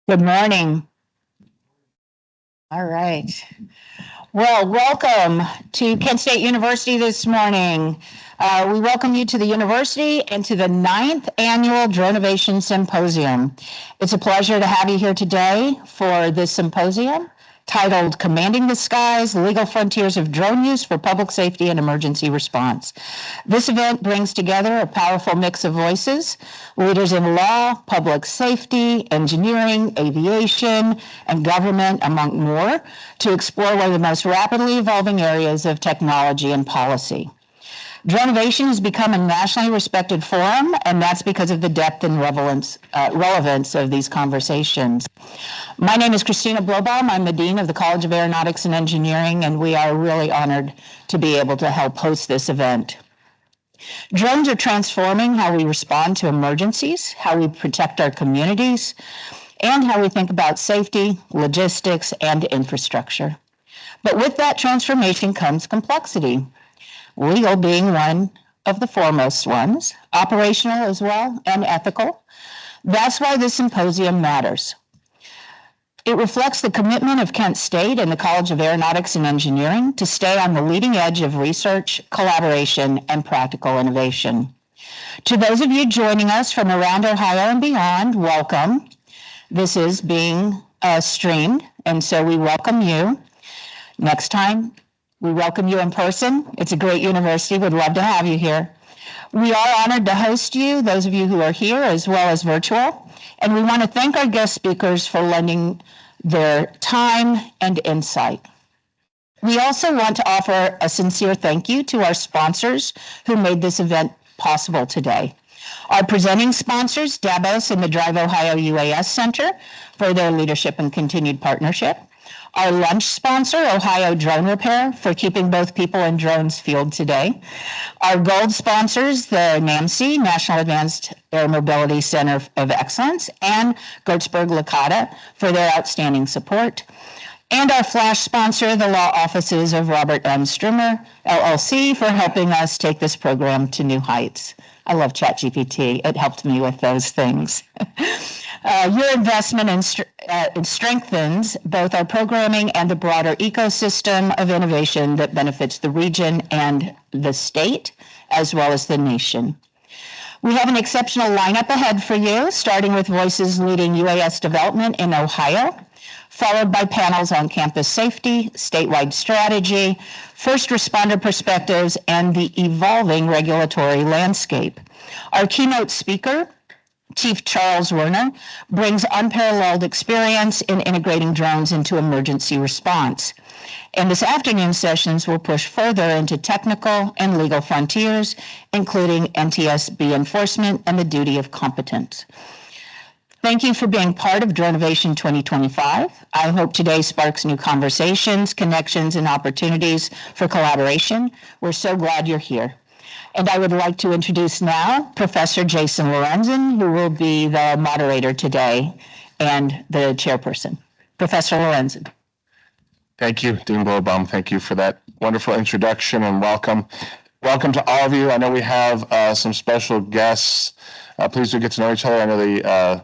Good morning. All right. Well, welcome to Kent State University this morning. We welcome you to the university and to the 9th annual Dronavation Symposium. It's a pleasure to have you here today for this symposium titled Commanding the Skies, Legal Frontiers of Drone Use for Public Safety and Emergency Response. This event brings together a powerful mix of voices, leaders in law, public safety, engineering, aviation, and government, among more, to explore one of the most rapidly evolving areas of technology and policy. Dronavation has become a nationally respected forum, and that's because of the depth and relevance of these conversations. My name is Christina Blobaum. I'm the Dean of the College of Aeronautics and Engineering, and we are really honored to be able to help host this event. Drones are transforming how we respond to emergencies, how we protect our communities, and how we think about safety, logistics, and infrastructure. But with that transformation comes complexity. Legal being one of the foremost ones, operational as well, and ethical. That's why this symposium matters. It reflects the commitment of Kent State and the College of Aeronautics and Engineering to stay on the leading edge of research, collaboration, and practical innovation. To those of you joining us from around Ohio and beyond, welcome. This is being streamed, and so we welcome you. Next time, we welcome you in person. It's a great university. We'd love to have you here. We are honored to host you, those of you who are here, as well as virtual. And we want to thank our guest speakers for lending their time and insight. We also want to offer a sincere thank you to our sponsors who made this event possible today. Our presenting sponsors, Davos and the Drive Ohio UAS Center, for their leadership and continued partnership. Our lunch sponsor, Ohio Drone Repair, for keeping both people and drones fueled today. Our gold sponsors, the NAMC, National Advanced Air Mobility Center of Excellence, and Gertzberg-Licata for their outstanding support. And our flash sponsor, the law offices of Robert M. Strimmer, LLC, for helping us take this program to new heights. I love ChatGPT. It helped me with those things. Your investment strengthens both our programming and the broader ecosystem of innovation that benefits the region and the state, as well as the nation. We have an exceptional lineup ahead for you, starting with voices leading UAS development in Ohio, followed by panels on campus safety, statewide strategy, first responder perspectives, and the evolving regulatory landscape. Our keynote speaker, Chief Charles Werner, brings unparalleled experience in integrating drones into emergency response. And this afternoon's sessions will push further into technical and legal frontiers, including NTSB enforcement and the duty of competence. Thank you for being part of Dronavation 2025. I hope today sparks new conversations, connections, and opportunities for collaboration. We're so glad you're here. And I would like to introduce now Professor Jason Lorenzen, who will be the moderator today and the chairperson. Professor Lorenzen. Thank you, Dean Blobaum. Thank you for that wonderful introduction and welcome. Welcome to all of you. I know we have some special guests. Please do get to know each other. I know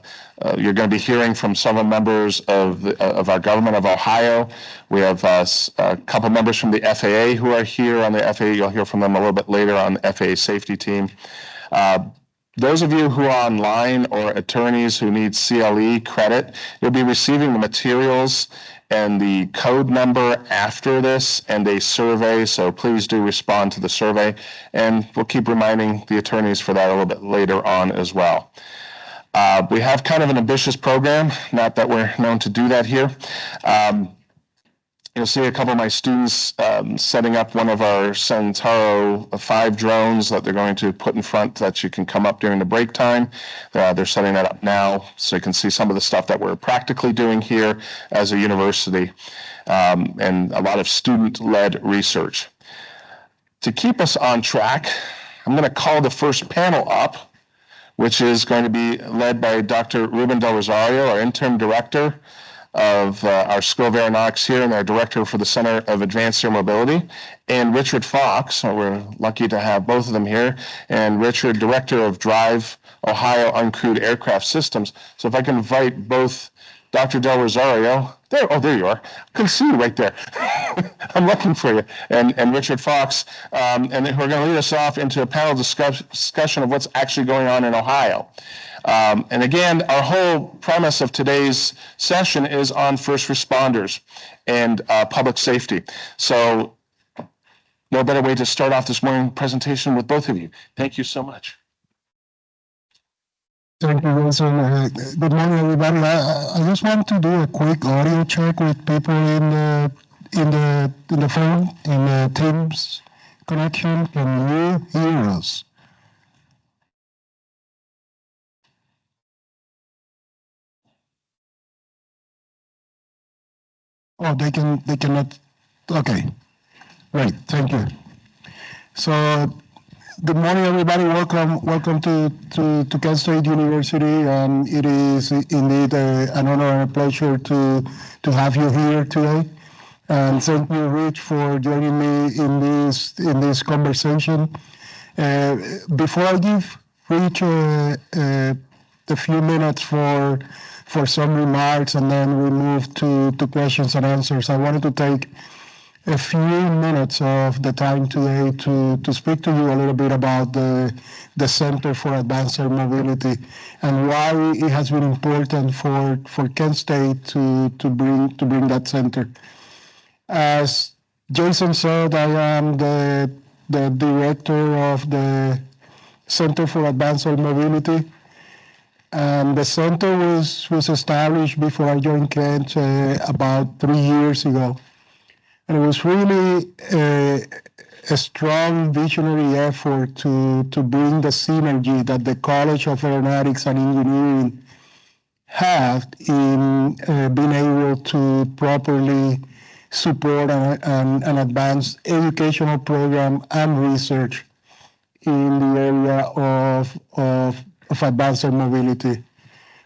you're going to be hearing from several members of our government of Ohio. We have a couple members from the FAA who are here on the FAA. You'll hear from them a little bit later on the FAA safety team. Those of you who are online or attorneys who need CLE credit, you'll be receiving the materials and the code number after this and a survey, so please do respond to the survey. And we'll keep reminding the attorneys for that a little bit later on as well. We have kind of an ambitious program, not that we're known to do that here. You'll see a couple of my students setting up one of our Centauro 5 drones that they're going to put in front that you can come up during the break time. They're setting that up now so you can see some of the stuff that we're practically doing here as a university and a lot of student-led research. To keep us on track, I'm going to call the first panel up, which is going to be led by Dr. Ruben Del Rosario, our interim director of our School of Aeronautics here and our director for the Center of Advanced Air Mobility, and Richard Fox. We're lucky to have both of them here. And Richard, director of Drive Ohio Uncrewed Aircraft Systems. So if I can invite both Dr. Del Rosario. There you are. I can see you right there. I'm looking for you. And Richard Fox. And we're going to lead us off into a panel discussion of what's actually going on in Ohio. And again, our whole premise of today's session is on first responders and public safety. So no better way to start off this morning presentation with both of you. Thank you so much. Thank you, Wilson. Good morning, everybody. I just want to do a quick audio check with people in the phone, in the Teams connection. Can you hear us? Oh, they cannot. Okay, great. Thank you. So, good morning, everybody. Welcome to Kent State University. It is indeed an honor and a pleasure to have you here today. And thank you, Rich, for joining me in this conversation. Before I give Rich a few minutes for some remarks, and then we move to questions and answers, I wanted to take a few minutes of the time today to speak to you a little bit about the Center for Advanced Air Mobility and why it has been important for Kent State to bring that center. As Jason said, I am the director of the Center for Advanced Air Mobility. And the center was established before I joined Kent about 3 years ago. And it was really a strong visionary effort to bring the synergy that the College of Aeronautics and Engineering have in being able to properly support an advanced educational program and research in the area of advanced air mobility.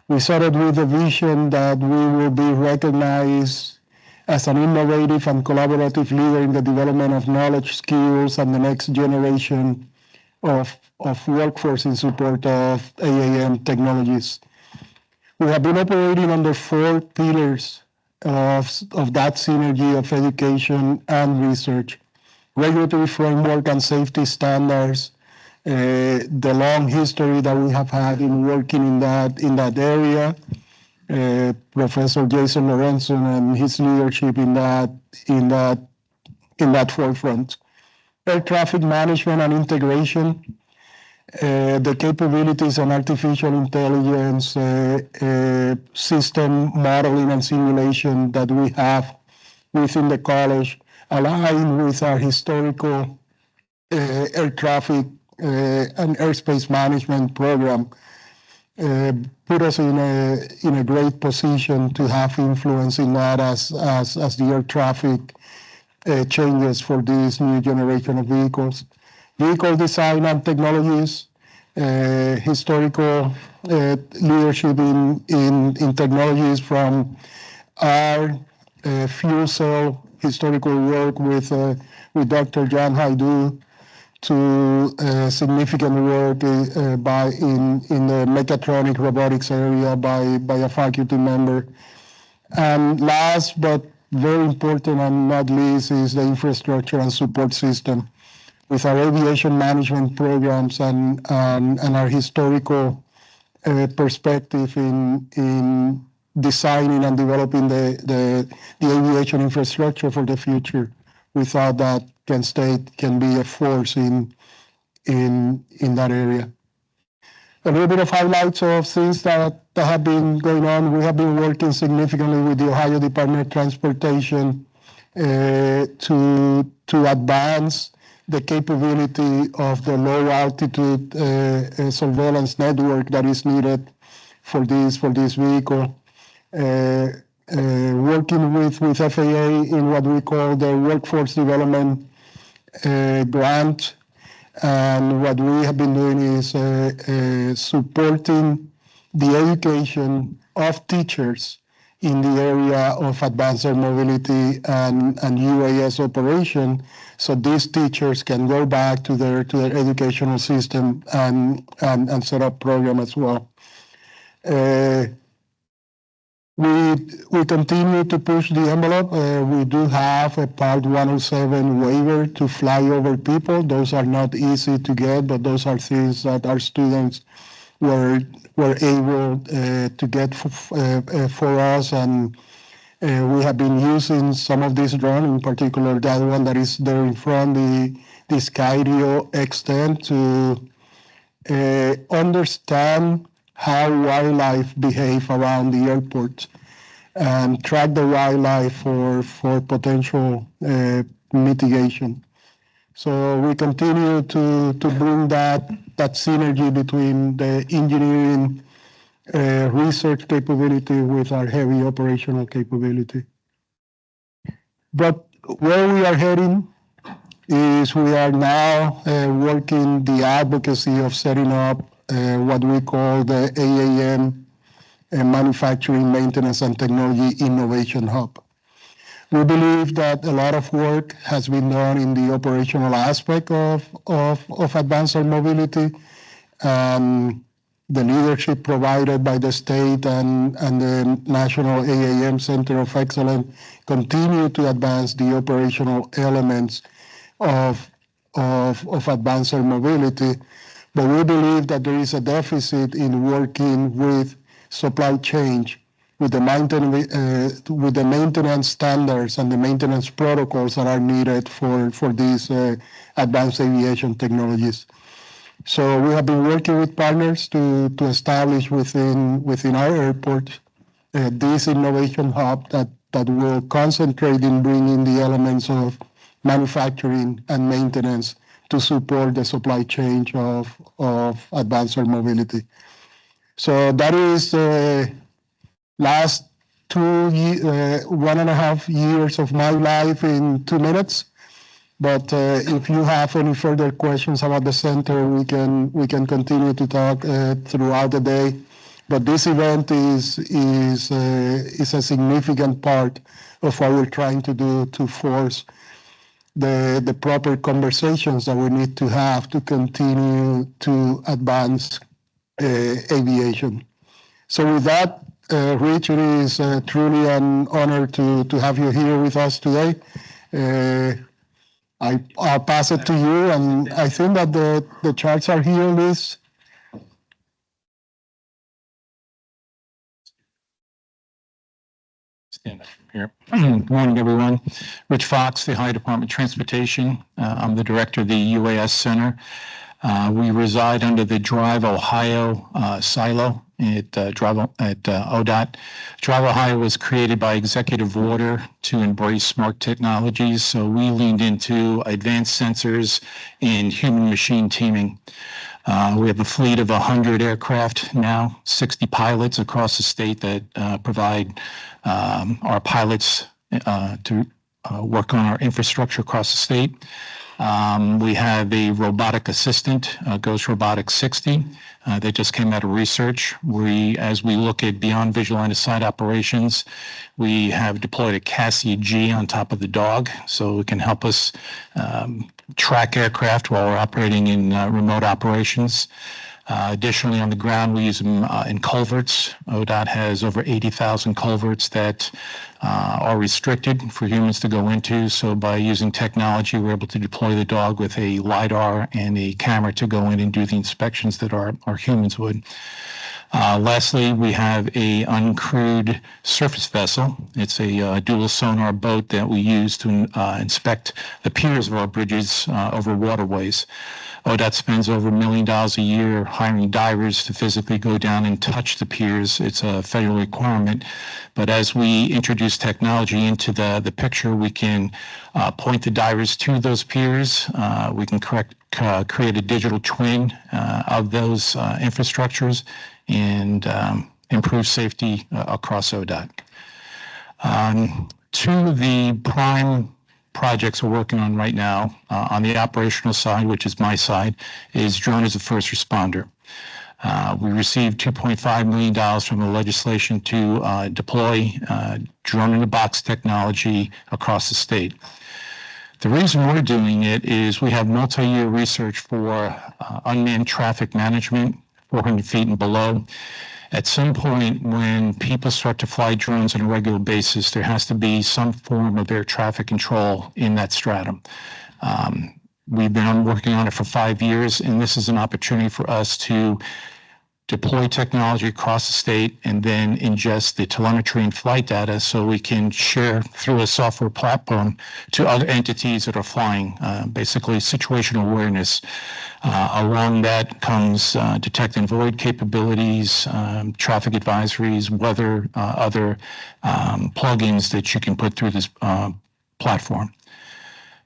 We started with the vision that we will be recognized as an innovative and collaborative leader in the development of knowledge, skills, and the next generation of workforce in support of AAM technologies. We have been operating under 4 pillars of that synergy of education and research: regulatory framework and safety standards, the long history that we have had in working in that area, Professor Jason Lorenzo and his leadership in that forefront. Air traffic management and integration, the capabilities on artificial intelligence, system modeling and simulation that we have within the college, aligned with our historical air traffic and airspace management program, put us in a great position to have influence in that as the air traffic changes for this new generation of vehicles. Vehicle design and technologies, historical leadership in technologies from our fuel cell historical work with Dr. Jan Haidu to significant work in the mechatronic robotics area by a faculty member. And last but very important and not least is the infrastructure and support system with our aviation management programs and our historical perspective in designing and developing the aviation infrastructure for the future. Without that, Kent State can be a force in that area. A little bit of highlights of things that have been going on. We have been working significantly with the Ohio Department of Transportation to advance the capability of the low altitude surveillance network that is needed for this vehicle. Working with FAA in what we call the workforce development grant. And what we have been doing is supporting the education of teachers in the area of advanced air mobility and UAS operation, so these teachers can go back to their educational system and set up program as well. We continue to push the envelope. We do have a Part 107 waiver to fly over people. Those are not easy to get, but those are things that our students were able to get for us, and we have been using some of these drones, in particular that one that is there in front, the Skydio X10, to understand how wildlife behave around the airport and track the wildlife for potential mitigation. So we continue to bring that synergy between the engineering research capability with our heavy operational capability. But where we are heading is we are now working the advocacy of setting up what we call the AAM, Manufacturing, Maintenance, and Technology Innovation Hub. We believe that a lot of work has been done in the operational aspect of advanced air mobility. The leadership provided by the state and the National AAM Center of Excellence continue to advance the operational elements of advanced air mobility. But we believe that there is a deficit in working with supply chain, with the maintenance standards and the maintenance protocols that are needed for these advanced aviation technologies. So we have been working with partners to establish within our airport this innovation hub that will concentrate in bringing the elements of manufacturing and maintenance to support the supply chain of advanced air mobility. So that is last 1.5 years of my life in 2 minutes. But if you have any further questions about the center, we can continue to talk throughout the day. But this event is a significant part of what we're trying to do to force the proper conversations that we need to have to continue to advance aviation. So with that, Rich, it is truly an honor to have you here with us today. I'll pass it to you, and I think that the charts are here, Liz. Stand up from here. Good morning, everyone. Rich Fox, the Ohio Department of Transportation. I'm the director of the UAS Center. We reside under the Drive Ohio silo at ODOT. Drive Ohio was created by executive order to embrace smart technologies, so we leaned into advanced sensors and human-machine teaming. We have a fleet of 100 aircraft now, 60 pilots across the state that provide our pilots to work on our infrastructure across the state. We have a robotic assistant, Ghost Robotics 60. They just came out of research. As we look at beyond visual line of sight operations, we have deployed a Cassia G on top of the dog, so it can help us track aircraft while we're operating in remote operations. Additionally, on the ground, we use them in culverts. ODOT has over 80,000 culverts that are restricted for humans to go into. So by using technology, we're able to deploy the dog with a LiDAR and a camera to go in and do the inspections that our humans would. Lastly, we have a uncrewed surface vessel. It's a dual sonar boat that we use to inspect the piers of our bridges over waterways. ODOT spends over $1 million a year hiring divers to physically go down and touch the piers. It's a federal requirement. But as we introduce technology into the picture, we can point the divers to those piers. We can create a digital twin of those infrastructures and improve safety across ODOT. Two of the prime projects we're working on right now on the operational side, which is my side, is drone as a first responder. We received $2.5 million from the legislation to deploy drone-in-a-box technology across the state. The reason we're doing it is we have multi-year research for unmanned traffic management, 400 feet and below. At some point, when people start to fly drones on a regular basis, there has to be some form of air traffic control in that stratum. We've been working on it for 5 years, and this is an opportunity for us to deploy technology across the state and then ingest the telemetry and flight data so we can share through a software platform to other entities that are flying, basically situational awareness. Along that comes detect and void capabilities, traffic advisories, weather, other plugins that you can put through this platform.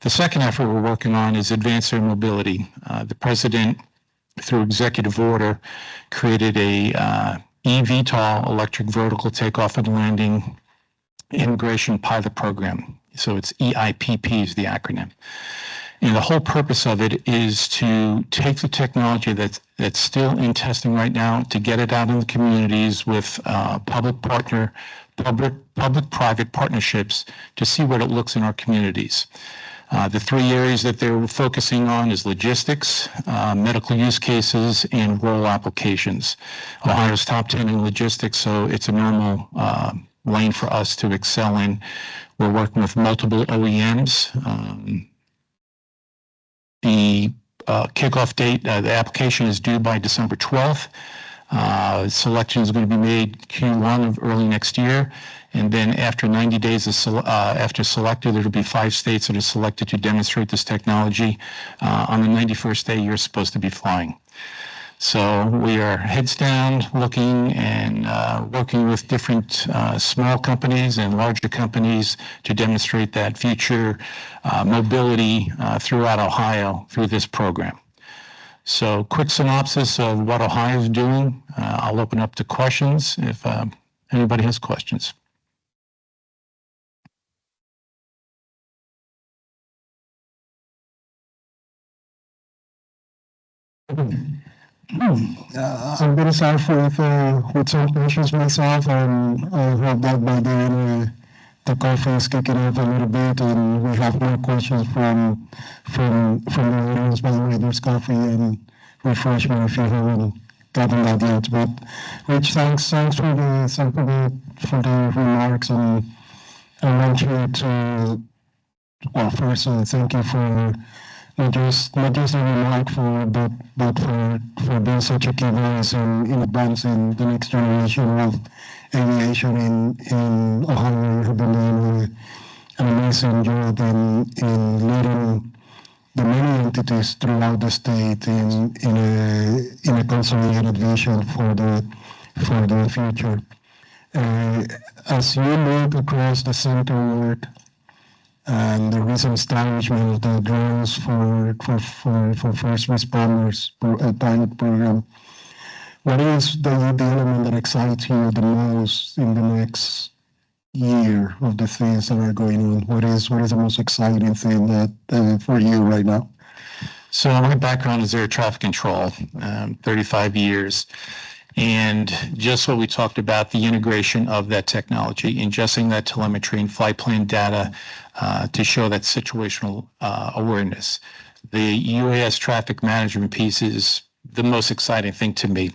The second effort we're working on is advanced air mobility. The president, through executive order, created a eVTOL, electric vertical takeoff and landing immigration pilot program. So it's EIPP is the acronym. And the whole purpose of it is to take the technology that's still in testing right now, to get it out in the communities with public-private partnerships to see what it looks in our communities. The 3 areas that they're focusing on is logistics, medical use cases, and rural applications. Ohio's top 10 in logistics, so it's a normal lane for us to excel in. We're working with multiple OEMs. The kickoff date, the application is due by December 12th. Selection is going to be made Q1 of early next year. And then after 90 days after selected, there'll be 5 states that are selected to demonstrate this technology. On the 91st day, you're supposed to be flying. So we are heads down looking and working with different small companies and larger companies to demonstrate that future mobility throughout Ohio through this program. So quick synopsis of what Ohio is doing. I'll open up to questions if anybody has questions. I'm going to start with some questions myself, and I hope that by then the coffee is kicking up a little bit, and we have more questions from the audience. By the way, there's coffee and refreshment if you haven't gotten that yet. But Rich, thanks for the remarks, and I want you to, well, first thank you for not just a remark but for being such a key voice in advancing the next generation of aviation in Ohio. You have been doing an amazing job in leading the many entities throughout the state in a consolidated vision for the future. As you look across the center work and the recent establishment of the drones for first responders pilot program, what is the element that excites you the most in the next year of the things that are going on? What is the most exciting thing that for you right now? So my background is air traffic control, 35 years. And just what we talked about, the integration of that technology, ingesting that telemetry and flight plan data to show that situational awareness. The UAS traffic management piece is the most exciting thing to me.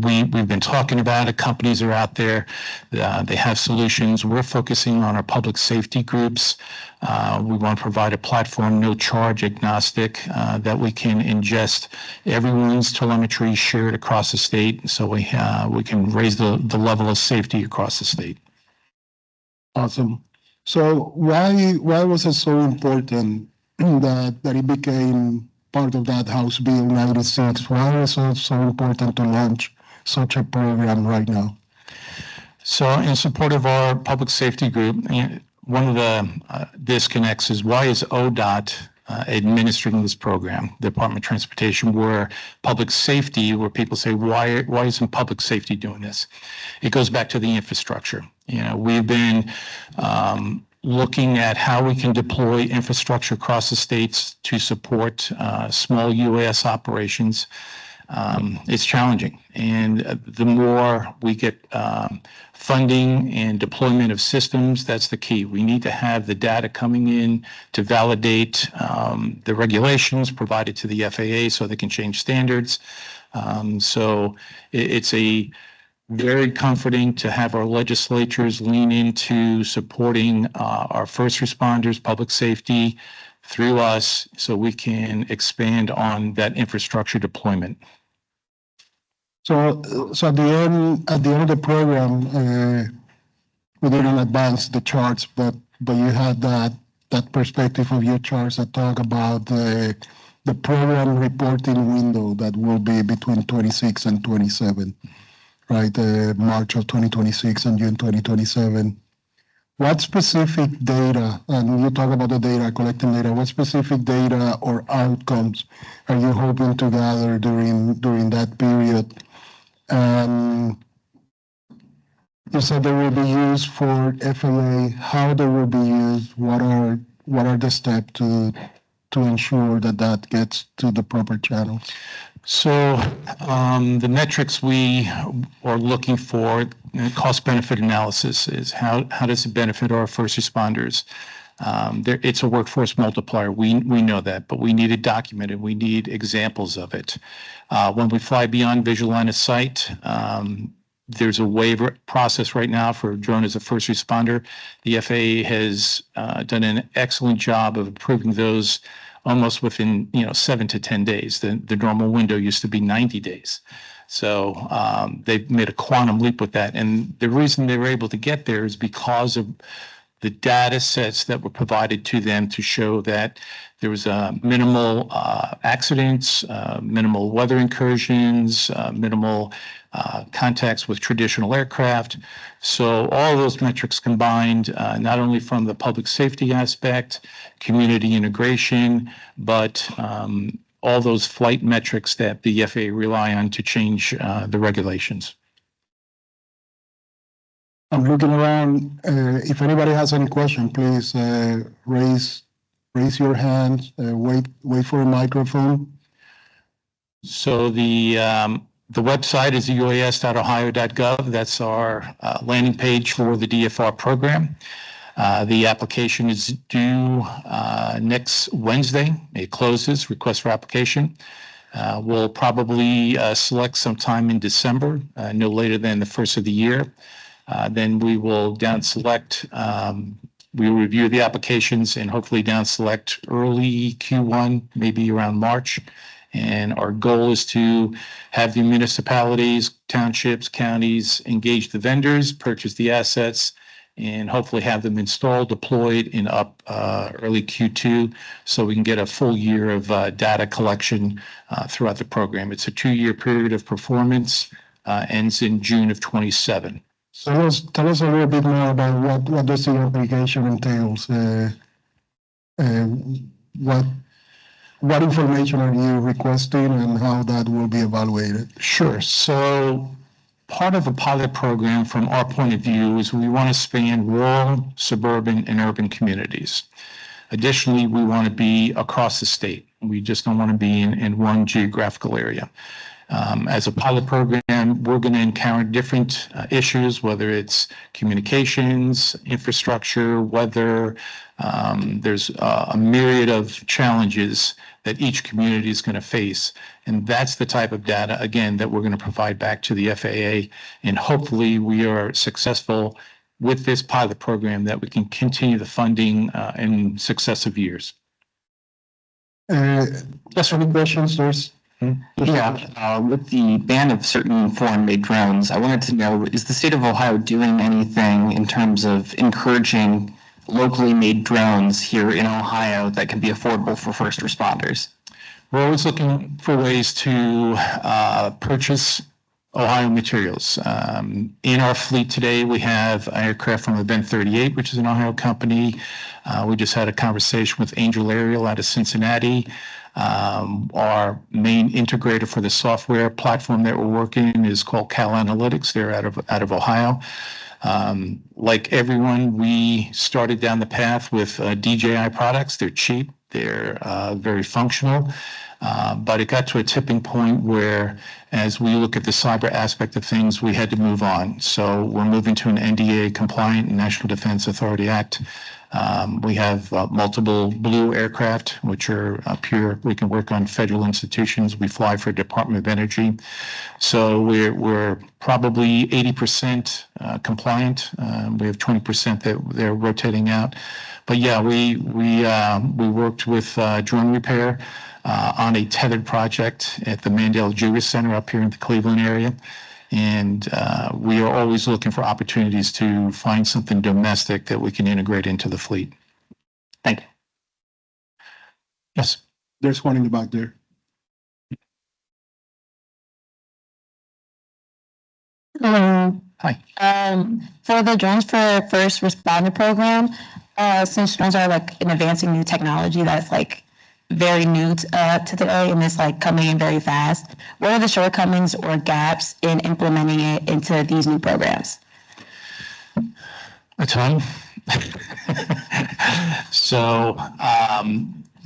We've been talking about it. Companies are out there. They have solutions. We're focusing on our public safety groups. We want to provide a platform, no charge, agnostic, that we can ingest everyone's telemetry shared across the state, so we can raise the level of safety across the state. Awesome. So why was it so important that it became part of that House Bill 96? Why is it so important to launch such a program right now? So in support of our public safety group, one of the disconnects is why is ODOT administering this program, the Department of Transportation, where public safety, where people say, why isn't public safety doing this? It goes back to the infrastructure. We've been looking at how we can deploy infrastructure across the states to support small UAS operations. It's challenging. And the more we get funding and deployment of systems, that's the key. We need to have the data coming in to validate the regulations provided to the FAA so they can change standards. So it's a very comforting to have our legislatures lean into supporting our first responders, public safety through us so we can expand on that infrastructure deployment. So at the end of the program, we didn't advance the charts, but you had that perspective of your charts that talk about the program reporting window that will be between 26 and 27, right? March of 2026 and June 2027. What specific data, and you talk about the data, collecting data, what specific data or outcomes are you hoping to gather during that period? You said they will be used for FAA. How they will be used? What are the steps to ensure that gets to the proper channels? So the metrics we are looking for, cost-benefit analysis, is how does it benefit our first responders? It's a workforce multiplier. We know that, but we need it documented. We need examples of it. When we fly beyond visual line of sight, there's a waiver process right now for a drone as a first responder. The FAA has done an excellent job of approving those almost within 7 to 10 days. The normal window used to be 90 days. So they've made a quantum leap with that. And the reason they were able to get there is because of the data sets that were provided to them to show that there was minimal accidents, minimal weather incursions, minimal contacts with traditional aircraft. So all of those metrics combined, not only from the public safety aspect, community integration, but all those flight metrics that the FAA rely on to change the regulations. I'm looking around. If anybody has any question, please raise your hand. Wait for a microphone. So the website is uas.ohio.gov. That's our landing page for the DFR program. The application is due next Wednesday. It closes, request for application. We'll probably select sometime in December, no later than the first of the year. Then we will down select, we will review the applications and hopefully down select early Q1, maybe around March. And our goal is to have the municipalities, townships, counties engage the vendors, purchase the assets, and hopefully have them installed, deployed, and up early Q2 so we can get a full year of data collection throughout the program. It's a 2-year period of performance, ends in June of 27. So tell us a little bit more about what does the application entails. What information are you requesting and how that will be evaluated? Sure. So part of a pilot program from our point of view is we want to span rural, suburban, and urban communities. Additionally, we want to be across the state. We just don't want to be in one geographical area. As a pilot program, we're going to encounter different issues, whether it's communications, infrastructure, weather. There's a myriad of challenges that each community is going to face. And that's the type of data, again, that we're going to provide back to the FAA. And hopefully we are successful with this pilot program that we can continue the funding in successive years. Just any questions, there's. Yeah, with the ban of certain foreign-made drones, I wanted to know, is the state of Ohio doing anything in terms of encouraging locally made drones here in Ohio that can be affordable for first responders? We're always looking for ways to purchase Ohio materials. In our fleet today, we have aircraft from Event 38, which is an Ohio company. We just had a conversation with Angel Aerial out of Cincinnati. Our main integrator for the software platform that we're working in is called Cal Analytics. They're out of Ohio. Like everyone, we started down the path with DJI products. They're cheap. They're very functional. But it got to a tipping point where, as we look at the cyber aspect of things, we had to move on. So we're moving to an NDA compliant National Defense Authority Act We have multiple blue aircraft, which are pure. We can work on federal institutions. We fly for Department of Energy. So we're probably 80% compliant. We have 20% that they're rotating out. But yeah, we worked with drone repair on a tethered project at the Mandela Juris Center up here in the Cleveland area. And we are always looking for opportunities to find something domestic that we can integrate into the fleet. Thank you. Yes. There's one in the back there. Hello. Hi. For the Drones for First Responder program, since drones are like an advancing new technology that's like very new today and it's like coming in very fast, what are the shortcomings or gaps in implementing it into these new programs? A ton. So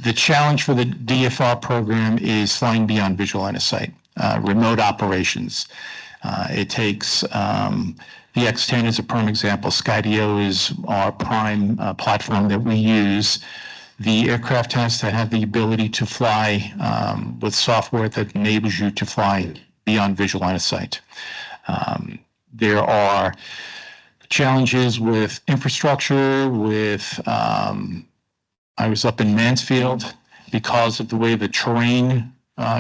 the challenge for the DFR program is flying beyond visual line of sight, remote operations. It takes the X10 is a prime example. Skydio is our prime platform that we use. The aircraft has to have the ability to fly with software that enables you to fly beyond visual line of sight. There are challenges with infrastructure, with, I was up in Mansfield because of the way the terrain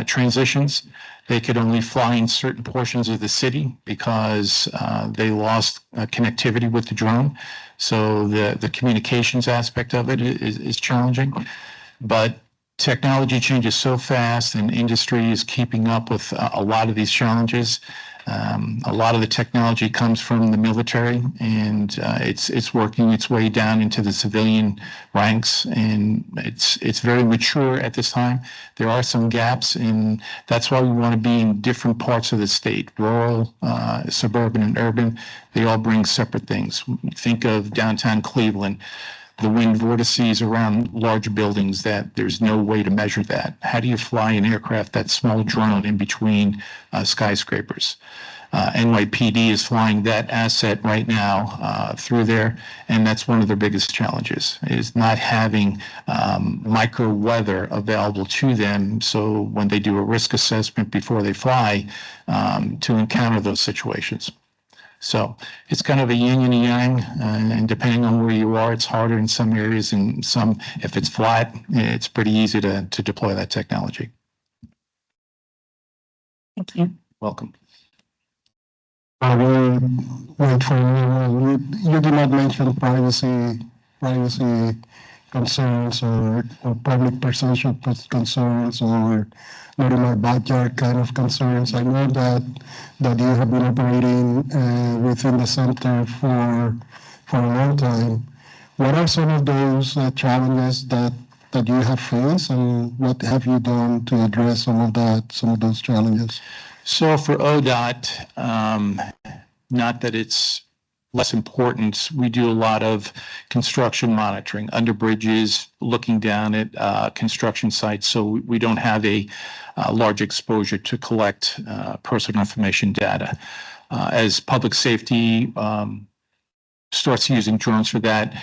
transitions. They could only fly in certain portions of the city because they lost connectivity with the drone. So the communications aspect of it is challenging. But technology changes so fast and industry is keeping up with a lot of these challenges. A lot of the technology comes from the military and it's working its way down into the civilian ranks, and it's very mature at this time. There are some gaps, and that's why we want to be in different parts of the state, rural, suburban, and urban. They all bring separate things. Think of downtown Cleveland, the wind vortices around large buildings that there's no way to measure that. How do you fly an aircraft, that small drone, in between skyscrapers? NYPD is flying that asset right now through there, and that's one of their biggest challenges, is not having micro weather available to them. So when they do a risk assessment before they fly, to encounter those situations. So it's kind of a yin and a yang, and depending on where you are, it's harder in some areas, and some, if it's flat, it's pretty easy to deploy that technology. Thank you. Welcome. Wait for you. You did not mention privacy concerns or public perception concerns or not in my backyard kind of concerns. I know that you have been operating within the center for a long time. What are some of those challenges that you have faced, and what have you done to address some of those challenges? So for ODOT, not that it's less important, we do a lot of construction monitoring, under bridges, looking down at construction sites, so we don't have a large exposure to collect personal information data. As public safety starts using drones for that,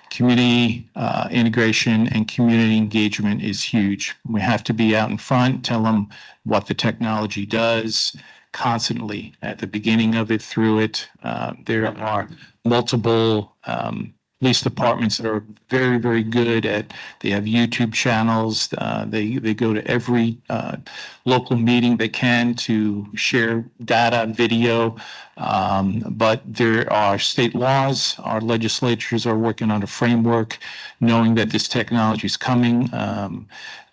community integration and community engagement is huge. We have to be out in front, tell them what the technology does constantly at the beginning of it, through it. There are multiple police departments that are very, very good at, they have YouTube channels. They go to every local meeting they can to share data, video. But there are state laws. Our legislatures are working on a framework, knowing that this technology is coming,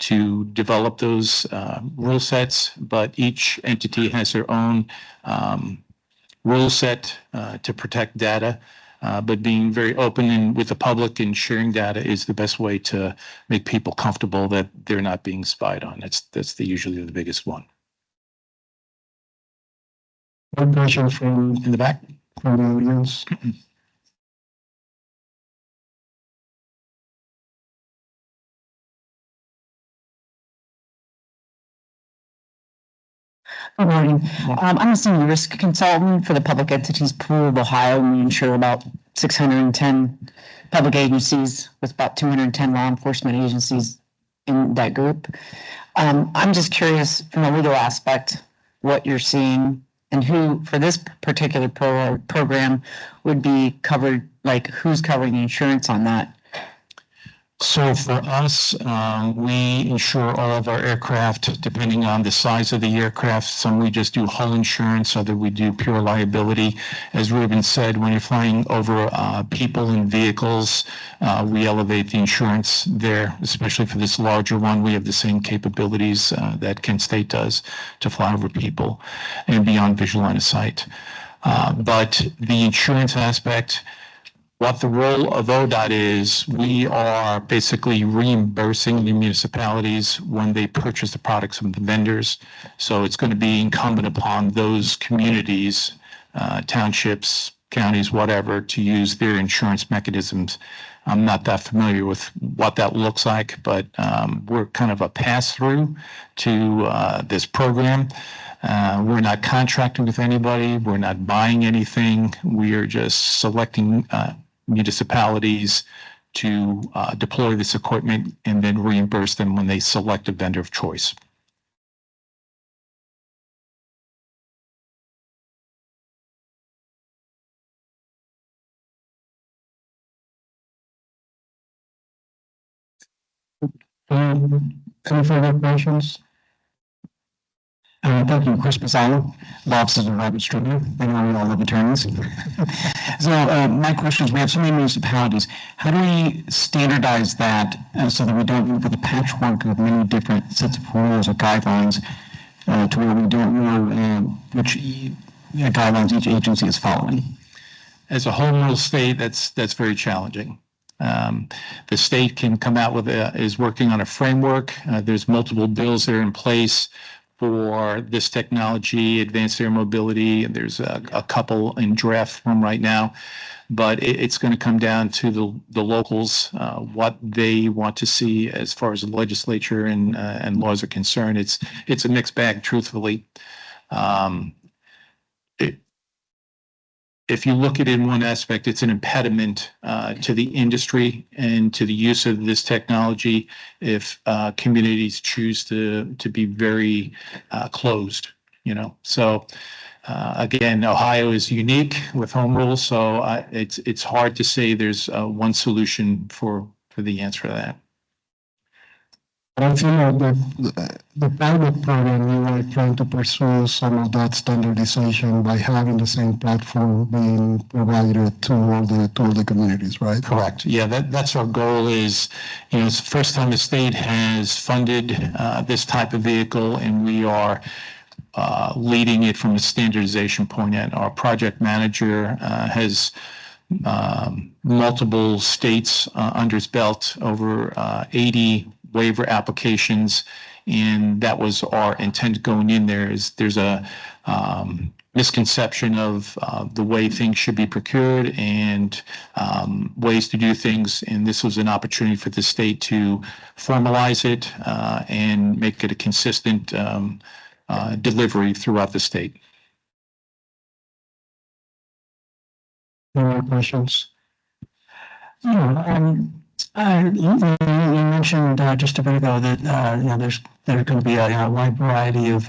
to develop those rule sets. But each entity has their own rule set to protect data. But being very open and with the public and sharing data is the best way to make people comfortable that they're not being spied on. That's usually the biggest one. One question from In the back? from the audience. Good morning. I'm a senior risk consultant for the Public Entities Pool of Ohio, and we insure about 610 public agencies with about 210 law enforcement agencies in that group. I'm just curious from a legal aspect, what you're seeing and who for this particular program would be covered, like who's covering the insurance on that? So for us, we insure all of our aircraft depending on the size of the aircraft. Some we just do hull insurance, other we do pure liability. As Ruben said, when you're flying over people and vehicles, we elevate the insurance there, especially for this larger one. We have the same capabilities that Kent State does to fly over people and beyond visual line of sight. But the insurance aspect, what the role of ODOT is, we are basically reimbursing the municipalities when they purchase the products from the vendors. So it's going to be incumbent upon those communities, townships, counties, whatever, to use their insurance mechanisms. I'm not that familiar with what that looks like, but we're kind of a pass-through to this program. We're not contracting with anybody. We're not buying anything. We are just selecting municipalities to deploy this equipment and then reimburse them when they select a vendor of choice. Any further questions? Thank you, Chris Pisano, the Office of Robert Stringer. I know we all love attorneys. So my question is, we have so many municipalities. How do we standardize that so that we don't end up with a patchwork of many different sets of rules or guidelines to where we don't know which guidelines each agency is following? As a home rule state, that's very challenging. The state can come out with is working on a framework. There's multiple bills that are in place for this technology, advanced air mobility, and there's a couple in draft form right now. But it's going to come down to the locals, what they want to see as far as the legislature and laws are concerned. It's a mixed bag, truthfully. If you look at it in one aspect, it's an impediment to the industry and to the use of this technology if communities choose to be very closed, you know. So again, Ohio is unique with home rules, so it's hard to say there's one solution for the answer to that. I feel like the pilot program, you are trying to pursue some of that standardization by having the same platform being provided to all the communities, right? Correct. Yeah, that's our goal is, you know, it's the first time the state has funded this type of vehicle, and we are leading it from a standardization point. And our project manager has multiple states under his belt, over 80 waiver applications, and that was our intent going in there. Is there's a misconception of the way things should be procured and ways to do things, and this was an opportunity for the state to formalize it and make it a consistent delivery throughout the state. Any more questions? You mentioned just a bit ago that you know there's going to be a wide variety of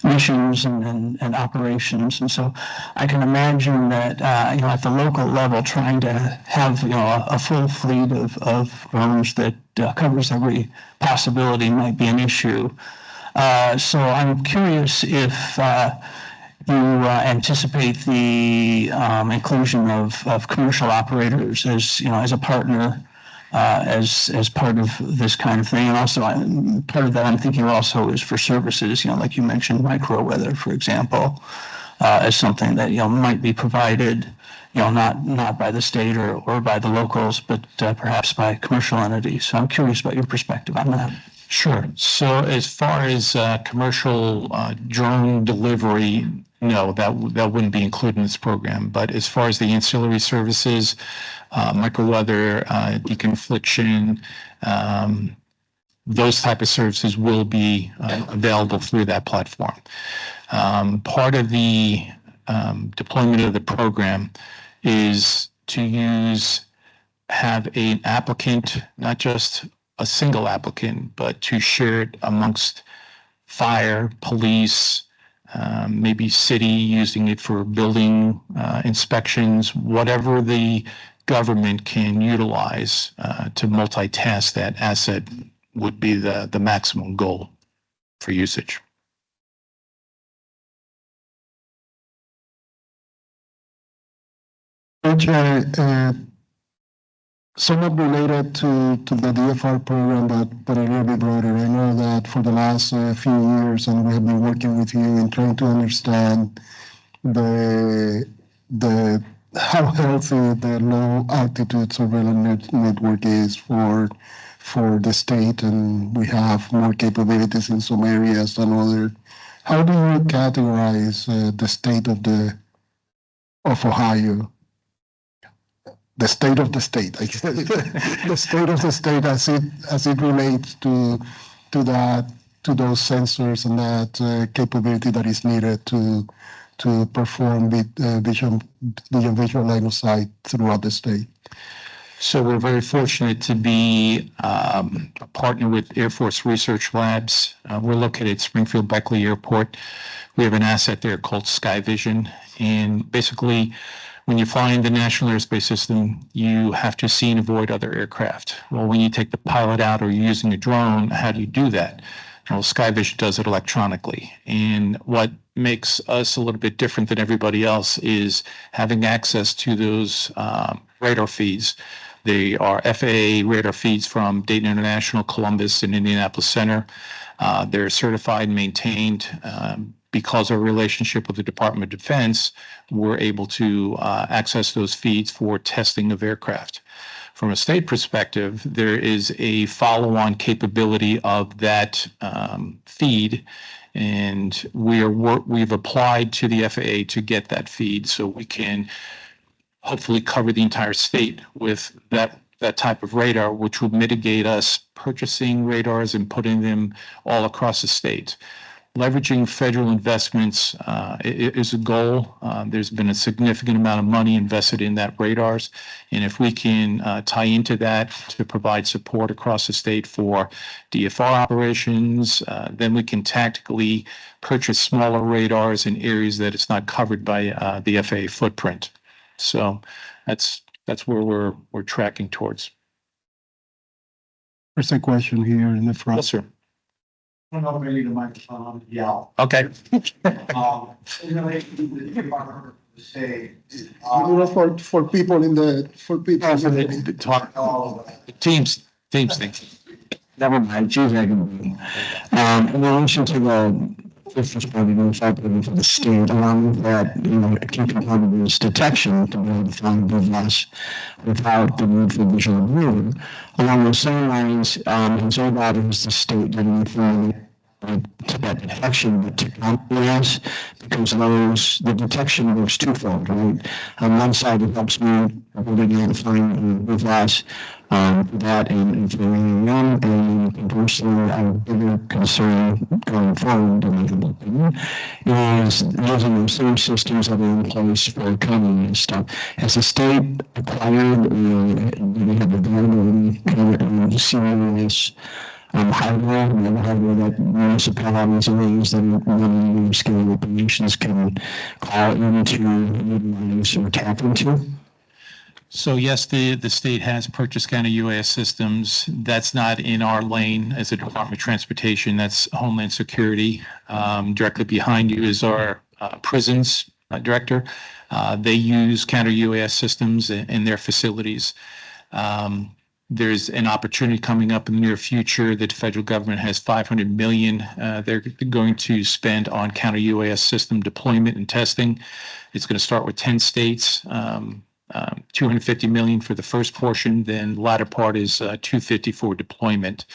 missions and operations, and so I can imagine that you know at the local level, trying to have a full fleet of drones that covers every possibility might be an issue. So I'm curious if you anticipate the inclusion of commercial operators as a partner, as part of this kind of thing, and also part of that I'm thinking also is for services, like you mentioned, micro weather, for example, as something that might be provided, not by the state or by the locals, but perhaps by commercial entities. So I'm curious about your perspective on that. Sure. So as far as commercial drone delivery, no, that wouldn't be included in this program. But as far as the ancillary services, microweather, deconfliction, those type of services will be available through that platform. Part of the deployment of the program is to have an applicant, not just a single applicant, but to share it amongst fire, police, maybe city using it for building inspections, whatever the government can utilize to multitask that asset would be the maximum goal for usage. Which somewhat related to the DFR program, but a little bit broader. I know that for the last few years, and we have been working with you in trying to understand the how healthy the low altitude surveillance network is for the state, and we have more capabilities in some areas than others. How do you categorize the state of Ohio? The state of the state, I guess. The state of the state as it relates to those sensors and that capability that is needed to perform visual line of sight throughout the state. So we're very fortunate to be a partner with Air Force Research Labs. We're located at Springfield Beckley Airport. We have an asset there called SkyVision, and basically, when you fly in the National Airspace System, you have to see and avoid other aircraft. Well, when you take the pilot out or you're using a drone, how do you do that? Well, SkyVision does it electronically. And what makes us a little bit different than everybody else is having access to those radar feeds. They are FAA radar feeds from Dayton International, Columbus, and Indianapolis Center. They're certified and maintained. Because of our relationship with the Department of Defense, we're able to access those feeds for testing of aircraft. From a state perspective, there is a follow-on capability of that feed, and we've applied to the FAA to get that feed so we can hopefully cover the entire state with that type of radar, which will mitigate us purchasing radars and putting them all across the state. Leveraging federal investments is a goal. There's been a significant amount of money invested in that radars. And if we can tie into that to provide support across the state for DFR operations, then we can tactically purchase smaller radars in areas that it's not covered by the FAA footprint. So that's where we're tracking towards. There's a question here in the front. Yes, sir. I don't know if I need a microphone to yell. Okay. In relation to the Department of the State. For people in the Talk. Teams thing. Never mind, choose I can. In relation to the first responder faculty for the state, along with that, a key component is detection to be able to find BVS without the need for visual view. Along those same lines, has ODOT as the state did anything to that detection that technology has, because the detection works twofold, right? On one side, it helps me ability to find BVS, that and for AAM, and conversely, a bigger concern going forward, in my humble opinion, is using those same systems that are in place for accounting and stuff. Has the state acquired, do they have availability, CMS, hardware, and hardware that municipalities and things that running scale operations can call into, utilize, or tap into? So yes, the state has purchased counter UAS systems. That's not in our lane as a Department of Transportation. That's Homeland Security. Directly behind you is our prisons director. They use counter UAS systems in their facilities. There's an opportunity coming up in the near future that the federal government has $500 million they're going to spend on counter UAS system deployment and testing. It's going to start with 10 states. $250 million for the first portion, then the latter part is $250 for deployment.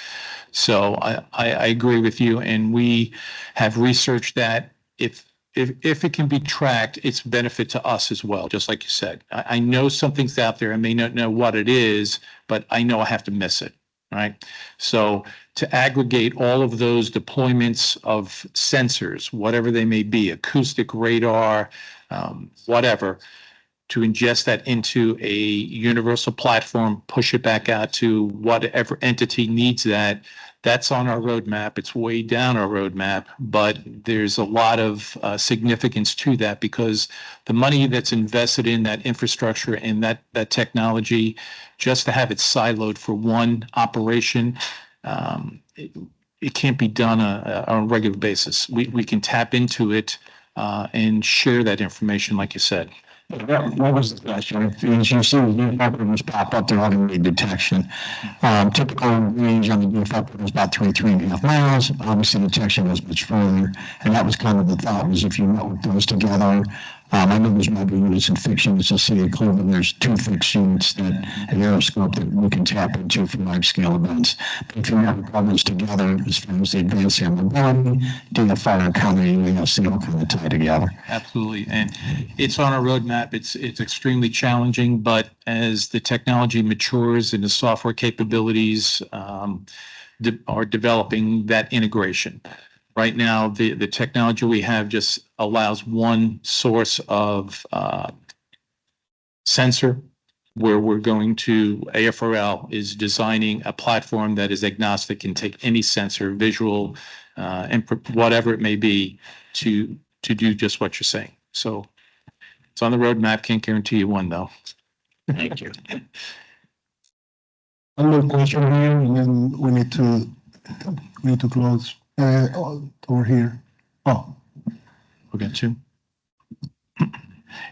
So I agree with you, and we have researched that if it can be tracked, it's a benefit to us as well, just like you said. I know something's out there. I may not know what it is, but I know I have to miss it, right? So to aggregate all of those deployments of sensors, whatever they may be, acoustic radar, whatever, to ingest that into a universal platform, push it back out to whatever entity needs that. That's on our roadmap. It's way down our roadmap, but there's a lot of significance to that because the money that's invested in that infrastructure and that technology, just to have it siloed for one operation, it can't be done on a regular basis. We can tap into it and share that information, like you said. What was the question? As you see, the DFL pop up, they're automated detection. Typical range on the DFL was about 3.5 miles. Obviously, detection was much further, and that was kind of the thought was if you network those together. I know there's mobile units in fiction. It's a city of Cleveland. There's 2 fixed units that an aeroscope that we can tap into for large-scale events. But if you network all those together, as far as the advanced air mobility, DFR, and counter UAS, they all kind of tie together. Absolutely, and it's on our roadmap. It's extremely challenging, but as the technology matures and the software capabilities are developing that integration. Right now, the technology we have just allows one source of sensor, where we're going to, AFRL is designing a platform that is agnostic and take any sensor, visual, and whatever it may be, to do just what you're saying. So it's on the roadmap. Can't guarantee you one, though. Thank you. One more question here, and then we need to close over here. Oh, We'll get to.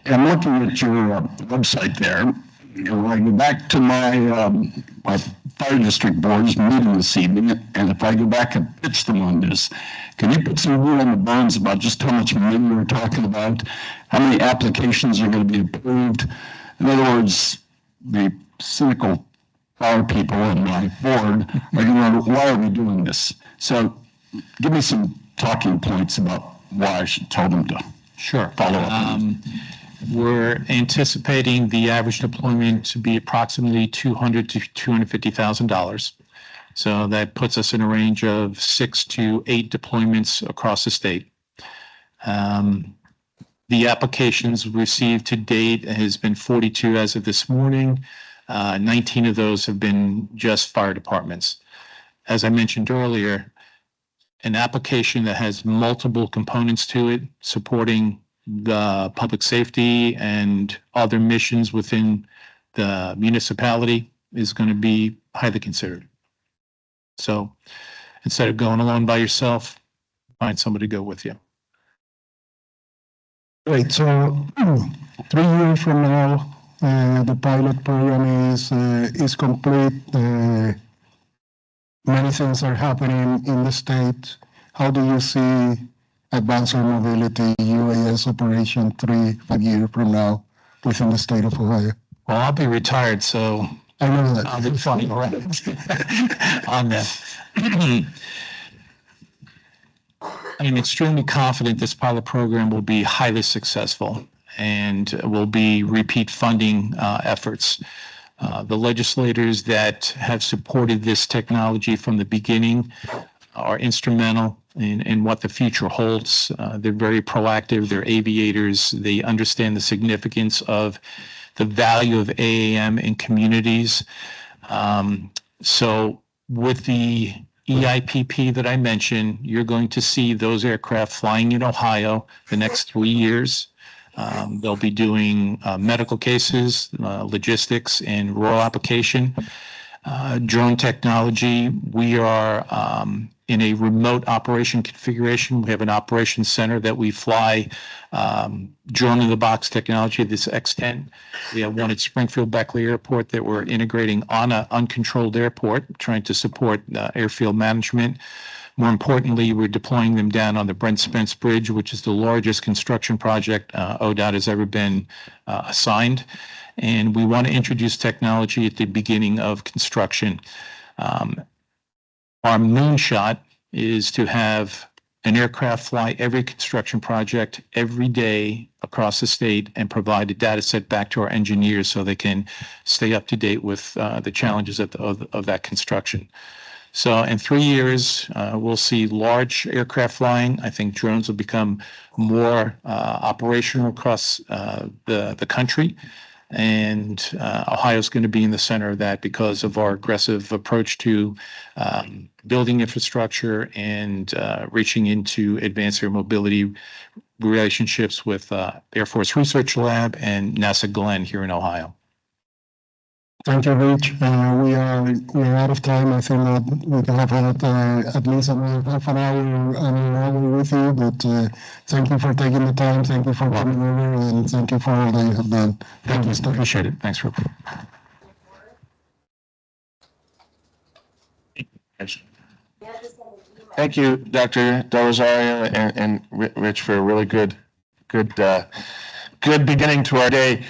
I'm looking at your website there. When I go back to my fire district board's meeting this evening, and if I go back and pitch them on this, can you put some meat on the bones about just how much money we're talking about? How many applications are going to be approved? In other words, the cynical fire people on my board are going to wonder, why are we doing this? So give me some talking points about why I should tell them to follow up. We're anticipating the average deployment to be approximately $200,000 to $250,000. So that puts us in a range of 6 to 8 deployments across the state. The applications received to date has been 42 as of this morning. 19 of those have been just fire departments. As I mentioned earlier, an application that has multiple components to it, supporting the public safety and other missions within the municipality, is going to be highly considered. So instead of going alone by yourself, find somebody to go with you. great. So 3 years from now, the pilot program is complete. Many things are happening in the state. How do you see advanced air mobility UAS operation 3-5 years from now within the state of Ohio? Well, I'll be retired, so I know that. I'll be flying around on that. I'm extremely confident this pilot program will be highly successful and will be repeat funding efforts. The legislators that have supported this technology from the beginning are instrumental in what the future holds. They're very proactive. They're aviators. They understand the significance of the value of AAM in communities. So with the EIPP that I mentioned, you're going to see those aircraft flying in Ohio the next 3 years. They'll be doing medical cases, logistics, and rural application. Drone technology, we are in a remote operation configuration. We have an operations center that we fly drone-in-the-box technology, this X10. We have one at Springfield Beckley Airport that we're integrating on an uncontrolled airport, trying to support airfield management. More importantly, we're deploying them down on the Brent Spence Bridge, which is the largest construction project ODOT has ever been assigned. And we want to introduce technology at the beginning of construction. Our moonshot is to have an aircraft fly every construction project every day across the state and provide a data set back to our engineers so they can stay up to date with the challenges of that construction. So in 3 years, we'll see large aircraft flying. I think drones will become more operational across the country. And Ohio's going to be in the center of that because of our aggressive approach to building infrastructure and reaching into advanced air mobility relationships with Air Force Research Lab and NASA Glenn here in Ohio. Thank you, Rich. We are out of time. I think that we can have at least another half an hour with you. But thank you for taking the time. Thank you for coming over, and thank you for all that you have done. Thank you. Appreciate it. Thanks for. Thank you, Dr. Del Rosario and Rich, for a really good beginning to our day.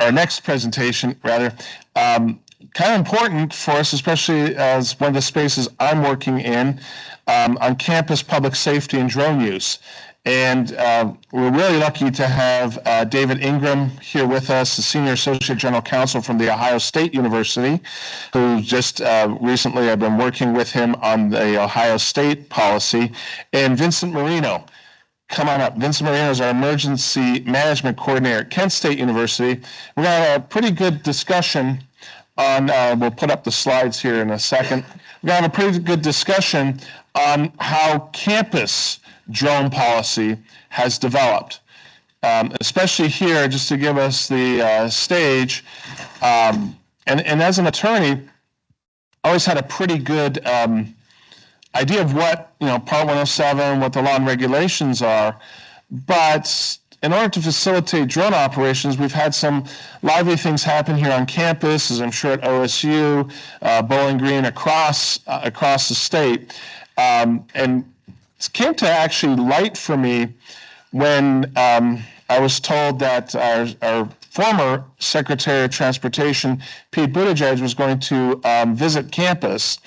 Our next presentation, rather, kind of important for us, especially as one of the spaces I'm working in on campus public safety and drone use. And we're really lucky to have David Ingram here with us, the Senior Associate General Counsel from the Ohio State University, who just recently I've been working with him on the Ohio State policy, and Vincent Marino. Come on up. Vincent Marino is our Emergency Management Coordinator at Kent State University. We're going to have a pretty good discussion on, we'll put up the slides here in a second. We're going to have a pretty good discussion on how campus drone policy has developed, especially here, just to give us the stage. And as an attorney, I always had a pretty good idea of what, Part 107, what the law and regulations are. But in order to facilitate drone operations, we've had some lively things happen here on campus, as I'm sure at OSU, Bowling Green, across the state. And it came to actually light for me when I was told that our former Secretary of Transportation, Pete Buttigieg, was going to visit campus.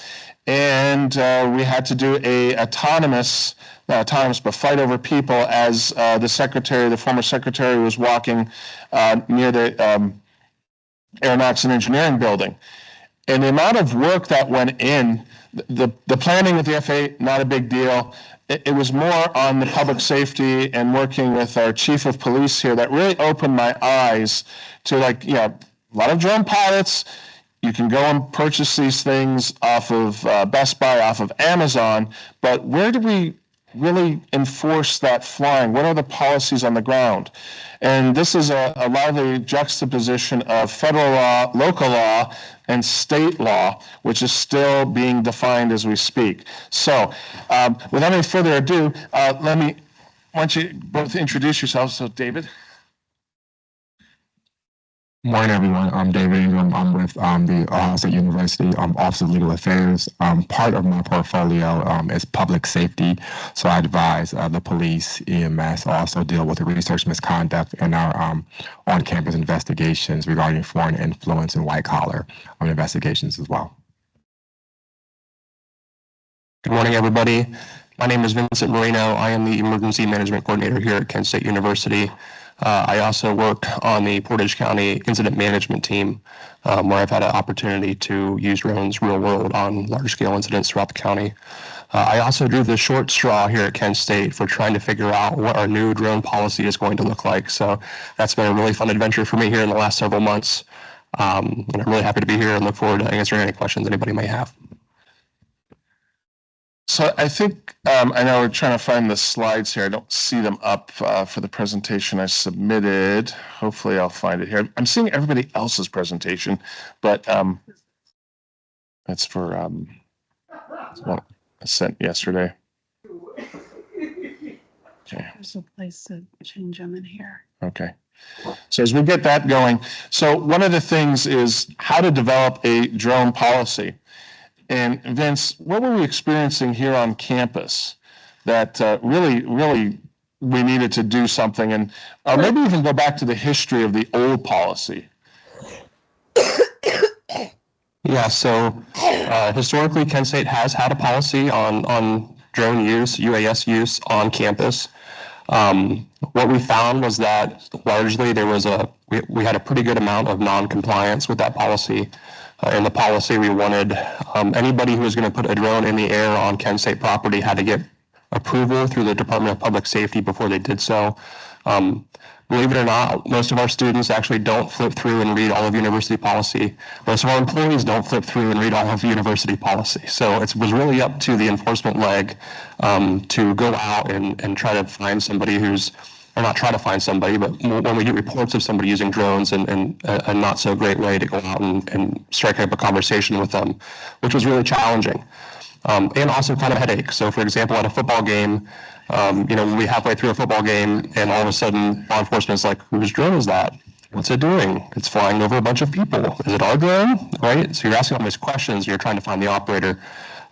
And we had to do not autonomous, but flight over people as the former secretary was walking near the Aeronautics and Engineering building. And the amount of work that went in, the planning with the FAA, not a big deal. It was more on the public safety and working with our chief of police here that really opened my eyes to a lot of drone pilots. You can go and purchase these things off of Best Buy, off of Amazon, but where do we really enforce that flying? What are the policies on the ground? And this is a lively juxtaposition of federal law, local law, and state law, which is still being defined as we speak. So without any further ado, why don't you both introduce yourselves. So David. Morning, everyone. I'm David Ingram. I'm with the Ohio State University Office of Legal Affairs. Part of my portfolio is public safety. So I advise the police, EMS, also deal with the research misconduct and our on-campus investigations regarding foreign influence and white-collar investigations as well. Good morning, everybody. My name is Vincent Marino. I am the Emergency Management Coordinator here at Kent State University. I also work on the Portage County Incident Management Team, where I've had an opportunity to use drones real world on large-scale incidents throughout the county. I also drew the short straw here at Kent State for trying to figure out what our new drone policy is going to look like. So that's been a really fun adventure for me here in the last several months. And I'm really happy to be here and look forward to answering any questions anybody may have. So I think, I know we're trying to find the slides here. I don't see them up for the presentation I submitted. Hopefully I'll find it here. I'm seeing everybody else's presentation, but that's for what I sent yesterday. Okay. There's a place to change them in here. Okay. So as we get that going, so one of the things is how to develop a drone policy. And Vince, what were we experiencing here on campus that really we needed to do something, and maybe even go back to the history of the old policy? Yeah, so historically, Kent State has had a policy on drone use, UAS use on campus. What we found was that largely there was we had a pretty good amount of non-compliance with that policy. In the policy, we wanted anybody who was going to put a drone in the air on Kent State property had to get approval through the Department of Public Safety before they did so. Believe it or not, most of our students actually don't flip through and read all of university policy. Most of our employees don't flip through and read all of university policy. So it was really up to the enforcement leg to go out and try to find somebody who's, or not try to find somebody, but when we get reports of somebody using drones and a not so great way to go out and strike up a conversation with them, which was really challenging. And also kind of headache. So for example, at a football game, we'll be halfway through a football game and all of a sudden law enforcement's like, whose drone is that? What's it doing? It's flying over a bunch of people. Is it our drone? Right? So you're asking all these questions, you're trying to find the operator.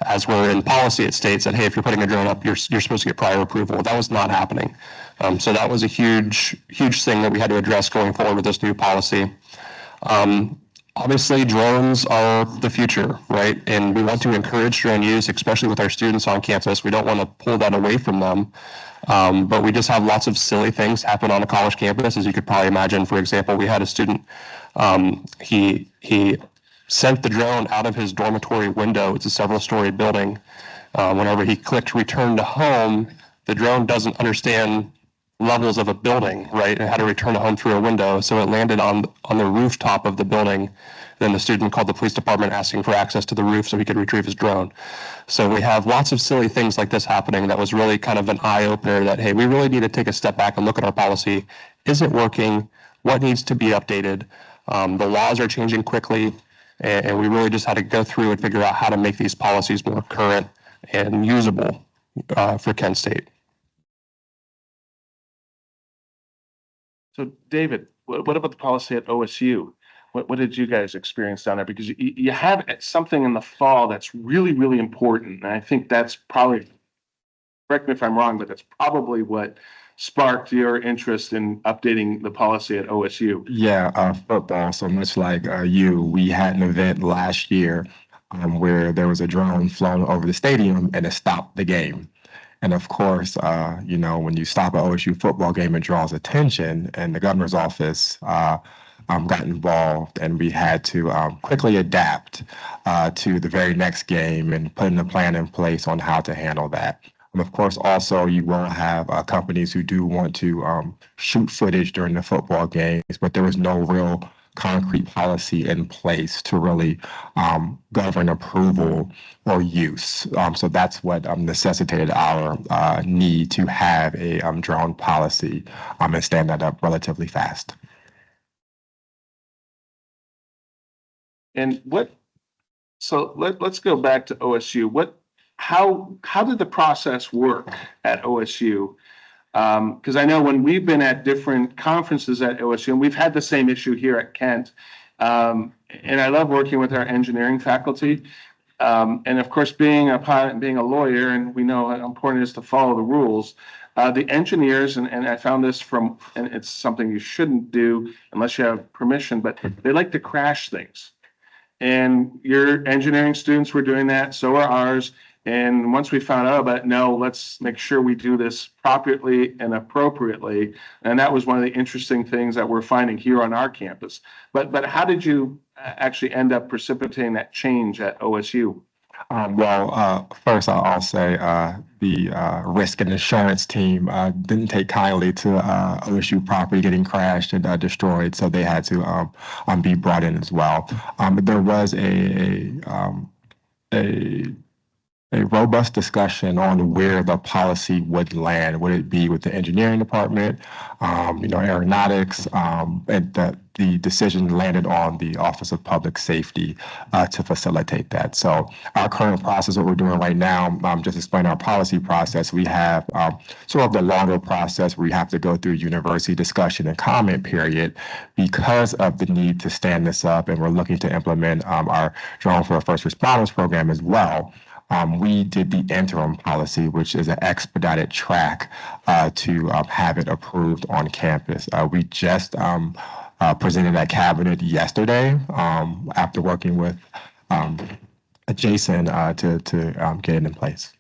As we're in policy, it states that, hey, if you're putting a drone up, you're supposed to get prior approval. That was not happening. So that was a huge thing that we had to address going forward with this new policy. Obviously, drones are the future, right? And we want to encourage drone use, especially with our students on campus. We don't want to pull that away from them. But we just have lots of silly things happen on a college campus, as you could probably imagine. For example, we had a student, he sent the drone out of his dormitory window. It's a several-story building. Whenever he clicked return to home, the drone doesn't understand levels of a building, right? And had to return to home through a window. So it landed on the rooftop of the building. Then the student called the police department asking for access to the roof so he could retrieve his drone. So we have lots of silly things like this happening. That was really kind of an eye-opener that, hey, we really need to take a step back and look at our policy. Is it working? What needs to be updated? The laws are changing quickly, and we really just had to go through and figure out how to make these policies more current and usable for Kent State. So David, what about the policy at OSU? What did you guys experience down there? Because you have something in the fall that's really, really important. And I think that's probably, correct me if I'm wrong, but that's probably what sparked your interest in updating the policy at OSU. Yeah, football. So much like you, we had an event last year where there was a drone flown over the stadium and it stopped the game. And of course, when you stop an OSU football game, it draws attention, and the governor's office got involved, and we had to quickly adapt to the very next game and putting a plan in place on how to handle that. And of course, also, you will have companies who do want to shoot footage during the football games, but there was no real concrete policy in place to really govern approval or use. So that's what necessitated our need to have a drone policy and stand that up relatively fast. And let's go back to OSU. How did the process work at OSU? Because I know when we've been at different conferences at OSU, and we've had the same issue here at Kent, and I love working with our engineering faculty. And of course, being a pilot and being a lawyer, and we know how important it is to follow the rules, the engineers, and I found this and it's something you shouldn't do unless you have permission, but they like to crash things. And your engineering students were doing that, so are ours. And once we found out about it, no, let's make sure we do this properly and appropriately. And that was one of the interesting things that we're finding here on our campus. But how did you actually end up precipitating that change at OSU? First I'll say the risk and insurance team didn't take kindly to OSU property getting crashed and destroyed, so they had to be brought in as well. There was a robust discussion on where the policy would land. Would it be with the engineering department, aeronautics, and the decision landed on the Office of Public Safety to facilitate that. So our current process, what we're doing right now, just explain our policy process. We have sort of the longer process where we have to go through university discussion and comment period because of the need to stand this up, and we're looking to implement our Drone for First Responders program as well. We did the interim policy, which is an expedited track to have it approved on campus. We just presented at cabinet yesterday after working with Jason to get it in place.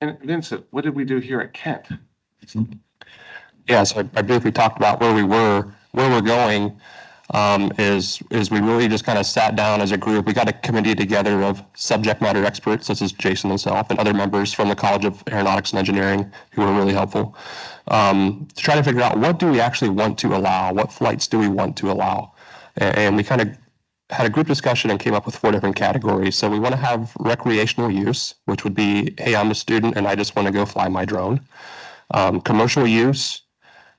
And Vincent, what did we do here at Kent? Yeah, so I briefly talked about where we were, where we're going. is we really just kind of sat down as a group. We got a committee together of subject matter experts, such as Jason himself and other members from the College of Aeronautics and Engineering, who were really helpful, to try to figure out what do we actually want to allow, what flights do we want to allow. And we kind of had a group discussion and came up with 4 different categories. So we want to have recreational use, which would be, hey, I'm a student and I just want to go fly my drone. Commercial use,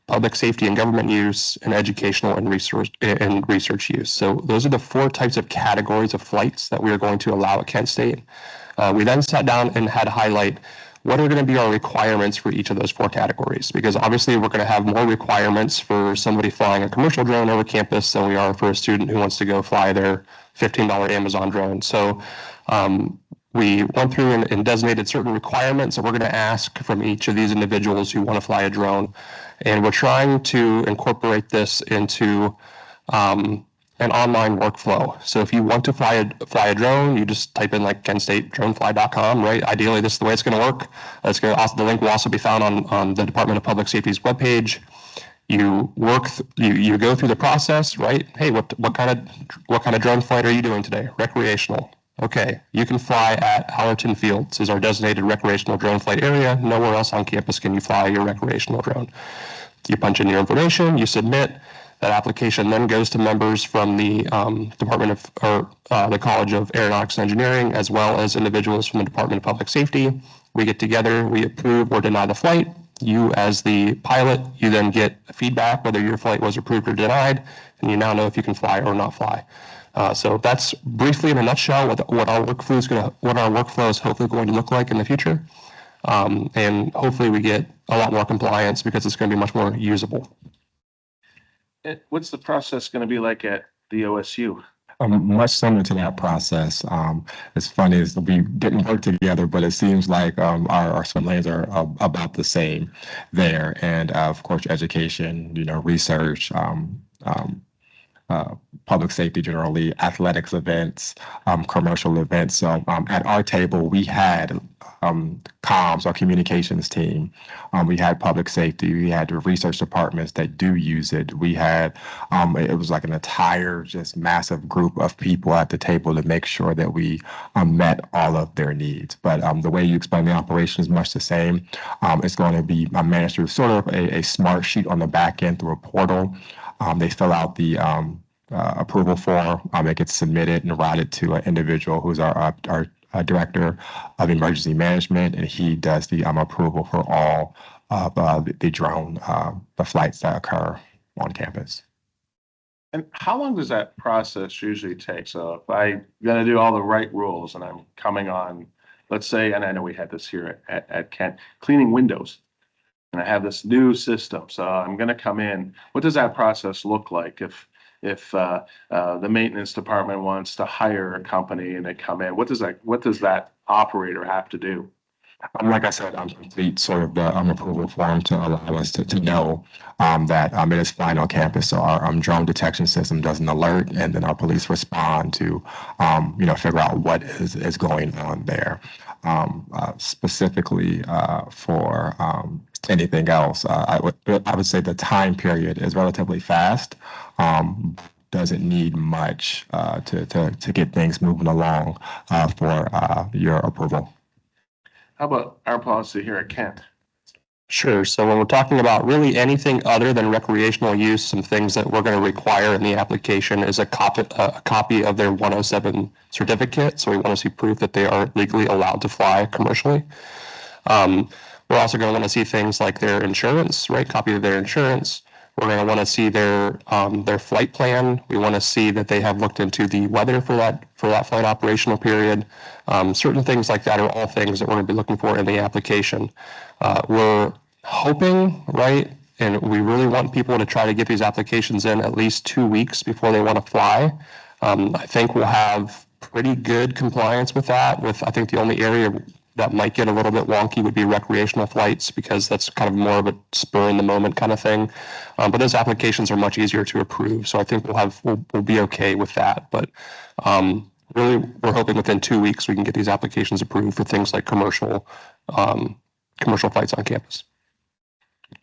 public safety and government use, and educational and research use. So those are the 4 types of categories of flights that we are going to allow at Kent State. We then sat down and had to highlight what are going to be our requirements for each of those 4 categories, because obviously we're going to have more requirements for somebody flying a commercial drone over campus than we are for a student who wants to go fly their $15 Amazon drone. So we went through and designated certain requirements that we're going to ask from each of these individuals who want to fly a drone. And we're trying to incorporate this into an online workflow. So if you want to fly a drone, you just type in like kentstatedronefly.com, right? Ideally, this is the way it's going to work. The link will also be found on the Department of Public Safety's webpage. You you go through the process, right? Hey, what kind of drone flight are you doing today? Recreational. Okay, you can fly at Allerton Fields, is our designated recreational drone flight area. Nowhere else on campus can you fly your recreational drone. You punch in your information, you submit. That application then goes to members from the the College of Aeronautics and Engineering, as well as individuals from the Department of Public Safety. We get together, we approve or deny the flight. You, as the pilot, you then get feedback whether your flight was approved or denied, and you now know if you can fly or not fly. So that's briefly in a nutshell what our workflow is hopefully going to look like in the future. And hopefully we get a lot more compliance because it's going to be much more usable. What's the process going to be like at the OSU? Much similar to that process. It's funny is we didn't work together, but it seems like our swim lanes are about the same there. And of course, education, research, public safety generally, athletics events, commercial events. So at our table, we had comms, our communications team. We had public safety. We had the research departments that do use it. We had, it was like an entire just massive group of people at the table to make sure that we met all of their needs. But the way you explain the operation is much the same. It's going to be managed through sort of a smart sheet on the back end through a portal. They fill out the approval form. It gets submitted and routed to an individual who's our director of emergency management, and he does the approval for all of the drone the flights that occur on campus. And how long does that process usually take? So if I'm going to do all the right rules and I'm coming on, let's say, and I know we had this here at Kent, cleaning windows. And I have this new system, so I'm going to come in. What does that process look like if the maintenance department wants to hire a company and they come in? What does that operator have to do? Like I said, complete sort of the approval form to allow us to know that it is flying on campus. So our drone detection system does an alert, and then our police respond to figure out what is going on there. Specifically for anything else, I would say the time period is relatively fast. Doesn't need much to get things moving along for your approval. How about our policy here at Kent? Sure. So when we're talking about really anything other than recreational use, some things that we're going to require in the application is a copy of their 107 certificate. So we want to see proof that they are legally allowed to fly commercially. We're also going to want to see things like their insurance, right? Copy of their insurance. We're going to want to see their flight plan. We want to see that they have looked into the weather for that flight operational period. Certain things like that are all things that we're going to be looking for in the application. We're hoping, right, and we really want people to try to get these applications in at least 2 weeks before they want to fly. I think we'll have pretty good compliance with that. I think the only area that might get a little bit wonky would be recreational flights, because that's kind of more of a spur in the moment kind of thing. But those applications are much easier to approve. So I think we'll be okay with that. But really, we're hoping within 2 weeks we can get these applications approved for things like commercial flights on campus.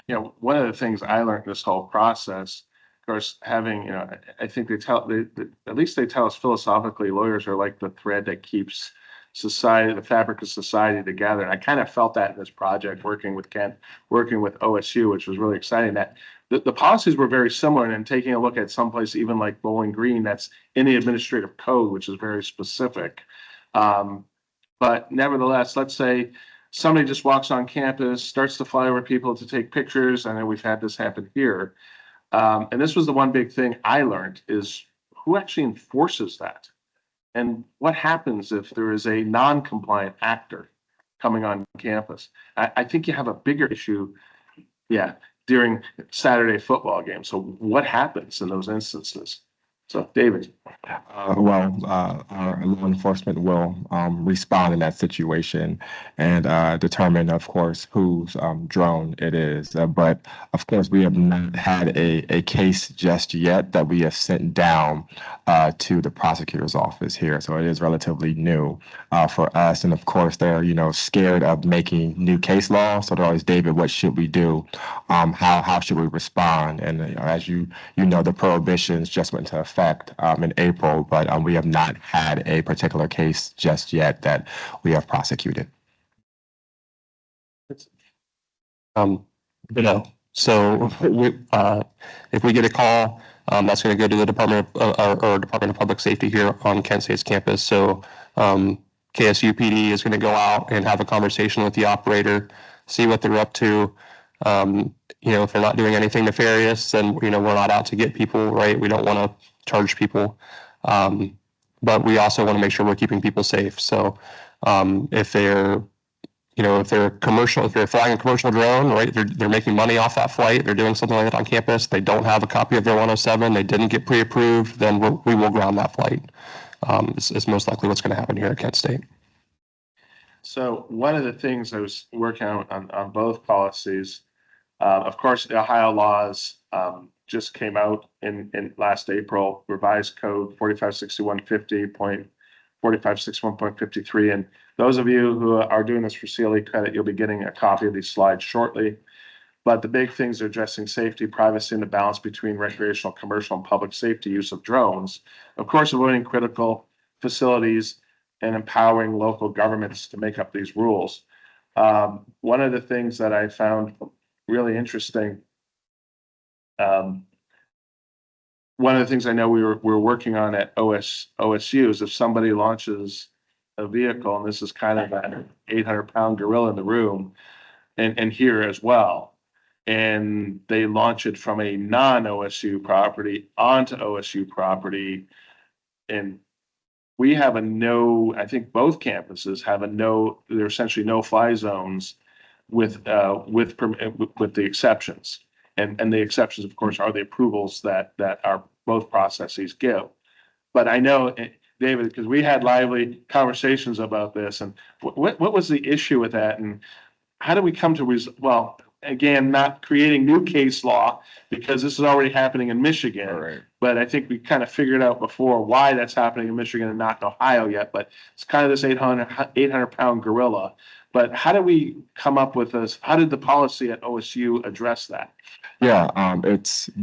One of the things I learned this whole process course, having, I think at least they tell us philosophically, lawyers are like the thread that keeps society, the fabric of society together. And I kind of felt that in this project, working with Kent, working with OSU, which was really exciting. That the policies were very similar, and then taking a look at someplace even like Bowling Green, that's in the administrative code, which is very specific. But nevertheless, let's say somebody just walks on campus, starts to fly over people to take pictures. I know we've had this happen here. And this was the one big thing I learned is who actually enforces that? And what happens if there is a non-compliant actor coming on campus? I think you have a bigger issue, during Saturday football games. So what happens in those instances? So, David. Our law enforcement will respond in that situation and determine, of course, whose drone it is. But of course, we have not had a case just yet that we have sent down to the prosecutor's office here. So it is relatively new for us. And of course, they're scared of making new case law. So they're always, David, what should we do? How should we respond? And as you know, the prohibitions just went into effect in April, but we have not had a particular case just yet that we have prosecuted. So if we get a call, that's going to go to the Department of Public Safety here on Kent State's campus. So KSU PD is going to go out and have a conversation with the operator, see what they're up to. If they're not doing anything nefarious, then we're not out to get people, right? We don't want to charge people, but we also want to make sure we're keeping people safe. So if they're flying a commercial drone, right, they're making money off that flight, they're doing something like that on campus, they don't have a copy of their 107, they didn't get pre-approved, then we will ground that flight. It's most likely what's going to happen here at Kent State. So one of the things I was working on both policies, of course, the Ohio laws just came out in last April, revised code 4561.50.4561.53. And those of you who are doing this for CLE credit, you'll be getting a copy of these slides shortly. But the big things are addressing safety, privacy, and the balance between recreational, commercial, and public safety use of drones. Of course, avoiding critical facilities and empowering local governments to make up these rules. One of the things that I found really interesting, one of the things I know we're working on at OSU is if somebody launches a vehicle, and this is kind of an 800-pound gorilla in the room, and here as well, and they launch it from a non-OSU property onto OSU property, and we have I think both campuses have they're essentially no-fly zones with the exceptions. And the exceptions, of course, are the approvals that our both processes give. But I know, David, because we had lively conversations about this, and what was the issue with that, and how do we come to again, not creating new case law, because this is already happening in Michigan. Right. But I think we kind of figured out before why that's happening in Michigan and not in Ohio yet. But it's kind of this 800-pound gorilla. But how do we come up with this? How did the policy at OSU address that? Yeah,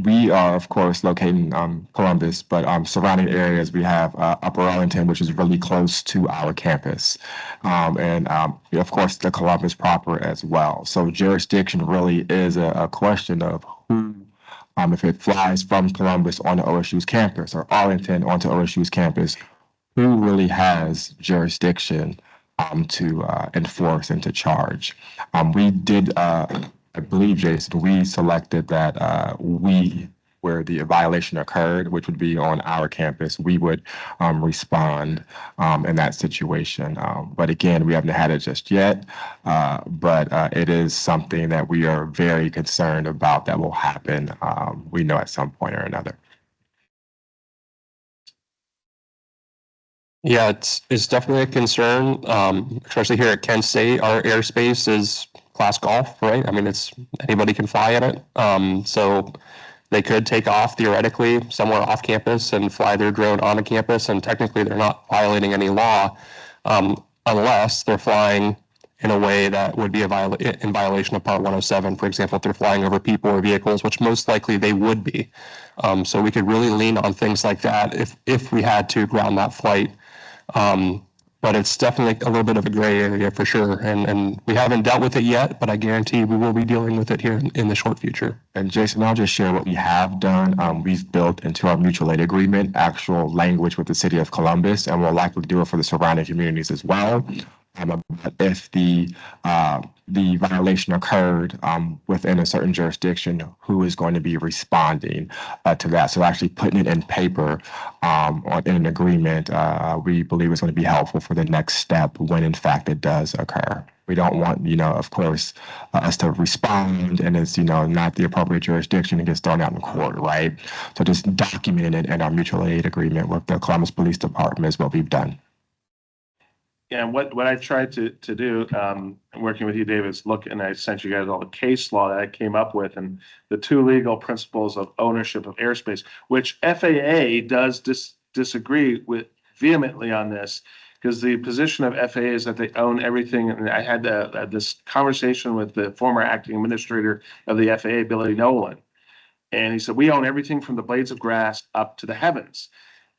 we are, of course, located in Columbus, but surrounding areas, we have Upper Arlington, which is really close to our campus, and of course, the Columbus proper as well. So jurisdiction really is a question of who, if it flies from Columbus onto OSU's campus or Arlington onto OSU's campus, who really has jurisdiction to enforce and to charge. We did, I believe, Jason, we selected that where the violation occurred, which would be on our campus, we would respond in that situation. But again, we haven't had it just yet, but it is something that we are very concerned about that will happen, we know at some point or another. Yeah, it's definitely a concern, especially here at Kent State. Our airspace is class golf, right? I mean, anybody can fly in it. So they could take off theoretically somewhere off campus and fly their drone on a campus, and technically they're not violating any law unless they're flying in a way that would be in violation of Part 107, for example, if they're flying over people or vehicles, which most likely they would be. So we could really lean on things like that if we had to ground that flight. But it's definitely a little bit of a gray area for sure. And we haven't dealt with it yet, but I guarantee we will be dealing with it here in the short future. And Jason, I'll just share what we have done. We've built into our mutual aid agreement actual language with the city of Columbus, and we'll likely do it for the surrounding communities as well. If the violation occurred within a certain jurisdiction, who is going to be responding to that? So actually putting it in paper or in an agreement, we believe is going to be helpful for the next step when in fact it does occur. We don't want, of course, us to respond and it's, not the appropriate jurisdiction and gets thrown out in court, right? So just documenting it in our mutual aid agreement with the Columbus Police Department is what we've done. Yeah, and what I tried to do, working with you, Dave, is look, and I sent you guys all the case law that I came up with and the two legal principles of ownership of airspace, which FAA does disagree with vehemently on this, because the position of FAA is that they own everything. And I had this conversation with the former acting administrator of the FAA, Billy Nolan, and he said, we own everything from the blades of grass up to the heavens.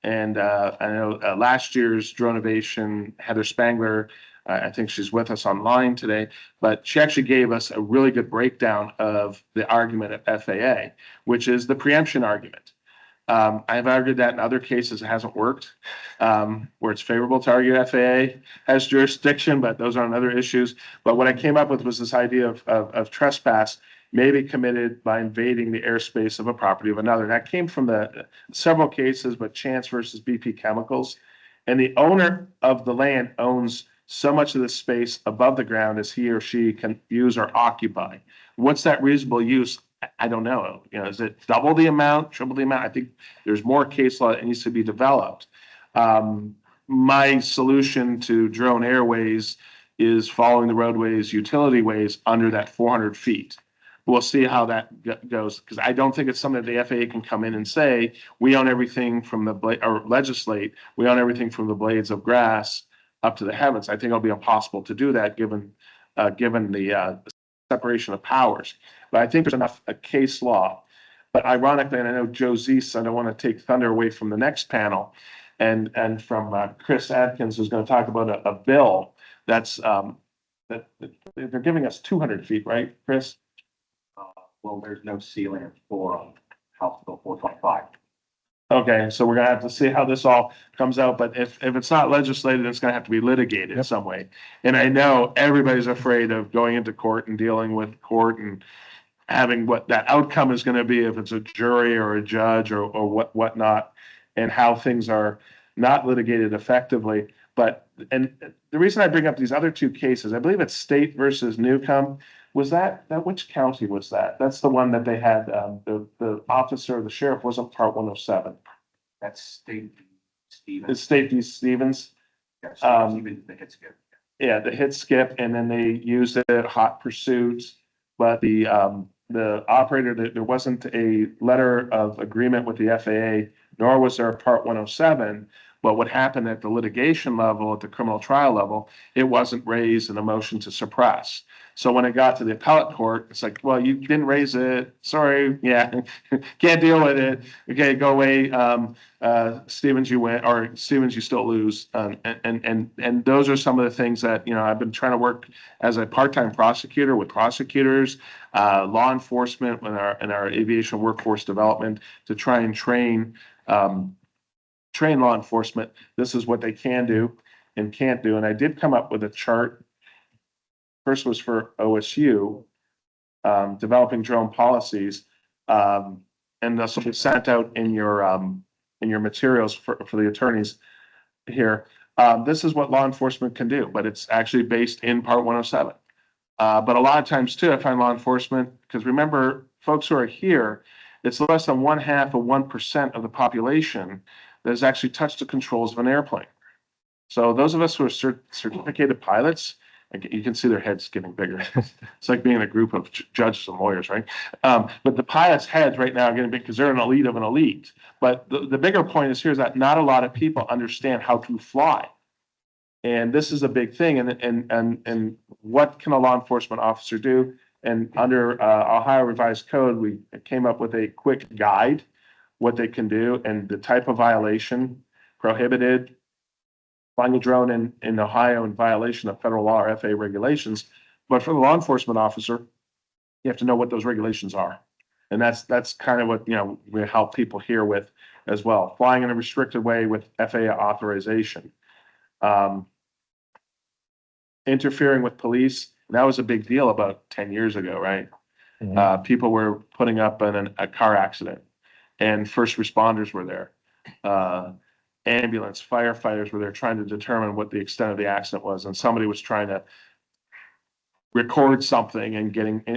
And I know last year's Dronavation, Heather Spangler, I think she's with us online today, but she actually gave us a really good breakdown of the argument at FAA, which is the preemption argument. I've argued that in other cases it hasn't worked, where it's favorable to argue FAA has jurisdiction, but those are on other issues. But what I came up with was this idea of trespass may be committed by invading the airspace of a property of another. And that came from the several cases, but Chance versus BP Chemicals. And the owner of the land owns so much of the space above the ground as he or she can use or occupy. What's that reasonable use? I don't know. Is it double the amount, triple the amount? I think there's more case law that needs to be developed. My solution to drone airways is following the roadways, utility ways under that 400 feet. We'll see how that goes, because I don't think it's something that the FAA can come in and say, we own everything from the blade, or legislate, we own everything from the blades of grass up to the heavens. I think it'll be impossible to do that given the separation of powers. But I think there's enough case law. But ironically, and I know Joe Zeese, I don't want to take thunder away from the next panel, and from Chris Adkins, who's going to talk about a bill that's that they're giving us 200 feet, right, Chris? Well, there's no ceiling for House Bill 425. Okay, so we're gonna have to see how this all comes out, but if it's not legislated, it's gonna have to be litigated some way. And I know everybody's afraid of going into court and dealing with court and having what that outcome is gonna be, if it's a jury or a judge or whatnot, and how things are not litigated effectively. But, and the reason I bring up these other two cases, I believe it's State versus Newcomb. Was that which county was that? That's the one that they had, the officer, the sheriff wasn't Part 107. That's State Stevens. It's State v. Stevens. Yeah, Stevens, the hit skip. Yeah, the hit skip, and then they used it at hot pursuit. But the operator, there wasn't a letter of agreement with the FAA, nor was there a Part 107. But what happened at the litigation level, at the criminal trial level, it wasn't raised in a motion to suppress. So when it got to the appellate court, it's like, well, you didn't raise it. Sorry, yeah, can't deal with it. Okay, go away. Stevens, you win, or Stevens, you still lose. And those are some of the things that I've been trying to work as a part-time prosecutor with prosecutors, law enforcement, in our aviation workforce development to try and train law enforcement. This is what they can do and can't do. And I did come up with a chart. First was for OSU, developing drone policies, and this will be sent out in your materials for the attorneys here. This is what law enforcement can do, but it's actually based in Part 107. But a lot of times too, I find law enforcement, because remember, folks who are here, it's less than 0.5% of the population that has actually touched the controls of an airplane. So those of us who are certificated pilots, you can see their heads getting bigger. It's like being in a group of judges and lawyers, right? But the pilots' heads right now are getting big because they're an elite of an elite. But the bigger point is here is that not a lot of people understand how to fly. And this is a big thing. And what can a law enforcement officer do? And under Ohio Revised Code, we came up with a quick guide, what they can do and the type of violation prohibited. Flying a drone in Ohio in violation of federal law or FAA regulations. But for the law enforcement officer, you have to know what those regulations are. And that's kind of what, we help people here with as well. Flying in a restricted way with FAA authorization. Interfering with police, that was a big deal about 10 years ago, right? People were putting up a car accident and first responders were there. Ambulance, firefighters were there trying to determine what the extent of the accident was. And somebody was trying to record something and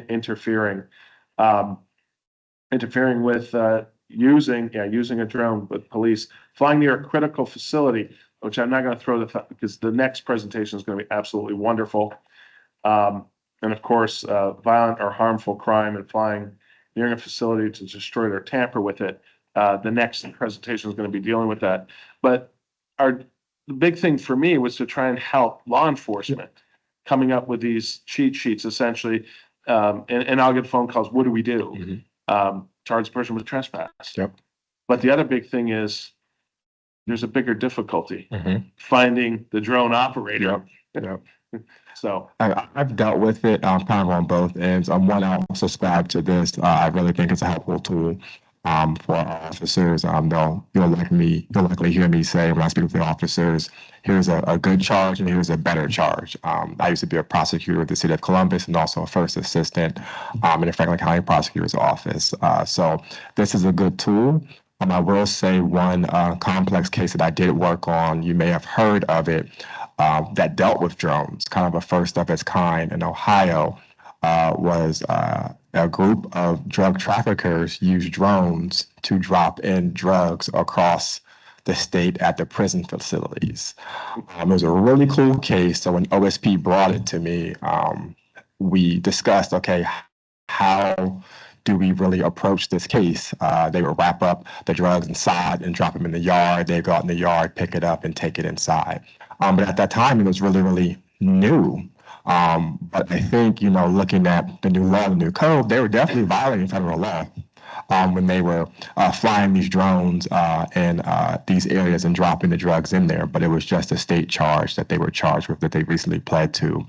interfering with using a drone with police, flying near a critical facility, which I'm not going to throw because the next presentation is going to be absolutely wonderful. And of course, violent or harmful crime and flying near a facility to destroy it or tamper with it. The next presentation is going to be dealing with that. But the big thing for me was to try and help law enforcement coming up with these cheat sheets, essentially. And I'll get phone calls. What do we do? Charge the person with trespass. Yep. But the other big thing is there's a bigger difficulty finding the drone operator. Yep. So I've dealt with it kind of on both ends. One, I also subscribe to this. I really think it's a helpful tool for our officers. You'll likely hear me say when I speak with the officers, here's a good charge and here's a better charge. I used to be a prosecutor at the city of Columbus and also a first assistant in the Franklin County Prosecutor's Office. So this is a good tool. I will say one complex case that I did work on, you may have heard of it, that dealt with drones, kind of a first of its kind in Ohio, was a group of drug traffickers used drones to drop in drugs across the state at the prison facilities. It was a really cool case. So when OSP brought it to me, we discussed, okay, how do we really approach this case? They would wrap up the drugs inside and drop them in the yard. They'd go out in the yard, pick it up and take it inside. But at that time, it was really, really new. But I think, looking at the new law, the new code, they were definitely violating federal law when they were flying these drones in these areas and dropping the drugs in there. But it was just a state charge that they were charged with that they recently pled to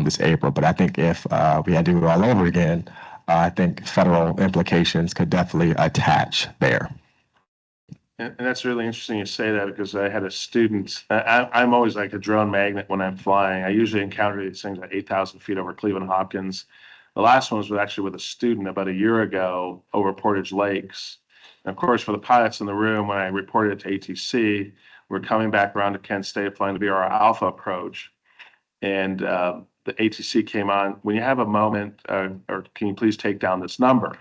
this April. But I think if we had to do it all over again, I think federal implications could definitely attach there. And that's really interesting you say that because I had a student, I'm always like a drone magnet when I'm flying. I usually encounter these things at 8,000 feet over Cleveland Hopkins. The last one was actually with a student about a year ago over Portage Lakes. And of course, for the pilots in the room, when I reported it to ATC, we're coming back around to Kent State flying the BR Alpha approach. And the ATC came on, when you have a moment, or can you please take down this number?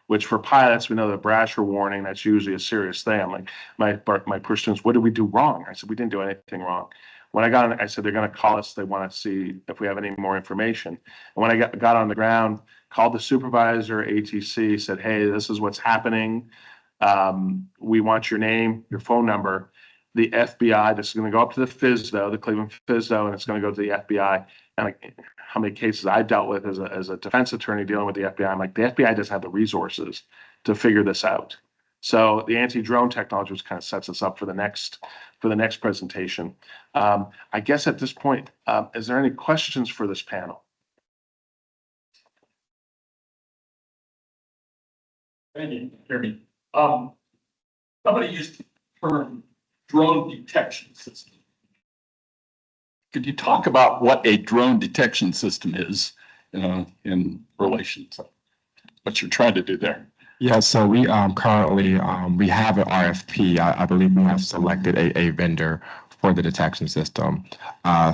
Which for pilots, we know the Brasher warning, that's usually a serious thing. I'm like, my poor students, what did we do wrong? I said, we didn't do anything wrong. When I got on, I said, they're going to call us. They want to see if we have any more information. And when I got on the ground, called the supervisor, ATC, said, hey, this is what's happening. We want your name, your phone number. The FBI, this is going to go up to the FISDO, the Cleveland FISDO, and it's going to go to the FBI. And like how many cases I dealt with as a defense attorney dealing with the FBI, I'm like, the FBI doesn't have the resources to figure this out. So the anti-drone technology kind of sets us up for the next presentation. I guess at this point, is there any questions for this panel? Thank you, Jeremy. Somebody used the term drone detection system. Could you talk about what a drone detection system is, in relation to what you're trying to do there? Yeah, so we currently we have an RFP. I believe we have selected a vendor for the detection system.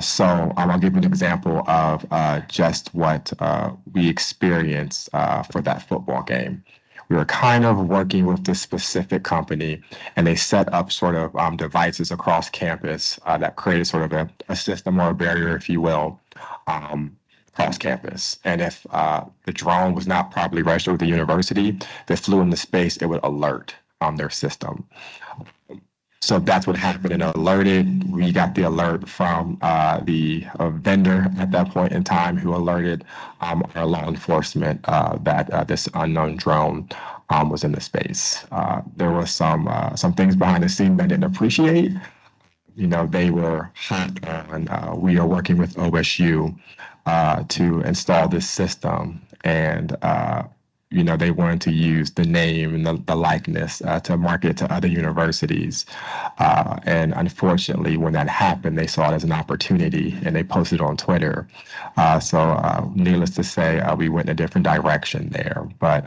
So I'll give you an example of just what we experienced for that football game. We were kind of working with this specific company, and they set up sort of devices across campus that created sort of a system or a barrier, if you will, across campus. And if the drone was not properly registered with the university that flew into space, it would alert their system. So that's what happened and alerted. We got the alert from the vendor at that point in time who alerted our law enforcement that this unknown drone was in the space. There was some things behind the scene that didn't appreciate. They were hot on. We are working with OSU to install this system, and they wanted to use the name and the likeness to market to other universities. And unfortunately, when that happened, they saw it as an opportunity and they posted on Twitter. So needless to say, we went in a different direction there. But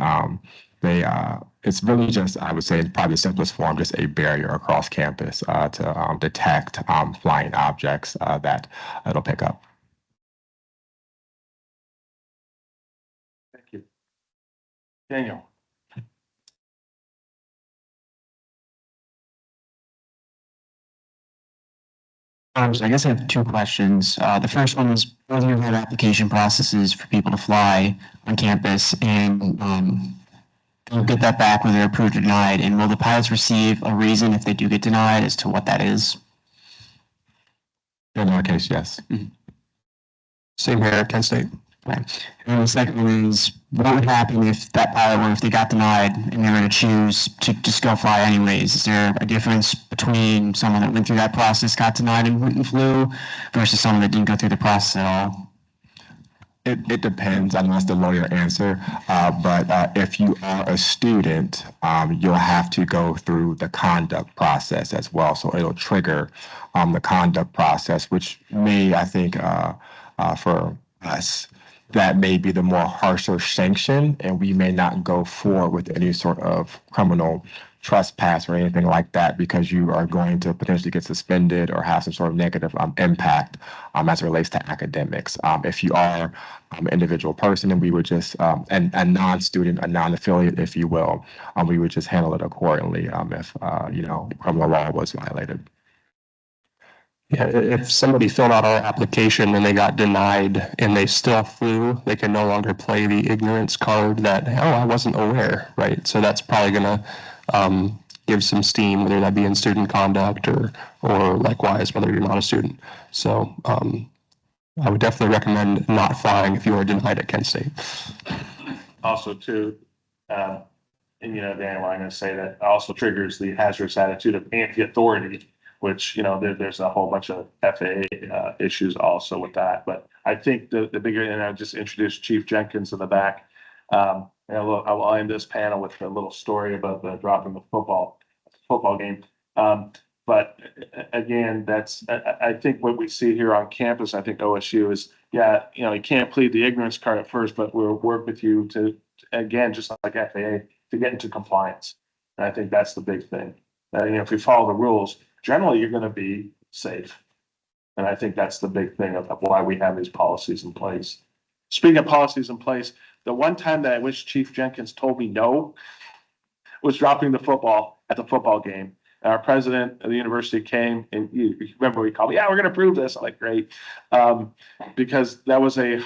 it's really just, I would say, probably the simplest form, just a barrier across campus to detect flying objects that it'll pick up. Thank you. Daniel. So I guess I have two questions. The first one is whether you have application processes for people to fly on campus, and they'll get that back whether they're approved or denied. And will the pilots receive a reason if they do get denied as to what that is? In our case, yes. Same here at Kent State. Okay. And the second one is what would happen if that pilot, or if they got denied and they were to choose to just go fly anyways? Is there a difference between someone that went through that process, got denied and went and flew, versus someone that didn't go through the process at all? It depends. I know that's the lawyer answer, but if you are a student, you'll have to go through the conduct process as well. So it'll trigger the conduct process, which may, I think, for us, that may be the more harsher sanction, and we may not go forward with any sort of criminal trespass or anything like that, because you are going to potentially get suspended or have some sort of negative impact as it relates to academics. If you are an individual person, and we would just, a non-student, a non-affiliate, if you will, we would just handle it accordingly if, criminal law was violated. Yeah, if somebody filled out our application and they got denied and they still flew, they can no longer play the ignorance card that, oh, I wasn't aware, right? So that's probably going to give some steam, whether that be in student conduct or likewise, whether you're not a student. So I would definitely recommend not flying if you are denied at Kent State. Also, too, and Daniel, I'm going to say that also triggers the hazardous attitude of anti-authority, which, there's a whole bunch of FAA issues also with that. But I think the bigger, and I just introduced Chief Jenkins in the back. I will end this panel with a little story about the dropping the football game. But again, I think what we see here on campus, I think OSU is, you can't plead the ignorance card at first, but we'll work with you to, again, just like FAA, to get into compliance. And I think that's the big thing. If you follow the rules, generally you're going to be safe. And I think that's the big thing of why we have these policies in place. Speaking of policies in place, the one time that I wish Chief Jenkins told me no was dropping the football at the football game. Our president of the university came, and you remember he called me, yeah, we're going to prove this. I'm like, great. Because that was a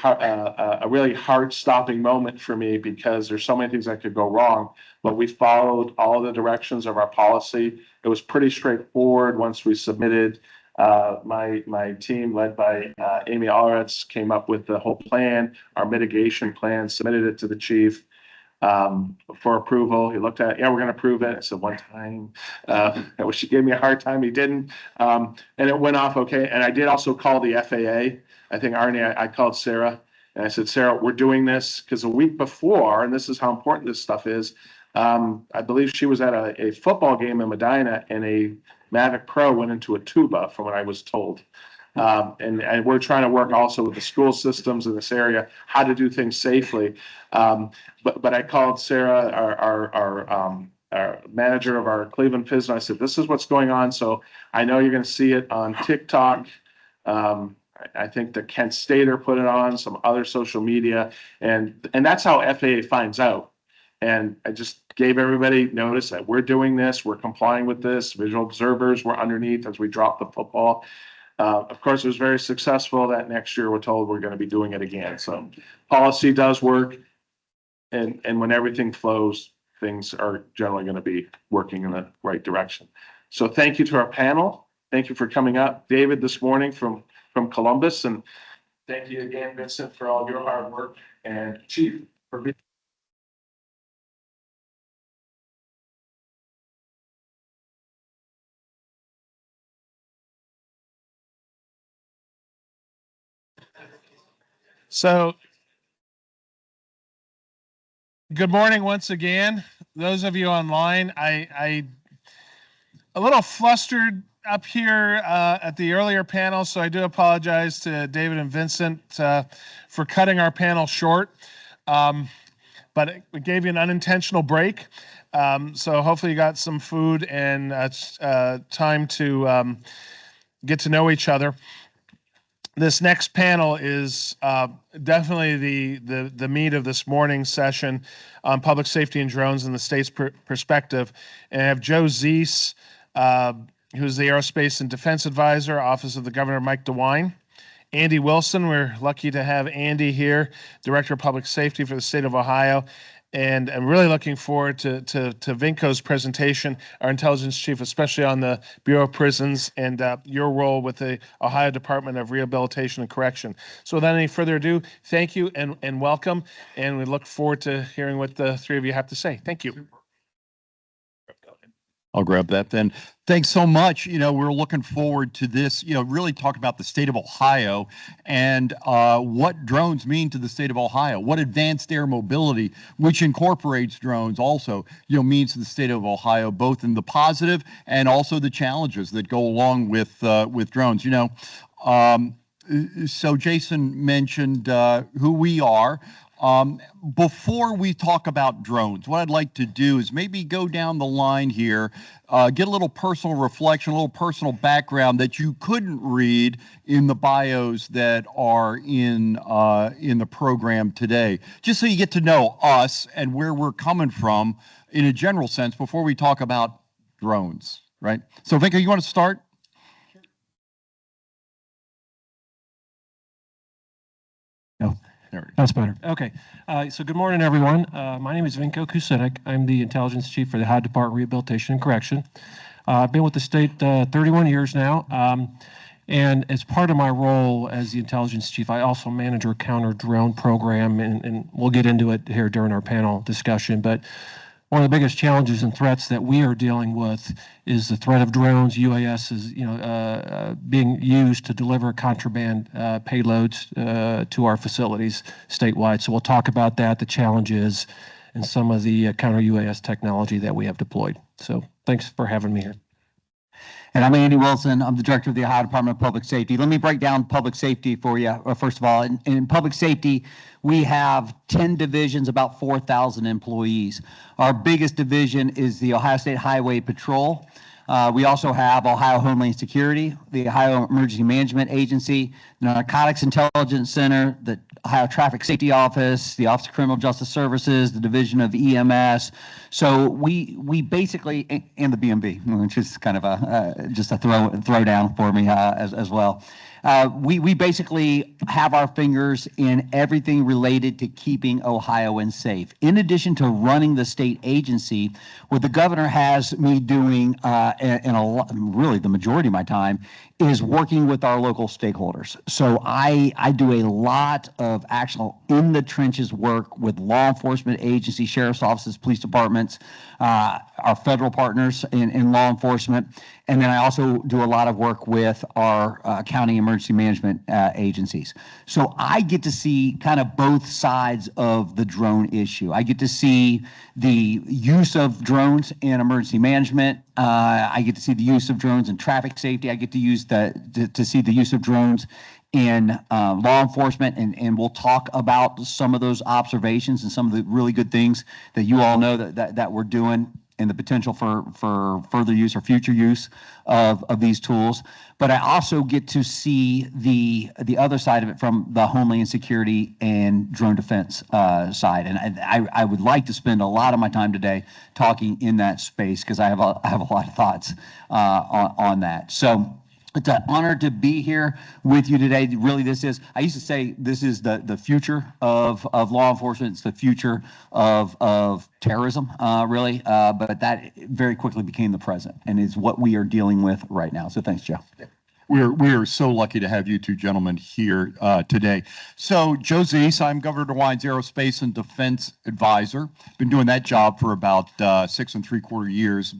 really heart-stopping moment for me, because there's so many things that could go wrong. But we followed all the directions of our policy. It was pretty straightforward once we submitted. My team, led by Amy Allretz, came up with the whole plan, our mitigation plan, submitted it to the chief for approval. He looked at it, yeah, we're going to approve it. I said one time. I wish he gave me a hard time. He didn't. And it went off okay. And I did also call the FAA. I think, Arnie, I called Sarah, and I said, Sarah, we're doing this because a week before, and this is how important this stuff is, I believe she was at a football game in Medina, and a Mavic Pro went into a tuba, from what I was told. And we're trying to work also with the school systems in this area, how to do things safely. But I called Sarah, our manager of our Cleveland Piz, and I said, this is what's going on. So I know you're going to see it on TikTok. I think the Kent Stater put it on some other social media, and that's how FAA finds out. And I just gave everybody notice that we're doing this, we're complying with this. Visual observers were underneath as we dropped the football. Of course, it was very successful. That next year we're told we're going to be doing it again. So policy does work, and when everything flows, things are generally going to be working in the right direction. So thank you to our panel. Thank you for coming up, David, this morning from Columbus, and thank you again, Vincent, for all of your hard work, and Chief for being. So, good morning once again. Those of you online, I a little flustered up here at the earlier panel, so I do apologize to David and Vincent for cutting our panel short. But we gave you an unintentional break. So hopefully you got some food and time to get to know each other. This next panel is definitely the meat of this morning's session on public safety and drones in the state's perspective. And I have Joe Zeese, who's the Aerospace and Defense Advisor, Office of the Governor Mike DeWine. Andy Wilson, we're lucky to have Andy here, Director of Public Safety for the state of Ohio. And I'm really looking forward to Vinco's presentation, our intelligence chief, especially on the Bureau of Prisons and your role with the Ohio Department of Rehabilitation and Correction. So without any further ado, thank you and welcome. And we look forward to hearing what the three of you have to say. Thank you. I'll grab that then. Thanks so much. We're looking forward to this, really talk about the state of Ohio and what drones mean to the state of Ohio, what advanced air mobility, which incorporates drones also, means to the state of Ohio, both in the positive and also the challenges that go along with drones. So Jason mentioned who we are. Before we talk about drones, what I'd like to do is maybe go down the line here, get a little personal reflection, a little personal background that you couldn't read in the bios that are in the program today, just so you get to know us and where we're coming from in a general sense before we talk about drones, right? So Vinco, you want to start? No. That's better. Okay. So good morning, everyone. My name is Vinco Kucinek. I'm the Intelligence Chief for the Ohio Department of Rehabilitation and Correction. I've been with the state 31 years now. And as part of my role as the Intelligence Chief, I also manage our counter drone program, and we'll get into it here during our panel discussion. But one of the biggest challenges and threats that we are dealing with is the threat of drones, UASs, being used to deliver contraband payloads to our facilities statewide. So we'll talk about that, the challenges, and some of the counter UAS technology that we have deployed. So thanks for having me here. And I'm Andy Wilson. I'm the Director of the Ohio Department of Public Safety. Let me break down public safety for you. First of all, in public safety, we have 10 divisions, about 4,000 employees. Our biggest division is the Ohio State Highway Patrol. We also have Ohio Homeland Security, the Ohio Emergency Management Agency, the Narcotics Intelligence Center, the Ohio Traffic Safety Office, the Office of Criminal Justice Services, the Division of EMS. So we basically, and the BMB, which is kind of just a throwdown for me as well. We basically have our fingers in everything related to keeping Ohioans safe. In addition to running the state agency, what the governor has me doing, really the majority of my time, is working with our local stakeholders. So I do a lot of actual in the trenches work with law enforcement agencies, sheriff's offices, police departments, our federal partners in law enforcement. And then I also do a lot of work with our county emergency management agencies. So I get to see kind of both sides of the drone issue. I get to see the use of drones in emergency management. I get to see the use of drones in traffic safety. I get to use to see the use of drones in law enforcement, and we'll talk about some of those observations and some of the really good things that you all know that we're doing, and the potential for further use or future use of these tools. But I also get to see the other side of it from the Homeland Security and drone defense side. And I would like to spend a lot of my time today talking in that space because I have a lot of thoughts on that. So It's an honor to be here with you today. Really, I used to say this is the future of law enforcement. It's the future of terrorism, really. But that very quickly became the present and is what we are dealing with right now. So thanks, Joe. We're so lucky to have you two gentlemen here today. So Joe Zeese, I'm Governor DeWine's Aerospace and Defense Advisor. Been doing that job for about 6 3/4 years,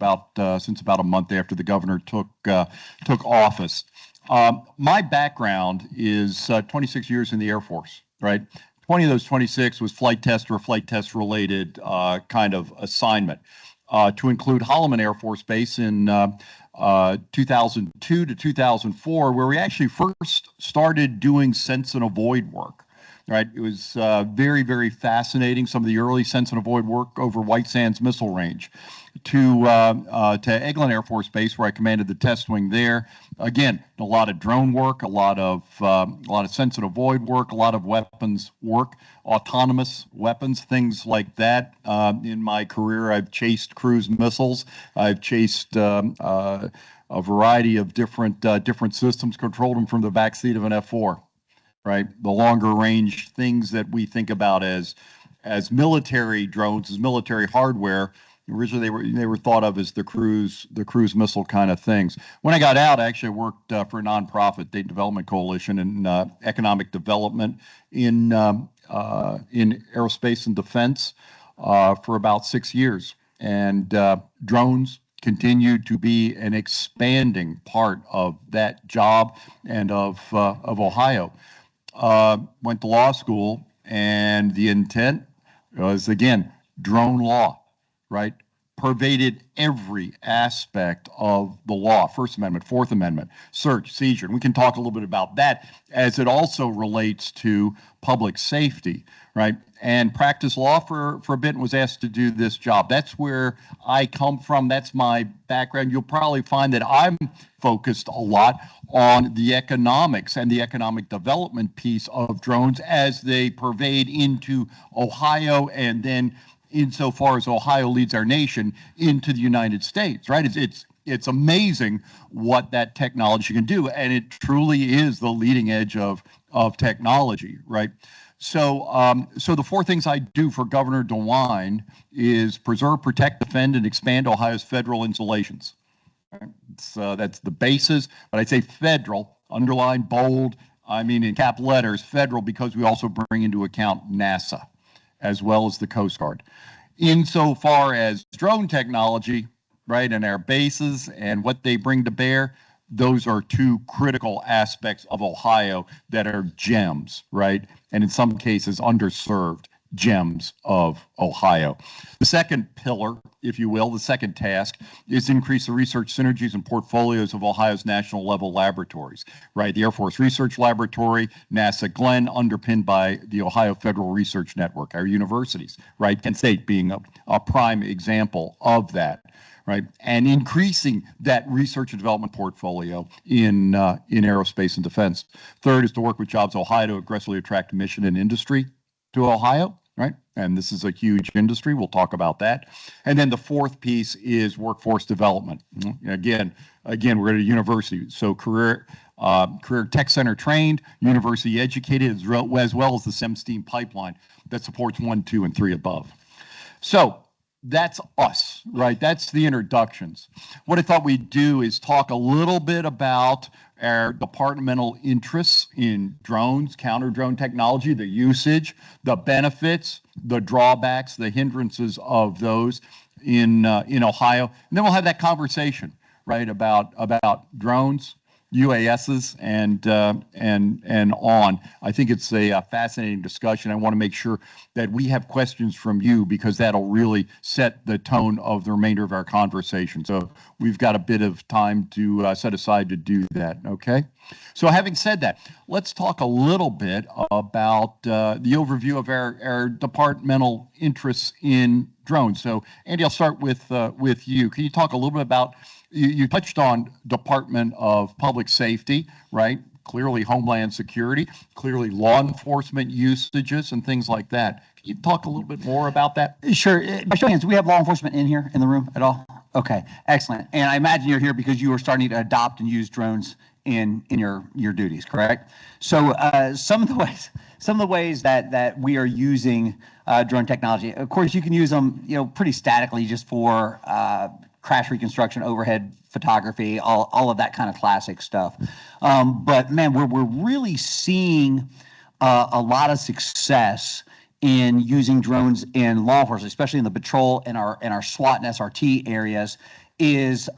since about a month after the governor took office. My background is 26 years in the Air Force, right? 20 of those 26 was flight test or flight test related kind of assignment, to include Holloman Air Force Base in 2002 to 2004, where we actually first started doing sense and avoid work. Right, it was very, very fascinating. Some of the early sense and avoid work over White Sands Missile Range, to Eglin Air Force Base, where I commanded the test wing there. Again, a lot of drone work, a lot of sense and avoid work, a lot of weapons work, autonomous weapons, things like that. In my career, I've chased cruise missiles. I've chased a variety of different systems, controlled them from the backseat of an F-4. Right, the longer range things that we think about as military drones, as military hardware. Originally, they were thought of as the cruise missile kind of things. When I got out, I actually worked for a nonprofit, Dayton Development Coalition, in economic development in aerospace and defense for about 6 years. And drones continued to be an expanding part of that job and of Ohio. Went to law school, and the intent was, again, drone law, right? Pervaded every aspect of the law, First Amendment, Fourth Amendment, search, seizure. And we can talk a little bit about that as it also relates to public safety, right? And practiced law for a bit and was asked to do this job. That's where I come from. That's my background. You'll probably find that I'm focused a lot on the economics and the economic development piece of drones as they pervade into Ohio, and then insofar as Ohio leads our nation into the United States, right? It's amazing what that technology can do, and it truly is the leading edge of technology, right? So the 4 things I do for Governor DeWine is preserve, protect, defend, and expand Ohio's federal installations. Right? That's the basis, but I'd say federal, underline, bold, I mean in cap letters, federal, because we also bring into account NASA as well as the Coast Guard. Insofar as drone technology, right, and our bases and what they bring to bear, those are 2 critical aspects of Ohio that are gems, right? And in some cases, underserved gems of Ohio. The second pillar, if you will, the second task, is increase the research synergies and portfolios of Ohio's national level laboratories, right? The Air Force Research Laboratory, NASA Glenn, underpinned by the Ohio Federal Research Network, our universities, right? Kent State being a prime example of that. Right, and increasing that research and development portfolio in aerospace and defense. Third is to work with Jobs Ohio to aggressively attract mission and industry to Ohio, right? And this is a huge industry. We'll talk about that. And then the 4th piece is workforce development. Again, we're at a university, so career tech center trained, university educated, as well as the STEM pipeline that supports 1, 2, and 3 above. So that's us, right? That's the introductions. What I thought we'd do is talk a little bit about our departmental interests in drones, counter-drone technology, the usage, the benefits, the drawbacks, the hindrances of those in Ohio. And then we'll have that conversation, right, about drones, UASs, and on. I think it's a fascinating discussion. I want to make sure that we have questions from you, because that'll really set the tone of the remainder of our conversation. So we've got a bit of time to set aside to do that, okay? So having said that, let's talk a little bit about the overview of our departmental interests in drones. So Andy, I'll start with you. Can you talk a little bit about, you touched on Department of Public Safety, right? Clearly Homeland Security, clearly law enforcement usages and things like that. Can you talk a little bit more about that? Sure. By show of hands, do we have law enforcement in here in the room at all? Okay, excellent. And I imagine you're here because you are starting to adopt and use drones in your duties, correct? So some of the ways that we are using drone technology, of course, you can use them, pretty statically just for crash reconstruction, overhead photography, all of that kind of classic stuff. But man, we're really seeing a lot of success in using drones in law enforcement, especially in the patrol and our SWAT and SRT areas, is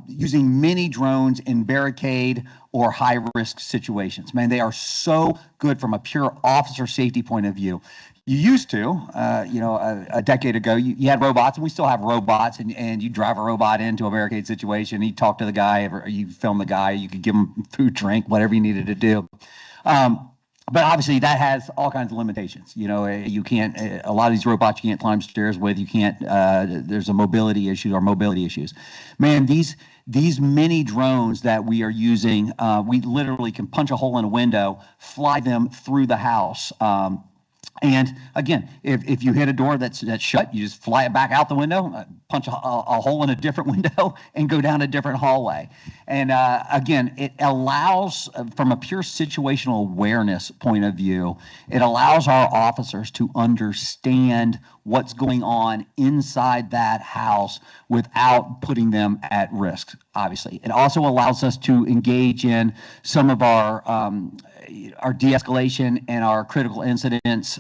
using mini drones in barricade or high-risk situations. Man, they are so good from a pure officer safety point of view. You used to, a decade ago, you had robots, and we still have robots, and you drive a robot into a barricade situation, you talk to the guy, or you film the guy, you could give him food, drink, whatever you needed to do. But obviously that has all kinds of limitations. You can't, a lot of these robots you can't climb stairs with, you can't, there's a mobility issue or mobility issues. Man, these mini drones that we are using, we literally can punch a hole in a window, fly them through the house. And again, if you hit a door that's shut, you just fly it back out the window, punch a hole in a different window, and go down a different hallway. And again, it allows, from a pure situational awareness point of view, it allows our officers to understand what's going on inside that house without putting them at risk, obviously. It also allows us to engage in some of our de-escalation and our critical incidents,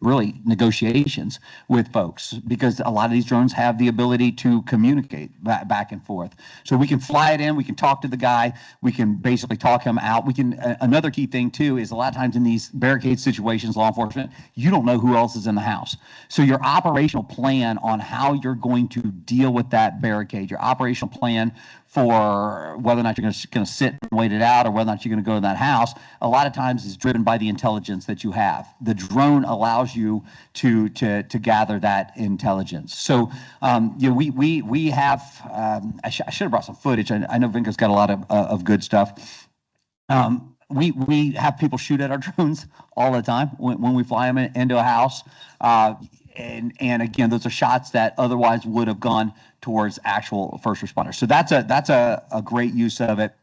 really negotiations with folks, because a lot of these drones have the ability to communicate back and forth. So we can fly it in, we can talk to the guy, we can basically talk him out. We can, another key thing too is a lot of times in these barricade situations, law enforcement, you don't know who else is in the house. So your operational plan on how you're going to deal with that barricade, your operational plan for whether or not you're going to sit and wait it out, or whether or not you're going to go to that house, a lot of times is driven by the intelligence that you have. The drone allows you to gather that intelligence. So we have, I should have brought some footage. I know Vinco's got a lot of good stuff. We have people shoot at our drones all the time when we fly them into a house. And again, those are shots that otherwise would have gone towards actual first responders. So that's a great use of it.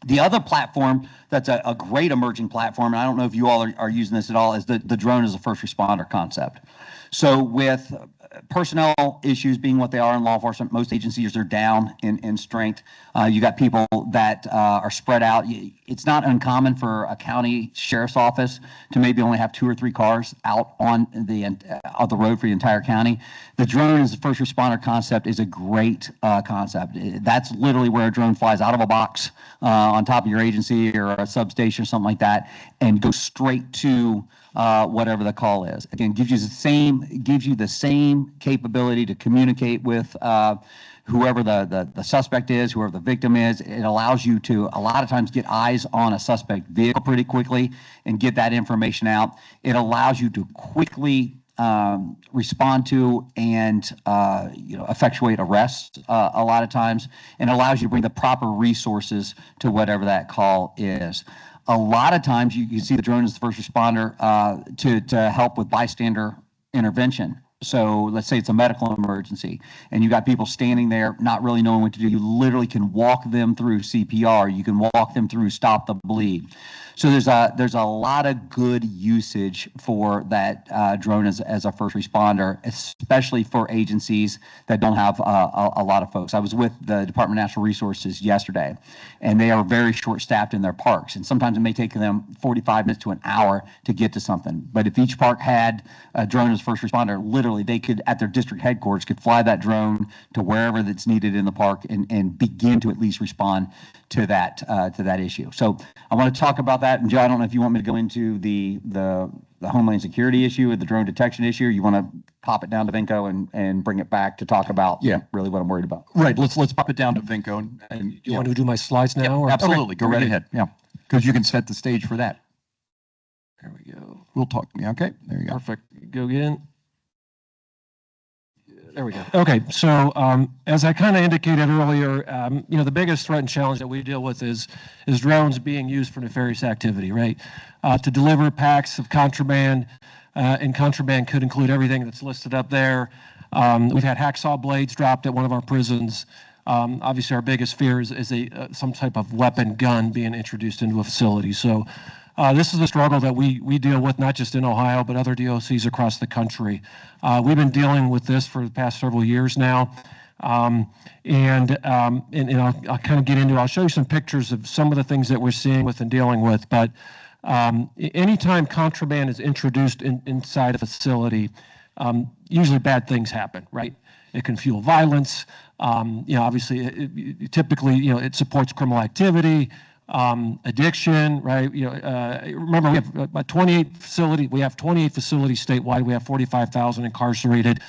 The other platform that's a great emerging platform, and I don't know if you all are using this at all, is the drone as a first responder concept. So with personnel issues being what they are in law enforcement, most agencies are down in strength. You got people that are spread out. It's not uncommon for a county sheriff's office to maybe only have 2 or 3 cars out on the road for the entire county. The drone as a first responder concept is a great concept. That's literally where a drone flies out of a box on top of your agency or a substation or something like that, and goes straight to whatever the call is. Again, gives you the same capability to communicate with whoever the suspect is, whoever the victim is. It allows you to, a lot of times, get eyes on a suspect vehicle pretty quickly and get that information out. It allows you to quickly respond to and effectuate arrests a lot of times, and allows you to bring the proper resources to whatever that call is. A lot of times you can see the drone as the first responder to help with bystander intervention. So let's say it's a medical emergency and you got people standing there not really knowing what to do. You literally can walk them through CPR. You can walk them through stop the bleed. So there's a lot of good usage for that drone as a first responder, especially for agencies that don't have a lot of folks. I was with the Department of Natural Resources yesterday, and they are very short-staffed in their parks, and sometimes it may take them 45 minutes to an hour to get to something. But if each park had a drone as first responder, literally they could, at their district headquarters, could fly that drone to wherever that's needed in the park and begin to at least respond to that issue. So I want to talk about that. And Joe, I don't know if you want me to go into the Homeland Security issue or the drone detection issue, or you want to pop it down to Vinco and bring it back to talk about really what I'm worried about. Right. Let's pop it down to Vinco. And you want to do my slides now? Or? Absolutely. Go right ahead. Yeah. Because you can set the stage for that. There we go. We'll talk to me. Okay. There you go. Perfect. Go again. There we go. Okay, so as I kind of indicated earlier, the biggest threat and challenge that we deal with is drones being used for nefarious activity, right? To deliver packs of contraband, and contraband could include everything that's listed up there. We've had hacksaw blades dropped at one of our prisons. Obviously, our biggest fear is some type of weapon gun being introduced into a facility. So this is a struggle that we deal with, not just in Ohio, but other DOCs across the country. We've been dealing with this for the past several years now. And I'll kind of get into, I'll show you some pictures of some of the things that we're seeing with and dealing with. But anytime contraband is introduced inside a facility, usually bad things happen, right? It can fuel violence. Obviously, typically, it supports criminal activity, addiction, right? Remember, we have about 28 facilities. We have 28 facilities statewide. We have 45,000 incarcerated.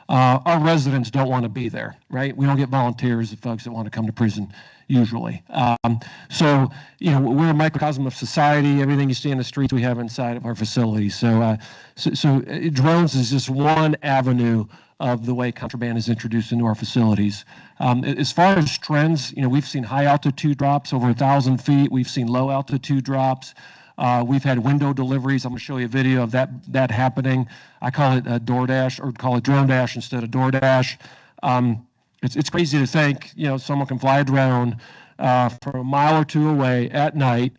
Our residents don't want to be there, right? We don't get volunteers, the folks that want to come to prison, usually. So, we're a microcosm of society. Everything you see in the streets, we have inside of our facilities. So drones is just one avenue of the way contraband is introduced into our facilities. As far as trends, we've seen high altitude drops over 1,000 feet. We've seen low altitude drops. We've had window deliveries. I'm going to show you a video of that happening. I call it a DoorDash, or call it Drone Dash instead of DoorDash. It's crazy to think, someone can fly a drone from a mile or two away at night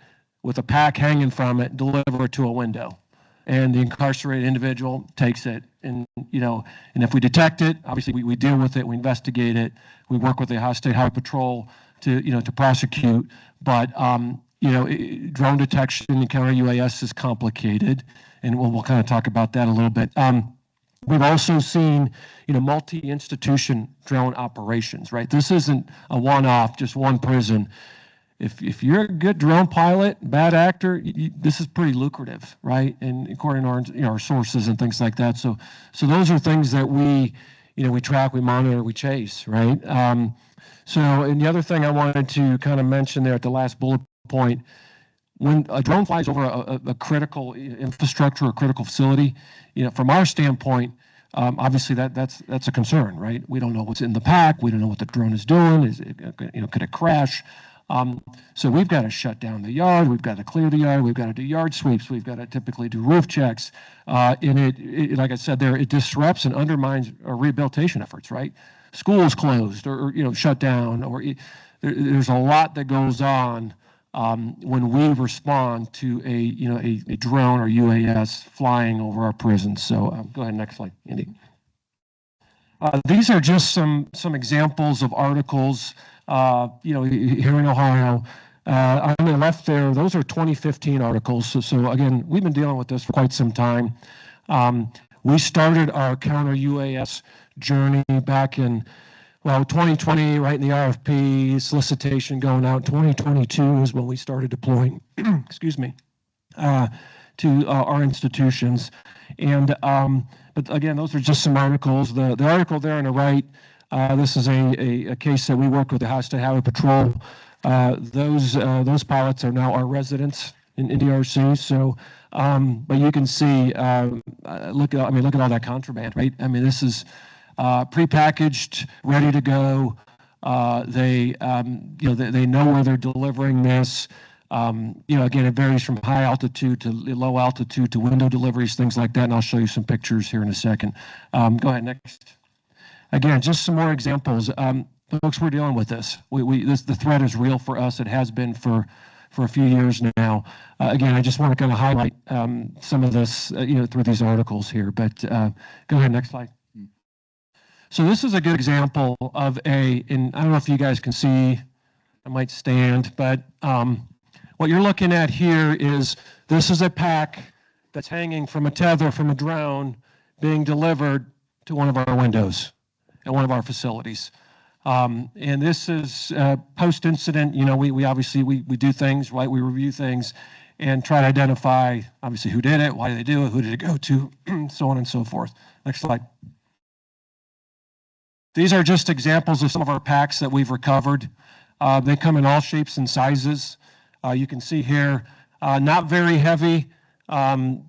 with a pack hanging from it, deliver it to a window. And the incarcerated individual takes it. And if we detect it, obviously we deal with it, we investigate it, we work with the Ohio State Highway Patrol to prosecute. But drone detection and counter UAS is complicated, and we'll kind of talk about that a little bit. We've also seen, multi-institution drone operations, right? This isn't a one-off, just one prison. If you're a good drone pilot, bad actor, this is pretty lucrative, right? And according to our sources and things like that. So those are things that we track, we monitor, we chase, right? And the other thing I wanted to kind of mention there at the last bullet point, when a drone flies over a critical infrastructure or critical facility, from our standpoint, obviously that's a concern, right? We don't know what's in the pack. We don't know what the drone is doing. Could it crash? So we've got to shut down the yard. We've got to clear the yard. We've got to do yard sweeps. We've got to typically do roof checks. And it, like I said there, it disrupts and undermines our rehabilitation efforts, right? Schools closed or shut down, or there's a lot that goes on when we respond to a drone or UAS flying over our prisons. So go ahead, next slide, Andy. These are just some examples of articles, here in Ohio. On the left there, those are 2015 articles. So again, we've been dealing with this for quite some time. We started our counter UAS journey back in 2020, right in the RFP solicitation going out. 2022 is when we started deploying, excuse me, to our institutions. And but again, those are just some articles. The article there on the right, this is a case that we work with the Ohio State Highway Patrol. Those pilots are now our residents in DRC. So, but you can see, look at all that contraband, right? I mean, this is prepackaged, ready to go. They know where they're delivering this. Again, it varies from high altitude to low altitude to window deliveries, things like that. And I'll show you some pictures here in a second. Go ahead, next. Again, just some more examples. Folks, we're dealing with this. The threat is real for us. It has been for a few years now. Again, I just want to kind of highlight some of this, through these articles here. But go ahead, next slide. So this is a good example of and I don't know if you guys can see, I might stand, but what you're looking at here is this is a pack that's hanging from a tether from a drone being delivered to one of our windows at one of our facilities. And this is post-incident. We obviously we do things, right? We review things and try to identify, obviously, who did it, why did they do it, who did it go to, so on and so forth. Next slide. These are just examples of some of our packs that we've recovered. They come in all shapes and sizes. You can see here, not very heavy. Some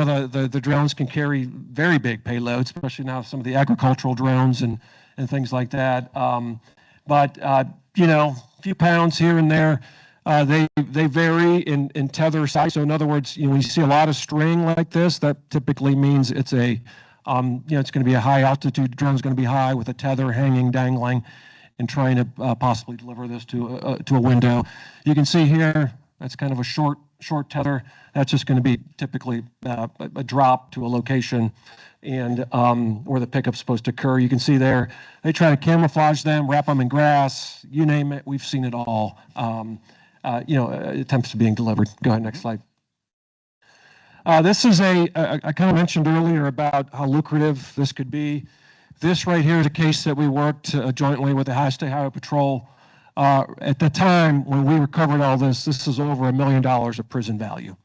of the drones can carry very big payloads, especially now some of the agricultural drones and things like that. But a few pounds here and there. They vary in tether size. So in other words, when you see a lot of string like this, that typically means it's it's going to be a high altitude. The drone's going to be high with a tether hanging, dangling. and trying to possibly deliver this to a window. You can see here, that's kind of a short tether. That's just going to be typically a drop to a location and where the pickup's supposed to occur. You can see there, they try to camouflage them, wrap them in grass, you name it. We've seen it all. Attempts to being delivered. Go ahead, next slide. This is I kind of mentioned earlier about how lucrative this could be. This right here is a case that we worked jointly with the High State Highway Patrol. At the time when we recovered all this is over $1 million of prison value.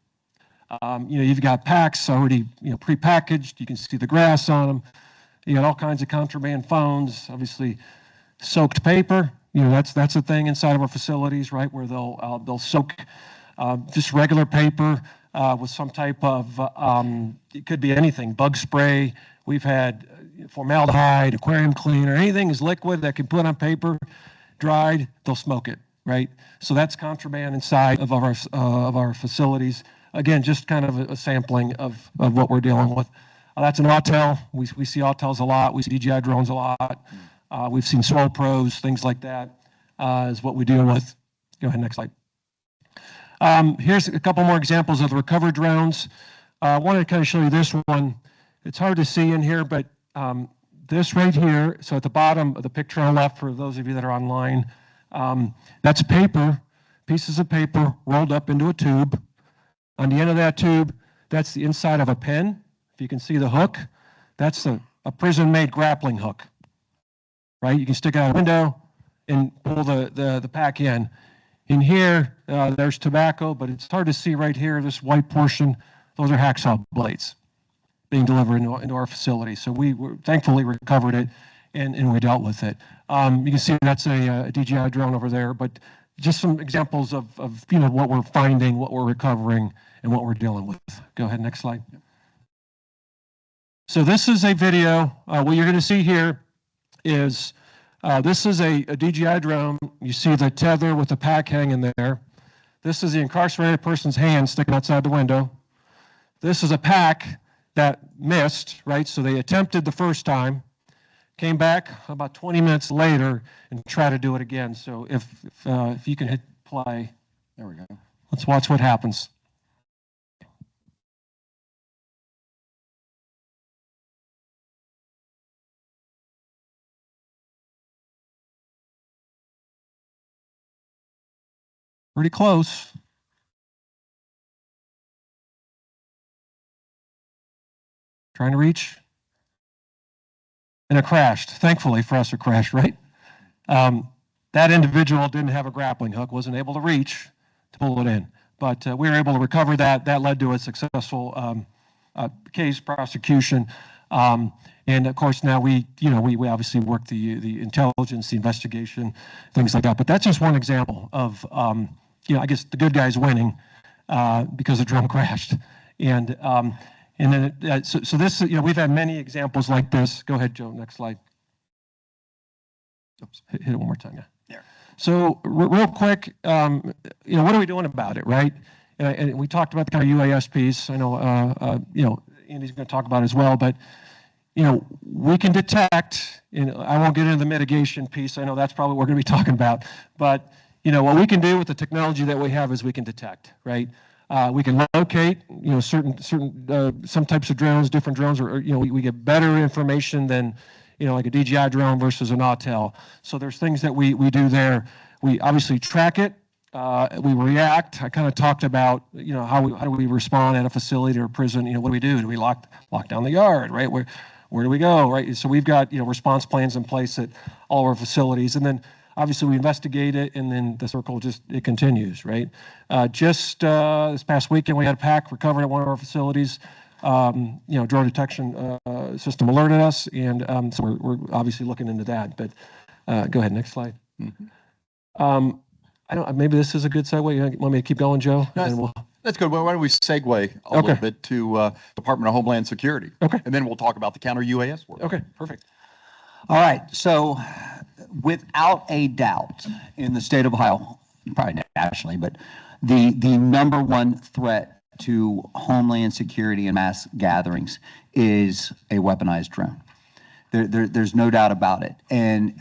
You've got packs already, prepackaged. You can see the grass on them. You got all kinds of contraband phones, obviously soaked paper. That's a thing inside of our facilities, right, where they'll soak just regular paper with some type of, it could be anything, bug spray. We've had formaldehyde, aquarium cleaner, anything is liquid that can put on paper, dried, they'll smoke it, right? So that's contraband inside of our facilities. Again, just kind of a sampling of what we're dealing with. That's an autel. We see autels a lot. We see DJI drones a lot. We've seen soil pros, things like that is what we deal with. Go ahead, next slide. Here's a couple more examples of the recovered drones. I wanted to kind of show you this one. It's hard to see in here, but this right here, so at the bottom of the picture on the left, for those of you that are online, that's paper, pieces of paper rolled up into a tube. On the end of that tube, that's the inside of a pen. If you can see the hook, that's a prison-made grappling hook, right? You can stick it out a window and pull the pack in. In here, there's tobacco, but it's hard to see right here, this white portion, those are hacksaw blades being delivered into our facility. So we thankfully recovered it and we dealt with it. You can see that's a DJI drone over there, but just some examples of what we're finding, what we're recovering, and what we're dealing with. Go ahead, next slide. So this is a video. What you're going to see here is this is a DJI drone. You see the tether with the pack hanging there. This is the incarcerated person's hand sticking outside the window. This is a pack that missed, right? So they attempted the first time, came back about 20 minutes later and tried to do it again. So if you can hit play. There we go. Let's watch what happens. Pretty close. Trying to reach. And it crashed. Thankfully for us, it crashed, right? That individual didn't have a grappling hook, wasn't able to reach to pull it in. But we were able to recover that. That led to a successful case prosecution. And of course, now we obviously work the intelligence, the investigation, things like that. But that's just one example of, I guess the good guys winning because the drone crashed. And then so this, we've had many examples like this. Go ahead, Joe. Next slide. Oops, hit it one more time. Yeah. There. So real quick, what are we doing about it, right? And we talked about the kind of UAS piece. I know, Andy's going to talk about it as well. But we can detect. I won't get into the mitigation piece. I know that's probably what we're going to be talking about. But what we can do with the technology that we have is we can detect, right? We can locate, some types of drones, different drones, or we get better information than, like a DJI drone versus an autel. So there's things that we do there. We obviously track it. We react. I kind of talked about, how do we respond at a facility or a prison? What do we do? Do we lock down the yard, right? Where do we go, right? So we've got, response plans in place at all our facilities, and then obviously we investigate it, and then the circle it continues, right? Just this past weekend, we had a pack recovered at one of our facilities. Drone detection system alerted us, and so we're obviously looking into that. But go ahead, next slide. Mm-hmm. Maybe this is a good segue. You want me to keep going, Joe? No, that's good. Well, why don't we segue a little bit to Department of Homeland Security? Okay. And then we'll talk about the counter UAS work. Okay, perfect. All right. So without a doubt, in the state of Ohio, probably nationally, but the number one threat to Homeland Security and mass gatherings is a weaponized drone. There's no doubt about it. And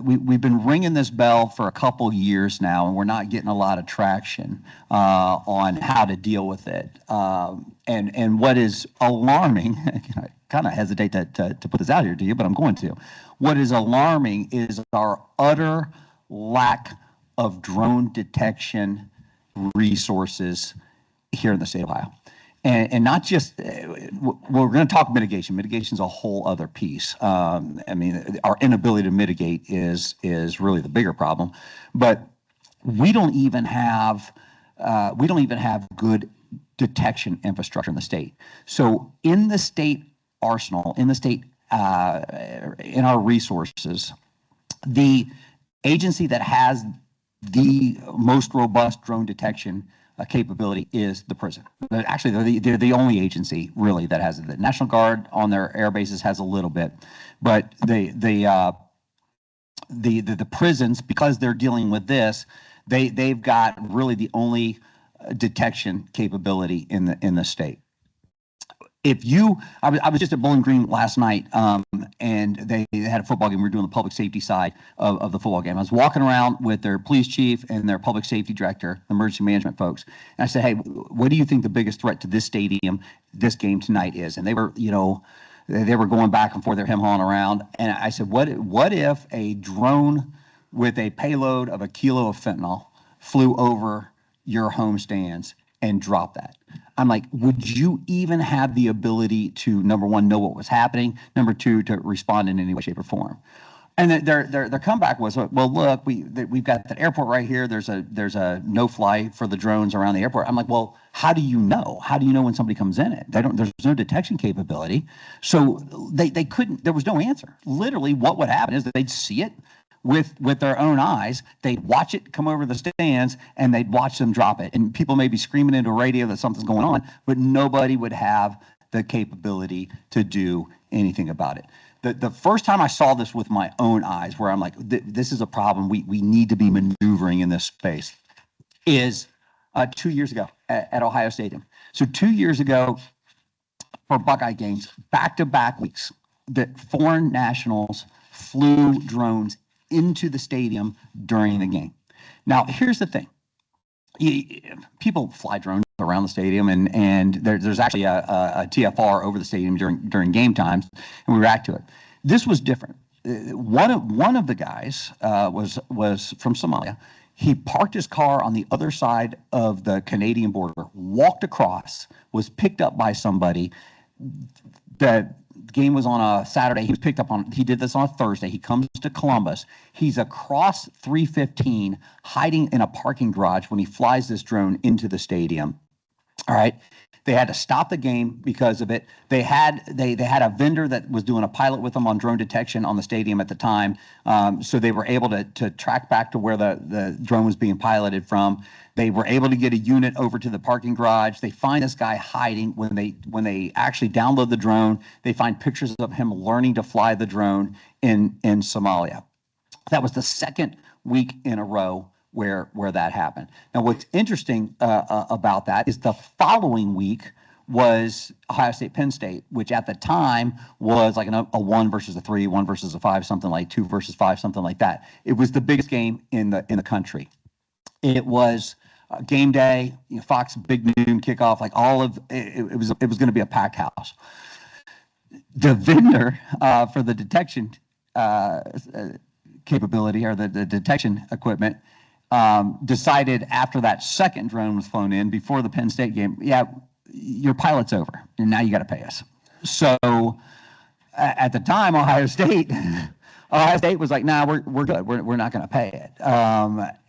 we've been ringing this bell for a couple years now, and we're not getting a lot of traction on how to deal with it. And what is alarming, I kind of hesitate to put this out here to you, but I'm going to. What is alarming is our utter lack of drone detection resources here in the state of Ohio. And not just, we're going to talk mitigation. Mitigation is a whole other piece. I mean, our inability to mitigate is really the bigger problem. But we don't even have good detection infrastructure in the state. So in the state arsenal, in the state, in our resources, the agency that has the most robust drone detection capability is the prison. Actually, they're the only agency really that has it. The National Guard on their air bases has a little bit, but the prisons, because they're dealing with this, they've got really the only detection capability in the state. I was just at Bowling Green last night, and they had a football game. We were doing the public safety side of the football game. I was walking around with their police chief and their public safety director, emergency management folks, and I said, "Hey, what do you think the biggest threat to this stadium, this game tonight is?" And they were, they were going back and forth, they're hem-hawing around, and I said, "What if a drone with a payload of 1 kilo of fentanyl flew over your home stands and dropped that?" I'm like, would you even have the ability to, number one, know what was happening, number two, to respond in any way, shape, or form? And their comeback was, well, look, we've got the airport right here. There's a no-fly for the drones around the airport. I'm like, well, how do you know? How do you know when somebody comes in it? There's no detection capability. So they couldn't. There was no answer. Literally, what would happen is that they'd see it with their own eyes. They'd watch it come over the stands, and they'd watch them drop it. And people may be screaming into a radio that something's going on, but nobody would have the capability to do anything about it. The first time I saw this with my own eyes, where I'm like, this is a problem, we need to be maneuvering in this space, is 2 years ago at Ohio Stadium. So 2 years ago, for Buckeye games, back-to-back weeks, that foreign nationals flew drones into the stadium during the game. Now, here's the thing. People fly drones around the stadium, and there's actually a TFR over the stadium during game times, and we react to it. This was different. One of the guys was from Somalia. He parked his car on the other side of the Canadian border, walked across, was picked up by somebody. The game was on a Saturday. He was picked up on, he did this on a Thursday. He comes to Columbus. He's across 315, hiding in a parking garage when he flies this drone into the stadium. All right. They had to stop the game because of it. They had a vendor that was doing a pilot with them on drone detection on the stadium at the time. So they were able to track back to where the drone was being piloted from. They were able to get a unit over to the parking garage. They find this guy hiding. When they actually download the drone, they find pictures of him learning to fly the drone in Somalia. That was the second week in a row where that happened. Now, what's interesting about that is the following week was Ohio State Penn State, which at the time was like a 1 versus a 3, 1 versus a 5, something like 2 versus 5, something like that. It was the biggest game in the country. It was game day, Fox big noon kickoff, like all of it was going to be a packed house. The vendor for the detection capability, or the detection equipment, decided after that second drone was flown in before the Penn State game, yeah, your pilot's over, and now you got to pay us. So at the time, Ohio State was like, nah, we're good. We're not going to pay it.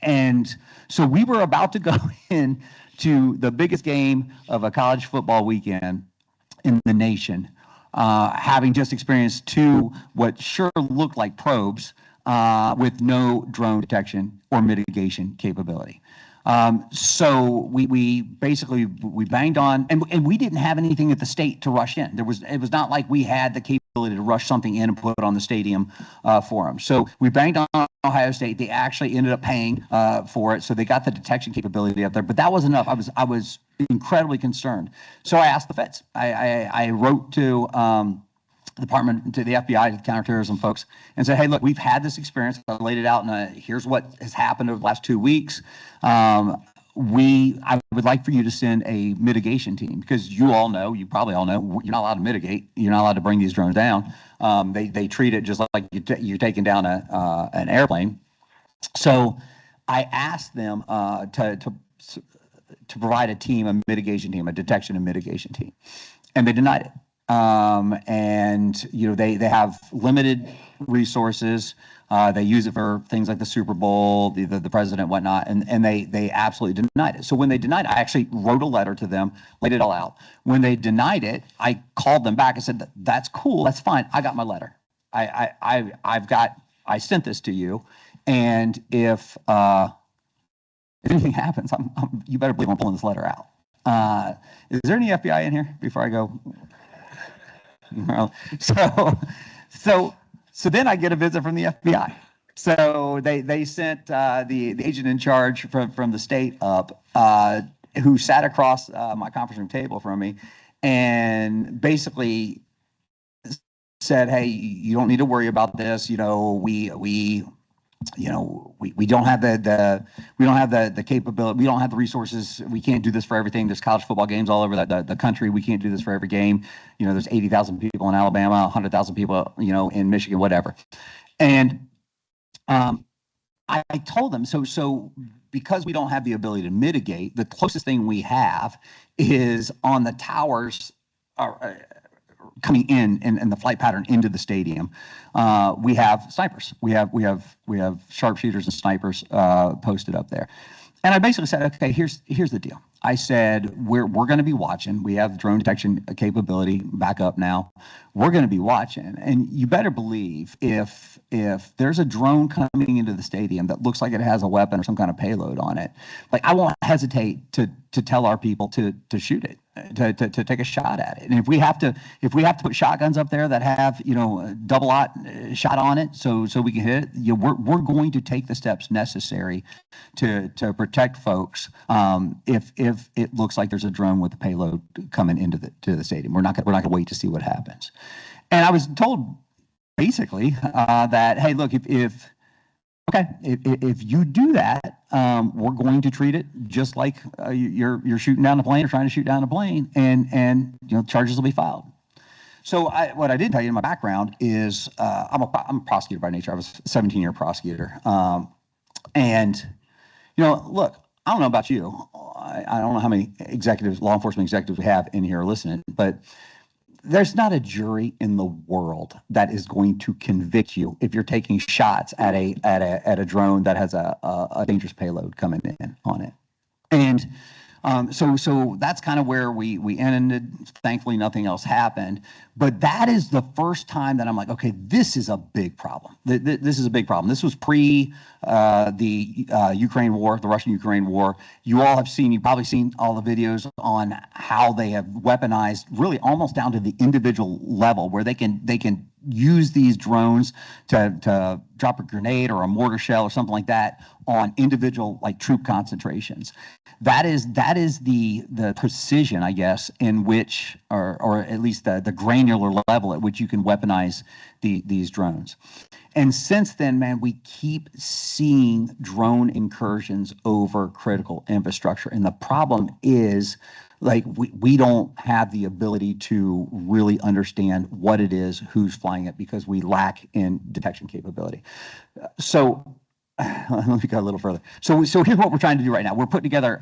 And so we were about to go into the biggest game of a college football weekend in the nation, having just experienced 2 what sure looked like probes with no drone detection or mitigation capability. So we basically banged on, and we didn't have anything at the state to rush in. It was not like we had the capability to rush something in and put it on the stadium for them. So we banged on Ohio State. They actually ended up paying for it, so they got the detection capability up there. But that wasn't enough. I was incredibly concerned. So I asked the feds. I wrote to department, to the FBI, to the counterterrorism folks, and say, hey, look, we've had this experience. I laid it out, and here's what has happened over the last 2 weeks. I would like for you to send a mitigation team, because you probably all know, you're not allowed to mitigate. You're not allowed to bring these drones down. They treat it just like you're taking down an airplane. So I asked them to provide a team, a mitigation team, a detection and mitigation team, and they denied it. And they have limited resources. They use it for things like the Super Bowl, the president, whatnot, and they absolutely denied it. So when they denied it, I actually wrote a letter to them, laid it all out. When they denied it, I called them back and said, "That's cool, that's fine. I got my letter. I sent this to you, and if anything happens, you better believe I'm pulling this letter out." Is there any FBI in here before I go? So then I get a visit from the FBI. So they sent the agent in charge from the state up, who sat across my conference room table from me, and basically said, "Hey, you don't need to worry about this. We don't have the capability. We don't have the resources. We can't do this for everything. There's college football games all over the country. We can't do this for every game. There's 80,000 people in Alabama, 100,000 people, in Michigan, whatever." And I told them, so because we don't have the ability to mitigate, the closest thing we have is on the towers coming in the flight pattern into the stadium. We have snipers. We have sharpshooters and snipers posted up there. And I basically said, okay, here's the deal. I said, we're going to be watching. We have drone detection capability back up now. We're going to be watching. And you better believe if there's a drone coming into the stadium that looks like it has a weapon or some kind of payload on it, I won't hesitate to tell our people to shoot it, to take a shot at it. And if we have to put shotguns up there that have double-aught shot on it, so we can hit it, we're going to take the steps necessary to protect folks if it looks like there's a drone with a payload coming into the stadium. We're not going to wait to see what happens. And I was told basically that, hey, look, if you do that, we're going to treat it just like you're shooting down a plane or trying to shoot down a plane, and charges will be filed. So what I didn't tell you in my background is I'm a prosecutor by nature. I was a 17-year prosecutor, and look, I don't know about you. I don't know how many law enforcement executives we have in here listening, but there's not a jury in the world that is going to convict you if you're taking shots at a drone that has a dangerous payload coming in on it. And so that's kind of where we ended. Thankfully, nothing else happened. But that is the first time that I'm like, okay, this is a big problem. This is a big problem. This was pre the Ukraine war, the Russian-Ukraine war. You've probably seen all the videos on how they have weaponized, really almost down to the individual level, where they can use these drones to drop a grenade or a mortar shell or something like that on individual troop concentrations. That is the precision, I guess, in which, or at least the granular level at which you can weaponize these drones. And since then, man, we keep seeing drone incursions over critical infrastructure. And the problem is, we don't have the ability to really understand what it is, who's flying it, because we lack in detection capability. So let me go a little further. So here's what we're trying to do right now. We're putting together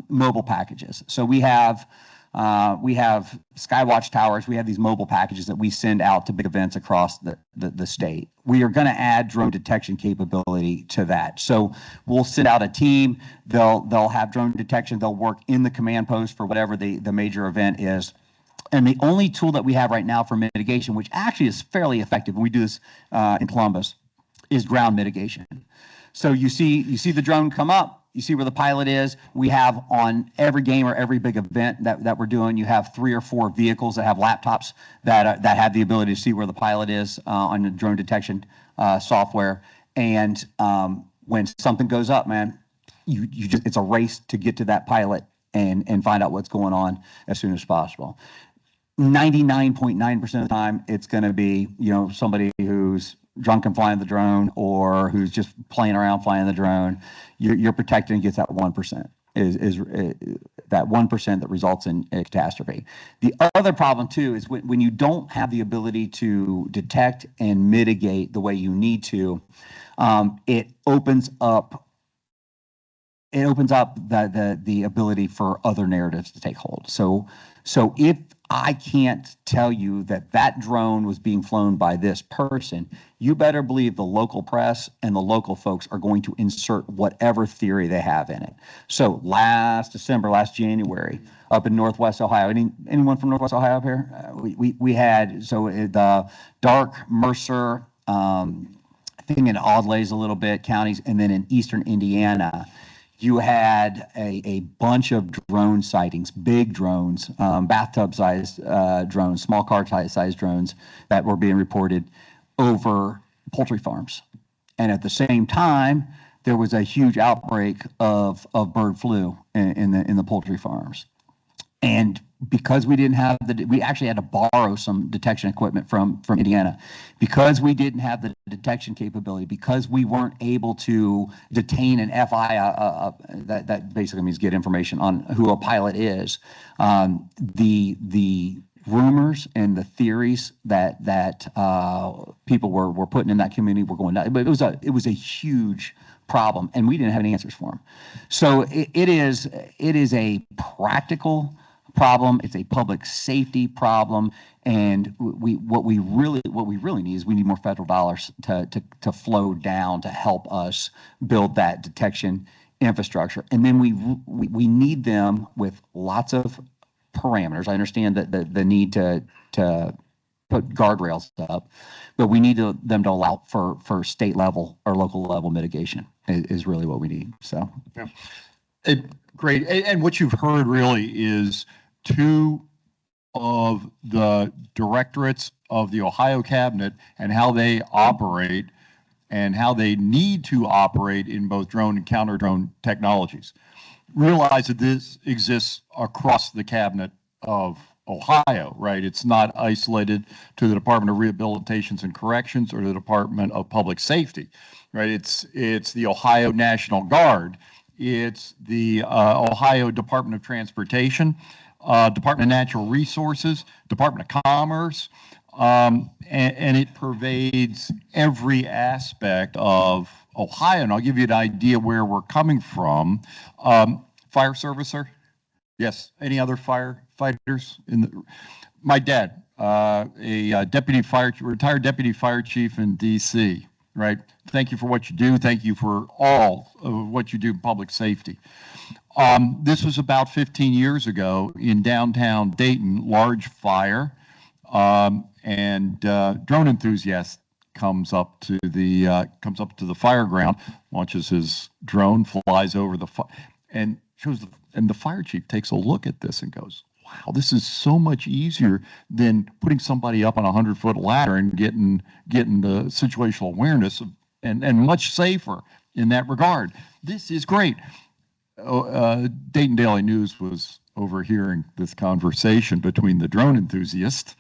mobile packages. So we have Skywatch towers. We have these mobile packages that we send out to big events across the state. We are going to add drone detection capability to that. So we'll send out a team. They'll have drone detection. They'll work in the command post for whatever the major event is. And the only tool that we have right now for mitigation, which actually is fairly effective, and we do this in Columbus, is ground mitigation. So you see the drone come up. You see where the pilot is. We have on every game or every big event that we're doing, you have 3 or 4 vehicles that have laptops that have the ability to see where the pilot is on the drone detection software. And when something goes up, man, it's a race to get to that pilot and find out what's going on as soon as possible. 99.9% of the time, it's going to be, somebody who's drunk and flying the drone, or who's just playing around flying the drone. You're protected against that 1%. Is that 1% that results in a catastrophe. The other problem too is when you don't have the ability to detect and mitigate the way you need to, it opens up the ability for other narratives to take hold. So if I can't tell you that drone was being flown by this person, you better believe the local press and the local folks are going to insert whatever theory they have in it. So last January, up in Northwest Ohio, anyone from Northwest Ohio up here? We had, the Dark, Mercer, I think in Audley's a little bit, counties, and then in eastern Indiana, you had a bunch of drone sightings, big drones, bathtub-sized drones, small car-sized drones that were being reported over poultry farms. And at the same time, there was a huge outbreak of bird flu in the poultry farms. And because we didn't have we actually had to borrow some detection equipment from Indiana, because we didn't have the detection capability, because we weren't able to detain an FI, that basically means get information on who a pilot is. The rumors and the theories that people were putting in that community were going down. But it was a huge problem, and we didn't have any answers for them. So it is a practical problem. It's a public safety problem, and what we really need is we need more federal dollars to flow down to help us build that detection infrastructure. And then we need them with lots of parameters. I understand that the need to put guardrails up, but we need them to allow for state level or local level mitigation is really what we need. So, yeah. Great. And what you've heard really is two of the directorates of the Ohio Cabinet and how they operate and how they need to operate in both drone and counter-drone technologies. Realize that this exists across the Cabinet of Ohio, right? It's not isolated to the Department of Rehabilitations and Corrections or the Department of Public Safety, right? It's the Ohio National Guard. It's the Ohio Department of Transportation, Department of Natural Resources, Department of Commerce, and it pervades every aspect of Ohio. And I'll give you an idea where we're coming from. Fire servicer? Yes. Any other firefighters? My dad, a retired deputy fire chief in D.C., right? Thank you for what you do. Thank you for all of what you do in public safety. This was about 15 years ago in downtown Dayton, large fire, and drone enthusiast comes up to the fire ground, launches his drone, flies over the fire, and the fire chief takes a look at this and goes, "Wow, this is so much easier than putting somebody up on a 100-foot ladder and getting the situational awareness and much safer in that regard. This is great." Dayton Daily News was overhearing this conversation between the drone enthusiast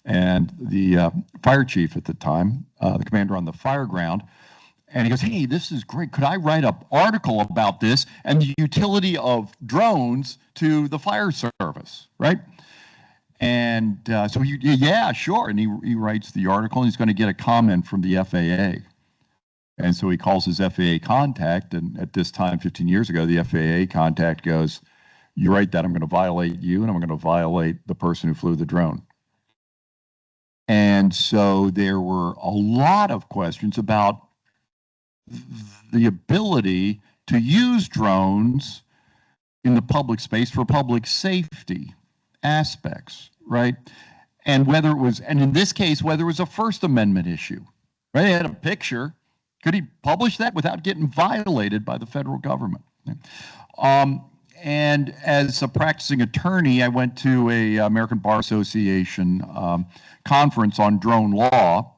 and the fire chief at the time, the commander on the fire ground. And he goes, "Hey, this is great. Could I write an article about this and the utility of drones to the fire service?" Right? And so yeah, sure. And he writes the article, and he's going to get a comment from the FAA. And so he calls his FAA contact, and at this time, 15 years ago, the FAA contact goes, "You write that, I'm going to violate you, and I'm going to violate the person who flew the drone." And so there were a lot of questions about the ability to use drones in the public space for public safety aspects, right? And in this case, whether it was a First Amendment issue, right? They had a picture. Could he publish that without getting violated by the federal government? And as a practicing attorney, I went to a American Bar Association conference on drone law.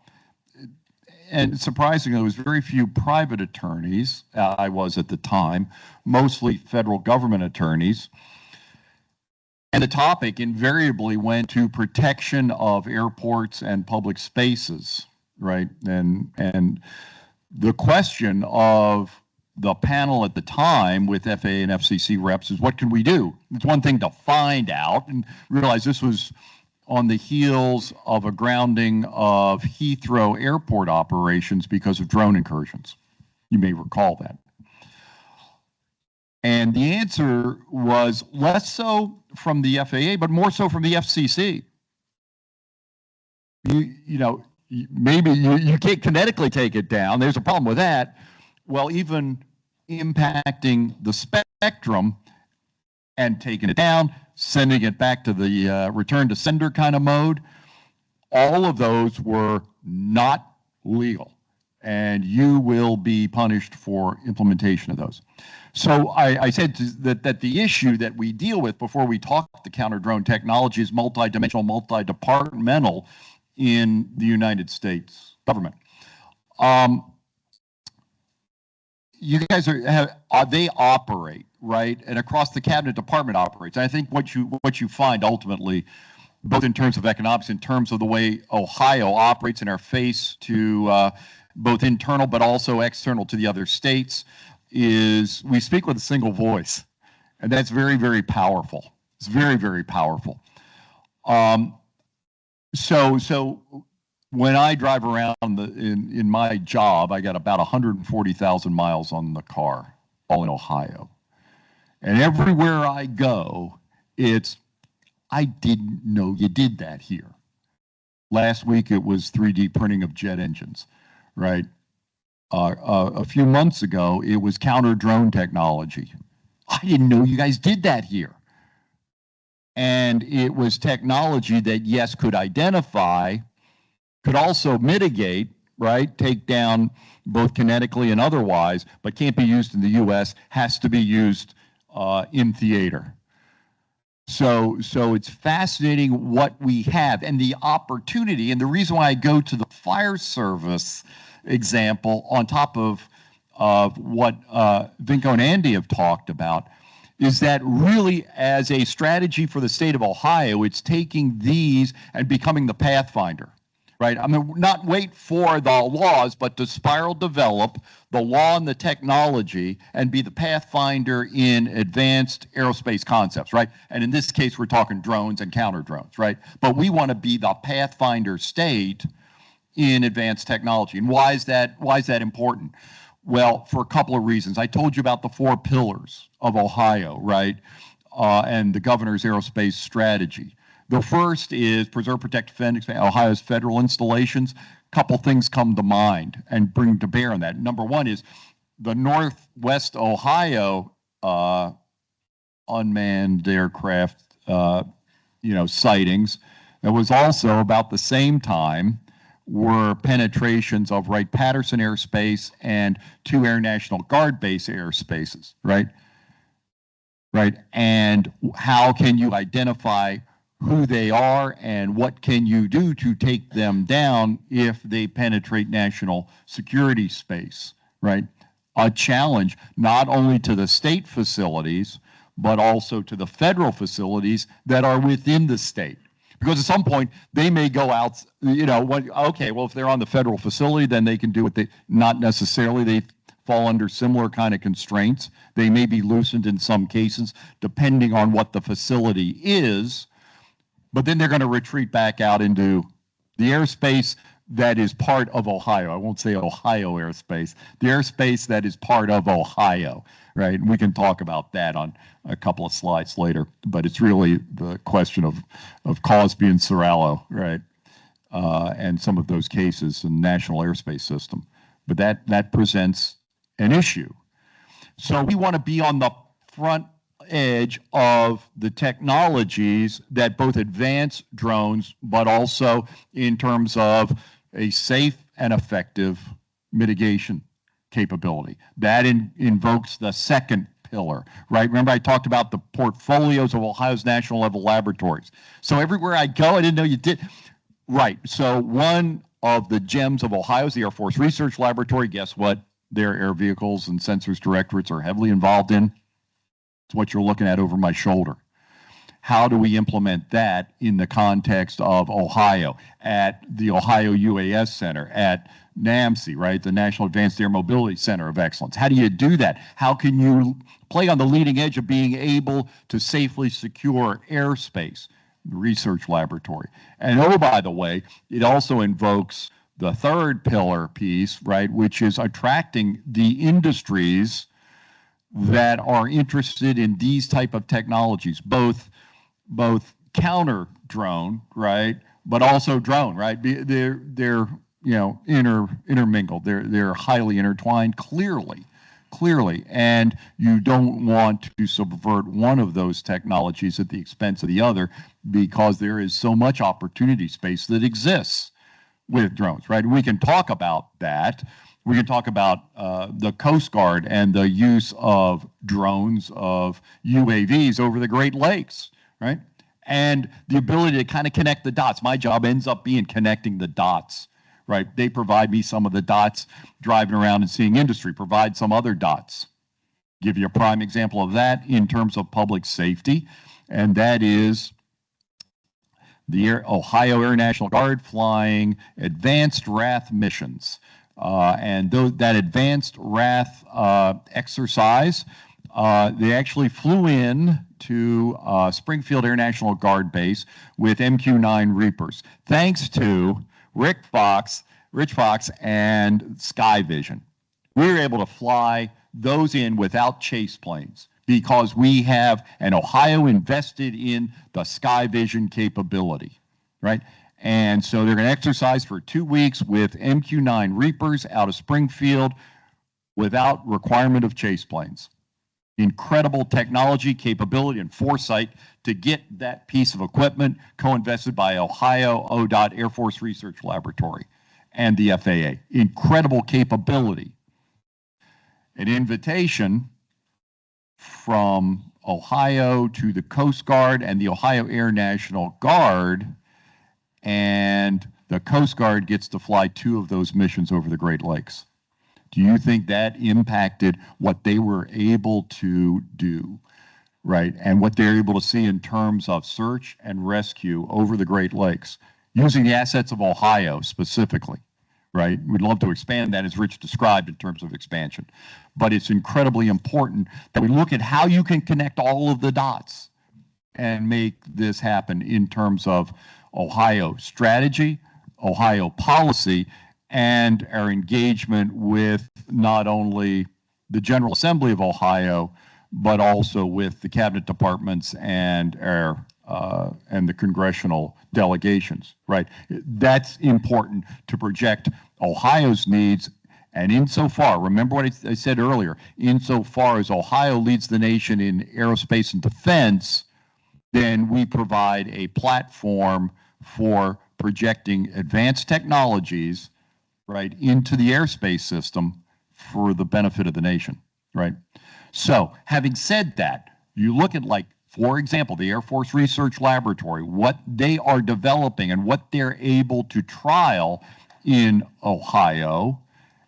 And surprisingly, there was very few private attorneys. I was at the time, mostly federal government attorneys. And the topic invariably went to protection of airports and public spaces, right? And the question of the panel at the time with FAA and FCC reps is, what can we do? It's one thing to find out and realize this was on the heels of a grounding of Heathrow Airport operations because of drone incursions. You may recall that. And the answer was less so from the FAA, but more so from the FCC. You know, maybe you can't kinetically take it down. There's a problem with that. Well, even impacting the spectrum and taking it down, sending it back to the return to sender kind of mode, all of those were not legal. And you will be punished for implementation of those. So I said that the issue that we deal with before we talk the counter-drone technology is multidimensional, multi-departmental in the United States government. You guys they operate, right? And across the cabinet department operates. And I think what you find ultimately, both in terms of economics, in terms of the way Ohio operates in our face to both internal but also external to the other states, is we speak with a single voice, and that's very, very powerful. It's very, very powerful. So when I drive around in my job, I got about 140,000 miles on the car, all in Ohio, and everywhere I go, it's I didn't know you did that here. Last week it was 3D printing of jet engines, right? A few months ago, it was counter-drone technology. I didn't know you guys did that here. And it was technology that, yes, could identify, could also mitigate, right? Take down both kinetically and otherwise, but can't be used in the US, has to be used in theater. So it's fascinating what we have and the opportunity. And the reason why I go to the fire service example on top of what Vinko and Andy have talked about is that really as a strategy for the state of Ohio, it's taking these and becoming the pathfinder, right? I mean, not wait for the laws, but to spiral develop the law and the technology and be the pathfinder in advanced aerospace concepts, right? And in this case, we're talking drones and counter drones, right? But we want to be the pathfinder state in advanced technology. And why is that important? Well, for a couple of reasons. I told you about the 4 pillars of Ohio, right? And the governor's aerospace strategy. The first is preserve, protect, defend, expand Ohio's federal installations. Couple things come to mind and bring to bear on that. Number one is the Northwest Ohio unmanned aircraft, sightings. It was also about the same time were penetrations of Wright-Patterson airspace and 2 Air National Guard base airspaces, right? Right, and how can you identify who they are and what can you do to take them down if they penetrate national security space, right? A challenge not only to the state facilities, but also to the federal facilities that are within the state. Because at some point, they may go out, okay, well, if they're on the federal facility, then they can do what not necessarily, they fall under similar kind of constraints. They may be loosened in some cases, depending on what the facility is, but then they're going to retreat back out into the airspace that is part of Ohio. I won't say Ohio airspace, the airspace that is part of Ohio, right? And we can talk about that on a couple of slides later, but it's really the question of Cosby and Sorallo, right? And some of those cases in the national airspace system. But that presents an issue. So we want to be on the front edge of the technologies that both advance drones, but also in terms of a safe and effective mitigation capability. That invokes the second pillar, right? Remember I talked about the portfolios of Ohio's national level laboratories. So everywhere I go, I didn't know you did. Right, so one of the gems of Ohio is the Air Force Research Laboratory. Guess what? Their air vehicles and sensors directorates are heavily involved in. It's what you're looking at over my shoulder. how do we implement that in the context of Ohio, at the Ohio UAS Center, at NAMC, right, the National Advanced Air Mobility Center of Excellence? How do you do that? How can you play on the leading edge of being able to safely secure airspace? Research laboratory. And oh, by the way, it also invokes the third pillar piece, right, which is attracting the industries that are interested in these type of technologies, both counter drone, right, but also drone, right? They're intermingled. They're highly intertwined, clearly, and you don't want to subvert one of those technologies at the expense of the other, because there is so much opportunity space that exists with drones, right? We can talk about that. We can talk about the Coast Guard and the use of drones, of UAVs over the Great Lakes, right? And the ability to kind of connect the dots. My job ends up being connecting the dots, right? They provide me some of the dots, driving around and seeing industry provide some other dots. Give you a prime example of that in terms of public safety, and that is the Ohio Air National Guard flying advanced RAF missions. And that advanced RAF exercise, they actually flew in to Springfield Air National Guard Base with MQ-9 Reapers, thanks to Rich Fox and Sky Vision. We were able to fly those in without chase planes because we have an Ohio invested in the Sky Vision capability, right? And so they're going to exercise for 2 weeks with MQ-9 Reapers out of Springfield without requirement of chase planes. Incredible technology, capability, and foresight to get that piece of equipment co-invested by Ohio ODOT Air Force Research Laboratory and the FAA. Incredible capability. An invitation from Ohio to the Coast Guard and the Ohio Air National Guard, and the Coast Guard gets to fly 2 of those missions over the Great Lakes. Do you think that impacted what they were able to do, right? And what they're able to see in terms of search and rescue over the Great Lakes, using the assets of Ohio specifically, right? We'd love to expand that as Rich described in terms of expansion. But it's incredibly important that we look at how you can connect all of the dots and make this happen in terms of Ohio strategy, Ohio policy, and our engagement with not only the General Assembly of Ohio, but also with the cabinet departments and our and the congressional delegations, right? That's important to project Ohio's needs. And insofar, remember what I said earlier, insofar as Ohio leads the nation in aerospace and defense, then we provide a platform for projecting advanced technologies, right, into the airspace system for the benefit of the nation, right? So having said that, you look at, like, for example, the Air Force Research Laboratory, what they are developing and what they're able to trial in Ohio,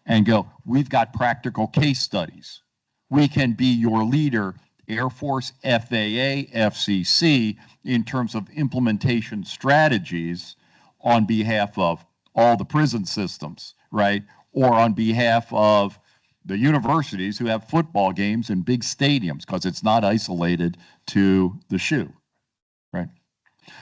and go, we've got practical case studies. We can be your leader, Air Force, FAA, FCC, in terms of implementation strategies on behalf of all the prison systems, right? Or on behalf of the universities who have football games in big stadiums, because it's not isolated to the SHU, right?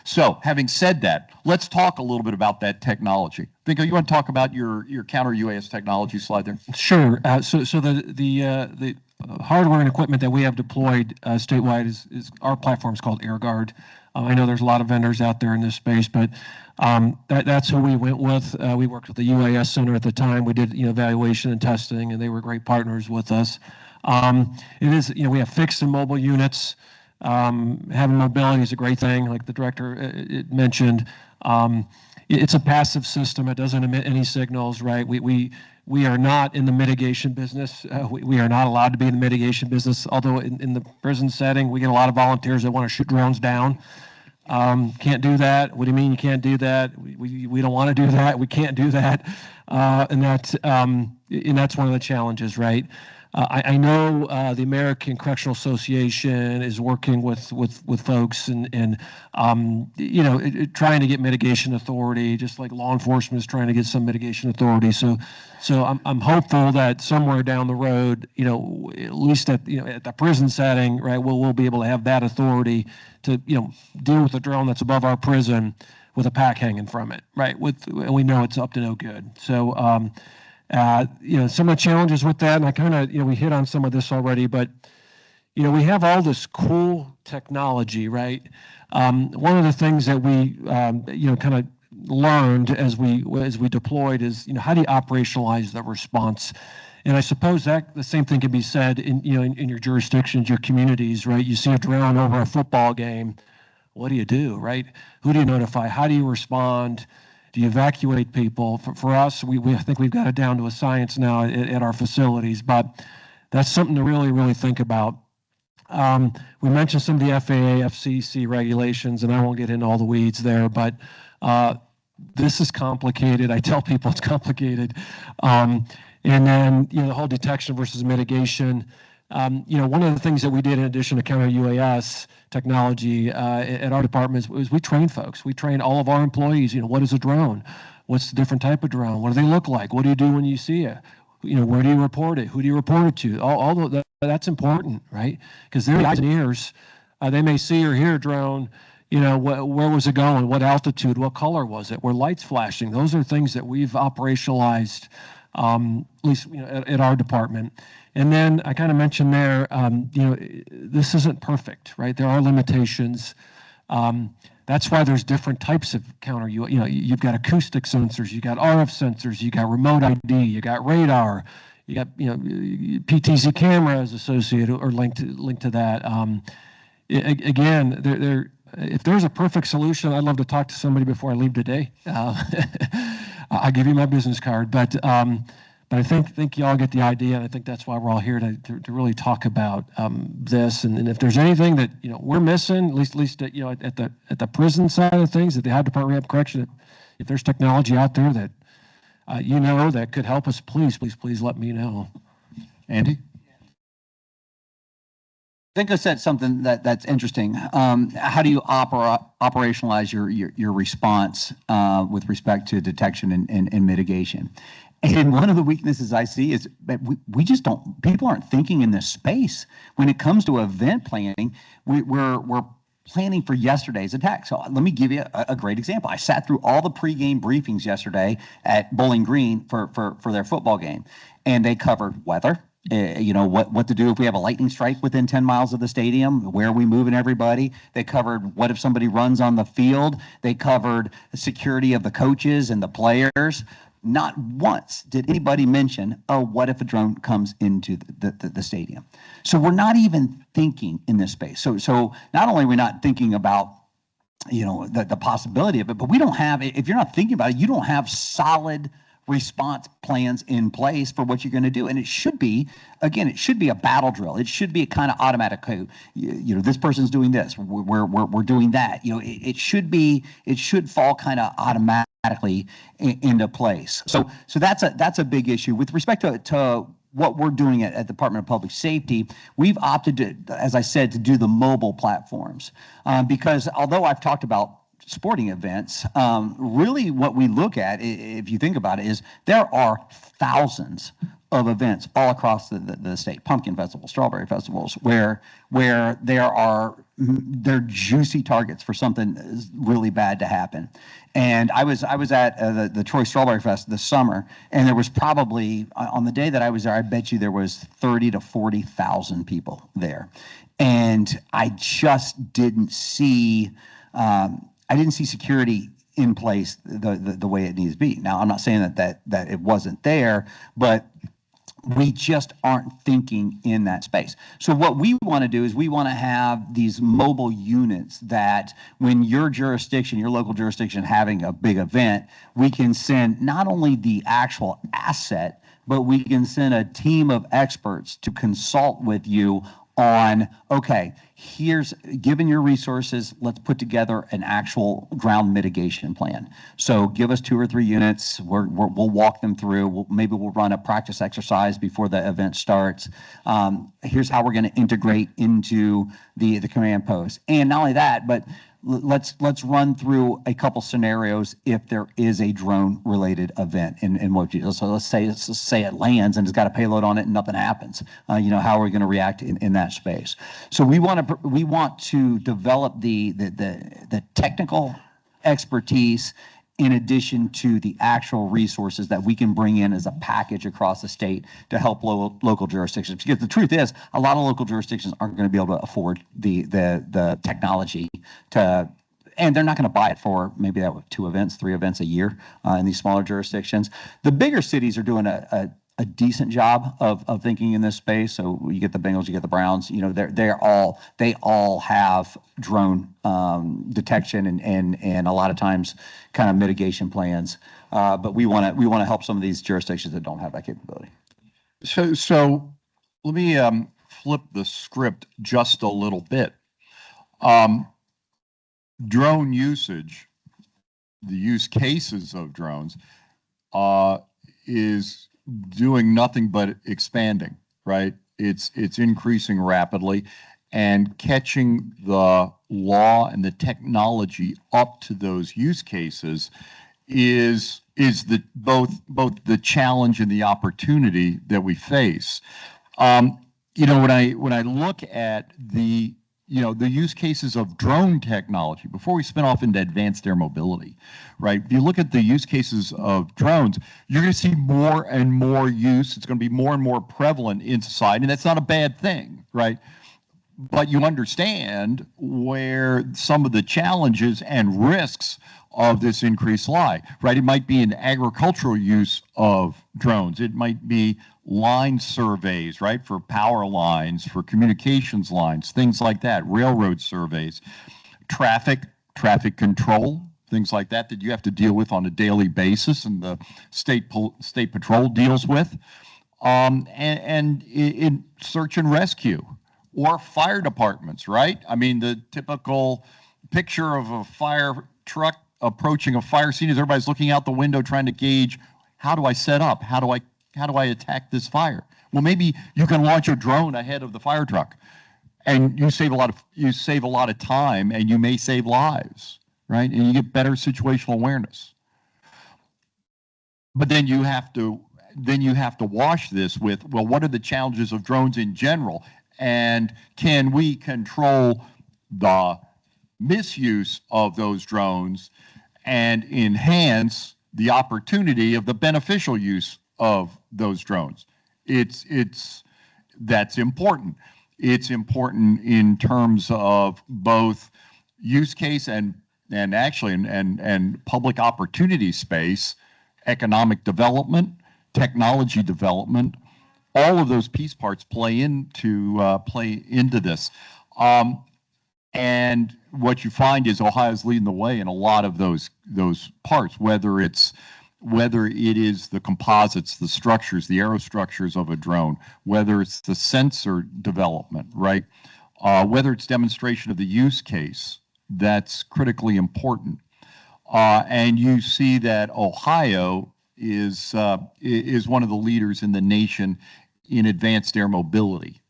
So having said that, let's talk a little bit about that technology. Vinko, you want to talk about your counter UAS technology slide there? Sure. So the hardware and equipment that we have deployed statewide is our platform is called AirGuard. I know there's a lot of vendors out there in this space, but that's who we went with. We worked with the UAS Center at the time. We did evaluation and testing, and they were great partners with us. It is we have fixed and mobile units. Having mobility is a great thing, like the director mentioned. It's a passive system. It doesn't emit any signals, right? We are not in the mitigation business. We are not allowed to be in the mitigation business, although in the prison setting, we get a lot of volunteers that want to shoot drones down. Can't do that. What do you mean you can't do that? We don't want to do that. We can't do that. And that's one of the challenges, right? I know the American Correctional Association is working with folks and trying to get mitigation authority, just like law enforcement is trying to get some mitigation authority. So I'm hopeful that somewhere down the road, at least at the prison setting, right, we'll be able to have that authority to deal with a drone that's above our prison with a pack hanging from it, right? And we know it's up to no good. So some of the challenges with that, and I kind of we hit on some of this already, but we have all this cool technology, right? One of the things that we kind of learned as we deployed is how do you operationalize the response? And I suppose that the same thing can be said in your jurisdictions, your communities, right? You see a drone over a football game. What do you do, right? Who do you notify? How do you respond? Do you evacuate people? For us, I think we've got it down to a science now at our facilities, but that's something to really, really think about. We mentioned some of the FAA, FCC regulations, and I won't get into all the weeds there, but this is complicated. I tell people it's complicated. And then, the whole detection versus mitigation. One of the things that we did in addition to counter UAS technology at our department is we train folks. We train all of our employees. What is a drone? What's the different type of drone? What do they look like? What do you do when you see it? Where do you report it? Who do you report it to? All that's important, right? Because they're the eyes and ears. They may see or hear a drone. Where was it going? What altitude? What color was it? Were lights flashing? Those are things that we've operationalized, at least at our department. And then I kind of mentioned there, this isn't perfect, right? There are limitations. That's why there's different types of counter. You've got acoustic sensors, you got RF sensors, you got remote ID, you got radar, you got PTZ cameras associated or linked to that. Again, if there's a perfect solution, I'd love to talk to somebody before I leave today. I'll give you my business card, but I think you all get the idea, and I think that's why we're all here to really talk about this. And if there's anything that we're missing, at least at the prison side of things, at the Ohio Department of Correction, if there's technology out there that that could help us, please let me know. Andy? I think I said something that's interesting. How do you operationalize your response with respect to detection and mitigation? And one of the weaknesses I see is that we just don't. People aren't thinking in this space when it comes to event planning. We're planning for yesterday's attack. So let me give you a great example. I sat through all the pregame briefings yesterday at Bowling Green for their football game, and they covered weather. What to do if we have a lightning strike within 10 miles of the stadium, where are we moving everybody? They covered what if somebody runs on the field. They covered the security of the coaches and the players. Not once did anybody mention, what if a drone comes into the stadium? So we're not even thinking in this space. So not only are we not thinking about the possibility of it, but we don't have, if you're not thinking about it, you don't have solid response plans in place for what you're going to do. And it should be a battle drill. It should be a kind of automatic code. This person's doing this, we're doing that. It should fall kind of automatically into place. So that's a big issue. With respect to what we're doing at Department of Public Safety, we've opted to, as I said, to do the mobile platforms. Because although I've talked about sporting events, really what we look at, if you think about it, is there are thousands of events all across the state, pumpkin festivals, strawberry festivals, where they're juicy targets for something really bad to happen. And I was at the Troy Strawberry Fest this summer, and there was probably, on the day that I was there, I bet you there was 30 to 40,000 people there. And I just didn't see security in place the way it needs to be. Now, I'm not saying that it wasn't there, but we just aren't thinking in that space. So what we want to do is we want to have these mobile units that when your local jurisdiction having a big event, we can send not only the actual asset, but we can send a team of experts to consult with you on, okay, here's, given your resources, let's put together an actual ground mitigation plan. So give us 2 or 3 units, we'll walk them through, maybe we'll run a practice exercise before the event starts. Here's how we're going to integrate into the command post. And not only that, but let's run through a couple scenarios if there is a drone related event in what you, so let's say it lands and it's got a payload on it and nothing happens. How are we going to react in that space? So we want to develop the technical expertise in addition to the actual resources that we can bring in as a package across the state to help local jurisdictions. Because the truth is, a lot of local jurisdictions aren't going to be able to afford the technology and they're not going to buy it for maybe 2 events, 3 events a year in these smaller jurisdictions. The bigger cities are doing a decent job of thinking in this space. So you get the Bengals, you get the Browns. They all have drone detection and a lot of times kind of mitigation plans. But we want to help some of these jurisdictions that don't have that capability. So let me flip the script just a little bit. Drone usage, the use cases of drones, is doing nothing but expanding, right? It's increasing rapidly, and catching the law and the technology up to those use cases is both the challenge and the opportunity that we face. When I look at the use cases of drone technology, before we spin off into advanced air mobility, right? If you look at the use cases of drones, you're going to see more and more use. It's going to be more and more prevalent in society, and that's not a bad thing, right? But you understand where some of the challenges and risks of this increase lie, right? It might be an agricultural use of drones. It might be line surveys, right? For power lines, for communications lines, things like that, railroad surveys, traffic control, things like that you have to deal with on a daily basis and the state patrol deals with, and in search and rescue, or fire departments, right? I mean, the typical picture of a fire truck approaching a fire scene is everybody's looking out the window trying to gauge, how do I set up? How do I attack this fire? Well, maybe you can launch a drone ahead of the fire truck, and you save a lot of time, and you may save lives, right? And you get better situational awareness. But then you have to wash this with, well, what are the challenges of drones in general? And can we control the misuse of those drones and enhance the opportunity of the beneficial use of those drones? That's important. It's important in terms of both use case and public opportunity space, economic development, technology development. All of those piece parts play into this. And what you find is Ohio's leading the way in a lot of those parts, whether it is the composites, the structures, the aerostructures of a drone, whether it's the sensor development, right? Whether it's demonstration of the use case, that's critically important. And you see that Ohio is one of the leaders in the nation in advanced air mobility,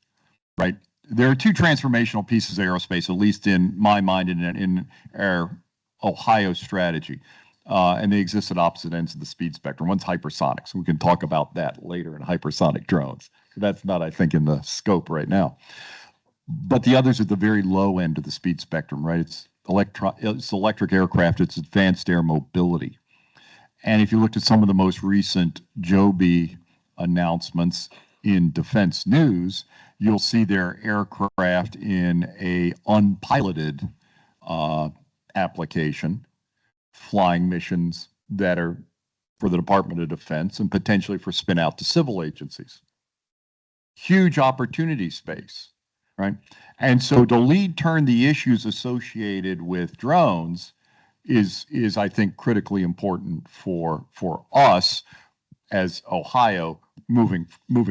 right? There are 2 transformational pieces of aerospace, at least in my mind, in our Ohio strategy, and they exist at opposite ends of the speed spectrum. One's hypersonics. We can talk about that later in hypersonic drones. That's not, I think, in the scope right now. But the other's at the very low end of the speed spectrum, right? It's electric aircraft. It's advanced air mobility. And if you looked at some of the most recent Joby announcements in defense news, you'll see their aircraft in a unpiloted application, flying missions that are for the Department of Defense and potentially for spin out to civil agencies. Huge opportunity space, right? And so to turn the issues associated with drones is I think critically important for us as Ohio moving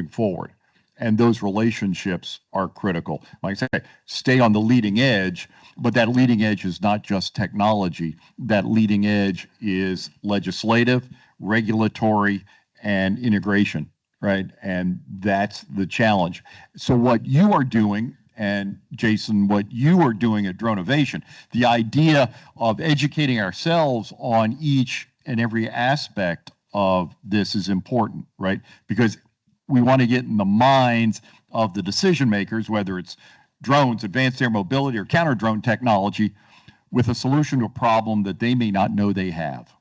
forward. And those relationships are critical. Like I say, stay on the leading edge, but that leading edge is not just technology. That leading edge is legislative, regulatory, and integration, right? And that's the challenge. So what you are doing, and Jason, what you are doing at Dronavation, the idea of educating ourselves on each and every aspect of this is important, right? Because we want to get in the minds of the decision makers, whether it's drones, advanced air mobility, or counter drone technology, with a solution to a problem that they may not know they have.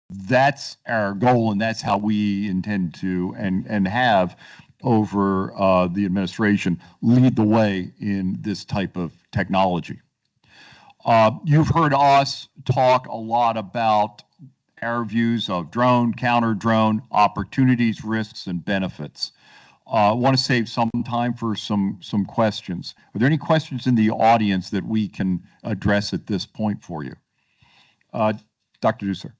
That's our goal, and that's how we intend to and have over the administration lead the way in this type of technology. You've heard us talk a lot about our views of drone, counter drone, opportunities, risks, and benefits. I want to save some time for some questions. Are there any questions in the audience that we can address at this point for you? Dr. Dusser.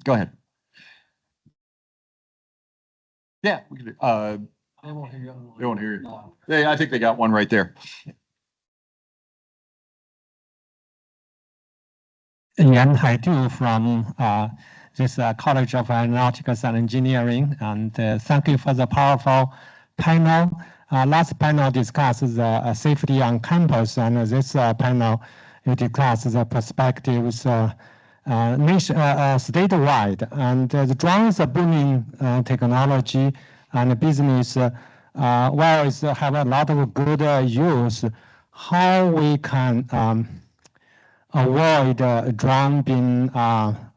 Go ahead. Yeah, we can do. They won't hear you. They won't hear you. No. I think they got one right there. Yan Haidu from this College of Aeronautics and Engineering, and thank you for the powerful panel. Last panel discussed the safety on campus, and this panel you discussed the perspectives statewide. And the drones are booming technology and business. While it's have a lot of good use, how we can avoid drone being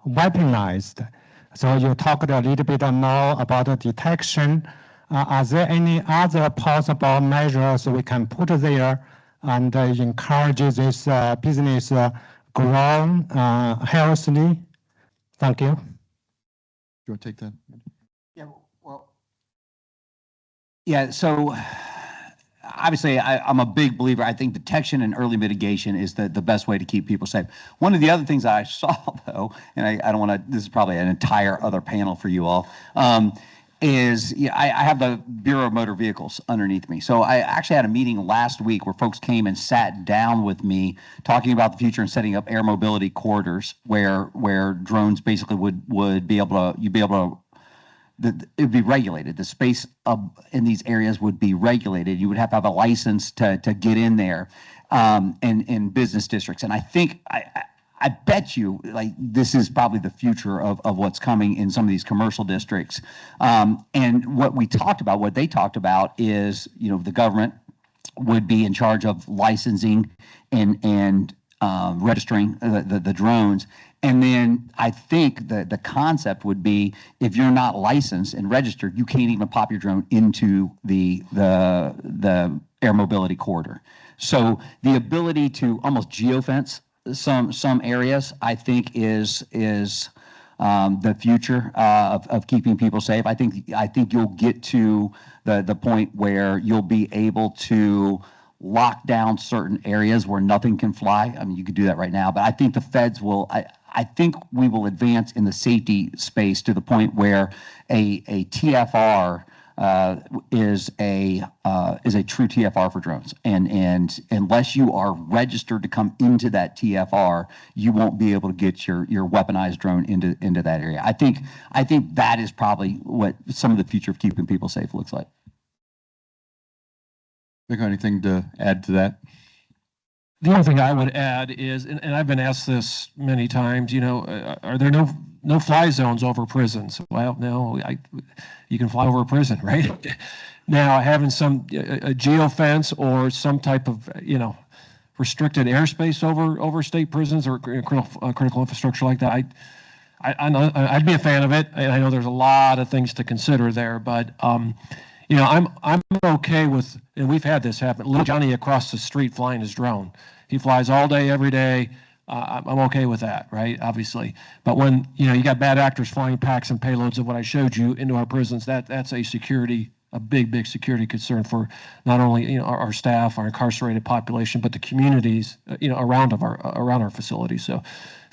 weaponized. So you talked a little bit more about the detection. Are there any other possible measures we can put there and encourage this business grow healthily? Thank you. Do you want to take that? Yeah, well, yeah, so obviously, I'm a big believer. I think detection and early mitigation is the best way to keep people safe. One of the other things I saw, though, and I don't want to, this is probably an entire other panel for you all, is I have the Bureau of Motor Vehicles underneath me. So I actually had a meeting last week where folks came and sat down with me talking about the future and setting up air mobility corridors where drones basically would be able to, you'd be able to, it would be regulated. The space in these areas would be regulated. You would have to have a license to get in there in business districts. And I think, I bet you, like, this is probably the future of what's coming in some of these commercial districts. And what they talked about is, you know, the government would be in charge of licensing and registering the drones. And then I think the concept would be, if you're not licensed and registered, you can't even pop your drone into the air mobility corridor. So the ability to almost geofence some areas, I think is the future of keeping people safe. I think you'll get to the point where you'll be able to lock down certain areas where nothing can fly. I mean, you could do that right now, but I think the feds will. I think we will advance in the safety space to the point where a TFR is a true TFR for drones, and unless you are registered to come into that TFR, you won't be able to get your weaponized drone into that area. I think that is probably what some of the future of keeping people safe looks like. Think of anything to add to that? The only thing I would add is, and I've been asked this many times, you know, are there no fly zones over prisons? Well, no, you can fly over a prison, right? Now, having some a geofence or some type of, you know, restricted airspace over state prisons or critical infrastructure like that, I'd be a fan of it. And I know there's a lot of things to consider there, but you know, I'm okay with, and we've had this happen. Little Johnny across the street flying his drone. He flies all day, every day. I'm okay with that, right? Obviously, but when you got bad actors flying packs and payloads of what I showed you into our prisons, that's a security a big security concern for not only, our staff, our incarcerated population, but the communities, around our facilities. So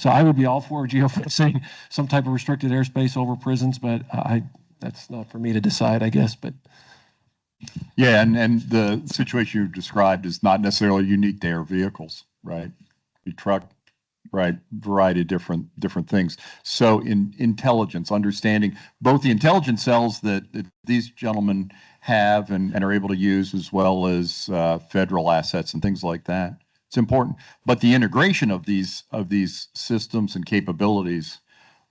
I would be all for geofencing, some type of restricted airspace over prisons, but that's not for me to decide, I guess, but. Yeah, and the situation you've described is not necessarily unique to air vehicles, right? The truck, right? Variety of different things. So in intelligence, understanding both the intelligence cells that these gentlemen have and are able to use, as well as federal assets and things like that, it's important. But the integration of these systems and capabilities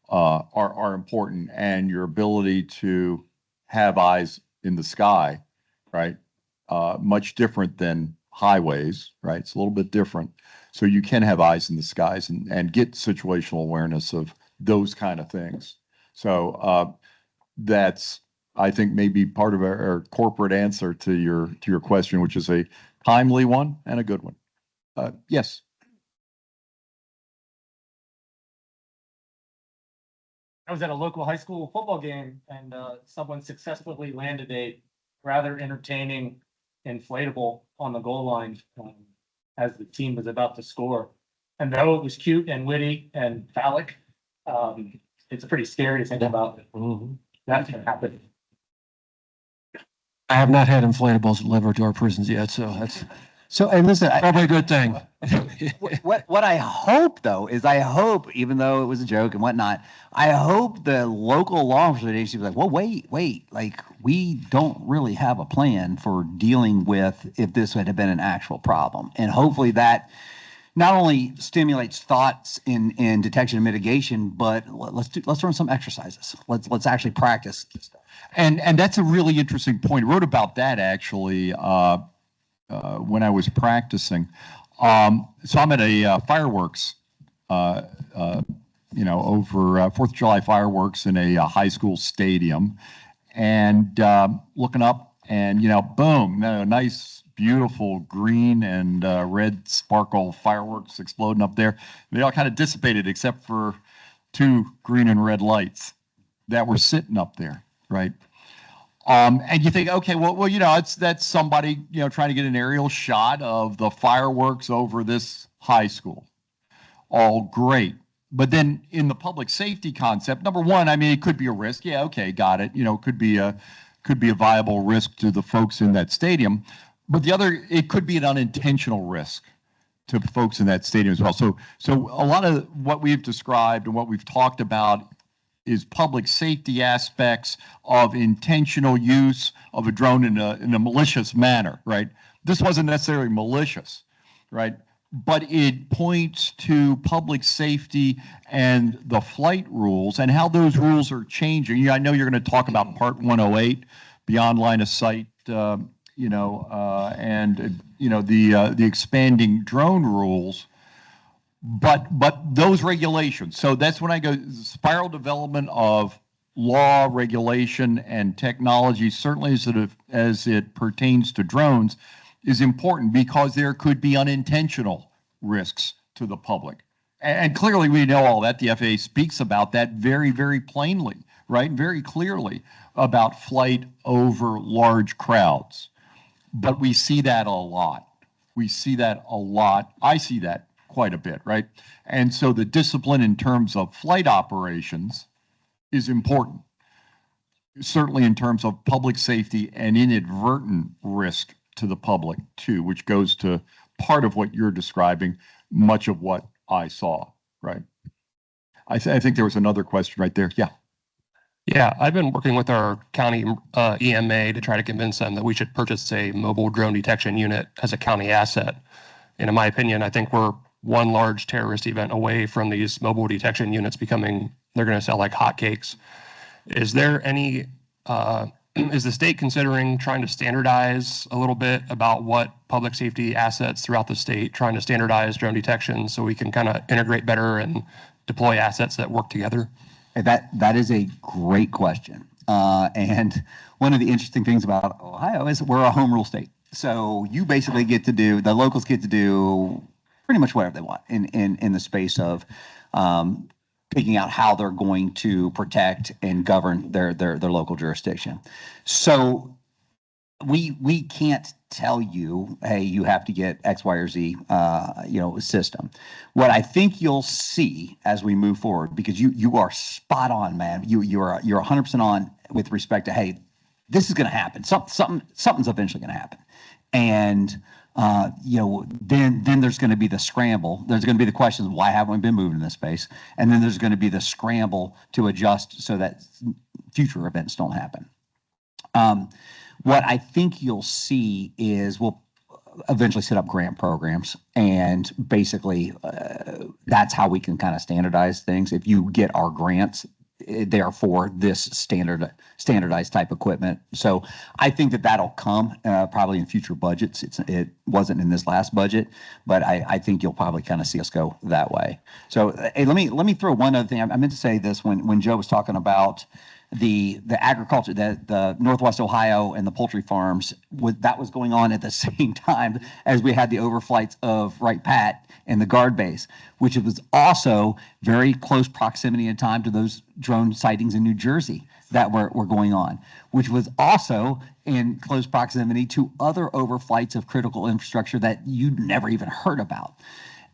are important, and your ability to have eyes in the sky, right? Much different than highways, right? It's a little bit different. So you can have eyes in the skies and get situational awareness of those kind of things. So that's, I think, maybe part of our corporate answer to your question, which is a timely one and a good one. Yes. I was at a local high school football game, and someone successfully landed a rather entertaining inflatable on the goal line as the team was about to score. And though it was cute and witty and phallic, it's pretty scary to think about that can happen. I have not had inflatables delivered to our prisons yet, so that's and listen, probably a good thing. What I hope, though, is even though it was a joke and whatnot, I hope the local law enforcement agency was like, well, wait, like, we don't really have a plan for dealing with if this had been an actual problem. And hopefully that not only stimulates thoughts in detection and mitigation, but let's run some exercises. Let's actually practice this stuff. And that's a really interesting point. I wrote about that actually when I was practicing. So I'm at a fireworks, over 4th of July fireworks in a high school stadium, and looking up, and boom, nice, beautiful green and red sparkle fireworks exploding up there. They all kind of dissipated except for 2 green and red lights that were sitting up there, right? And you think, okay, well, that's somebody, trying to get an aerial shot of the fireworks over this high school. All great. But then in the public safety concept, number one, I mean, it could be a risk. Yeah, okay, got it. Could be a viable risk to the folks in that stadium. But the other, it could be an unintentional risk to folks in that stadium as well. So a lot of what we've described and what we've talked about is public safety aspects of intentional use of a drone in a malicious manner, right? This wasn't necessarily malicious, right? But it points to public safety and the flight rules and how those rules are changing. I know you're going to talk about Part 108, beyond line of sight, and the expanding drone rules. But those regulations, so that's when I go spiral development of law, regulation, and technology, certainly as it pertains to drones, is important because there could be unintentional risks to the public. And clearly we know all that. The FAA speaks about that very, very plainly, right? Very clearly about flight over large crowds. But we see that a lot. I see that quite a bit, right? And so the discipline in terms of flight operations is important, certainly in terms of public safety and inadvertent risk to the public too, which goes to part of what you're describing, much of what I saw, right? I think there was another question right there. Yeah. Yeah, I've been working with our county EMA to try to convince them that we should purchase a mobile drone detection unit as a county asset. And in my opinion, I think we're one large terrorist event away from these mobile detection units they're going to sell like hotcakes. Is there any, is the state considering trying to standardize a little bit about what public safety assets throughout the state, trying to standardize drone detection so we can kind of integrate better and deploy assets that work together? That is a great question. And one of the interesting things about Ohio is we're a home rule state. So you basically the locals get to do pretty much whatever they want in the space of picking out how they're going to protect and govern their local jurisdiction. So we can't tell you, hey, you have to get X, Y, or Z, system. What I think you'll see as we move forward, because you are spot on, man. You're 100% on with respect to, hey, this is going to happen. Something's eventually going to happen, and then there's going to be the scramble. There's going to be the questions, why haven't we been moving in this space? And then there's going to be the scramble to adjust so that future events don't happen. What I think you'll see is we'll eventually set up grant programs, and basically that's how we can kind of standardize things. If you get our grants, they are for this standardized type equipment. So I think that'll come probably in future budgets. It wasn't in this last budget, but I think you'll probably kind of see us go that way. So hey, let me throw one other thing. I meant to say this when Joe was talking about the agriculture, the Northwest Ohio and the poultry farms, that was going on at the same time as we had the overflights of Wright Pat and the guard base, which was also very close proximity in time to those drone sightings in New Jersey that were going on, which was also in close proximity to other overflights of critical infrastructure that you'd never even heard about.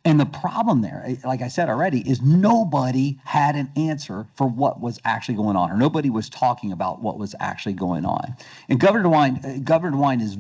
And the problem there, like I said already, is nobody had an answer for what was actually going on, or nobody was talking about what was actually going on. And Governor DeWine is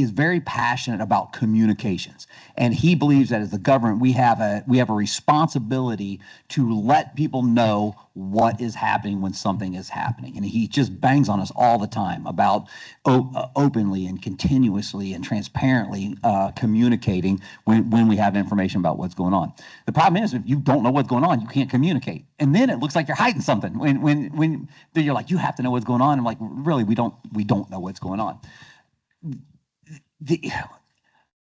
very passionate about communications, and he believes that as the government we have a responsibility to let people know what is happening when something is happening. And he just bangs on us all the time about openly and continuously and transparently communicating when we have information about what's going on. The problem is, if you don't know what's going on, you can't communicate, and then it looks like you're hiding something. When you're like, you have to know what's going on. I'm like, really, we don't know what's going on.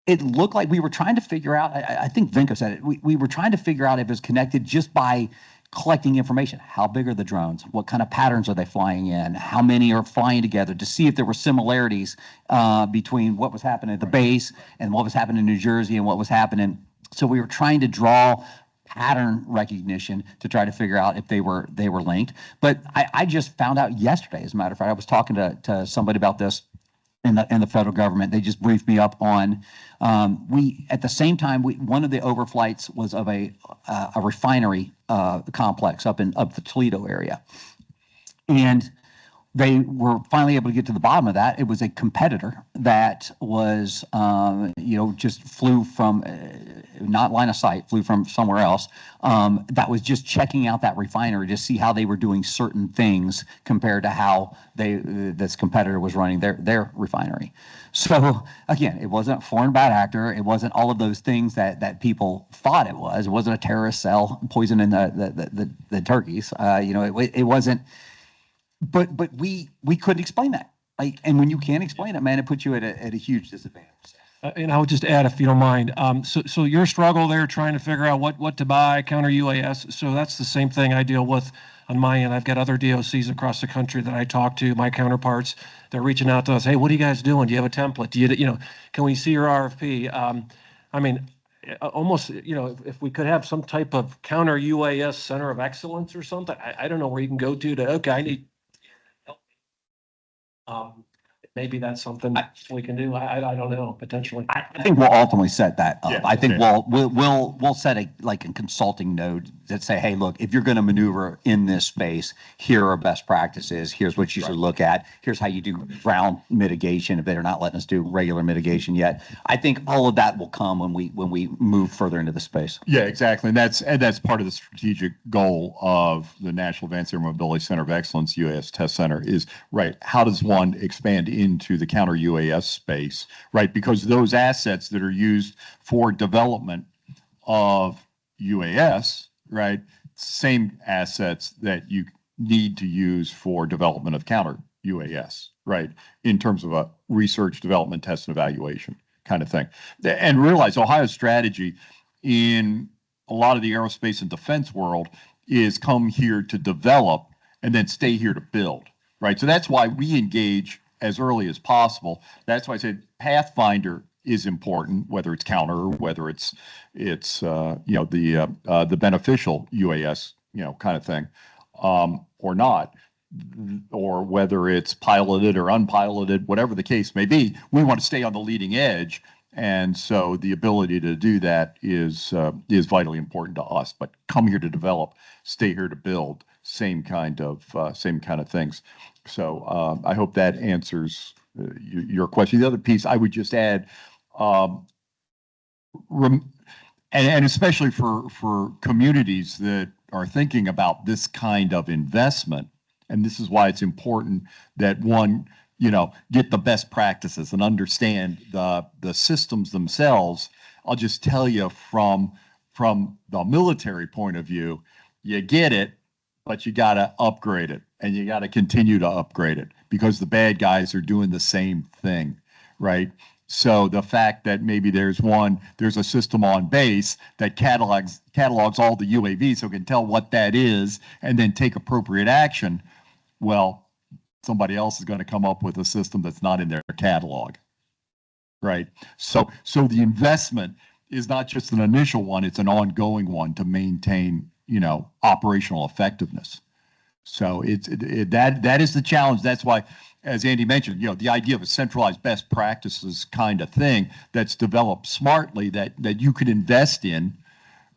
It looked like we were trying to figure out, I think Vinko said it, we were trying to figure out if it was connected just by collecting information. How big are the drones? What kind of patterns are they flying in? How many are flying together, to see if there were similarities between what was happening at the base and what was happening in New Jersey and what was happening. So we were trying to draw pattern recognition to try to figure out if they were linked. But I just found out yesterday, as a matter of fact, I was talking to somebody about this in the federal government. They just briefed me up on, at the same time, one of the overflights was of a refinery complex up the Toledo area. And they were finally able to get to the bottom of that. It was a competitor that was, just flew from, not line of sight, flew from somewhere else, that was just checking out that refinery to see how they were doing certain things compared to how this competitor was running their refinery. So again, it wasn't a foreign bad actor. It wasn't all of those things that people thought it was. It wasn't a terrorist cell poisoning the turkeys. It wasn't. But we couldn't explain that. And when you can't explain it, man, it puts you at a huge disadvantage. And I would just add, if you don't mind, so your struggle there trying to figure out what to buy, counter UAS. So that's the same thing I deal with on my end. I've got other DOCs across the country that I talk to, my counterparts. They're reaching out to us. Hey, what are you guys doing? Do you have a template? Do you can we see your RFP? Almost, if we could have some type of counter UAS center of excellence or something, I don't know where you can go to okay, I need maybe that's something we can do. I don't know, potentially. I think we'll ultimately set that up. Yeah, I think we'll set a consulting node that say, hey, look, if you're going to maneuver in this space, here are best practices. Here's what you should look at. Here's how you do ground mitigation if they're not letting us do regular mitigation yet. I think all of that will come when we move further into the space. Yeah, exactly. And that's part of the strategic goal of the National Advanced Air Mobility Center of Excellence, UAS Test Center, is right. How does one expand into the counter UAS space, right? Because those assets that are used for development of UAS, right, same assets that you need to use for development of counter UAS, right, in terms of a research, development, test, and evaluation kind of thing. And realize Ohio's strategy in a lot of the aerospace and defense world is come here to develop and then stay here to build, right? So that's why we engage as early as possible. That's why I said Pathfinder is important, whether it's counter or whether it's the beneficial UAS kind of thing, or not. or whether it's piloted or unpiloted, whatever the case may be, we want to stay on the leading edge. And so the ability to do that is vitally important to us. But come here to develop, stay here to build, same kind of things. So I hope that answers your question. The other piece I would just add, and especially for communities that are thinking about this kind of investment, and this is why it's important that one, get the best practices and understand the systems themselves. I'll just tell you from the military point of view, you get it, but you got to upgrade it, and you got to continue to upgrade it because the bad guys are doing the same thing, right? So the fact that maybe there's a system on base that catalogs all the UAVs so it can tell what that is and then take appropriate action. Well, somebody else is going to come up with a system that's not in their catalog, right? So the investment is not just an initial one, it's an ongoing one to maintain, operational effectiveness. So that is the challenge. That's why, as Andy mentioned, the idea of a centralized best practices kind of thing that's developed smartly that you could invest in,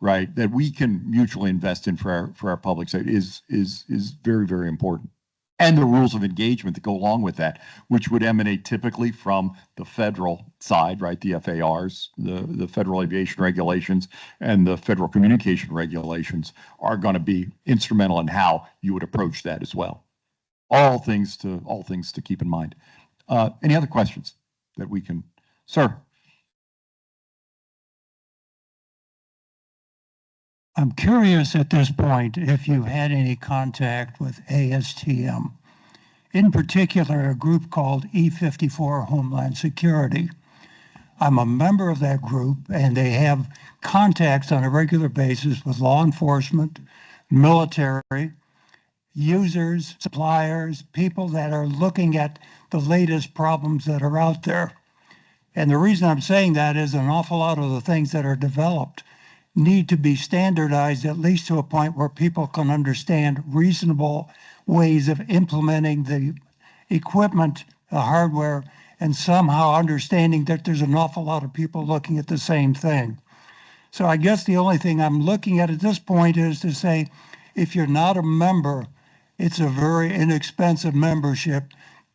right? That we can mutually invest in for our public safety is very, very important. And the rules of engagement that go along with that, which would emanate typically from the federal side, right? The FARs, the Federal Aviation Regulations, and the Federal Communication Regulations are going to be instrumental in how you would approach that as well. All things to keep in mind. Any other questions that we can, sir? I'm curious at this point if you've had any contact with ASTM, in particular a group called E54 Homeland Security. I'm a member of that group, and they have contacts on a regular basis with law enforcement, military, users, suppliers, people that are looking at the latest problems that are out there. And the reason I'm saying that is an awful lot of the things that are developed need to be standardized at least to a point where people can understand reasonable ways of implementing the equipment, the hardware, and somehow understanding that there's an awful lot of people looking at the same thing. So I guess the only thing I'm looking at this point is to say, if you're not a member, it's a very inexpensive membership.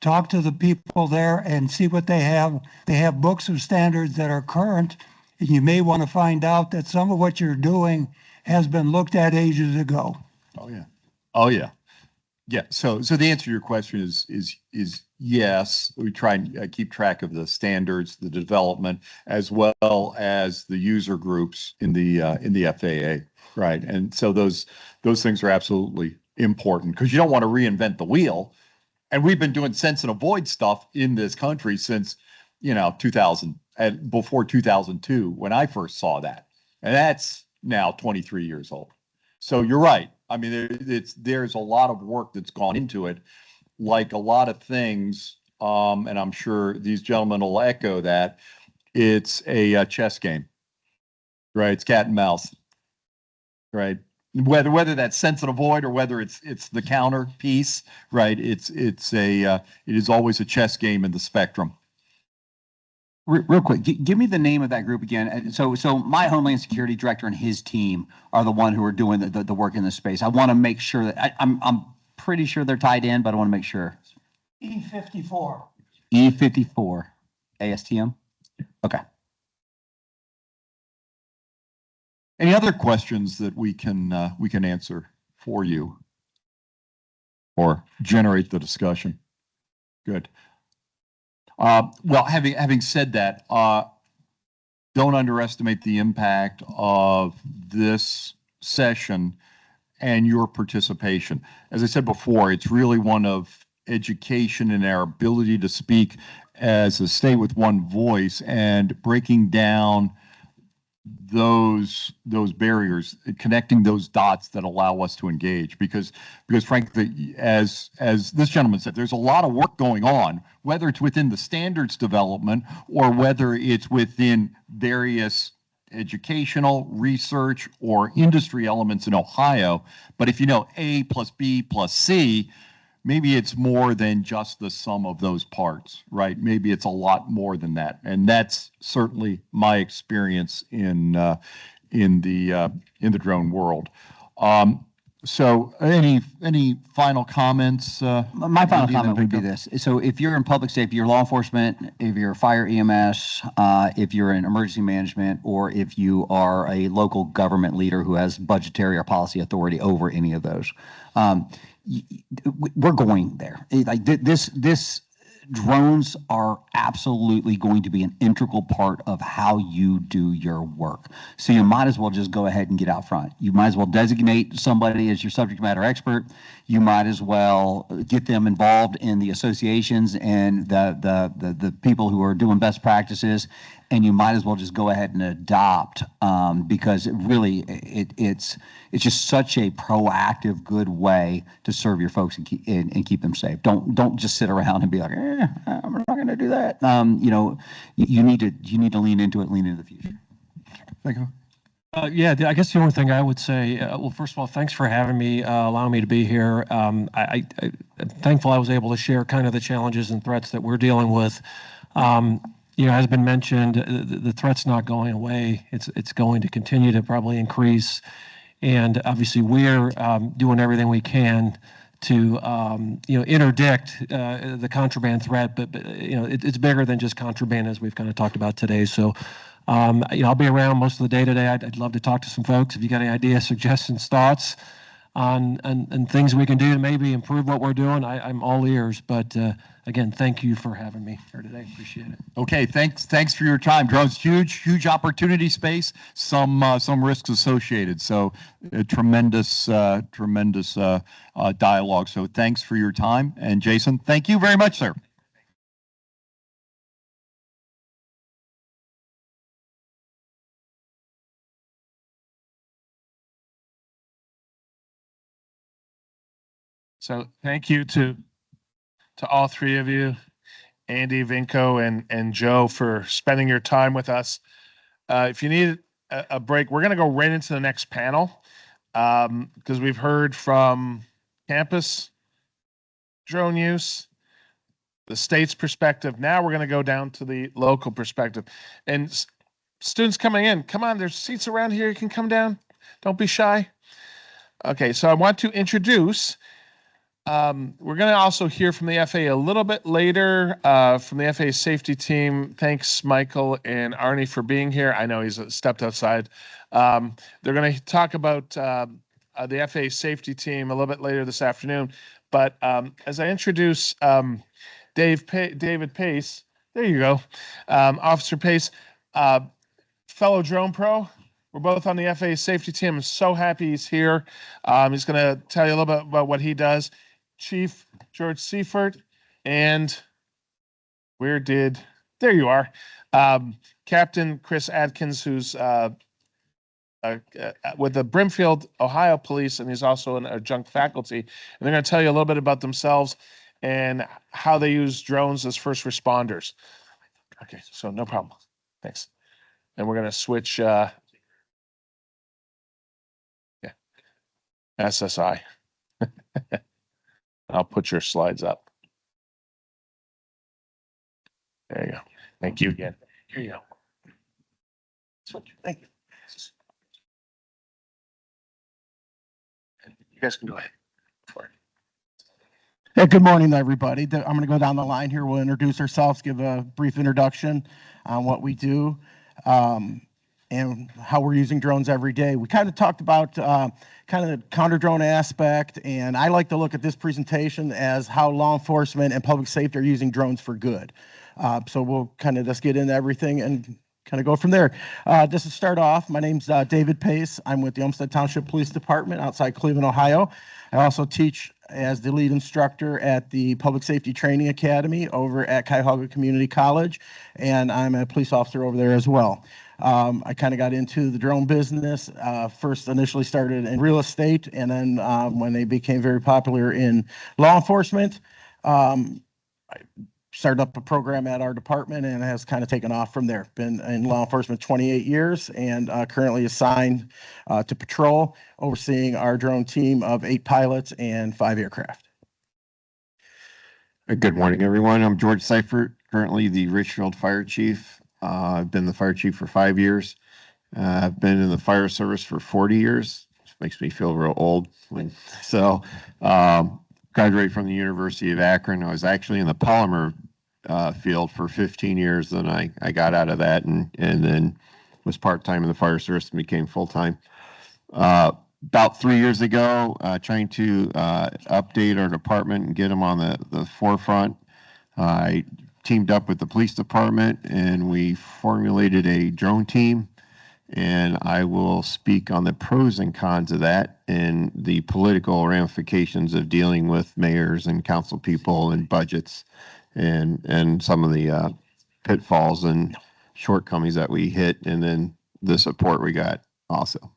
Talk to the people there and see what they have. They have books of standards that are current. And you may want to find out that some of what you're doing has been looked at ages ago. Oh yeah. Oh yeah. Yeah. So the answer to your question is yes. We try and keep track of the standards, the development, as well as the user groups in the FAA, right? And so those things are absolutely important because you don't want to reinvent the wheel. And we've been doing sense and avoid stuff in this country since 2000. Before 2002, when I first saw that, and that's now 23 years old. So you're right. I mean, there's a lot of work that's gone into it, like a lot of things, and I'm sure these gentlemen will echo that. It's a chess game, right? It's cat and mouse, right? Whether that's sense and avoid or whether it's the counter piece, right? It is always a chess game in the spectrum. Real quick, give me the name of that group again. So my Homeland Security Director and his team are the one who are doing the work in this space. I want to make sure that I'm pretty sure they're tied in, but I want to make sure. E54. E54, ASTM. Okay. Any other questions that we can answer for you or generate the discussion? Good. Well, having said that, don't underestimate the impact of this session and your participation. As I said before, it's really one of education and our ability to speak as a state with one voice and breaking down those barriers, connecting those dots that allow us to engage. Because frankly, as this gentleman said, there's a lot of work going on, whether it's within the standards development or whether it's within various educational, research, or industry elements in Ohio. But if you know A plus B plus C, maybe it's more than just the sum of those parts, right? Maybe it's a lot more than that. And that's certainly my experience in the drone world. So any final comments? My final Andy, comment then would be Vinco? this. So if you're in public safety, you're law enforcement, if you're fire EMS, if you're in emergency management, or if you are a local government leader who has budgetary or policy authority over any of those, we're going there. Like this drones are absolutely going to be an integral part of how you do your work. So you might as well just go ahead and get out front. You might as well designate somebody as your subject matter expert. You might as well get them involved in the associations and the people who are doing best practices. And you might as well just go ahead and adopt, because it's just such a proactive, good way to serve your folks and keep them safe. Don't just sit around and be like, I'm not going to do that. You need to lean into it, lean into the future. Thank you. Yeah, I guess the only thing I would say, well, first of all, thanks for having me, allowing me to be here. I'm thankful I was able to share kind of the challenges and threats that we're dealing with. Has been mentioned, the threat's not going away. It's going to continue to probably increase. And obviously we're doing everything we can to interdict the contraband threat, but it's bigger than just contraband, as we've kind of talked about today. So I'll be around most of the day today. I'd love to talk to some folks. If you got any ideas, suggestions, thoughts on and things we can do to maybe improve what we're doing, I'm all ears. But again, thank you for having me here today. Appreciate it. Okay, thanks for your time. Drones, huge opportunity space, some risks associated. So tremendous dialogue. So thanks for your time. And Jason, thank you very much, sir. So thank you to all three of you, Andy, Vinco, and Joe, for spending your time with us. If you need a break, we're going to go right into the next panel, because we've heard from campus drone use, the state's perspective. Now we're going to go down to the local perspective. And students coming in, come on, there's seats around here. You can come down. Don't be shy. Okay, so I want to introduce, we're going to also hear from the FAA a little bit later, from the FAA safety team. Thanks, Michael and Arnie, for being here. I know he's stepped outside. They're going to talk about the FAA safety team a little bit later this afternoon. But as I introduce David Pace, there you go, Officer Pace, fellow drone pro. We're both on the FAA safety team. I'm so happy he's here. He's going to tell you a little bit about what he does. Chief George Seifert, and there you are, Captain Chris Adkins, who's with the Brimfield, Ohio Police, and he's also an adjunct faculty. And they're going to tell you a little bit about themselves and how they use drones as first responders. Okay, so no problem. Thanks. And we're going to switch. SSI. I'll put your slides up. There you go. Thank you again. Here you go. Thank you. You guys can go ahead. Hey, good morning, everybody. I'm going to go down the line here. We'll introduce ourselves, give a brief introduction on what we do, and how we're using drones every day. We kind of talked about kind of the counter-drone aspect, and I like to look at this presentation as how law enforcement and public safety are using drones for good. So we'll kind of just get into everything and kind of go from there. Just to start off, my name's David Pace. I'm with the Olmsted Township Police Department outside Cleveland, Ohio. I also teach as the lead instructor at the Public Safety Training Academy over at Cuyahoga Community College, and I'm a police officer over there as well. I kind of got into the drone business, first initially started in real estate, and then when they became very popular in law enforcement, I started up a program at our department and has kind of taken off from there. Been in law enforcement 28 years and currently assigned to patrol, overseeing our drone team of 8 pilots and 5 aircraft. Good morning, everyone. I'm George Seifert, currently the Richfield Fire Chief. I've been the fire chief for 5 years. I've been in the fire service for 40 years, which makes me feel real old. Graduated from the University of Akron. I was actually in the polymer field for 15 years. Then I got out of that and then was part-time in the fire service and became full-time. About 3 years ago, trying to update our department and get them on the forefront. I teamed up with the police department and we formulated a drone team. And I will speak on the pros and cons of that and the political ramifications of dealing with mayors and council people and budgets and some of the pitfalls and shortcomings that we hit, and then the support we got also.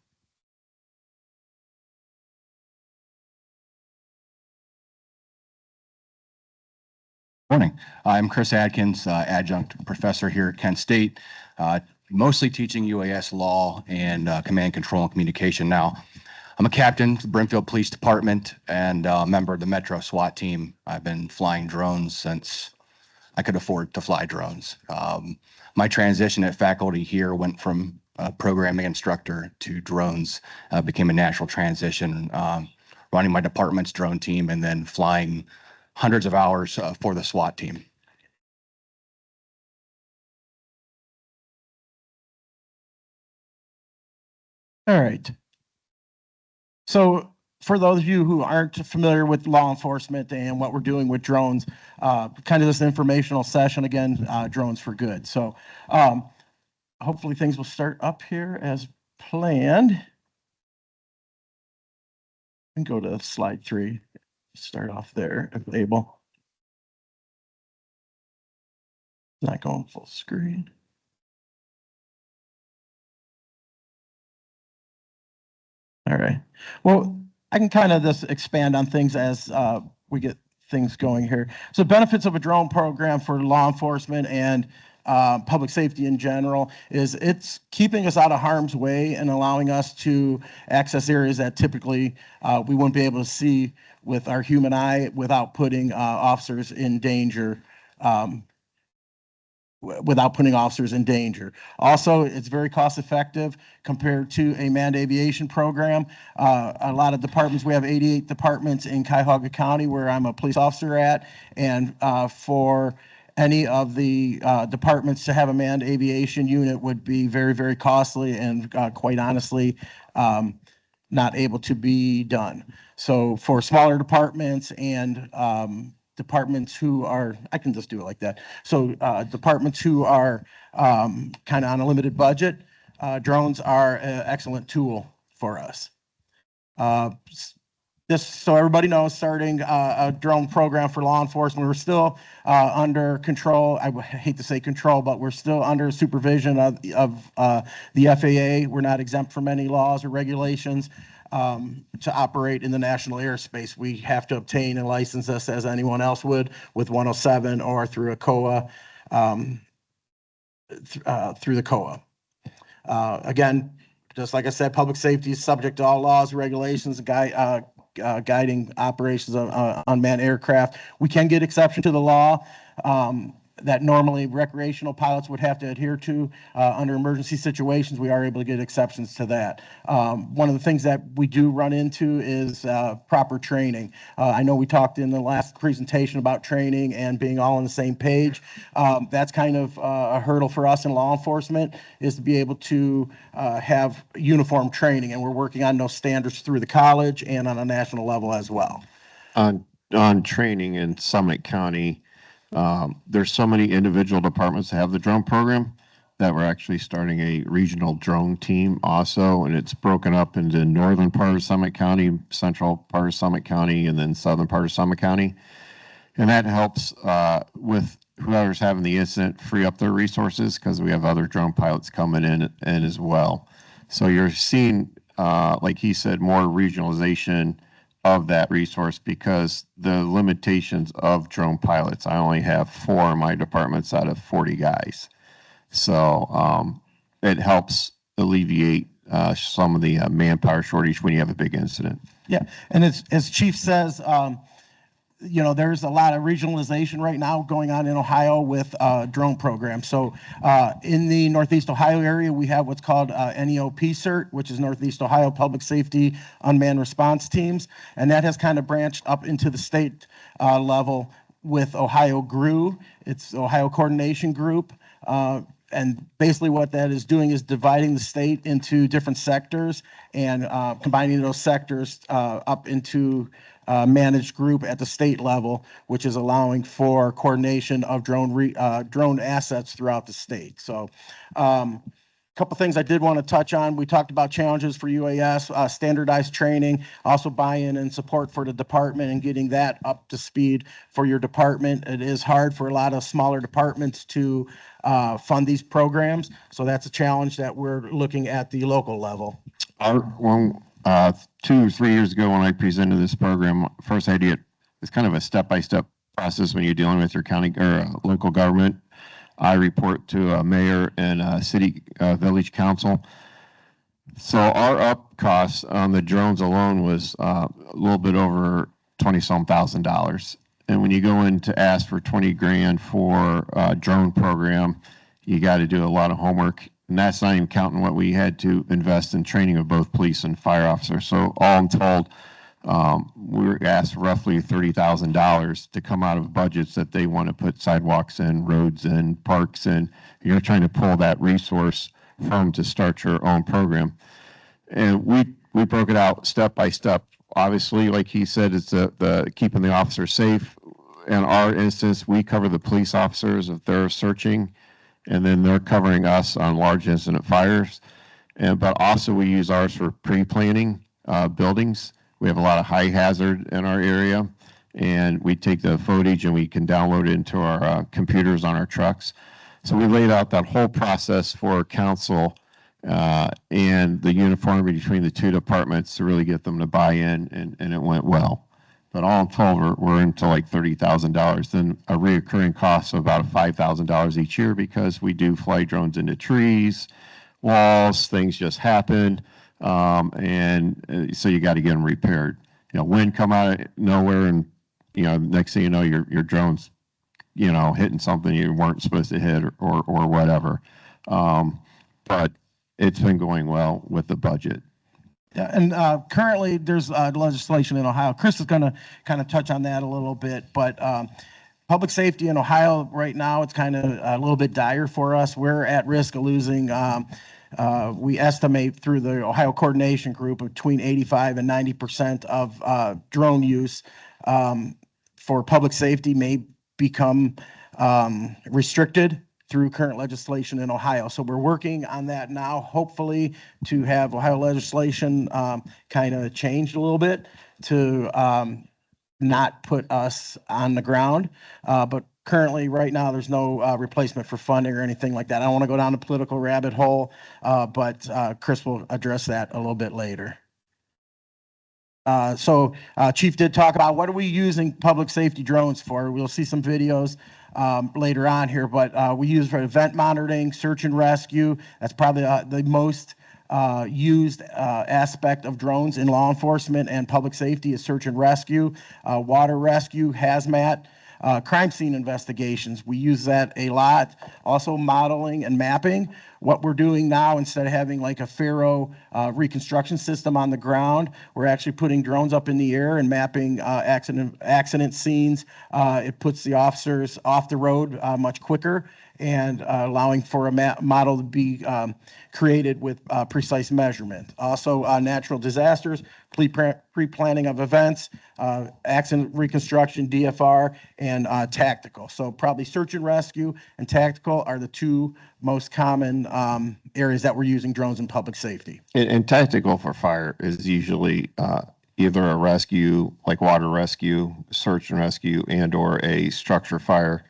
Morning. I'm Chris Adkins, adjunct professor here at Kent State, mostly teaching UAS law and command, control, and communication now. I'm a captain of the Brimfield Police Department and a member of the Metro SWAT team. I've been flying drones since I could afford to fly drones. My transition at faculty here went from programming instructor to drones, became a natural transition, running my department's drone team and then flying hundreds of hours for the SWAT team. All right. So for those of you who aren't familiar with law enforcement and what we're doing with drones, kind of this informational session, again, drones for good. So hopefully things will start up here as planned. And go to slide 3. Start off there if able. Not going full screen. All right. Well, I can kind of just expand on things as we get things going here. So benefits of a drone program for law enforcement and public safety in general is it's keeping us out of harm's way and allowing us to access areas that typically we wouldn't be able to see with our human eye without putting officers in danger. Also, it's very cost effective compared to a manned aviation program. A lot of departments, we have 88 departments in Cuyahoga County where I'm a police officer at, and for any of the departments to have a manned aviation unit would be very, very costly and quite honestly, not able to be done. So for smaller departments and departments who are, I can just do it like that. So departments who are kind of on a limited budget, drones are an excellent tool for us. Just so everybody knows, starting a drone program for law enforcement, we're still under control. I hate to say control, but we're still under supervision of the FAA. We're not exempt from any laws or regulations. To operate in the national airspace, we have to obtain and license us as anyone else would with 107 or through a COA, through the COA. Again, just like I said, public safety is subject to all laws, regulations, guiding operations of unmanned aircraft. We can get exception to the law that normally recreational pilots would have to adhere to under emergency situations. We are able to get exceptions to that. One of the things that we do run into is proper training. I know we talked in the last presentation about training and being all on the same page. That's kind of a hurdle for us in law enforcement, is to be able to have uniform training, and we're working on those standards through the college and on a national level as well. On training in Summit County, there's so many individual departments that have the drone program that we're actually starting a regional drone team also, and it's broken up into northern part of Summit County, central part of Summit County, and then southern part of Summit County. And that helps with whoever's having the incident free up their resources, because we have other drone pilots coming in as well. So you're seeing, like he said, more regionalization of that resource because the limitations of drone pilots. I only have 4 in my departments out of 40 guys. So it helps alleviate some of the manpower shortage when you have a big incident. Yeah, and as Chief says, there's a lot of regionalization right now going on in Ohio with drone programs. So in the Northeast Ohio area, we have what's called NEOP CERT, which is Northeast Ohio Public Safety Unmanned Response Teams. And that has kind of branched up into the state level with Ohio GRU. It's Ohio Coordination Group. And basically what that is doing is dividing the state into different sectors and combining those sectors up into managed group at the state level, which is allowing for coordination of drone assets throughout the state. So a couple things I did want to touch on. We talked about challenges for UAS, standardized training, also buy-in and support for the department and getting that up to speed for your department. It is hard for a lot of smaller departments to fund these programs. So that's a challenge that we're looking at the local level. 2 or 3 years ago when I presented this program, first idea, it's kind of a step-by-step process when you're dealing with your county or local government. I report to a mayor and a city village council. So our up costs on the drones alone was a little bit over $20-some thousand. And when you go in to ask for 20 grand for a drone program, you got to do a lot of homework. And that's not even counting what we had to invest in training of both police and fire officers. So all in told, we were asked roughly $30,000 to come out of budgets that they want to put sidewalks in, roads in, parks in. You're trying to pull that resource from to start your own program. And we broke it out step by step. Obviously, like he said, it's the keeping the officer safe. In our instance, we cover the police officers if they're searching, and then they're covering us on large incident fires. But also we use ours for pre-planning buildings. We have a lot of high hazard in our area, and we take the footage and we can download it into our computers on our trucks. So we laid out that whole process for council and the uniformity between the two departments to really get them to buy in, and it went well. But all in total, we're into like $30,000. Then a reoccurring cost of about $5,000 each year because we do fly drones into trees, walls, things just happen. And so you got to get them repaired. Wind come out of nowhere, and next thing you know, your drone's hitting something you weren't supposed to hit or whatever. But it's been going well with the budget. Yeah, and currently there's legislation in Ohio. Chris is going to kind of touch on that a little bit, but public safety in Ohio right now, it's kind of a little bit dire for us. We're at risk of losing. We estimate through the Ohio Coordination Group between 85 and 90% of drone use for public safety may become restricted through current legislation in Ohio. So we're working on that now, hopefully to have Ohio legislation kind of changed a little bit to not put us on the ground. But currently, right now, there's no replacement for funding or anything like that. I don't want to go down the political rabbit hole, but Chris will address that a little bit later. So Chief did talk about what are we using public safety drones for. We'll see some videos later on here, but we use for event monitoring, search and rescue. That's probably the most used aspect of drones in law enforcement and public safety is search and rescue, water rescue, hazmat, crime scene investigations. We use that a lot. Also modeling and mapping. What we're doing now, instead of having like a Faro reconstruction system on the ground, we're actually putting drones up in the air and mapping accident scenes. It puts the officers off the road much quicker and allowing for a model to be created with precise measurement. Also, natural disasters, pre-planning of events, accident reconstruction, DFR, and tactical. So probably search and rescue and tactical are the two most common areas that we're using drones in public safety. And tactical for fire is usually either a rescue, like water rescue, search and rescue, and or a structure fire.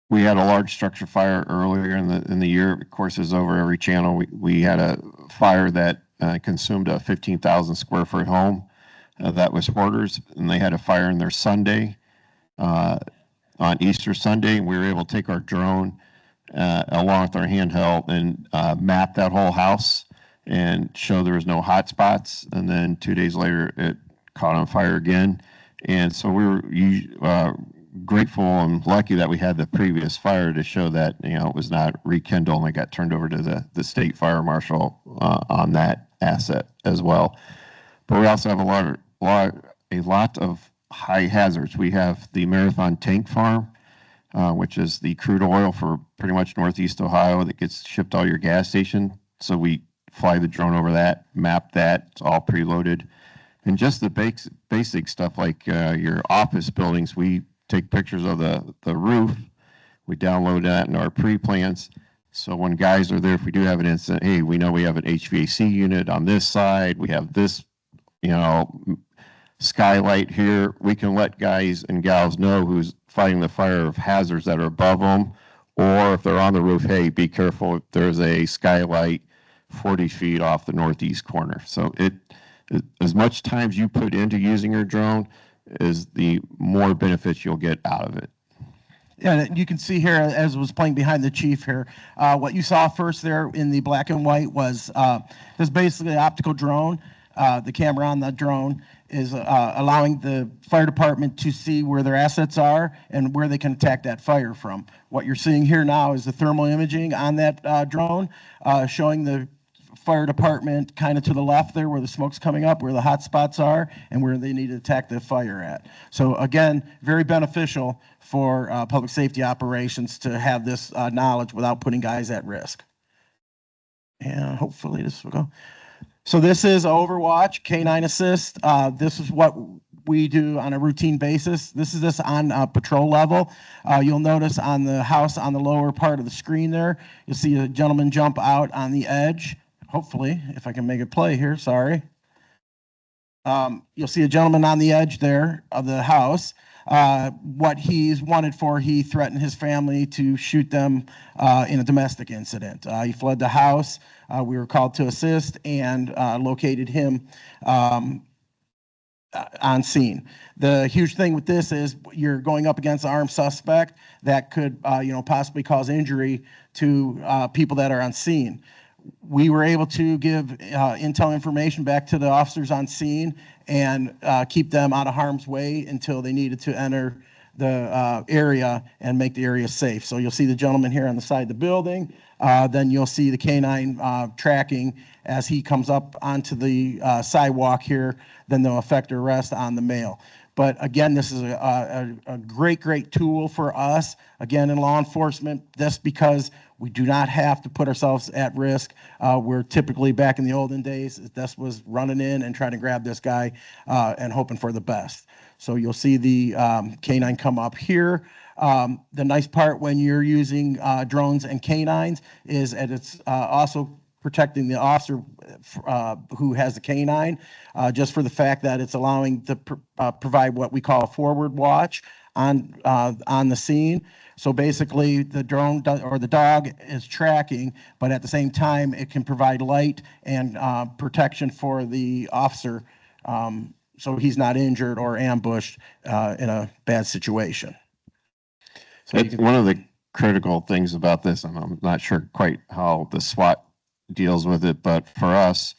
We had a large structure fire earlier in the year. Of course, it's over every channel. We had a fire that consumed a 15,000 square foot home that was hoarders, and they had a fire in their Sunday on Easter Sunday. We were able to take our drone along with our handheld and map that whole house and show there was no hot spots. And then 2 days later, it caught on fire again. And so we were grateful and lucky that we had the previous fire to show that, it was not rekindled and it got turned over to the state fire marshal on that asset as well. But we also have a lot of high hazards. We have the Marathon Tank Farm, which is the crude oil for pretty much Northeast Ohio that gets shipped all your gas station. So we fly the drone over that, map that, it's all preloaded. And just the basic stuff like your office buildings, we take pictures of the roof, we download that in our pre-plans. So when guys are there, if we do have an incident, hey, we know we have an HVAC unit on this side, we have this, skylight here, we can let guys and gals know who's fighting the fire of hazards that are above them, or if they're on the roof, hey, be careful if there's a skylight 40 feet off the northeast corner. So as much time as you put into using your drone is the more benefits you'll get out of it. Yeah, you can see here, as was playing behind the chief here, what you saw first there in the black and white was this basically an optical drone. The camera on the drone is allowing the fire department to see where their assets are and where they can attack that fire from. What you're seeing here now is the thermal imaging on that drone, showing the fire department kind of to the left there where the smoke's coming up, where the hot spots are, and where they need to attack the fire at. So again, very beneficial for public safety operations to have this knowledge without putting guys at risk. And hopefully this will go. So this is Overwatch, K9 Assist. This is what we do on a routine basis. This is on patrol level. You'll notice on the house on the lower part of the screen there, you'll see a gentleman jump out on the edge. Hopefully, if I can make it play here, sorry. You'll see a gentleman on the edge there of the house. What he's wanted for, he threatened his family to shoot them in a domestic incident. He fled the house. We were called to assist and located him on scene. The huge thing with this is you're going up against an armed suspect that could possibly cause injury to people that are on scene. We were able to give intel information back to the officers on scene and keep them out of harm's way until they needed to enter the area and make the area safe. So you'll see the gentleman here on the side of the building. Then you'll see the K9 tracking as he comes up onto the sidewalk here. Then they'll effect arrest on the male. But again, this is a great tool for us, again, in law enforcement, just because we do not have to put ourselves at risk. We're typically, back in the olden days, this was running in and trying to grab this guy and hoping for the best. So you'll see the K9 come up here. The nice part when you're using drones and K9s is that it's also protecting the officer who has the K9, just for the fact that it's allowing to provide what we call a forward watch on the scene. So basically, the drone or the dog is tracking, but at the same time, it can provide light and protection for the officer, so he's not injured or ambushed in a bad situation. So one of the critical things about this, and I'm not sure quite how the SWAT deals with it, but for us,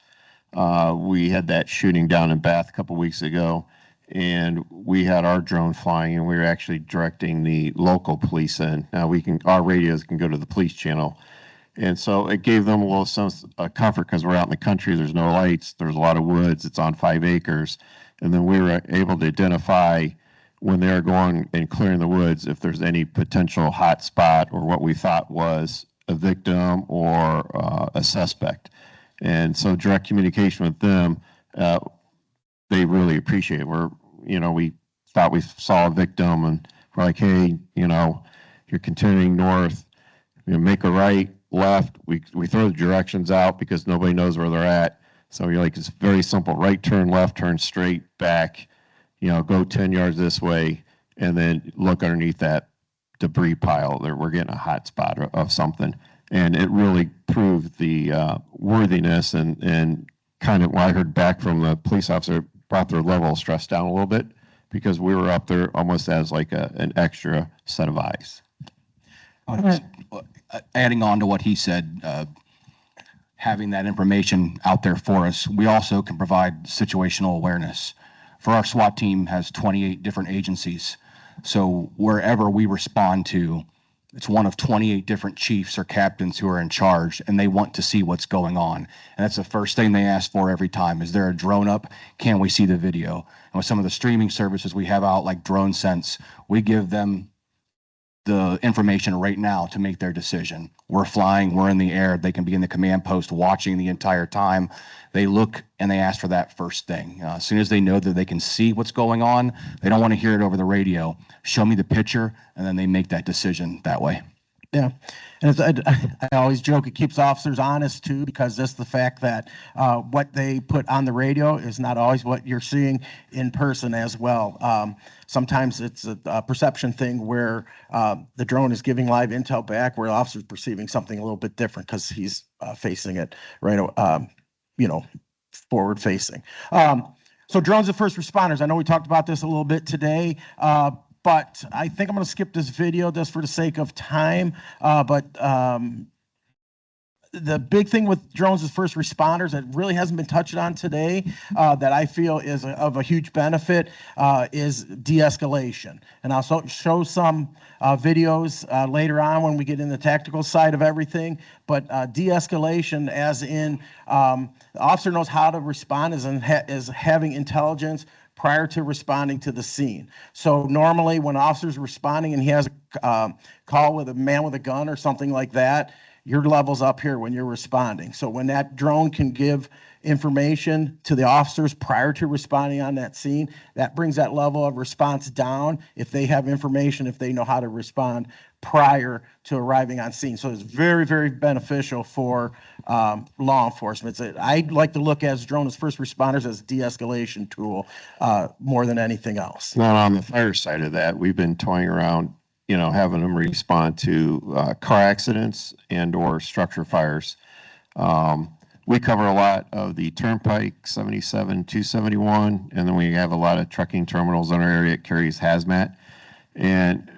we had that shooting down in Bath a couple weeks ago, and we had our drone flying, and we were actually directing the local police in. Now our radios can go to the police channel, and so it gave them a little sense of comfort because we're out in the country. There's no lights. There's a lot of woods. It's on 5 acres, and then we were able to identify when they were going and clearing the woods if there's any potential hot spot or what we thought was a victim or a suspect. And so direct communication with them, they really appreciate it. We thought we saw a victim and we're like, hey, you're continuing north, make a right, left. We throw the directions out because nobody knows where they're at. So you're like, it's very simple, right turn, left turn, straight, back, go 10 yards this way, and then look underneath that debris pile there. We're getting a hot spot of something. And it really proved the worthiness and kind of what I heard back from the police officer brought their level of stress down a little bit because we were up there almost as like an extra set of eyes. Adding on to what he said, having that information out there for us, we also can provide situational awareness for our SWAT team has 28 different agencies. So wherever we respond to, it's one of 28 different chiefs or captains who are in charge, and they want to see what's going on. And that's the first thing they ask for every time. Is there a drone up? Can we see the video? And with some of the streaming services we have out, like Drone Sense, we give them the information right now to make their decision. We're flying, we're in the air, they can be in the command post watching the entire time. They look and they ask for that first thing. As soon as they know that they can see what's going on, they don't want to hear it over the radio. Show me the picture, and then they make that decision that way. Yeah, and I always joke it keeps officers honest too, because just the fact that what they put on the radio is not always what you're seeing in person as well. Sometimes it's a perception thing where the drone is giving live intel back, where the officer's perceiving something a little bit different because he's facing it right, forward facing. So drones and first responders. I know we talked about this a little bit today. But I think I'm going to skip this video just for the sake of time. The big thing with drones as first responders that really hasn't been touched on today that I feel is of a huge benefit is de-escalation. And I'll show some videos later on when we get in the tactical side of everything. But de-escalation, as in the officer knows how to respond, is having intelligence prior to responding to the scene. So normally when an officer's responding and he has a call with a man with a gun or something like that, your level's up here when you're responding. So when that drone can give information to the officers prior to responding on that scene, that brings that level of response down if they have information, if they know how to respond prior to arriving on scene. So it's very, very beneficial for law enforcement. I like to look at drone as first responders as a de-escalation tool more than anything else. Now, on the fire side of that, we've been toying around, having them respond to car accidents and or structure fires. We cover a lot of the Turnpike, 77, 271, and then we have a lot of trucking terminals in our area that carries hazmat. And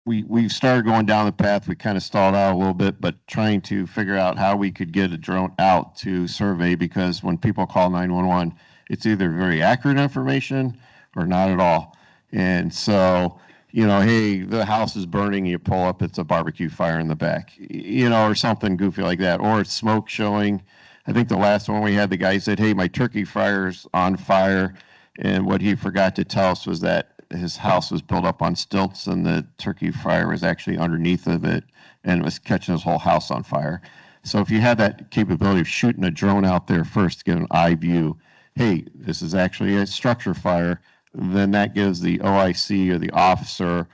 we've started going down the path. We kind of stalled out a little bit, but trying to figure out how we could get a drone out to survey, because when people call 911, it's either very accurate information or not at all. And so, hey, the house is burning, you pull up, it's a barbecue fire in the back, or something goofy like that, or it's smoke showing. I think the last one we had, the guy said, hey, my turkey fire's on fire. And what he forgot to tell us was that his house was built up on stilts and the turkey fire was actually underneath of it and it was catching his whole house on fire. So if you had that capability of shooting a drone out there first to get an eye view, hey, this is actually a structure fire, then that gives the OIC or the officer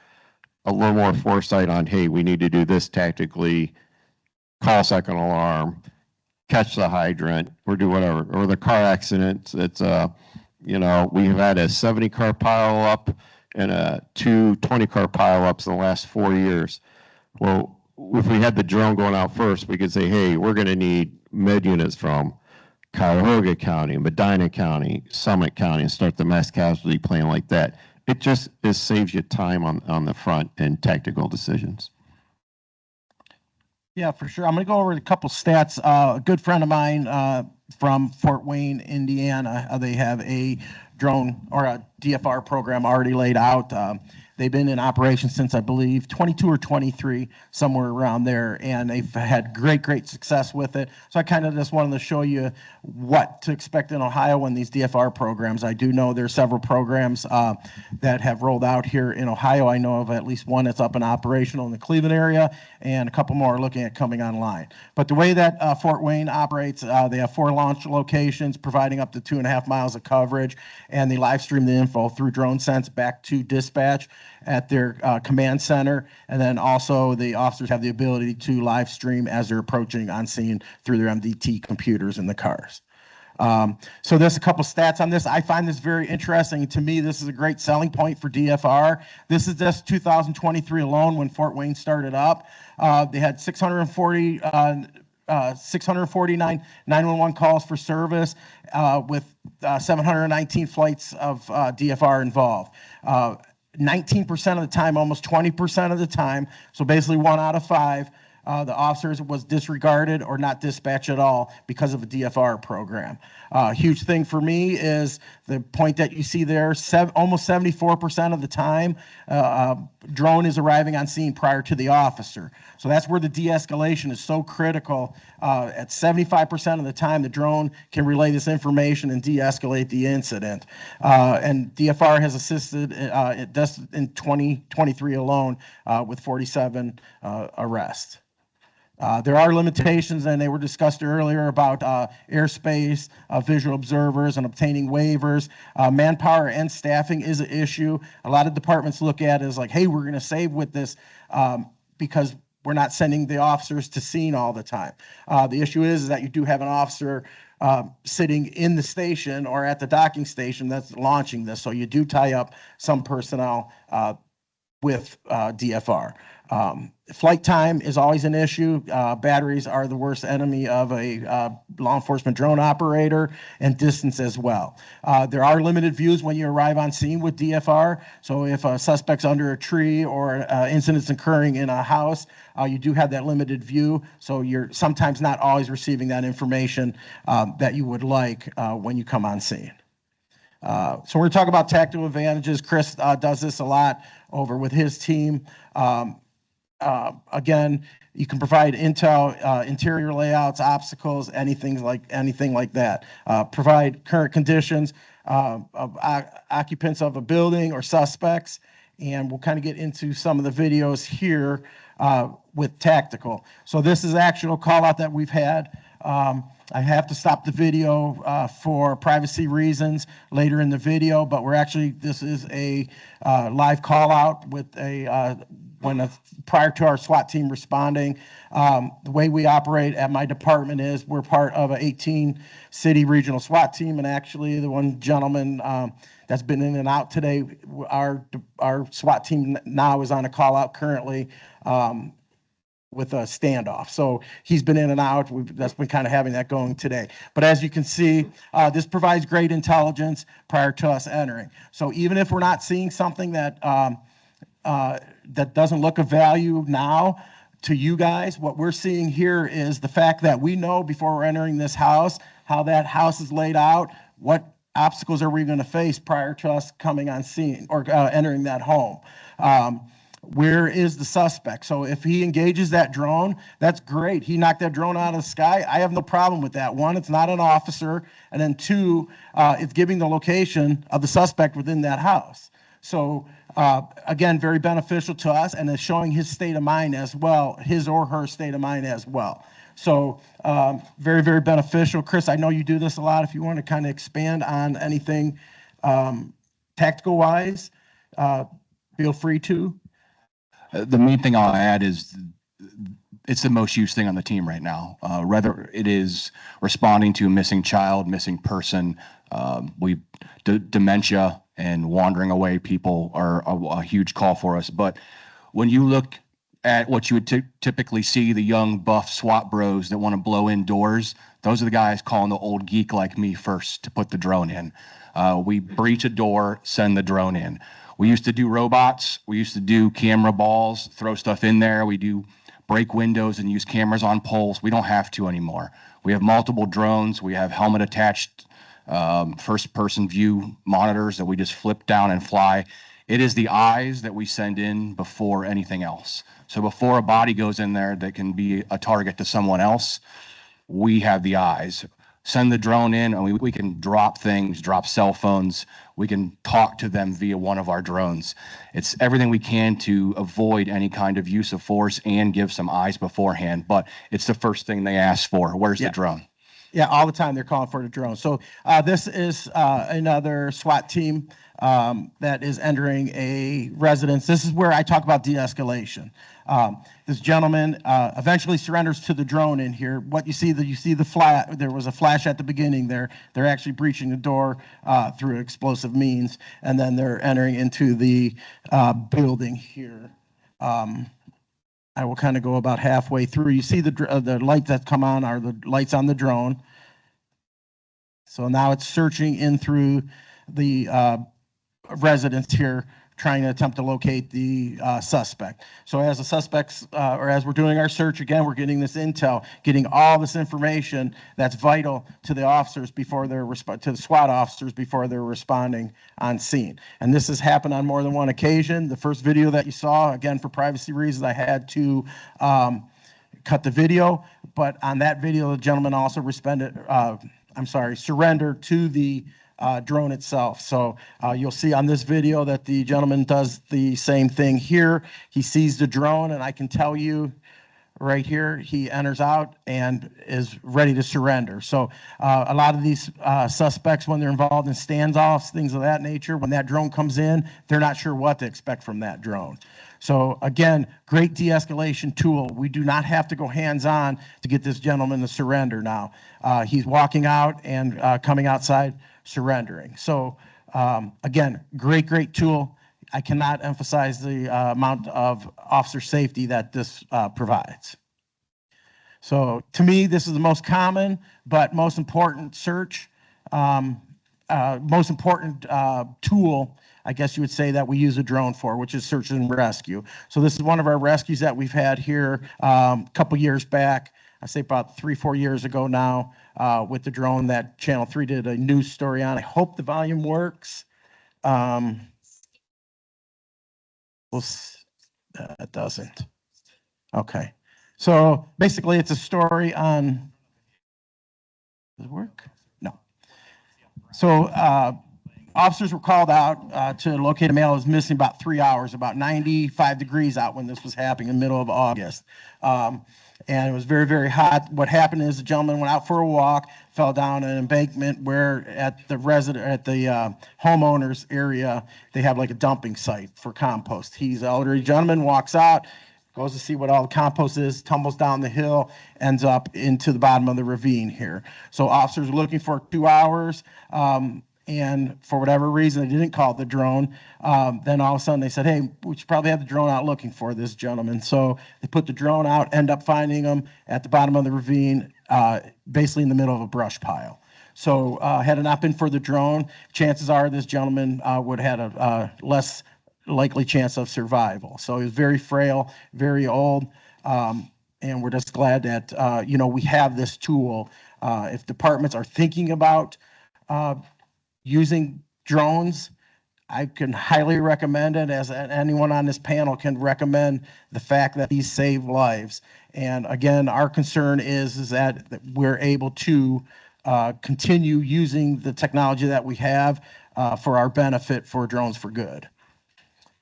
a little more foresight on, hey, we need to do this tactically, call second alarm, catch the hydrant, or do whatever. Or the car accident, it's we've had a 70-car pile up and two 20-car pile ups in the last 4 years. Well, if we had the drone going out first, we could say, hey, we're going to need med units from Cuyahoga County, Medina County, Summit County, and start the mass casualty plan like that. It just saves you time on the front and tactical decisions. Yeah, for sure. I'm going to go over a couple stats. A good friend of mine from Fort Wayne, Indiana, they have a drone or a DFR program already laid out. They've been in operation since, I believe, 22 or 23, somewhere around there, and they've had great success with it. So I kind of just wanted to show you what to expect in Ohio when these DFR programs. I do know there are several programs that have rolled out here in Ohio. I know of at least one that's up and operational in the Cleveland area, and a couple more are looking at coming online. But the way that Fort Wayne operates, they have 4 launch locations providing up to 2.5 miles of coverage, and they live stream the info through Drone Sense back to dispatch at their command center, and then also the officers have the ability to live stream as they're approaching on scene through their MDT computers in the cars. So there's a couple stats on this. I find this very interesting. To me, this is a great selling point for DFR. This is just 2023 alone when Fort Wayne started up. They had 649 911 calls for service with 719 flights of DFR involved. 19% of the time, almost 20% of the time, so basically 1 out of 5, the officers was disregarded or not dispatched at all because of a DFR program. Huge thing for me is the point that you see there, almost 74% of the time, drone is arriving on scene prior to the officer. So that's where the de-escalation is so critical. At 75% of the time, the drone can relay this information and de-escalate the incident. And DFR has assisted in 2023 alone with 47 arrests. There are limitations, and they were discussed earlier about airspace, visual observers, and obtaining waivers. Manpower and staffing is an issue. A lot of departments look at it as like, hey, we're going to save with this because we're not sending the officers to scene all the time. The issue is that you do have an officer sitting in the station or at the docking station that's launching this, so you do tie up some personnel with DFR. Flight time is always an issue. Batteries are the worst enemy of a law enforcement drone operator, and distance as well. There are limited views when you arrive on scene with DFR. So if a suspect's under a tree or incidents occurring in a house, you do have that limited view. So you're sometimes not always receiving that information that you would like when you come on scene. So we're going to talk about tactical advantages. Chris does this a lot over with his team. Again, you can provide intel, interior layouts, obstacles, anything like that. Provide current conditions of occupants of a building or suspects, and we'll kind of get into some of the videos here with tactical. So this is actual call out that we've had. I have to stop the video for privacy reasons later in the video, but this is a live call out with prior to our SWAT team responding. The way we operate at my department is we're part of an 18-city regional SWAT team, and actually the one gentleman that's been in and out today, our SWAT team now is on a call out currently with a standoff. So he's been in and out. That's been kind of having that going today. But as you can see, this provides great intelligence prior to us entering. So even if we're not seeing something that that doesn't look of value now to you guys, what we're seeing here is the fact that we know before we're entering this house, how that house is laid out, what obstacles are we going to face prior to us coming on scene or entering that home. Where is the suspect? So if he engages that drone, that's great. He knocked that drone out of the sky. I have no problem with that. One, it's not an officer. And then two, it's giving the location of the suspect within that house. So again, very beneficial to us, and it's showing his state of mind as well, his or her state of mind as well. So very, very beneficial. Chris, I know you do this a lot. If you want to kind of expand on anything tactical-wise, feel free to. The main thing I'll add is it's the most used thing on the team right now. Whether it is responding to a missing child, missing person, dementia and wandering away people are a huge call for us. But when you look at what you would typically see, the young buff SWAT bros that want to blow indoors, those are the guys calling the old geek like me first to put the drone in. We breach a door, send the drone in. We used to do robots. We used to do camera balls, throw stuff in there. We do break windows and use cameras on poles. We don't have to anymore. We have multiple drones. We have helmet attached first-person view monitors that we just flip down and fly. It is the eyes that we send in before anything else. So before a body goes in there that can be a target to someone else, we have the eyes. Send the drone in, and we can drop things, drop cell phones. We can talk to them via one of our drones. It's everything we can to avoid any kind of use of force and give some eyes beforehand, but it's the first thing they ask for. Where's the drone? Yeah, all the time they're calling for the drone. So this is another SWAT team that is entering a residence. This is where I talk about de-escalation. This gentleman eventually surrenders to the drone in here. What you see, the flash. There was a flash at the beginning there. They're actually breaching the door through explosive means, and then they're entering into the building here. I will kind of go about halfway through. You see the lights that come on are the lights on the drone. So now it's searching in through the residents here trying to attempt to locate the suspect. So as the suspects, or as we're doing our search, again, we're getting this intel, getting all this information that's vital to the officers before they're, to the SWAT officers before they're responding on scene. And this has happened on more than one occasion. The first video that you saw, again, for privacy reasons, I had to cut the video, but on that video, the gentleman also surrendered to the drone itself. So you'll see on this video that the gentleman does the same thing here. He sees the drone, and I can tell you right here, he enters out and is ready to surrender. So a lot of these suspects, when they're involved in standoffs, things of that nature, when that drone comes in, they're not sure what to expect from that drone. So again, great de-escalation tool. We do not have to go hands-on to get this gentleman to surrender now. He's walking out and coming outside, surrendering. So again, great tool. I cannot emphasize the amount of officer safety that this provides. So to me, this is the most common but most important search, most important tool, I guess you would say, that we use a drone for, which is search and rescue. So this is one of our rescues that we've had here a couple years back. I say about 3-4 years ago now, with the drone that Channel 3 did a news story on. I hope the volume works. It doesn't. Okay. So basically it's a story on, does it work? No. So officers were called out to locate a male who was missing about 3 hours, about 95 degrees out when this was happening in the middle of August. And it was very hot. What happened is the gentleman went out for a walk, fell down an embankment where at the homeowner's area, they have like a dumping site for compost. He's an elderly gentleman, walks out, goes to see what all the compost is, tumbles down the hill, ends up into the bottom of the ravine here. So officers were looking for 2 hours. And for whatever reason, they didn't call the drone. Then all of a sudden they said, hey, we should probably have the drone out looking for this gentleman. So they put the drone out, end up finding him at the bottom of the ravine, basically in the middle of a brush pile. So had it not been for the drone, chances are this gentleman would have had a less likely chance of survival. So he was very frail, very old. And we're just glad that, we have this tool. If departments are thinking about using drones, I can highly recommend it, as anyone on this panel can recommend the fact that these save lives. And again, our concern is that we're able to continue using the technology that we have for our benefit for Drones for Good.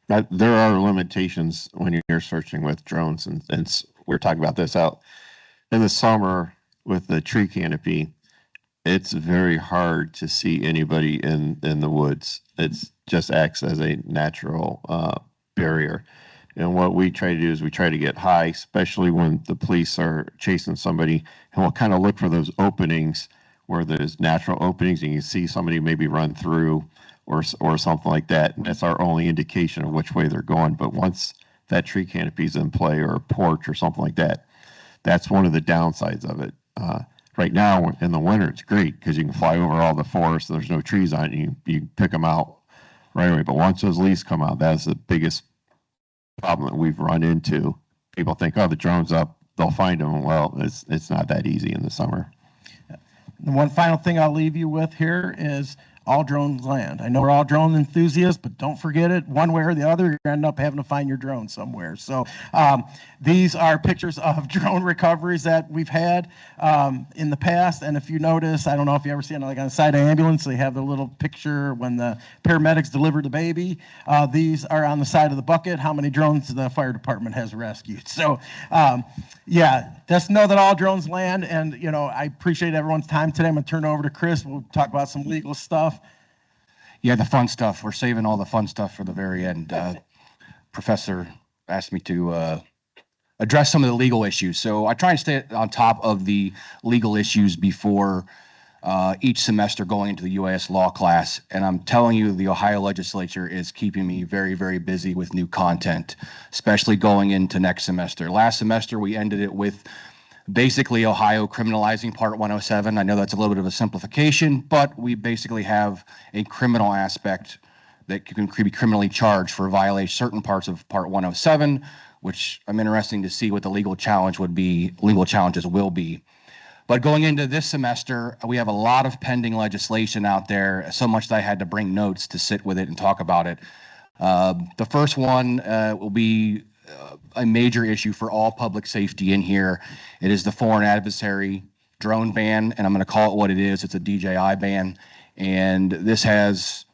There are limitations when you're searching with drones, and we're talking about this out in the summer with the tree canopy. It's very hard to see anybody in the woods. It just acts as a natural barrier. And what we try to do is we try to get high, especially when the police are chasing somebody, and we'll kind of look for those openings where there's natural openings and you see somebody maybe run through or something like that. And that's our only indication of which way they're going. But once that tree canopy is in play, or a porch or something like that, that's one of the downsides of it. Right now in the winter, it's great because you can fly over all the forest. There's no trees on it. You pick them out right away. But once those leaves come out, that's the biggest problem that we've run into. People think, oh, the drone's up, they'll find them. Well, it's not that easy in the summer. The one final thing I'll leave you with here is all drones land. I know we're all drone enthusiasts, but don't forget it. One way or the other, you're going to end up having to find your drone somewhere. So these are pictures of drone recoveries that we've had in the past. And if you notice, I don't know if you ever seen, like on the side of ambulance, they have the little picture when the paramedics delivered the baby. These are on the side of the bucket, how many drones the fire department has rescued. So yeah, just know that all drones land. And, I appreciate everyone's time today. I'm going to turn it over to Chris. We'll talk about some legal stuff. Yeah, the fun stuff. We're saving all the fun stuff for the very end. Professor asked me to address some of the legal issues. So I try and stay on top of the legal issues before each semester going into the UAS law class. And I'm telling you, the Ohio legislature is keeping me very busy with new content, especially going into next semester. Last semester, we ended it with basically Ohio criminalizing Part 107. I know that's a little bit of a simplification, but we basically have a criminal aspect that can be criminally charged for violation certain parts of Part 107, which I'm interested to see what the legal challenges will be. But going into this semester, we have a lot of pending legislation out there, so much that I had to bring notes to sit with it and talk about it. The first one will be a major issue for all public safety in here. It is the foreign adversary drone ban, and I'm going to call it what it is. It's a DJI ban, and this has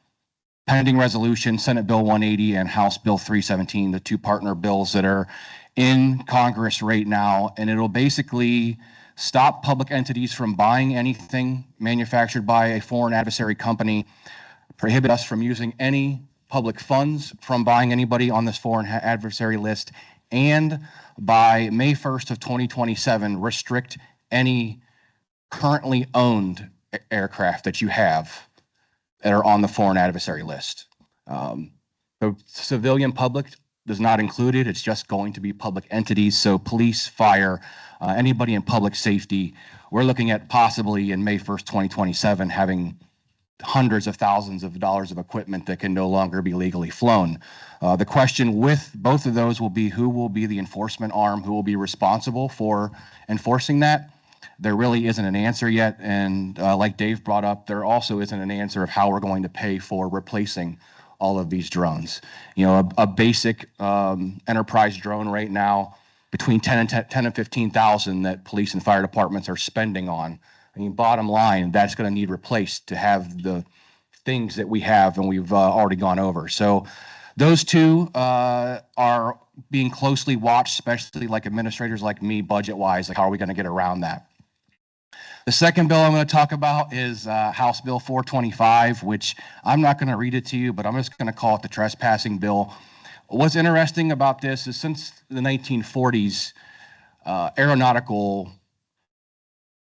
pending resolution, Senate Bill 180 and House Bill 317, the two partner bills that are in Congress right now, and it'll basically stop public entities from buying anything manufactured by a foreign adversary company, prohibit us from using any public funds from buying anybody on this foreign adversary list, and by May 1st of 2027, restrict any currently owned aircraft that you have that are on the foreign adversary list. The civilian public does not include it. It's just going to be public entities. So police, fire, anybody in public safety, we're looking at possibly in May 1st, 2027, having hundreds of thousands of dollars of equipment that can no longer be legally flown. The question with both of those will be who will be the enforcement arm, who will be responsible for enforcing that. There really isn't an answer yet, and like Dave brought up, there also isn't an answer of how we're going to pay for replacing all of these drones. You know, a basic enterprise drone right now, between 10 and 15,000 that police and fire departments are spending on. I mean, bottom line, that's going to need replaced to have the things that we have and we've already gone over. So those two are being closely watched, especially like administrators like me, budget-wise, like how are we going to get around that? The second bill I'm going to talk about is House Bill 425, which I'm not going to read it to you, but I'm just going to call it the trespassing bill. What's interesting about this is since the 1940s, aeronautical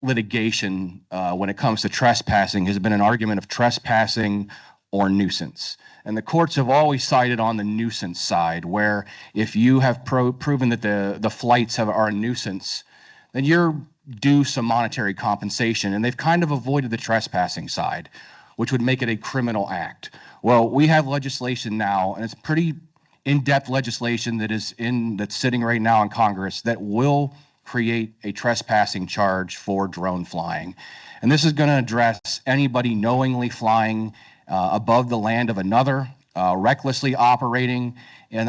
litigation when it comes to trespassing has been an argument of trespassing or nuisance. And the courts have always sided on the nuisance side, where if you have proven that the flights are a nuisance, then you're due some monetary compensation. And they've kind of avoided the trespassing side, which would make it a criminal act. Well, we have legislation now, and it's pretty in-depth legislation that's sitting right now in Congress that will create a trespassing charge for drone flying. And this is going to address anybody knowingly flying above the land of another, recklessly operating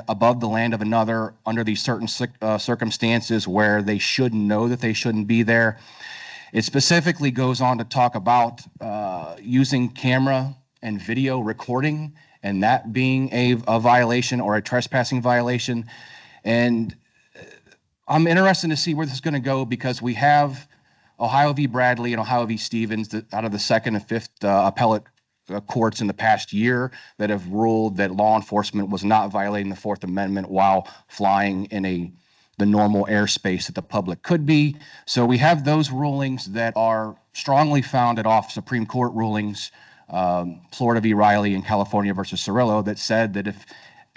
above the land of another under these certain circumstances where they should know that they shouldn't be there. It specifically goes on to talk about using camera and video recording and that being a violation or a trespassing violation. And I'm interested to see where this is going to go, because we have Ohio v. Bradley and Ohio v. Stevens out of the second and fifth appellate courts in the past year that have ruled that law enforcement was not violating the Fourth Amendment while flying in the normal airspace that the public could be. So we have those rulings that are strongly founded off Supreme Court rulings, Florida v. Riley and California versus Cirillo, that said that if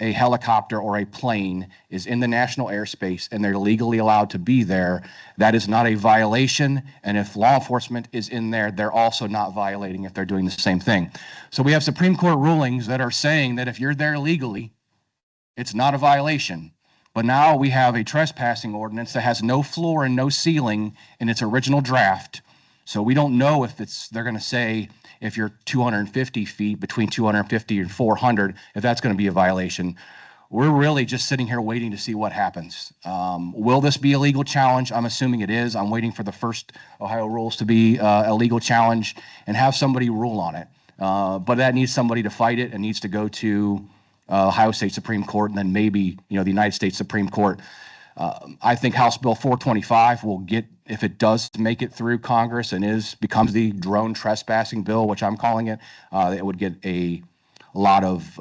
a helicopter or a plane is in the national airspace and they're legally allowed to be there, that is not a violation. And if law enforcement is in there, they're also not violating if they're doing the same thing. So we have Supreme Court rulings that are saying that if you're there legally, it's not a violation. But now we have a trespassing ordinance that has no floor and no ceiling in its original draft. So we don't know if they're going to say if you're 250 feet, between 250 and 400, if that's going to be a violation. We're really just sitting here waiting to see what happens. Will this be a legal challenge? I'm assuming it is. I'm waiting for the first Ohio rules to be a legal challenge and have somebody rule on it. But that needs somebody to fight it and needs to go to Ohio State Supreme Court and then maybe the United States Supreme Court. I think House Bill 425 will get, if it does make it through Congress and becomes the drone trespassing bill, which I'm calling it, it would get a lot of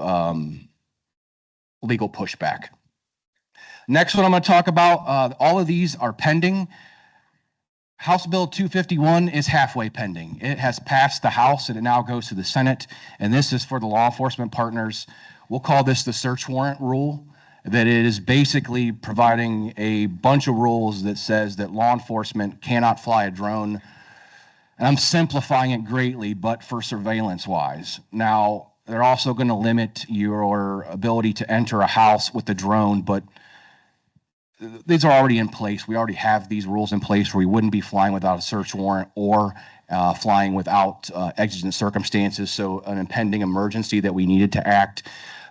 legal pushback. Next one I'm going to talk about, all of these are pending. House Bill 251 is halfway pending. It has passed the House and it now goes to the Senate, and this is for the law enforcement partners. We'll call this the search warrant rule. That it is basically providing a bunch of rules that says that law enforcement cannot fly a drone. And I'm simplifying it greatly, but for surveillance wise. Now, They're also going to limit your ability to enter a house with the drone, but these are already in place. We already have these rules in place where we wouldn't be flying without a search warrant or flying without exigent circumstances, so an impending emergency that we needed to act.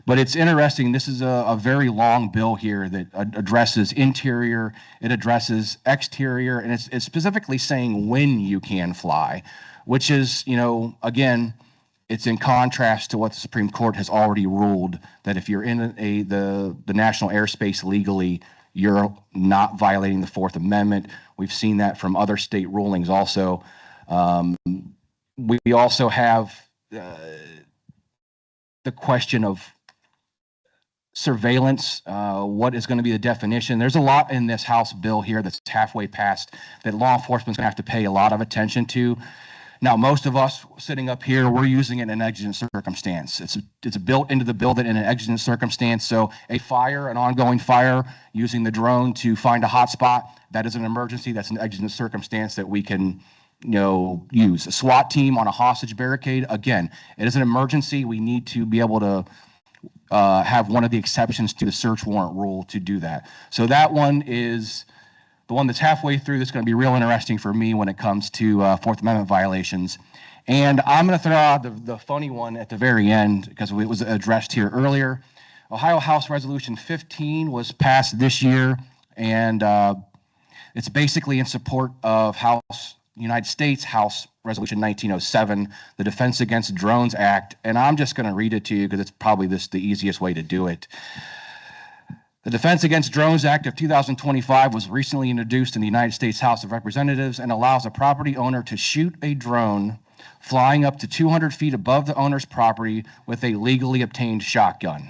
But it's interesting, this is a very long bill here that addresses interior, it addresses exterior, and it's specifically saying when you can fly, which is, you know, again, it's in contrast to what the Supreme Court has already ruled, that if you're in the national airspace legally, you're not violating the Fourth Amendment. We've seen that from other state rulings also. We also have the question of surveillance. What is going to be the definition? There's a lot in this House bill here that's halfway passed that law enforcement's going to have to pay a lot of attention to. Now, most of us sitting up here, we're using it in an exigent circumstance. It's built into the bill that in an exigent circumstance. So a fire, an ongoing fire, using the drone to find a hot spot, that is an emergency. That's an exigent circumstance that we can, you know, use. A SWAT team on a hostage barricade, again, it is an emergency. We need to be able to have one of the exceptions to the search warrant rule to do that. So that one is the one that's halfway through. That's going to be real interesting for me when it comes to Fourth Amendment violations. And I'm going to throw out the funny one at the very end because it was addressed here earlier. Ohio House Resolution 15 was passed this year, and it's basically in support of United States House Resolution 1907, the Defense Against Drones Act. And I'm just going to read it to you because it's probably the easiest way to do it. The Defense Against Drones Act of 2025 was recently introduced in the United States House of Representatives and allows a property owner to shoot a drone flying up to 200 feet above the owner's property with a legally obtained shotgun,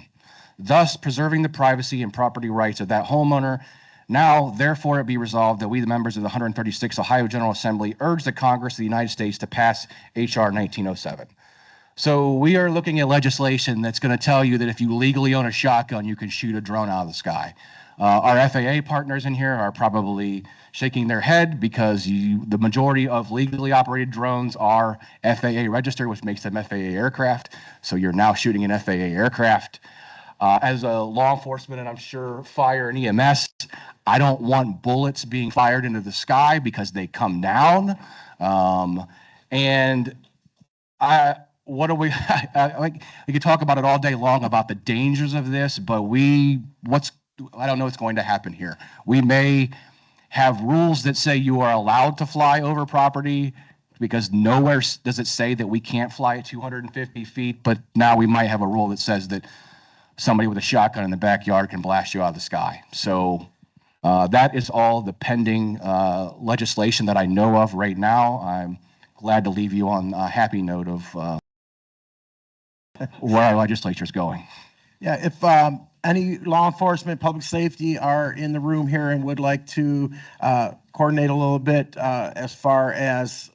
thus preserving the privacy and property rights of that homeowner. Now, therefore, it be resolved that we, the members of the 136th Ohio General Assembly, urge the Congress of the United States to pass H.R. 1907. So we are looking at legislation that's going to tell you that if you legally own a shotgun, you can shoot a drone out of the sky. Our FAA partners in here are probably shaking their head because the majority of legally operated drones are FAA registered, which makes them FAA aircraft. So you're now shooting an FAA aircraft. As a law enforcement, and I'm sure fire and EMS, I don't want bullets being fired into the sky because they come down. What do we like? We could talk about it all day long about the dangers of this, but I don't know what's going to happen here. We may have rules that say you are allowed to fly over property because nowhere does it say that we can't fly at 250 feet, but now we might have a rule that says that somebody with a shotgun in the backyard can blast you out of the sky. So that is all the pending legislation that I know of right now. I'm glad to leave you on a happy note of where our legislature is going. Yeah, if any law enforcement, public safety are in the room here and would like to coordinate a little bit as far as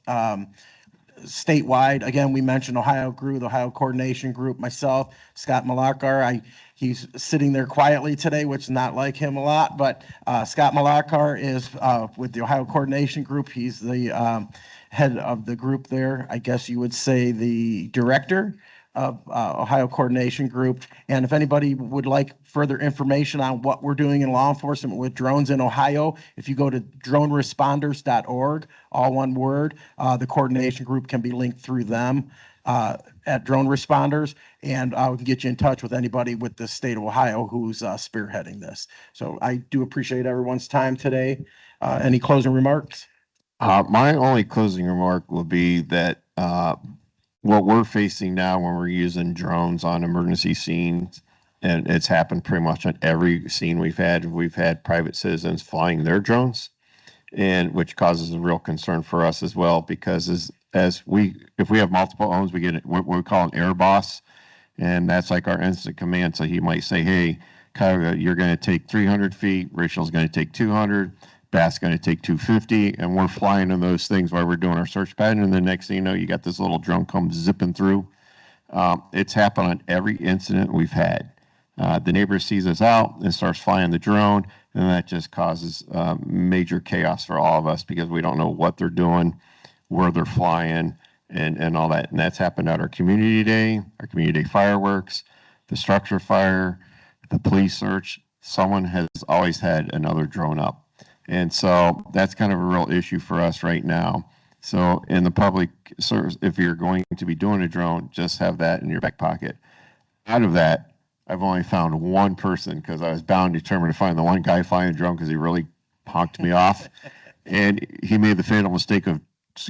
statewide, again, we mentioned Ohio GRU, the Ohio Coordination Group, myself, Scott Malakar. He's sitting there quietly today, which is not like him a lot, but Scott Malakar is with the Ohio Coordination Group. He's the head of the group there. I guess you would say the director of Ohio Coordination Group. And if anybody would like further information on what we're doing in law enforcement with drones in Ohio, if you go to droneresponders.org, all one word, the coordination group can be linked through them at Drone Responders, and we can get you in touch with anybody with the state of Ohio who's spearheading this. So I do appreciate everyone's time today. Any closing remarks? My only closing remark will be that what we're facing now when we're using drones on emergency scenes, and it's happened pretty much on every scene we've had private citizens flying their drones, and which causes a real concern for us as well, because if we have multiple owns, we get what we call an air boss, and that's like our incident command. So he might say, hey, Kyra, you're going to take 300 feet, Rachel's going to take 200, Bath's going to take 250, and we're flying in those things while we're doing our search pattern, and the next thing you know, you got this little drone come zipping through. It's happened on every incident we've had. The neighbor sees us out and starts flying the drone, and that just causes major chaos for all of us because we don't know what they're doing, where they're flying, and all that. And that's happened at our community day fireworks, the structure fire, the police search. Someone has always had another drone up. And so that's kind of a real issue for us right now. So in the public service, if you're going to be doing a drone, just have that in your back pocket. Out of that, I've only found one person, because I was bound and determined to find the one guy flying a drone because he really honked me off. And he made the fatal mistake of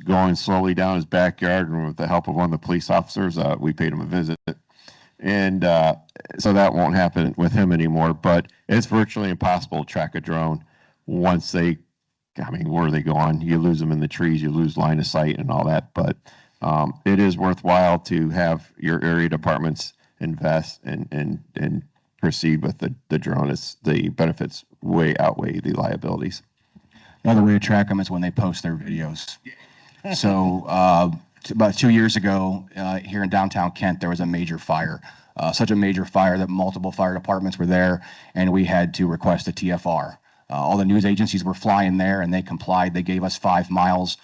going slowly down his backyard, and with the help of one of the police officers, we paid him a visit. And so that won't happen with him anymore, but it's virtually impossible to track a drone once they, I mean, where are they going? You lose them in the trees, you lose line of sight and all that, but it is worthwhile to have your area departments invest and proceed with the drone. As the benefits way outweigh the liabilities. Another way to track them is when they post their videos. So about 2 years ago, here in downtown Kent, there was a major fire. Such a major fire that multiple fire departments were there, and we had to request a TFR. All the news agencies were flying there, and they complied. They gave us 5 miles.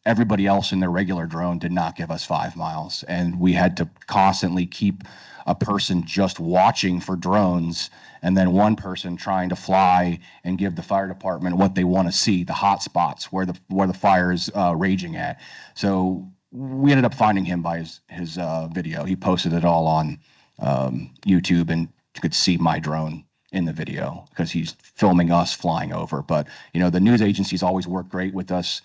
Everybody else in their regular drone did not give us 5 miles, and we had to constantly keep a person just watching for drones, and then one person trying to fly and give the fire department what they want to see, the hot spots where the fire is raging at. So we ended up finding him by his video. He posted it all on YouTube, and you could see my drone in the video because he's filming us flying over. But you know, the news agencies always work great with us.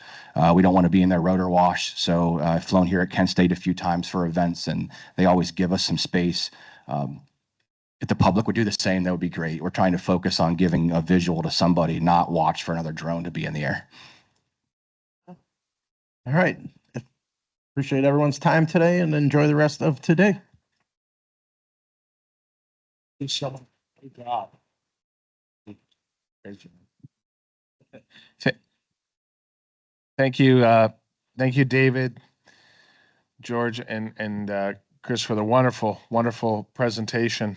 We don't want to be in their rotor wash, so I've flown here at Kent State a few times for events, and they always give us some space. If the public would do the same, that would be great. We're trying to focus on giving a visual to somebody, not watch for another drone to be in the air. All right. Appreciate everyone's time today, and enjoy the rest of today. Good job. Thank you, David, George, and Chris, for the wonderful presentation.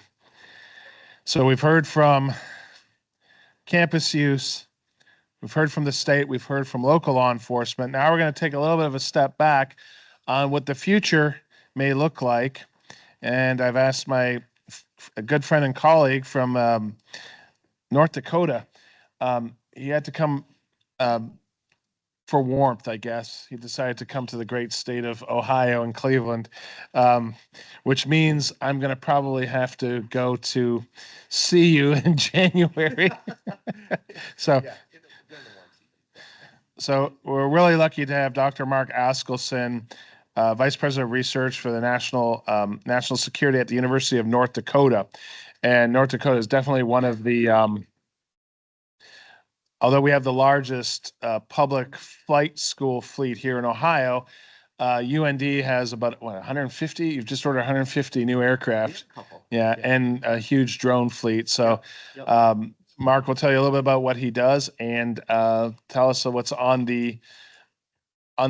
So we've heard from campus use, we've heard from the state, we've heard from local law enforcement. Now we're going to take a little bit of a step back on what the future may look like. And I've asked a good friend and colleague from North Dakota. He had to come for warmth, I guess. He decided to come to the great state of Ohio and Cleveland, which means I'm going to probably have to go to see you in January. So we're really lucky to have Dr. Mark Askelson, Vice President of Research for the National Security at the University of North Dakota. And North Dakota is definitely one of the, although we have the largest public flight school fleet here in Ohio, UND has about 150. You've just ordered 150 new aircraft. Yeah, and a huge drone fleet. So Mark will tell you a little bit about what he does, and tell us what's on the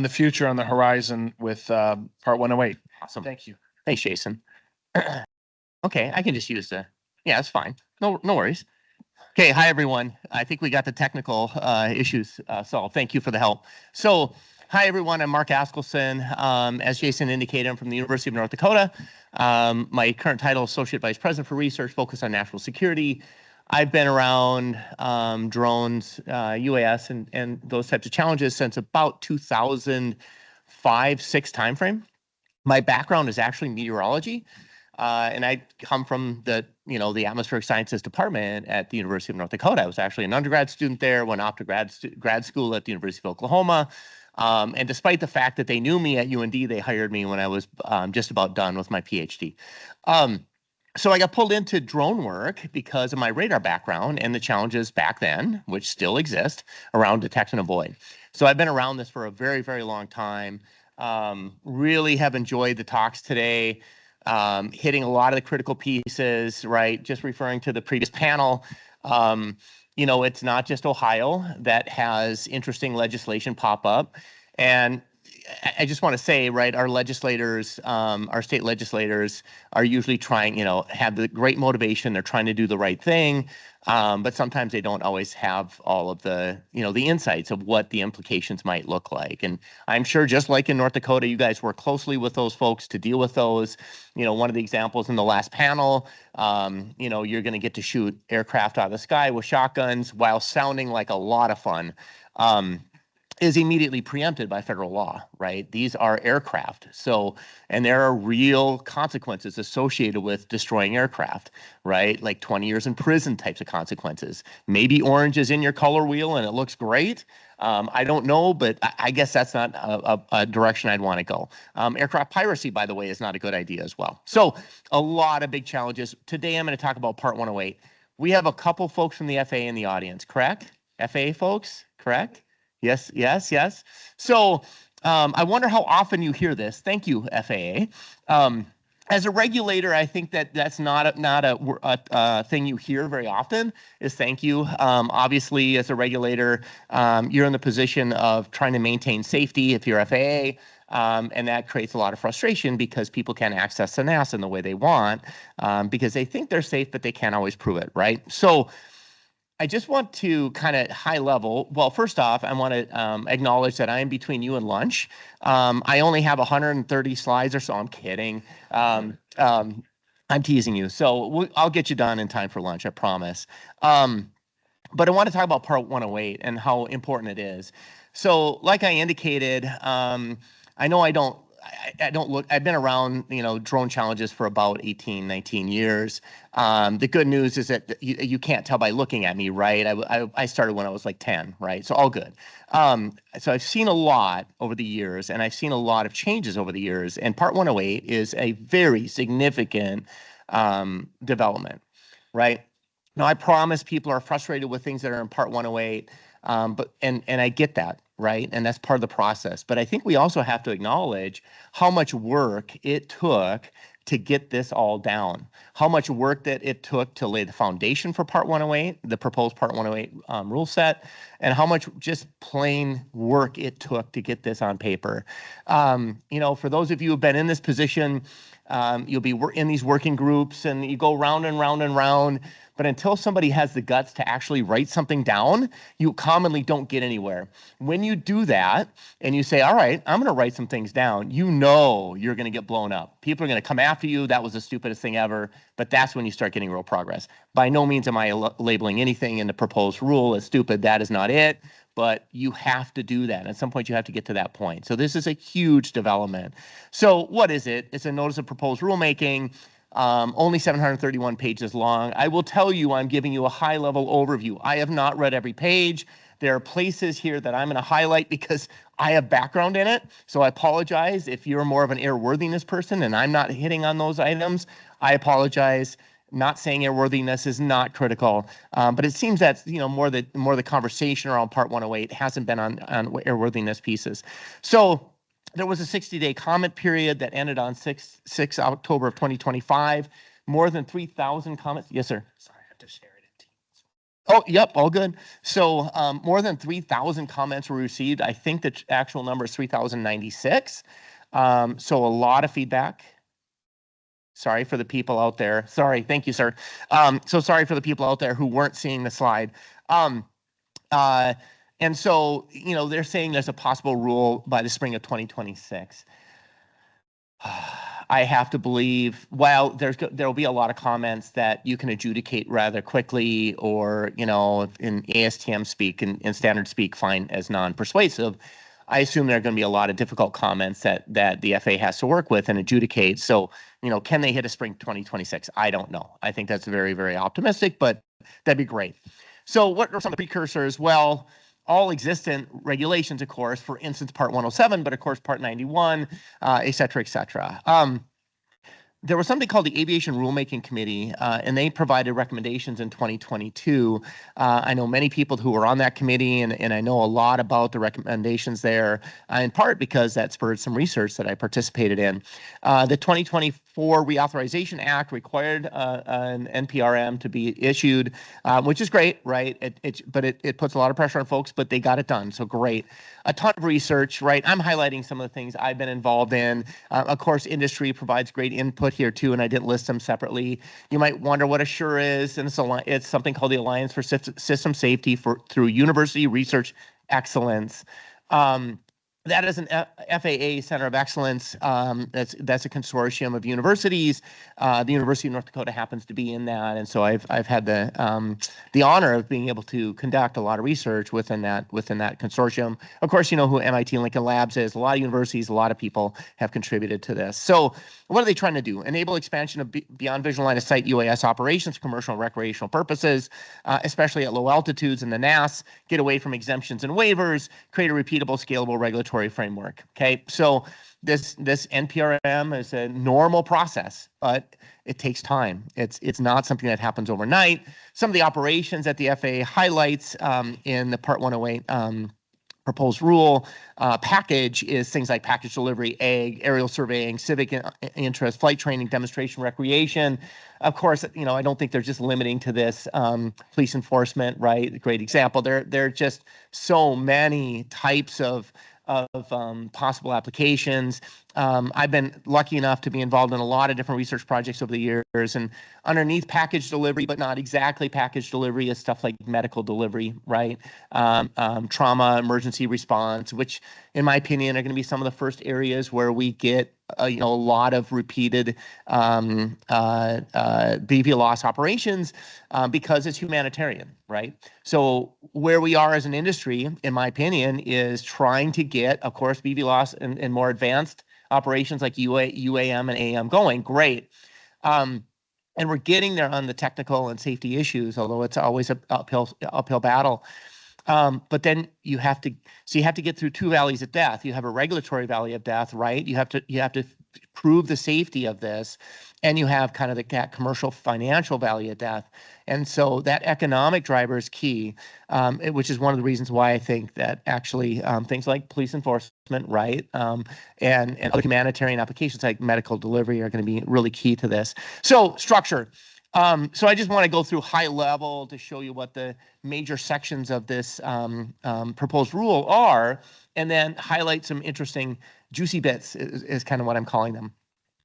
future, on the horizon with Part 108. Awesome. Thank you. Thanks, Jason. Okay, I can just use yeah, it's fine. No worries. Okay, hi everyone. I think we got the technical issues solved. Thank you for the help. So, hi everyone, I'm Mark Askelson. As Jason indicated, I'm from the University of North Dakota. My current title is Associate Vice President for Research, focused on national security. I've been around drones, UAS, and those types of challenges since about 2005-6 timeframe. My background is actually meteorology, and I come from the Atmospheric Sciences Department at the University of North Dakota. I was actually an undergrad student there, went off to grad school at the University of Oklahoma. And despite the fact that they knew me at UND, they hired me when I was just about done with my PhD. So I got pulled into drone work because of my radar background and the challenges back then, which still exist, around detect and avoid. So I've been around this for a very, very long time. Really have enjoyed the talks today, hitting a lot of the critical pieces, right? Just referring to the previous panel, it's not just Ohio that has interesting legislation pop up. And I just want to say, right, our legislators, our state legislators are usually trying, have the great motivation. They're trying to do the right thing. But sometimes they don't always have all of the, the insights of what the implications might look like. And I'm sure just like in North Dakota, you guys work closely with those folks to deal with those. One of the examples in the last panel, you're going to get to shoot aircraft out of the sky with shotguns while sounding like a lot of fun. Is immediately preempted by federal law, right? These are aircraft. So, and there are real consequences associated with destroying aircraft, right? Like 20 years in prison types of consequences. Maybe orange is in your color wheel and it looks great. I don't know, but I guess that's not a direction I'd want to go. Aircraft piracy, by the way, is not a good idea as well. So a lot of big challenges. Today, I'm going to talk about Part 108. We have a couple folks from the FAA in the audience, correct? FAA folks, correct? Yes, yes, yes. So I wonder how often you hear this. Thank you, FAA. As a regulator, I think that's not a thing you hear very often is thank you. Obviously, as a regulator, you're in the position of trying to maintain safety if you're FAA, and that creates a lot of frustration because people can't access the NASA in the way they want because they think they're safe, but they can't always prove it, right? So I just want to kind of high level. Well, first off, I want to acknowledge that I am between you and lunch. I only have 130 slides or so. I'm kidding. I'm teasing you. So I'll get you done in time for lunch, I promise. But I want to talk about Part 108 and how important it is. So like I indicated, I know I don't look, I've been around, drone challenges for about 18, 19 years. The good news is that you can't tell by looking at me, right? I started when I was like 10, right? So all good. So I've seen a lot over the years and I've seen a lot of changes over the years, and Part 108 is a very significant development, right? Now, I promise people are frustrated with things that are in Part 108, but I get that, right? And that's part of the process. But I think we also have to acknowledge how much work it took to get this all down, how much work that it took to lay the foundation for Part 108, the proposed Part 108 rule set, and how much just plain work it took to get this on paper. For those of you who've been in this position, you'll be in these working groups and you go round and round and round. But until somebody has the guts to actually write something down, you commonly don't get anywhere. When you do that and you say, all right, I'm going to write some things down, you're going to get blown up. People are going to come after you. That was the stupidest thing ever. But that's when you start getting real progress. By no means am I labeling anything in the proposed rule as stupid. That is not it. But you have to do that. At some point, you have to get to that point. So this is a huge development. So what is it? It's a notice of proposed rulemaking. Only 731 pages long. I will tell you, I'm giving you a high-level overview. I have not read every page. There are places here that I'm going to highlight because I have background in it. So I apologize if you're more of an airworthiness person and I'm not hitting on those items. I apologize. Not saying airworthiness is not critical, but it seems that more the conversation around Part 108 hasn't been on airworthiness pieces. So there was a 60-day comment period that ended on 6 October of 2025. More than 3,000 comments. Yes, sir. Sorry, I have to share it in Teams. Oh, yep, all good. So more than 3,000 comments were received. I think the actual number is 3,096. So a lot of feedback. Sorry for the people out there. Sorry, thank you, sir. So sorry for the people out there who weren't seeing the slide. And so, they're saying there's a possible rule by the spring of 2026. I have to believe, well, there'll be a lot of comments that you can adjudicate rather quickly, or, in ASTM speak and standard speak, fine as non-persuasive. I assume there are going to be a lot of difficult comments that the FAA has to work with and adjudicate. So, can they hit a spring 2026? I don't know. I think that's very, very optimistic, but that'd be great. So what are some of the precursors? Well, all existent regulations, of course, for instance, Part 107, but of course, Part 91, et cetera, et cetera. There was something called the Aviation Rulemaking Committee, and they provided recommendations in 2022. I know many people who were on that committee, and I know a lot about the recommendations there, in part because that spurred some research that I participated in. The 2020 2004 Reauthorization Act required an NPRM to be issued, which is great, right? But it puts a lot of pressure on folks, but they got it done, so great. A ton of research, right? I'm highlighting some of the things I've been involved in. Of course, industry provides great input here too, and I didn't list them separately. You might wonder what ASSURE is, and it's something called the Alliance for System Safety through University Research Excellence. That is an FAA Center of Excellence. That's a consortium of universities. The University of North Dakota happens to be in that, and so I've had the honor of being able to conduct a lot of research within that consortium. Of course, you know who MIT Lincoln Labs is. A lot of universities, a lot of people have contributed to this. So, what are they trying to do? Enable expansion of beyond visual line of sight UAS operations for commercial and recreational purposes, especially at low altitudes in the NAS. Get away from exemptions and waivers. Create a repeatable, scalable regulatory framework. Okay, so this NPRM is a normal process, but it takes time. It's not something that happens overnight. Some of the operations that the FAA highlights in the Part 108 proposed rule package is things like package delivery, ag, aerial surveying, civic interest, flight training, demonstration, recreation. Of course, you know, I don't think they're just limiting to this. Police enforcement, right? A great example. There are just so many types of possible applications. I've been lucky enough to be involved in a lot of different research projects over the years, and underneath package delivery, but not exactly package delivery, is stuff like medical delivery, right? Trauma, emergency response, which in my opinion are going to be some of the first areas where we get a lot of repeated BV loss operations because it's humanitarian, right? So where we are as an industry, in my opinion, is trying to get, of course, BV loss and more advanced operations like UAM and AM going. Great. And we're getting there on the technical and safety issues, although it's always an uphill battle. But then you have to get through two valleys of death. You have a regulatory valley of death, right? You have to prove the safety of this, and you have kind of that commercial financial valley of death. And so that economic driver is key, which is one of the reasons why I think that actually things like police enforcement, right, and other humanitarian applications like medical delivery are going to be really key to this. So structure. So I just want to go through high level to show you what the major sections of this proposed rule are, and then highlight some interesting juicy bits is kind of what I'm calling them.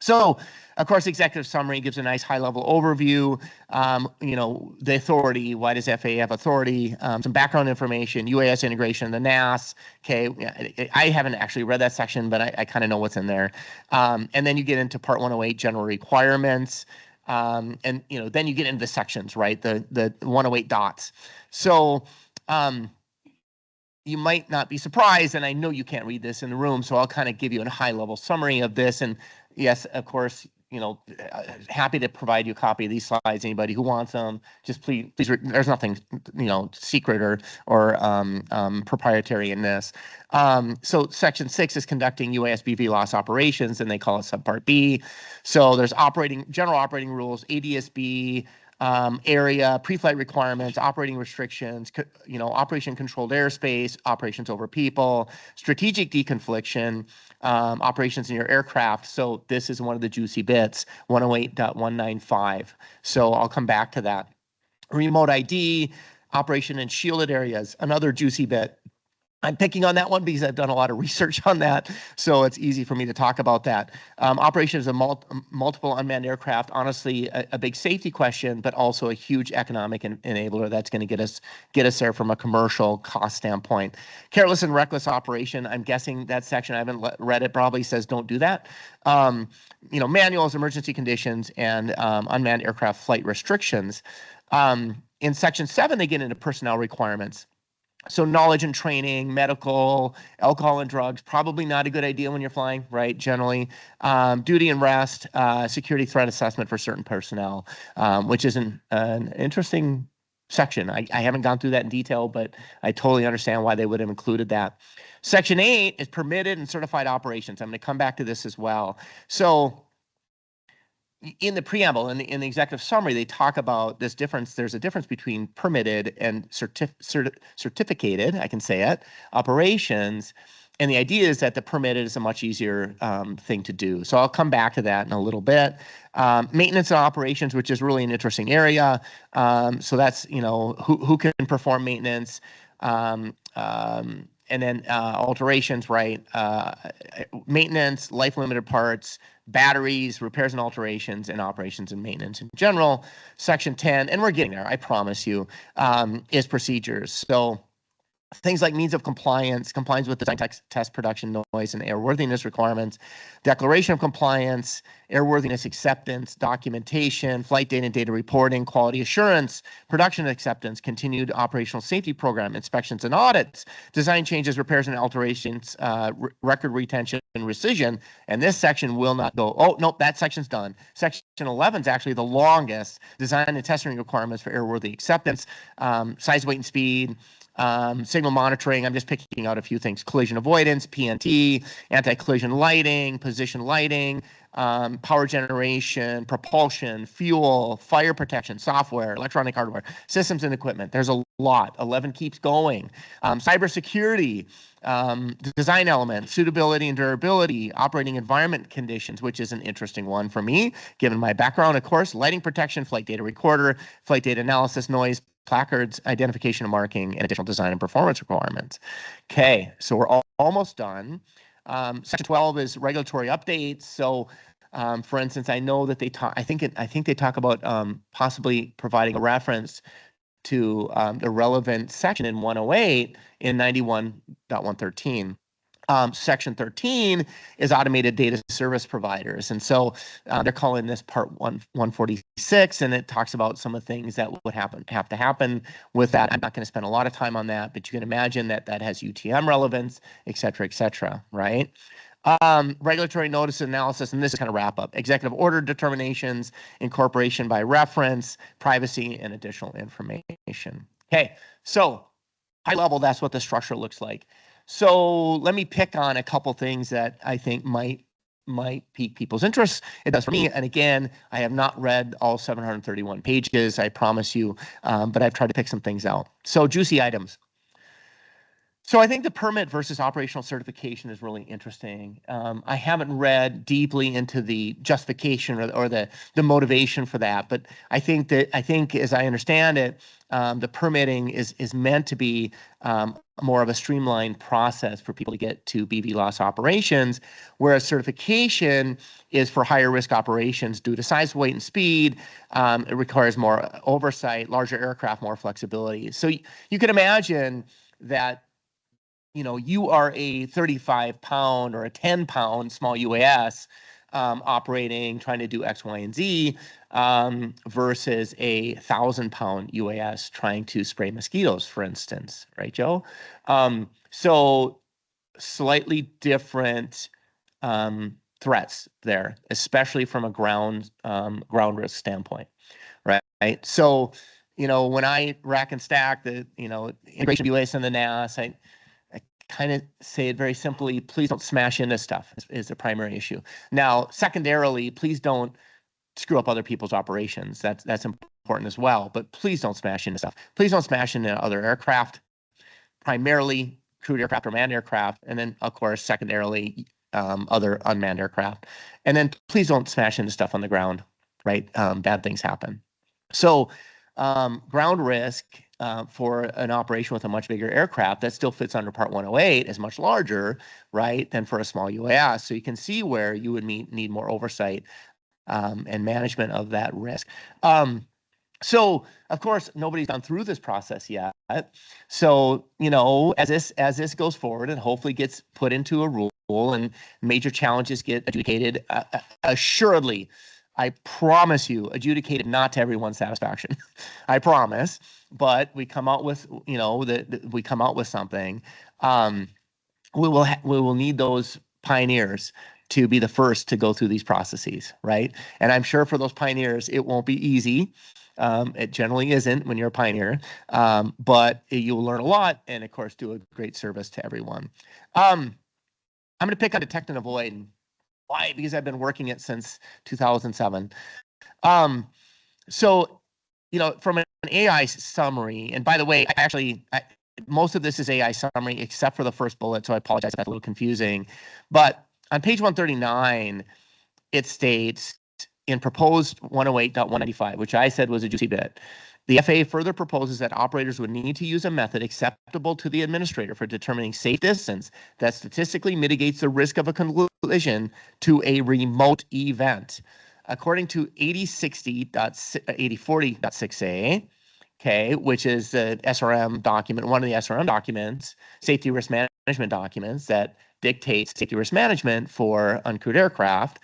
So, of course, executive summary gives a nice high-level overview. The authority. Why does FAA have authority? Some background information. UAS integration. The NAS. Okay, I haven't actually read that section, but I kind of know what's in there. And then you get into Part 108 general requirements. And then you get into the sections, right? The 108 dots. So you might not be surprised, and I know you can't read this in the room, so I'll kind of give you a high-level summary of this. And yes, of course, happy to provide you a copy of these slides. Anybody who wants them, just please. There's nothing, secret or proprietary in this. So Section 6 is conducting UASBV loss operations, and they call it Subpart B. So there's general operating rules, ADSB. Area, pre-flight requirements, operating restrictions, operation controlled airspace, operations over people, strategic deconfliction, operations in your aircraft. So this is one of the juicy bits, 108.195. So I'll come back to that. Remote ID, operation in shielded areas, another juicy bit. I'm picking on that one because I've done a lot of research on that, so it's easy for me to talk about that. Operations of multiple unmanned aircraft, honestly, a big safety question, but also a huge economic enabler that's going to get us there from a commercial cost standpoint. Careless and reckless operation, I'm guessing that section, I haven't read it, probably says don't do that. Manuals, emergency conditions, and unmanned aircraft flight restrictions. In Section 7, they get into personnel requirements. So knowledge and training, medical, alcohol and drugs, probably not a good idea when you're flying, right, generally. Duty and rest, security threat assessment for certain personnel, which is an interesting section. I haven't gone through that in detail, but I totally understand why they would have included that. Section 8 is permitted and certified operations. I'm going to come back to this as well. So in the preamble, in the executive summary, they talk about this difference. There's a difference between permitted and certificated, I can say it, operations. And the idea is that the permitted is a much easier thing to do. So I'll come back to that in a little bit. Maintenance and operations, which is really an interesting area. So that's, who can perform maintenance, and then alterations, right? Maintenance, life-limited parts, batteries, repairs and alterations, and operations and maintenance in general. Section 10, and we're getting there, I promise you, is procedures. So things like means of compliance, compliance with design, test, production, noise, and airworthiness requirements, declaration of compliance, airworthiness acceptance, documentation, flight data and data reporting, quality assurance, production acceptance, continued operational safety program, inspections and audits, design changes, repairs and alterations, record retention and rescission. And this section will not go, oh, nope, that section's done. Section 11 is actually the longest, design and testing requirements for airworthy acceptance, size, weight, and speed, signal monitoring. I'm just picking out a few things: collision avoidance, PNT, anti-collision lighting, position lighting, power generation, propulsion, fuel, fire protection, software, electronic hardware, systems and equipment. There's a lot. 11 keeps going. Cybersecurity, design elements, suitability and durability, operating environment conditions, which is an interesting one for me, given my background, of course, lighting protection, flight data recorder, flight data analysis, noise, placards, identification and marking, and additional design and performance requirements. Okay, so we're almost done. Section 12 is regulatory updates. So, for instance, I know that they talk. I think they talk about possibly providing a reference to the relevant section in 108 in 91.113. Section 13 is automated data service providers. And so they're calling this part 146, and it talks about some of the things that would have to happen with that. I'm not going to spend a lot of time on that, but you can imagine that that has UTM relevance, et cetera, right? Regulatory notice analysis, and this is kind of wrap up. Executive order determinations, incorporation by reference, privacy, and additional information. Okay, so high level, that's what the structure looks like. So let me pick on a couple things that I think might pique people's interest. It does for me. And again, I have not read all 731 pages, I promise you, but I've tried to pick some things out. So juicy items. So I think the permit versus operational certification is really interesting. I haven't read deeply into the justification or the motivation for that, but I think as I understand it, the permitting is meant to be more of a streamlined process for people to get to BVLOS operations, whereas certification is for higher risk operations due to size, weight, and speed. It requires more oversight, larger aircraft, more flexibility. So you can imagine that you are a 35-pound or a 10-pound small UAS operating, trying to do X, Y, and Z, versus a 1,000-pound UAS trying to spray mosquitoes, for instance, right, Joe? So slightly different threats there, especially from a ground risk standpoint, right? So, when I rack and stack the, integration of UAS and the NAS, I kind of say it very simply: please don't smash into stuff is the primary issue. Now, secondarily, please don't screw up other people's operations. That's important as well, but please don't smash into stuff. Please don't smash into other aircraft, primarily crewed aircraft or manned aircraft, and then, of course, secondarily, other unmanned aircraft. And then please don't smash into stuff on the ground, right? Bad things happen. So ground risk for an operation with a much bigger aircraft that still fits under Part 108 is much larger, right, than for a small UAS. So you can see where you would need more oversight and management of that risk. So, of course, nobody's gone through this process yet. So, as this goes forward and hopefully gets put into a rule and major challenges get adjudicated, assuredly, I promise you, adjudicated not to everyone's satisfaction. I promise. But we come out with, we come out with something. We will need those pioneers to be the first to go through these processes, right? And I'm sure for those pioneers, it won't be easy. It generally isn't when you're a pioneer, but you'll learn a lot and, of course, do a great service to everyone. I'm going to pick on detect and avoid. Why? Because I've been working it since 2007. So, from an AI summary, and by the way, most of this is AI summary except for the first bullet, so I apologize if that's a little confusing. But on page 139, it states in proposed 108.195, which I said was a juicy bit, the FAA further proposes that operators would need to use a method acceptable to the administrator for determining safe distance that statistically mitigates the risk of a collision to a remote event. According to 8060.8040.6a, okay, which is the SRM document, one of the SRM documents, safety risk management documents that dictates safety risk management for uncrewed aircraft.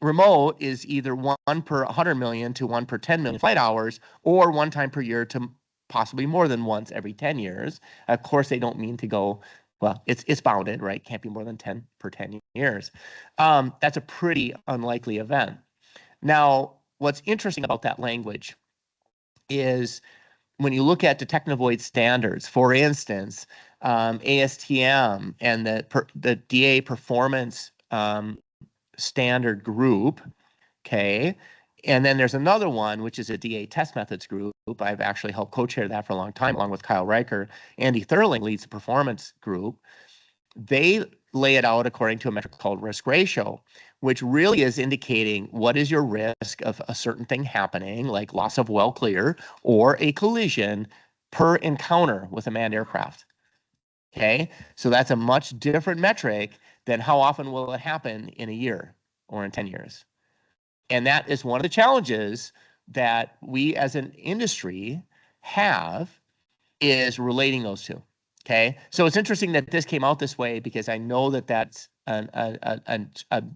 Remote is either 1 per 100 million to 1 per 10 million flight hours, or 1 time per year to possibly more than once every 10 years. Of course, they don't mean to go, well, it's bounded, right? Can't be more than 10 per 10 years. That's a pretty unlikely event. Now, what's interesting about that language is when you look at detect and avoid standards, for instance, ASTM and the DA performance standard group, okay, and then there's another one, which is a DA test methods group. I've actually helped co-chair that for a long time, along with Kyle Riker. Andy Thurling leads the performance group. They lay it out according to a metric called risk ratio, which really is indicating what is your risk of a certain thing happening, like loss of well clear or a collision per encounter with a manned aircraft. Okay, so that's a much different metric than how often will it happen in a year or in 10 years. And that is one of the challenges that we as an industry have, is relating those two. Okay, so it's interesting that this came out this way because I know that that's a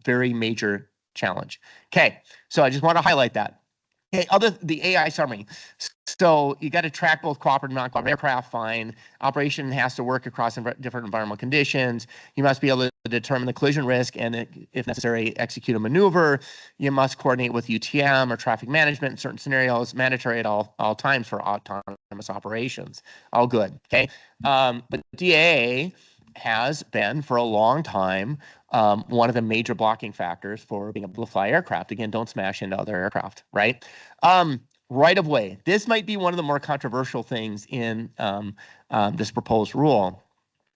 very major challenge. Okay, so I just want to highlight that. Okay, the AI summary. So you got to track both cooperative and non-cooperative aircraft, fine. Operation has to work across different environmental conditions. You must be able to determine the collision risk and, if necessary, execute a maneuver. You must coordinate with UTM or traffic management in certain scenarios, mandatory at all times for autonomous operations. All good, okay? But DA has been for a long time one of the major blocking factors for being able to fly aircraft. Again, don't smash into other aircraft, right? Right of way. This might be one of the more controversial things in this proposed rule.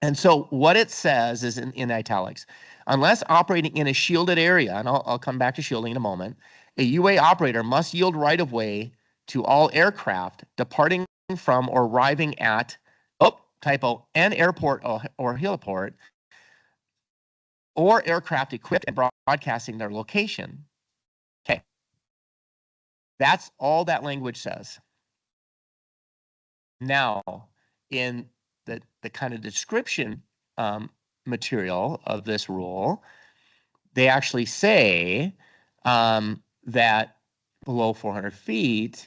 And so what it says is in italics, unless operating in a shielded area, and I'll come back to shielding in a moment, a UA operator must yield right of way to all aircraft departing from or arriving at, typo, an airport or heliport, or aircraft equipped and broadcasting their location. Okay. That's all that language says. Now, in the kind of description material of this rule, they actually say that below 400 feet,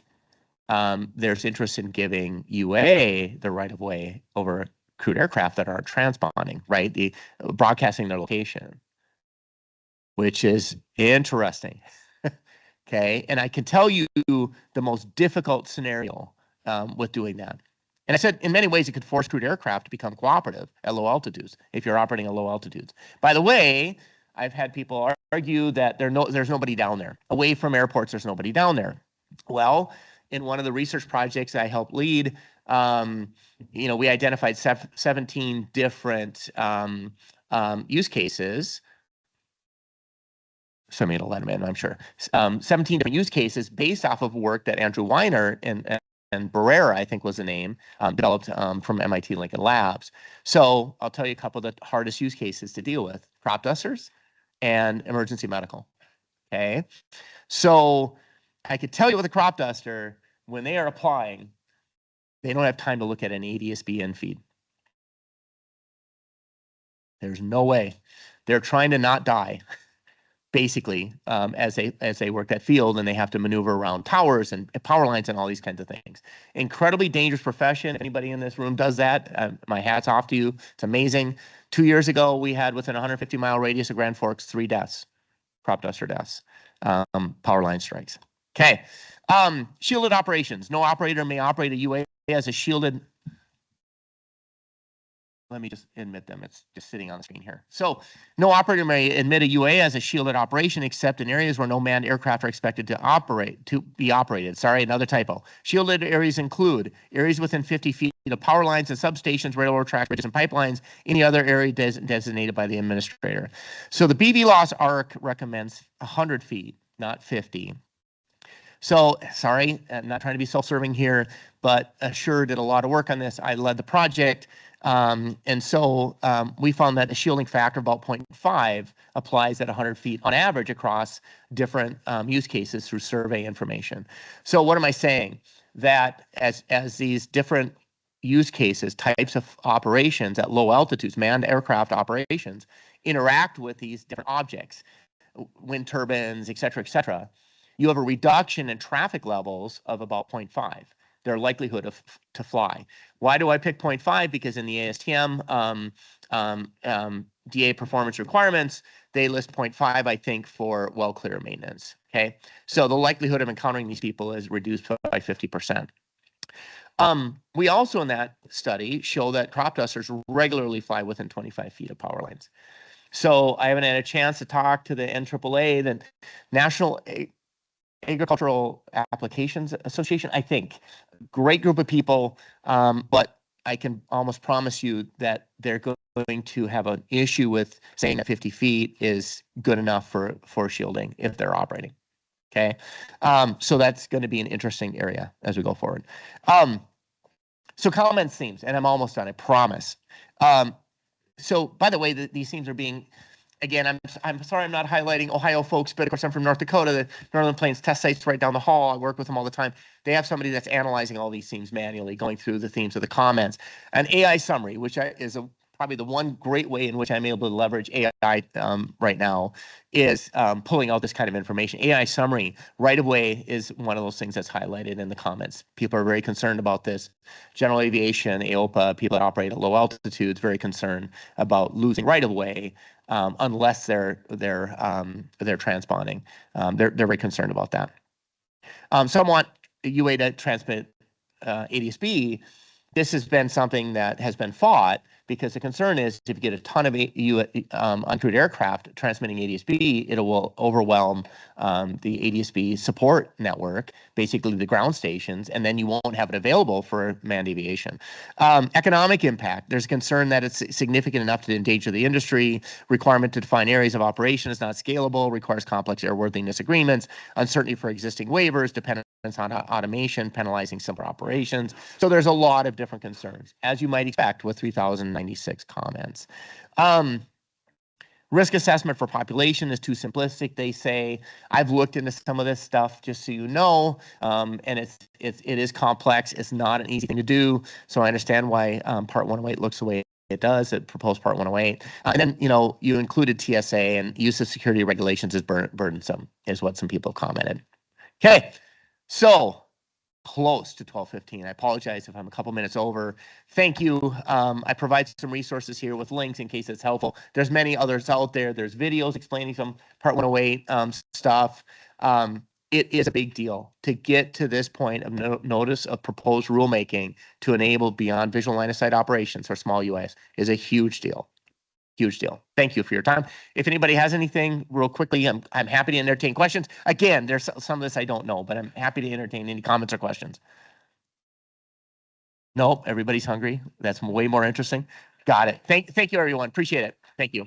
there's interest in giving UA the right of way over crewed aircraft that are transponding, right? The broadcasting their location, which is interesting. Okay, and I can tell you the most difficult scenario with doing that. And I said, in many ways, it could force crewed aircraft to become cooperative at low altitudes if you're operating at low altitudes. By the way, I've had people argue that there's nobody down there. Away from airports, there's nobody down there. Well, in one of the research projects I helped lead, we identified 17 different use cases. Somebody will let him in, I'm sure. 17 different use cases based off of work that Andrew Weiner and Barrera, I think was the name, developed from MIT Lincoln Labs. So I'll tell you a couple of the hardest use cases to deal with: crop dusters and emergency medical. Okay, so I could tell you with a crop duster, when they are applying, they don't have time to look at an ADS-B in feed. There's no way. They're trying to not die, basically, as they work that field, and they have to maneuver around towers and power lines and all these kinds of things. Incredibly dangerous profession. Anybody in this room does that, my hat's off to you. It's amazing. 2 years ago, we had, within a 150-mile radius of Grand Forks, 3 deaths, crop duster deaths, power line strikes. Okay, shielded operations. No operator may operate a UA as a shielded let me just admit them. It's just sitting on the screen here. So no operator may admit a UA as a shielded operation except in areas where no manned aircraft are expected to be operated. Sorry, another typo. Shielded areas include areas within 50 feet of power lines and substations, railroad track bridges and pipelines, any other area designated by the administrator. So the BV Loss ARC recommends 100 feet, not 50. So, sorry, I'm not trying to be self-serving here, but Assure did a lot of work on this. I led the project. And so we found that a shielding factor of about 0.5 applies at 100 feet on average across different use cases through survey information. So what am I saying? That as these different use cases, types of operations at low altitudes, manned aircraft operations, interact with these different objects, wind turbines, et cetera, you have a reduction in traffic levels of about 0.5, their likelihood to fly. Why do I pick 0.5? Because in the ASTM DA performance requirements, they list 0.5, I think, for well clear maintenance. Okay, so the likelihood of encountering these people is reduced by 50%. We also in that study show that crop dusters regularly fly within 25 feet of power lines. So I haven't had a chance to talk to the NAAA, the National Agricultural Applications Association, I think. Great group of people, but I can almost promise you that they're going to have an issue with saying that 50 feet is good enough for shielding if they're operating. Okay, so that's going to be an interesting area as we go forward. So comments, themes, and I'm almost done, I promise. So by the way, these themes are being, again, I'm sorry I'm not highlighting Ohio folks, but of course I'm from North Dakota. The Northern Plains test site's right down the hall. I work with them all the time. They have somebody that's analyzing all these themes manually, going through the themes of the comments. An AI summary, which is probably the one great way in which I'm able to leverage AI right now, is pulling out this kind of information. AI summary right away is one of those things that's highlighted in the comments. People are very concerned about this. General aviation, AOPA, people that operate at low altitudes, very concerned about losing right of way unless they're transponding. They're very concerned about that. Some want UA to transmit ADS-B. This has been something that has been fought because the concern is if you get a ton of uncrewed aircraft transmitting ADS-B, it will overwhelm the ADS-B support network, basically the ground stations, and then you won't have it available for manned aviation. Economic impact, there's a concern that it's significant enough to endanger the industry. Requirement to define areas of operation is not scalable, requires complex airworthiness agreements, uncertainty for existing waivers, dependence on automation, penalizing simpler operations. So there's a lot of different concerns, as you might expect with 3,096 comments. Risk assessment for population is too simplistic, they say. I've looked into some of this stuff, just so you know, and it is complex. It's not an easy thing to do. So I understand why Part 108 looks the way it does. It proposed Part 108. And then, you included TSA, and use of security regulations is burdensome, is what some people commented. Okay, so close to 12:15. I apologize if I'm a couple minutes over. Thank you. I provide some resources here with links in case it's helpful. There's many others out there. There's videos explaining some Part 108 stuff. It is a big deal to get to this point of notice of proposed rulemaking to enable beyond visual line of sight operations for small UAS is a huge deal. Huge deal. Thank you for your time. If anybody has anything real quickly, I'm happy to entertain questions. Again, there's some of this I don't know, but I'm happy to entertain any comments or questions. No, everybody's hungry. That's way more interesting. Got it. Thank you, everyone. Appreciate it. Thank you.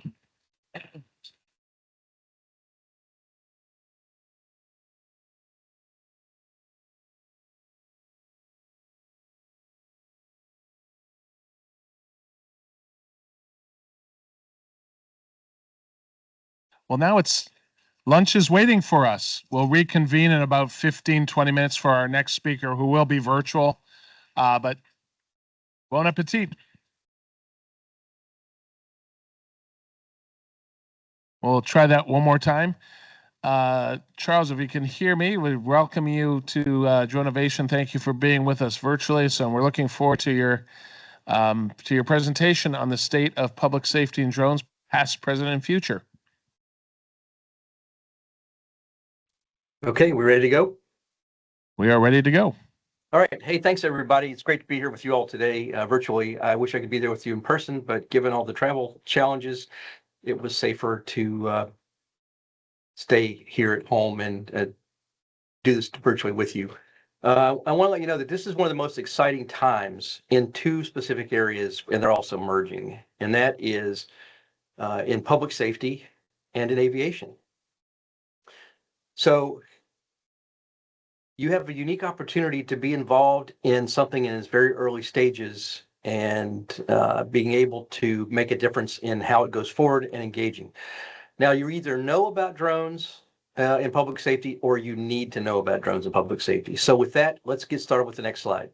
Well, now lunch is waiting for us. We'll reconvene in about 15, 20 minutes for our next speaker, who will be virtual. But bon appetit. We'll try that one more time. Charles, if you can hear me, we welcome you to Dronavation. Thank you for being with us virtually. So we're looking forward to your presentation on the state of public safety and drones, past, present, and future. Okay, we ready to go? We are ready to go. All right. Hey, thanks, everybody. It's great to be here with you all today virtually. I wish I could be there with you in person, but given all the travel challenges, it was safer to stay here at home and do this virtually with you. I want to let you know that this is one of the most exciting times in two specific areas, and they're also merging, and that is in public safety and in aviation. So you have a unique opportunity to be involved in something in its very early stages and being able to make a difference in how it goes forward and engaging. Now, you either know about drones in public safety or you need to know about drones in public safety. So with that, let's get started with the next slide.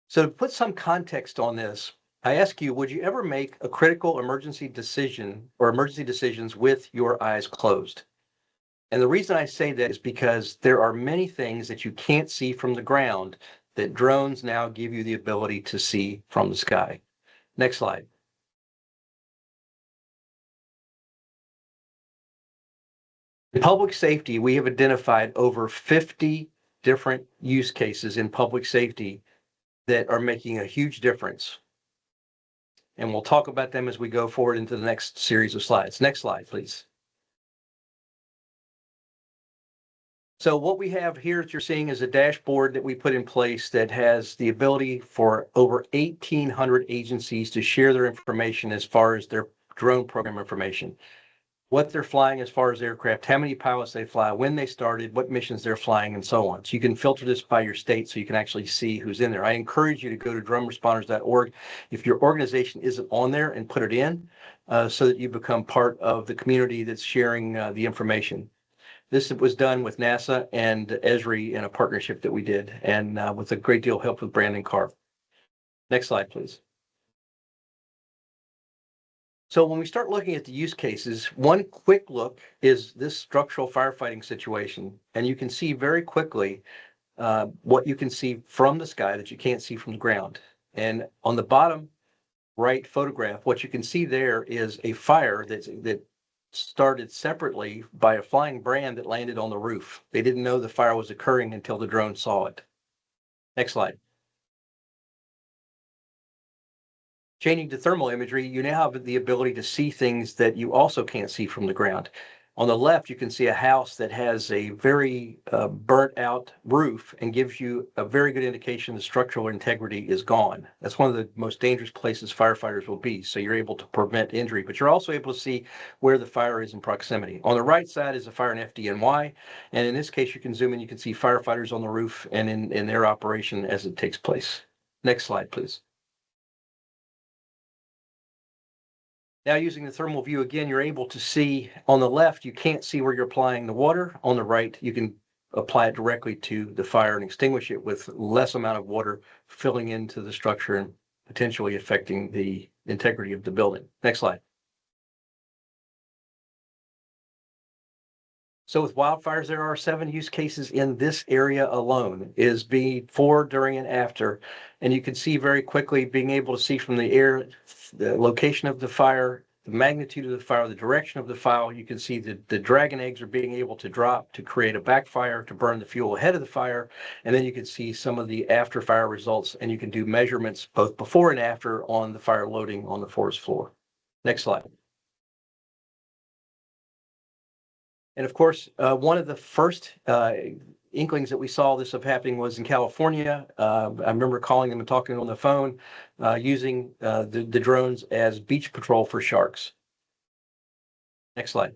So to put some context on this, I ask you, would you ever make a critical emergency decision or emergency decisions with your eyes closed? And the reason I say that is because there are many things that you can't see from the ground that drones now give you the ability to see from the sky. Next slide. In public safety, we have identified over 50 different use cases in public safety that are making a huge difference. And we'll talk about them as we go forward into the next series of slides. Next slide, please. So what we have here that you're seeing is a dashboard that we put in place that has the ability for over 1,800 agencies to share their information as far as their drone program information, what they're flying as far as aircraft, how many pilots they fly, when they started, what missions they're flying, and so on. So you can filter this by your state so you can actually see who's in there. I encourage you to go to droneresponders.org if your organization isn't on there and put it in so that you become part of the community that's sharing the information. This was done with NASA and Esri in a partnership that we did, and with a great deal of help with Brandon Carr. Next slide, please. So when we start looking at the use cases, one quick look is this structural firefighting situation, and you can see very quickly what you can see from the sky that you can't see from the ground. And on the bottom right photograph, what you can see there is a fire that started separately by a flying brand that landed on the roof. They didn't know the fire was occurring until the drone saw it. Next slide. Changing to thermal imagery, you now have the ability to see things that you also can't see from the ground. On the left, you can see a house that has a very burnt out roof and gives you a very good indication the structural integrity is gone. That's one of the most dangerous places firefighters will be. So you're able to prevent injury, but you're also able to see where the fire is in proximity. On the right side is a fire in FDNY. And in this case, you can zoom in, you can see firefighters on the roof and in their operation as it takes place. Next slide, please. Now using the thermal view again, you're able to see on the left, you can't see where you're applying the water. On the right, you can apply it directly to the fire and extinguish it with less amount of water filling into the structure and potentially affecting the integrity of the building. Next slide. So with wildfires, there are 7 use cases in this area alone, is before, during, and after. And you can see very quickly being able to see from the air, the location of the fire, the magnitude of the fire, the direction of the fire. You can see that the dragon eggs are being able to drop to create a backfire to burn the fuel ahead of the fire. And then you can see some of the after fire results, and you can do measurements both before and after on the fire loading on the forest floor. Next slide. And of course, one of the first inklings that we saw this happening was in California. I remember calling them and talking on the phone, using the drones as beach patrol for sharks. Next slide.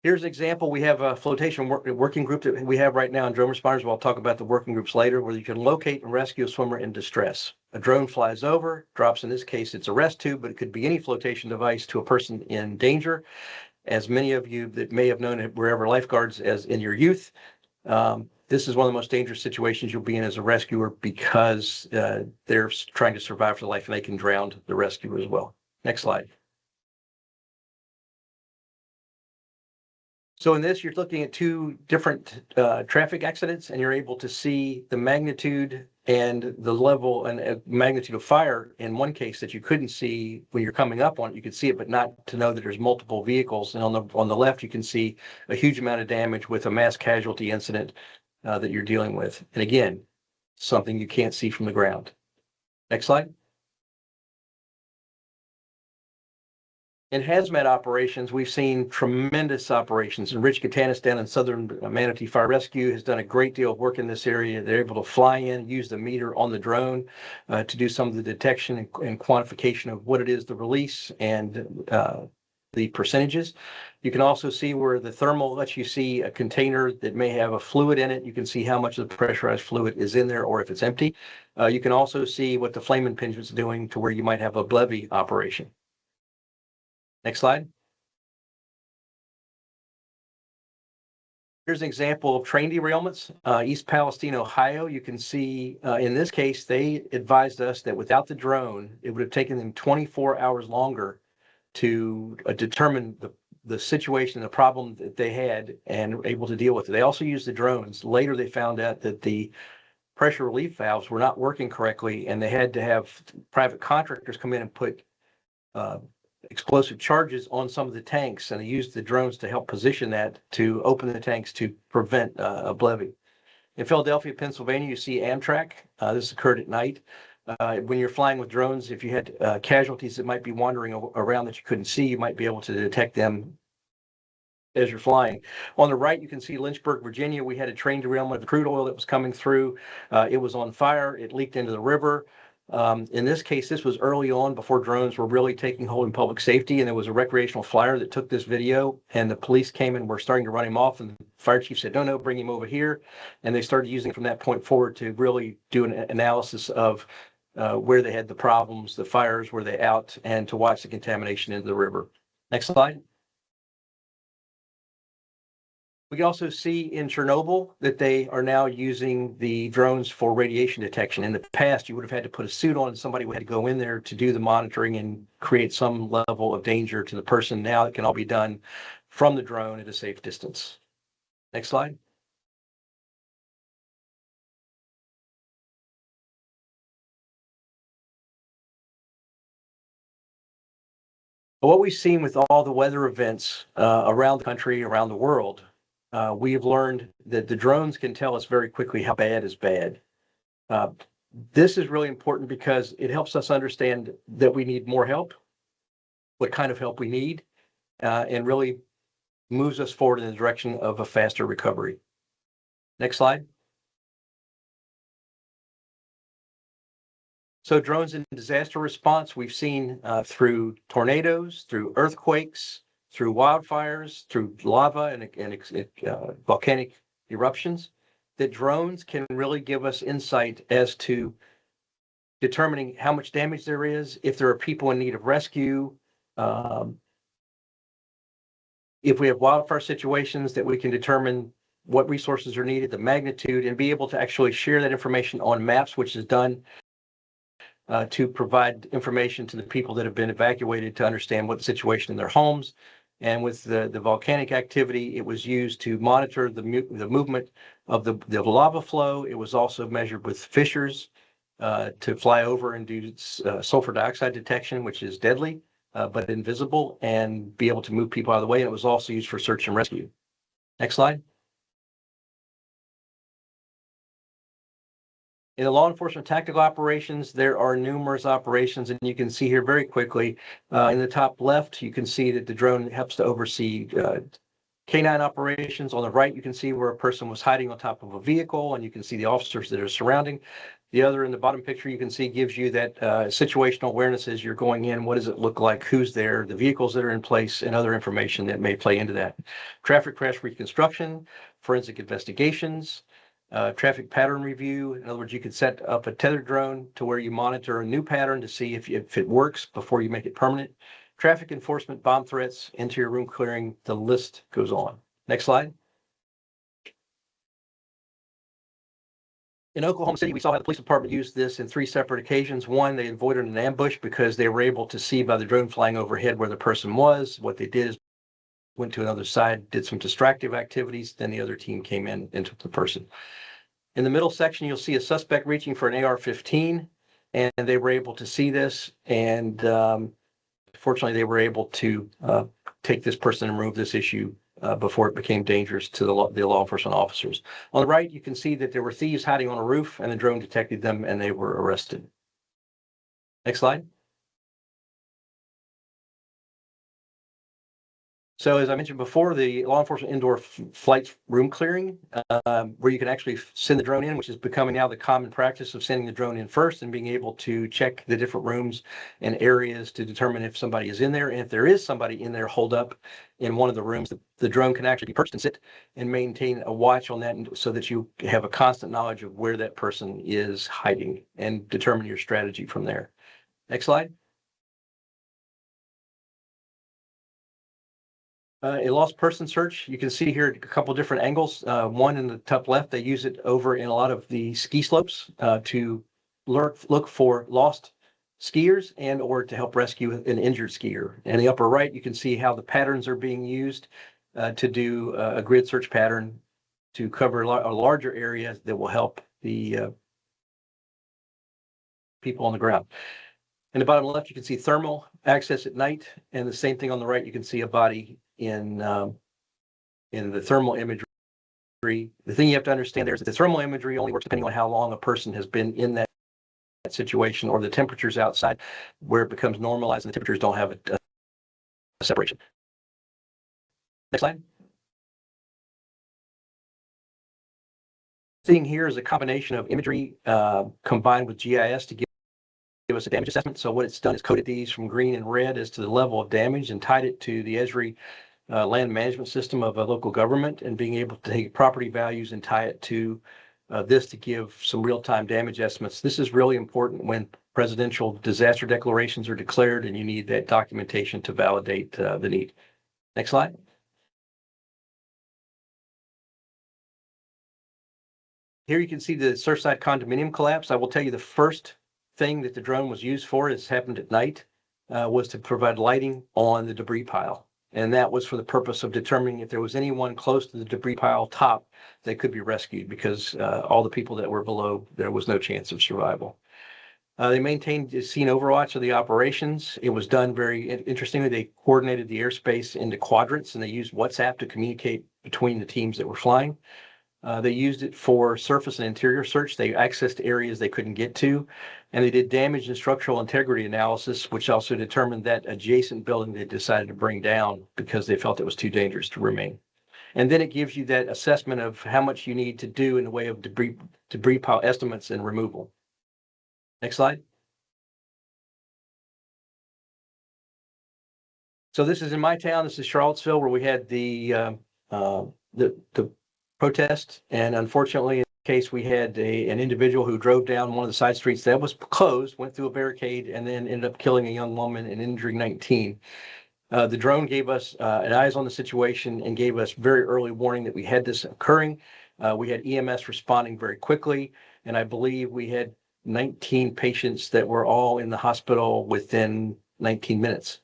Here's an example. We have a flotation working group that we have right now in drone responders. We'll talk about the working groups later, where you can locate and rescue a swimmer in distress. A drone flies over, drops, in this case, it's a rest tube, but it could be any flotation device to a person in danger. As many of you that may have known wherever lifeguards as in your youth, this is one of the most dangerous situations you'll be in as a rescuer because they're trying to survive for life and they can drown the rescuer as well. Next slide. So in this, you're looking at 2 different traffic accidents, and you're able to see the magnitude and the level and magnitude of fire in one case that you couldn't see when you're coming up on it. You could see it, but not to know that there's multiple vehicles. And on the left, you can see a huge amount of damage with a mass casualty incident that you're dealing with. And again, something you can't see from the ground. Next slide. In hazmat operations, we've seen tremendous operations. And Rich Katanis down in Southern Manatee Fire Rescue has done a great deal of work in this area. They're able to fly in, use the meter on the drone to do some of the detection and quantification of what it is, the release and the percentages. You can also see where the thermal lets you see a container that may have a fluid in it. You can see how much of the pressurized fluid is in there or if it's empty. You can also see what the flame impingement is doing to where you might have a levy operation. Next slide. Here's an example of train derailments. East Palestine, Ohio. You can see in this case, they advised us that without the drone, it would have taken them 24 hours longer to determine the situation, the problem that they had and able to deal with it. They also used the drones. Later, they found out that the pressure relief valves were not working correctly, and they had to have private contractors come in and put explosive charges on some of the tanks, and they used the drones to help position that to open the tanks to prevent a levy. In Philadelphia, Pennsylvania, you see Amtrak. This occurred at night. When you're flying with drones, if you had casualties that might be wandering around that you couldn't see, you might be able to detect them as you're flying. On the right, you can see Lynchburg, Virginia. We had a train derailment of crude oil that was coming through. It was on fire. It leaked into the river. In this case, this was early on before drones were really taking hold in public safety, and there was a recreational flyer that took this video, and the police came and were starting to run him off, and the fire chief said, no, bring him over here. And they started using it from that point forward to really do an analysis of where they had the problems, the fires, were they out, and to watch the contamination into the river. Next slide. We can also see in Chernobyl that they are now using the drones for radiation detection. In the past, you would have had to put a suit on and somebody would have to go in there to do the monitoring and create some level of danger to the person. Now it can all be done from the drone at a safe distance. Next slide. What we've seen with all the weather events around the country, around the world, we have learned that the drones can tell us very quickly how bad is bad. This is really important because it helps us understand that we need more help, what kind of help we need, and really moves us forward in the direction of a faster recovery. Next slide. So drones in disaster response, we've seen through tornadoes, through earthquakes, through wildfires, through lava and volcanic eruptions, that drones can really give us insight as to determining how much damage there is, if there are people in need of rescue, if we have wildfire situations, that we can determine what resources are needed, the magnitude, and be able to actually share that information on maps, which is done to provide information to the people that have been evacuated to understand what the situation in their homes. And with the volcanic activity, it was used to monitor the movement of the lava flow. It was also measured with fissures to fly over and do sulfur dioxide detection, which is deadly, but invisible, and be able to move people out of the way. And it was also used for search and rescue. Next slide. In the law enforcement tactical operations, there are numerous operations, and you can see here very quickly in the top left, you can see that the drone helps to oversee canine operations. On the right, you can see where a person was hiding on top of a vehicle, and you can see the officers that are surrounding. The other in the bottom picture, you can see gives you that situational awareness as you're going in. What does it look like? Who's there? The vehicles that are in place, and other information that may play into that. Traffic crash reconstruction, forensic investigations, traffic pattern review. In other words, you could set up a tethered drone to where you monitor a new pattern to see if it works before you make it permanent. Traffic enforcement, bomb threats, interior room clearing, the list goes on. Next slide. In Oklahoma City, we saw how the police department used this in 3 separate occasions. One, they avoided an ambush because they were able to see by the drone flying overhead where the person was. What they did is went to another side, did some distractive activities, then the other team came in and took the person. In the middle section, you'll see a suspect reaching for an AR-15, and they were able to see this, and fortunately, they were able to take this person and remove this issue before it became dangerous to the law enforcement officers. On the right, you can see that there were thieves hiding on a roof, and the drone detected them, and they were arrested. Next slide. So as I mentioned before, the law enforcement indoor flight room clearing, where you can actually send the drone in, which is becoming now the common practice of sending the drone in first and being able to check the different rooms and areas to determine if somebody is in there. And if there is somebody in there holed up in one of the rooms, the drone can actually be perched and sit and maintain a watch on that so that you have a constant knowledge of where that person is hiding and determine your strategy from there. Next slide. A lost person search, you can see here a couple different angles. One in the top left, they use it over in a lot of the ski slopes to look for lost skiers and or to help rescue an injured skier. In the upper right, you can see how the patterns are being used to do a grid search pattern to cover a larger area that will help the people on the ground. In the bottom left, you can see thermal access at night, and the same thing on the right, you can see a body in the thermal imagery. The thing you have to understand there is that the thermal imagery only works depending on how long a person has been in that situation or the temperatures outside, where it becomes normalized and the temperatures don't have a separation. Next slide. Seeing here is a combination of imagery combined with GIS to give us a damage assessment. So what it's done is coded these from green and red as to the level of damage and tied it to the Esri land management system of a local government, and being able to take property values and tie it to this to give some real-time damage estimates. This is really important when presidential disaster declarations are declared and you need that documentation to validate the need. Next slide. Here you can see the Surfside condominium collapse. I will tell you the first thing that the drone was used for, has happened at night, was to provide lighting on the debris pile. And that was for the purpose of determining if there was anyone close to the debris pile top that could be rescued, because all the people that were below, there was no chance of survival. They maintained scene overwatch of the operations. It was done very interestingly. They coordinated the airspace into quadrants, and they used WhatsApp to communicate between the teams that were flying. They used it for surface and interior search. They accessed areas they couldn't get to, and they did damage and structural integrity analysis, which also determined that adjacent building they decided to bring down because they felt it was too dangerous to remain. And then it gives you that assessment of how much you need to do in the way of debris pile estimates and removal. Next slide. So this is in my town. This is Charlottesville, where we had the protest, and unfortunately, in the case, we had an individual who drove down one of the side streets that was closed, went through a barricade, and then ended up killing a young woman and injuring 19. The drone gave us an eyes on the situation and gave us very early warning that we had this occurring. We had EMS responding very quickly, and I believe we had 19 patients that were all in the hospital within 19 minutes.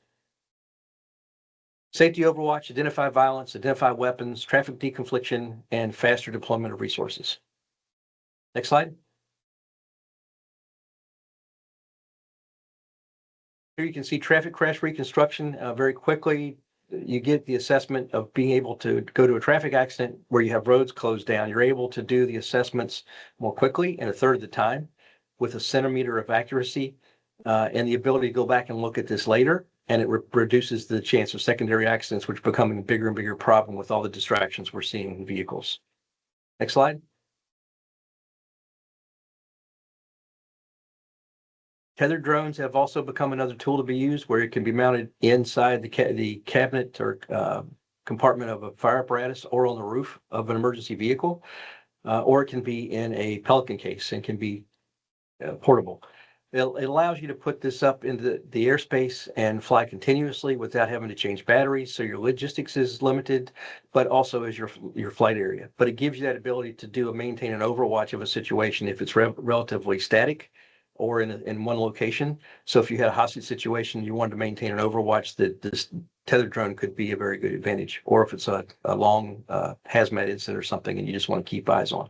Safety overwatch, identify violence, identify weapons, traffic deconfliction, and faster deployment of resources. Next slide. Here you can see traffic crash reconstruction very quickly. You get the assessment of being able to go to a traffic accident where you have roads closed down. You're able to do the assessments more quickly in a third of the time with a centimeter of accuracy and the ability to go back and look at this later. And it reduces the chance of secondary accidents, which are becoming a bigger and bigger problem with all the distractions we're seeing in vehicles. Next slide. Tethered drones have also become another tool to be used, where it can be mounted inside the cabinet or compartment of a fire apparatus or on the roof of an emergency vehicle, or it can be in a Pelican case and can be portable. It allows you to put this up into the airspace and fly continuously without having to change batteries. So your logistics is limited, but also is your flight area. But it gives you that ability to maintain an overwatch of a situation if it's relatively static or in one location. So if you had a hostage situation, you wanted to maintain an overwatch, that this tethered drone could be a very good advantage. Or if it's a long hazmat incident or something and you just want to keep eyes on.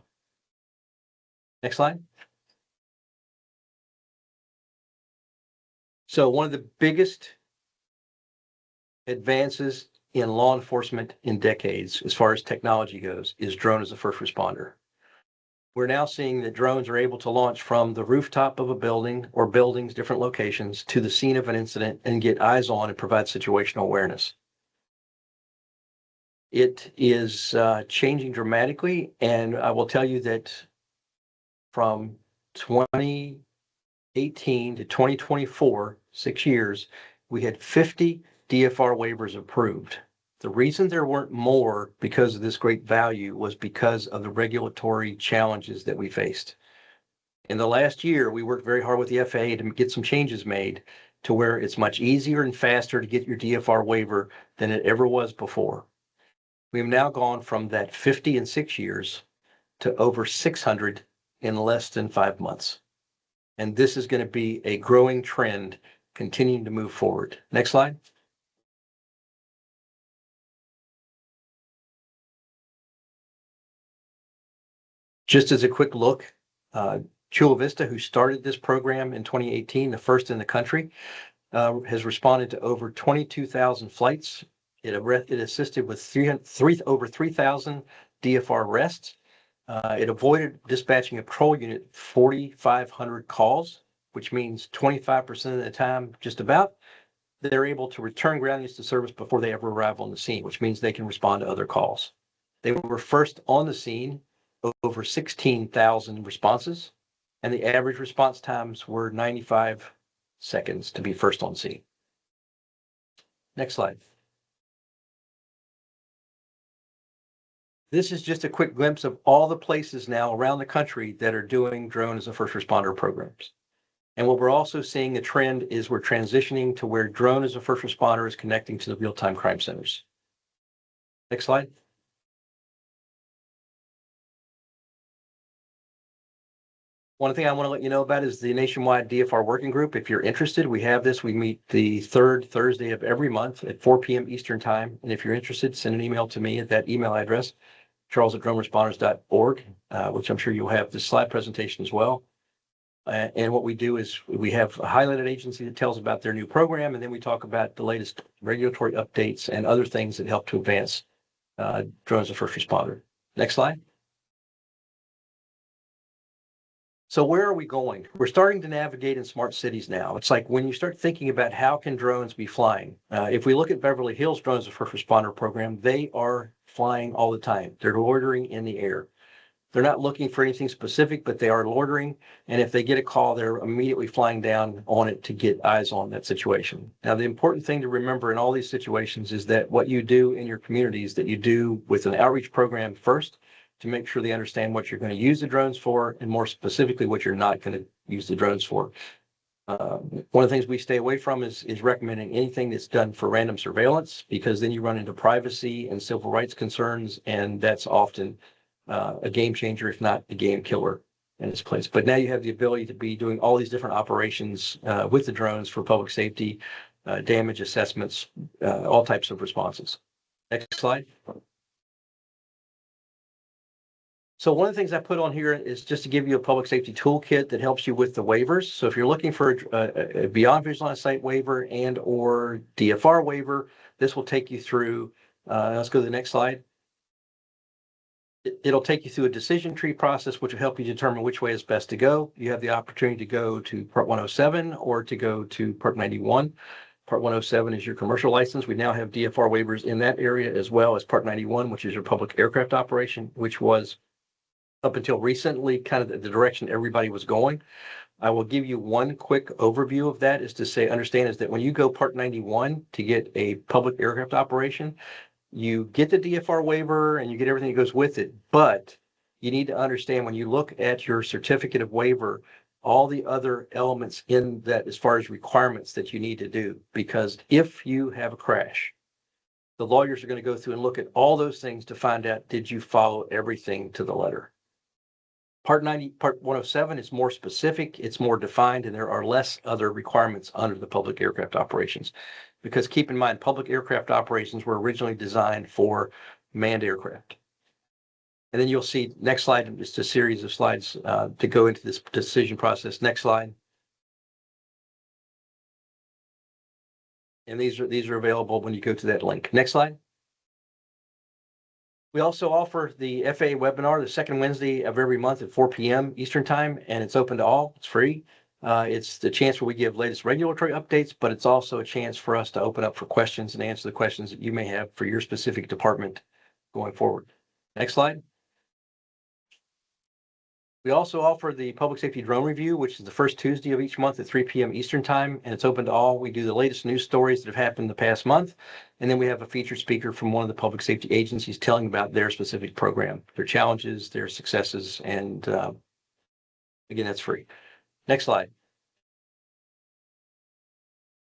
Next slide. So one of the biggest advances in law enforcement in decades, as far as technology goes, is drone as a first responder. We're now seeing that drones are able to launch from the rooftop of a building or buildings, different locations, to the scene of an incident and get eyes on and provide situational awareness. It is changing dramatically, and I will tell you that from 2018 to 2024, 6 years, we had 50 DFR waivers approved. The reason there weren't more because of this great value was because of the regulatory challenges that we faced. In the last year, we worked very hard with the FAA to get some changes made to where it's much easier and faster to get your DFR waiver than it ever was before. We've now gone from that 50 in 6 years to over 600 in less than 5 months. And this is going to be a growing trend continuing to move forward. Next slide. Just as a quick look, Chula Vista, who started this program in 2018, the first in the country, has responded to over 22,000 flights. It assisted with over 3,000 DFR arrests. It avoided dispatching a patrol unit 4,500 calls, which means 25% of the time, just about, they're able to return ground units to service before they ever arrive on the scene, which means they can respond to other calls. They were first on the scene, over 16,000 responses, and the average response times were 95 seconds to be first on scene. Next slide. This is just a quick glimpse of all the places now around the country that are doing drone as a first responder programs. And what we're also seeing the trend is we're transitioning to where drone as a first responder is connecting to the real-time crime centers. Next slide. One thing I want to let you know about is the nationwide DFR working group. If you're interested, we have this. We meet the third Thursday of every month at 4 p.m. Eastern time. And if you're interested, send an email to me at that email address, charles@droneresponders.org, which I'm sure you'll have this slide presentation as well. And what we do is we have a highlighted agency that tells about their new program, and then we talk about the latest regulatory updates and other things that help to advance drones as a first responder. Next slide. So where are we going? We're starting to navigate in smart cities now. It's like when you start thinking about how can drones be flying. If we look at Beverly Hills Drones as a First Responder program, they are flying all the time. They're loitering in the air. They're not looking for anything specific, but they are loitering. And if they get a call, they're immediately flying down on it to get eyes on that situation. Now, the important thing to remember in all these situations is that what you do in your communities, that you do with an outreach program first, to make sure they understand what you're going to use the drones for, and more specifically, what you're not going to use the drones for. One of the things we stay away from is recommending anything that's done for random surveillance, because then you run into privacy and civil rights concerns, and that's often a game changer, if not a game killer in its place. But now you have the ability to be doing all these different operations with the drones for public safety, damage assessments, all types of responses. Next slide. So one of the things I put on here is just to give you a public safety toolkit that helps you with the waivers. So if you're looking for a beyond visual line of sight waiver and or DFR waiver, this will take you through, let's go to the next slide. It'll take you through a decision tree process, which will help you determine which way is best to go. You have the opportunity to go to Part 107 or to go to Part 91. Part 107 is your commercial license. We now have DFR waivers in that area, as well as Part 91, which is your public aircraft operation, which was up until recently kind of the direction everybody was going. I will give you one quick overview of that, is to say, understand is that when you go Part 91 to get a public aircraft operation, you get the DFR waiver and you get everything that goes with it. But you need to understand, when you look at your certificate of waiver, all the other elements in that as far as requirements that you need to do. Because if you have a crash, the lawyers are going to go through and look at all those things to find out, did you follow everything to the letter? Part 107 is more specific, it's more defined, and there are less other requirements under the public aircraft operations. Because keep in mind, public aircraft operations were originally designed for manned aircraft. And then you'll see next slide, just a series of slides to go into this decision process. Next slide. And these are available when you go to that link. Next slide. We also offer the FAA webinar the second Wednesday of every month at 4 p.m. Eastern time, and it's open to all. It's free. It's the chance where we give latest regulatory updates, but it's also a chance for us to open up for questions and answer the questions that you may have for your specific department going forward. Next slide. We also offer the Public Safety Drone Review, which is the first Tuesday of each month at 3 p.m. Eastern time, and it's open to all. We do the latest news stories that have happened in the past month, and then we have a featured speaker from one of the public safety agencies telling about their specific program, their challenges, their successes, and again, that's free. Next slide.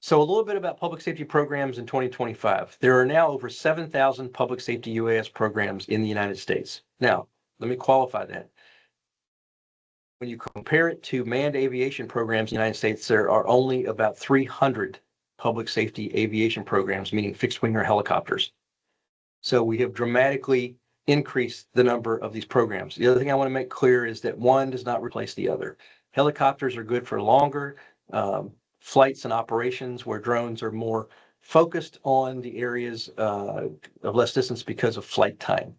So a little bit about public safety programs in 2025. There are now over 7,000 public safety UAS programs in the United States. Now, let me qualify that. When you compare it to manned aviation programs in the United States, there are only about 300 public safety aviation programs, meaning fixed wing or helicopters. So we have dramatically increased the number of these programs. The other thing I want to make clear is that one does not replace the other. Helicopters are good for longer flights and operations where drones are more focused on the areas of less distance because of flight time.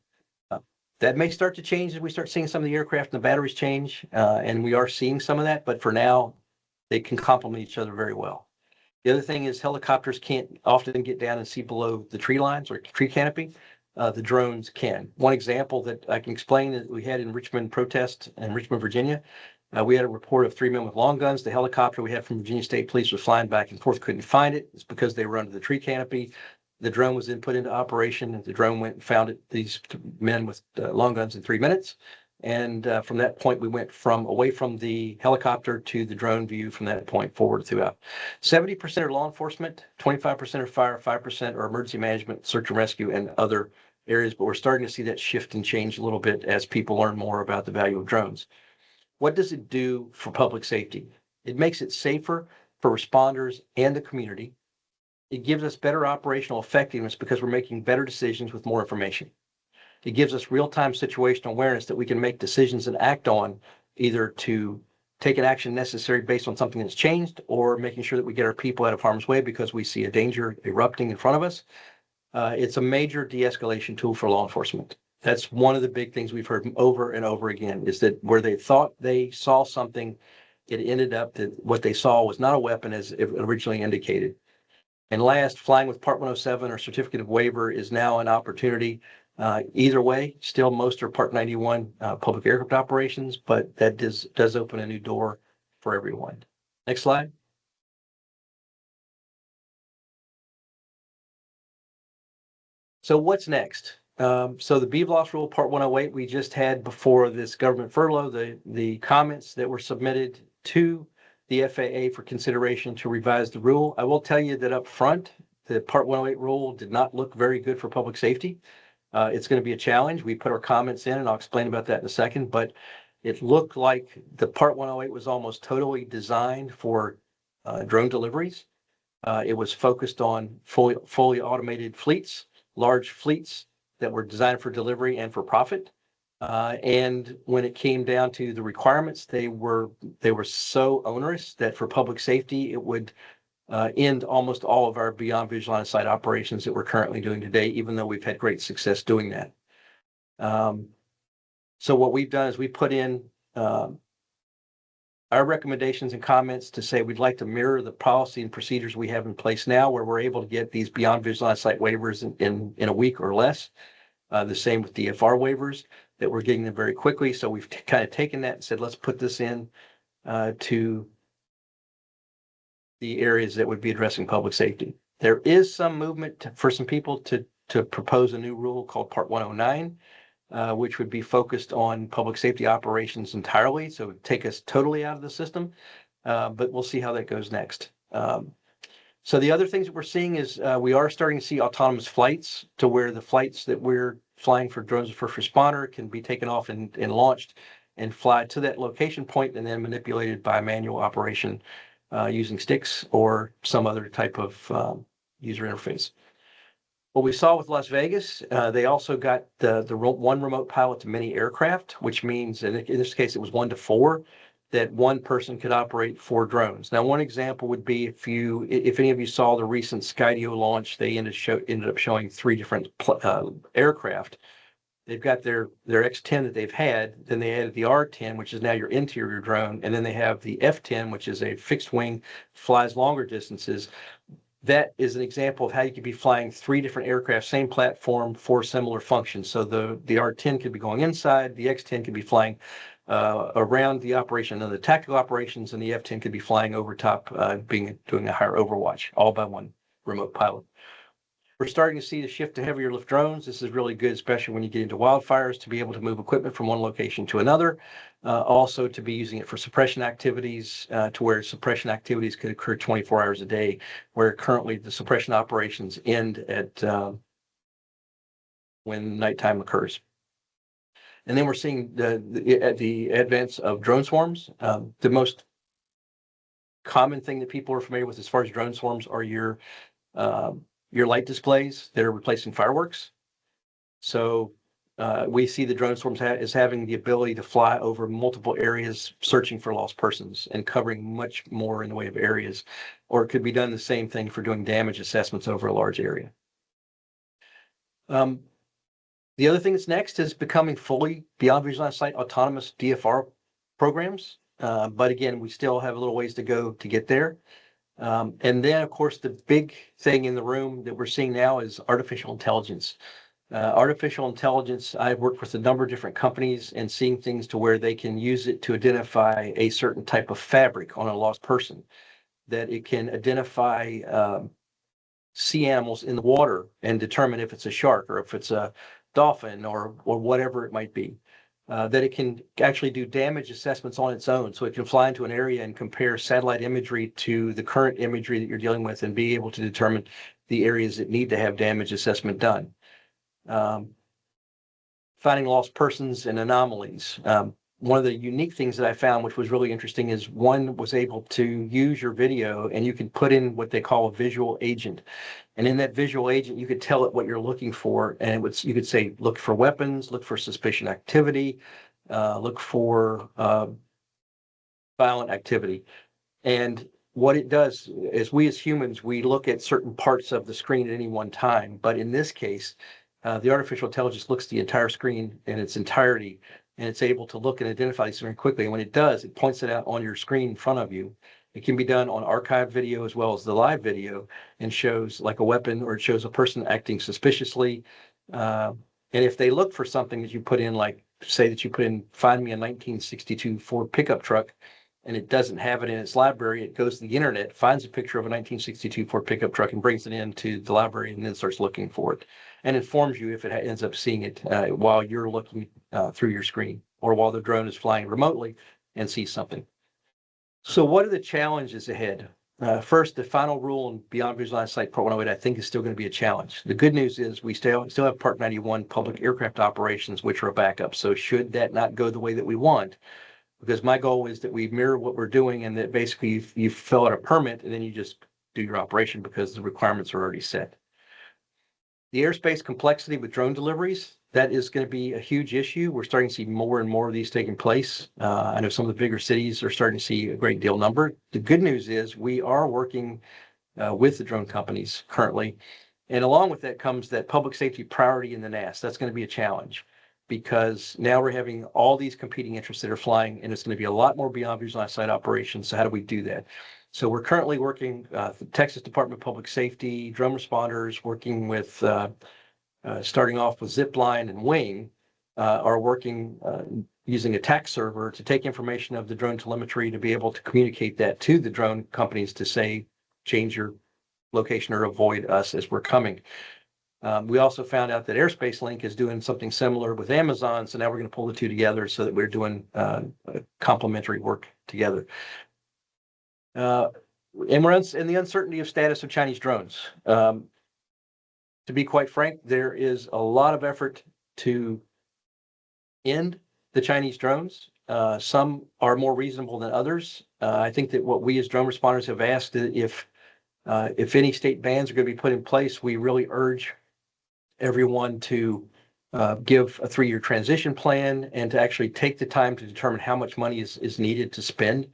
That may start to change as we start seeing some of the aircraft and the batteries change, and we are seeing some of that, but for now, they can complement each other very well. The other thing is helicopters can't often get down and see below the tree lines or tree canopy. The drones can. One example that I can explain that we had in Richmond protest in Richmond, Virginia, we had a report of 3 men with long guns. The helicopter we had from Virginia State Police was flying back and forth, couldn't find it. It's because they were under the tree canopy. The drone was then put into operation, and the drone went and found these men with long guns in 3 minutes. And from that point, we went away from the helicopter to the drone view from that point forward throughout. 70% are law enforcement, 25% are fire, 5% are emergency management, search and rescue, and other areas. But we're starting to see that shift and change a little bit as people learn more about the value of drones. What does it do for public safety? It makes it safer for responders and the community. It gives us better operational effectiveness because we're making better decisions with more information. It gives us real-time situational awareness that we can make decisions and act on, either to take an action necessary based on something that's changed, or making sure that we get our people out of harm's way because we see a danger erupting in front of us. It's a major de-escalation tool for law enforcement. That's one of the big things we've heard over and over again, is that where they thought they saw something, it ended up that what they saw was not a weapon as it originally indicated. And last, flying with Part 107 or certificate of waiver is now an opportunity. Either way, still most are Part 91 public aircraft operations, but that does open a new door for everyone. Next slide. So what's next? So the BVLOS rule Part 108 we just had before this government furlough, the comments that were submitted to the FAA for consideration to revise the rule. I will tell you that up front, the Part 108 rule did not look very good for public safety. It's going to be a challenge. We put our comments in, and I'll explain about that in a second, but it looked like the Part 108 was almost totally designed for drone deliveries. It was focused on fully automated fleets, large fleets that were designed for delivery and for profit. And when it came down to the requirements, they were so onerous that for public safety, it would end almost all of our beyond visual line of sight operations that we're currently doing today, even though we've had great success doing that. So what we've done is we put in our recommendations and comments to say we'd like to mirror the policy and procedures we have in place now, where we're able to get these beyond visual line of sight waivers in a week or less. The same with DFR waivers, that we're getting them very quickly. So we've kind of taken that and said, let's put this in to the areas that would be addressing public safety. There is some movement for some people to propose a new rule called Part 109, which would be focused on public safety operations entirely. So it would take us totally out of the system, but we'll see how that goes next. So the other things that we're seeing is we are starting to see autonomous flights, to where the flights that we're flying for drones of first responder can be taken off and launched and fly to that location point and then manipulated by manual operation using sticks or some other type of user interface. What we saw with Las Vegas, they also got the one remote pilot to many aircraft, which means in this case it was 1 to 4, that one person could operate 4 drones. Now, one example would be if any of you saw the recent Skydio launch, they ended up showing 3 different aircraft. They've got their X-10 that they've had, then they added the R-10, which is now your interior drone, and then they have the F-10, which is a fixed wing, flies longer distances. That is an example of how you could be flying 3 different aircraft, same platform, 4 similar functions. So the R-10 could be going inside, the X-10 could be flying around the operation and the tactical operations, and the F-10 could be flying over top, doing a higher overwatch, all by one remote pilot. We're starting to see the shift to heavier lift drones. This is really good, especially when you get into wildfires, to be able to move equipment from one location to another. Also to be using it for suppression activities, to where suppression activities could occur 24 hours a day, where currently the suppression operations end at when nighttime occurs. And then we're seeing the advance of drone swarms. The most common thing that people are familiar with as far as drone swarms are your light displays that are replacing fireworks. So we see the drone swarms as having the ability to fly over multiple areas, searching for lost persons and covering much more in the way of areas. Or it could be done the same thing for doing damage assessments over a large area. The other thing that's next is becoming fully beyond visual line of sight autonomous DFR programs. But again, we still have a little ways to go to get there. And then, of course, the big thing in the room that we're seeing now is artificial intelligence. Artificial intelligence, I've worked with a number of different companies and seeing things to where they can use it to identify a certain type of fabric on a lost person, that it can identify sea animals in the water and determine if it's a shark or if it's a dolphin or whatever it might be. That it can actually do damage assessments on its own. So it can fly into an area and compare satellite imagery to the current imagery that you're dealing with and be able to determine the areas that need to have damage assessment done. Finding lost persons and anomalies. One of the unique things that I found, which was really interesting, is one was able to use your video and you can put in what they call a visual agent. And in that visual agent, you could tell it what you're looking for. And you could say, look for weapons, look for suspicion activity, look for violent activity. And what it does is we as humans, we look at certain parts of the screen at any one time. But in this case, the artificial intelligence looks the entire screen in its entirety, and it's able to look and identify these very quickly. And when it does, it points it out on your screen in front of you. It can be done on archive video as well as the live video, and shows like a weapon, or it shows a person acting suspiciously. And if they look for something that you put in, like say that you put in, find me a 1962 Ford pickup truck, and it doesn't have it in its library, it goes to the internet, finds a picture of a 1962 Ford pickup truck and brings it into the library, and then starts looking for it and informs you if it ends up seeing it while you're looking through your screen, or while the drone is flying remotely and sees something. So what are the challenges ahead? First, the final rule in Beyond Visual Line of Sight Part 108, I think, is still going to be a challenge. The good news is we still have Part 91 public aircraft operations, which are a backup. So should that not go the way that we want, because my goal is that we mirror what we're doing, and that basically you fill out a permit and then you just do your operation because the requirements are already set. The airspace complexity with drone deliveries, that is going to be a huge issue. We're starting to see more and more of these taking place. I know some of the bigger cities are starting to see a great deal number. The good news is we are working with the drone companies currently. And along with that comes that public safety priority in the NAS. That's going to be a challenge, because now we're having all these competing interests that are flying, and it's going to be a lot more beyond visual line of sight operations. So how do we do that? So we're currently working, the Texas Department of Public Safety, drone responders, working with, starting off with Zipline and Wing, are working using a TAC server to take information of the drone telemetry to be able to communicate that to the drone companies to say, change your location or avoid us as we're coming. We also found out that Airspace Link is doing something similar with Amazon. So now we're going to pull the two together so that we're doing complementary work together. And we're in the uncertainty of status of Chinese drones. To be quite frank, there is a lot of effort to end the Chinese drones. Some are more reasonable than others. I think that what we as drone responders have asked, if any state bans are going to be put in place, we really urge everyone to give a 3-year transition plan and to actually take the time to determine how much money is needed to spend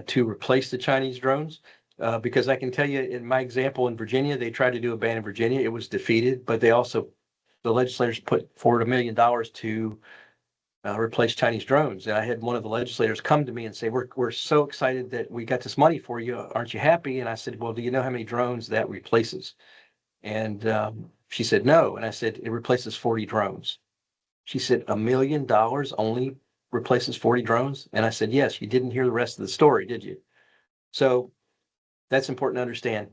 to replace the Chinese drones. Because I can tell you in my example in Virginia, they tried to do a ban in Virginia. It was defeated, but they also, the legislators put forward $1 million to replace Chinese drones. And I had one of the legislators come to me and say, we're so excited that we got this money for you. Aren't you happy? And I said, well, do you know how many drones that replaces? And she said, no. And I said, it replaces 40 drones. She said, $1 million only replaces 40 drones? And I said, yes. You didn't hear the rest of the story, did you? So that's important to understand.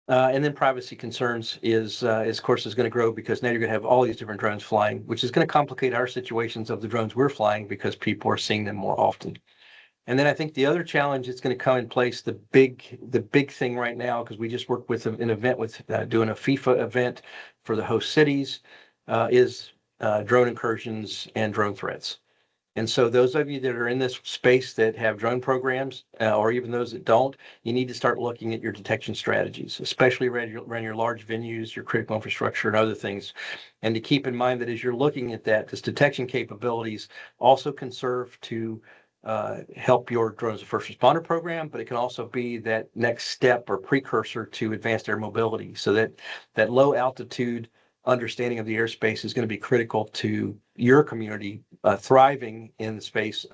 And then privacy concerns is of course, is going to grow because now you're going to have all these different drones flying, which is going to complicate our situations of the drones we're flying because people are seeing them more often. And then I think the other challenge that's going to come in place, the big thing right now, because we just worked with an event with doing a FIFA event for the host cities, is drone incursions and drone threats. And so those of you that are in this space that have drone programs, or even those that don't, you need to start looking at your detection strategies, especially around your large venues, your critical infrastructure, and other things. And to keep in mind that as you're looking at that, this detection capabilities also can serve to help your drone as a first responder program, but it can also be that next step or precursor to advanced air mobility, so that low altitude understanding of the airspace is going to be critical to your community thriving in the space.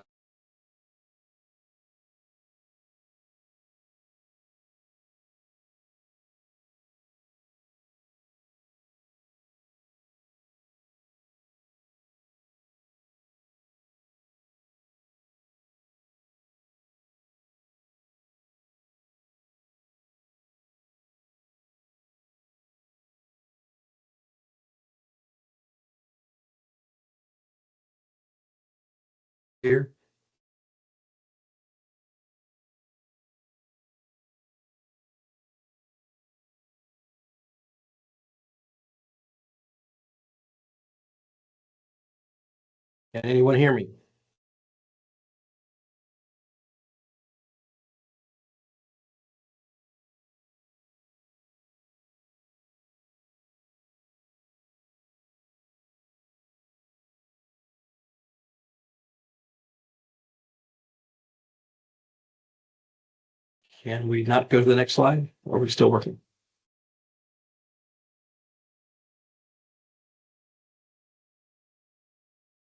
Here. Can anyone hear me? Can we not go to the next slide? Or are we still working?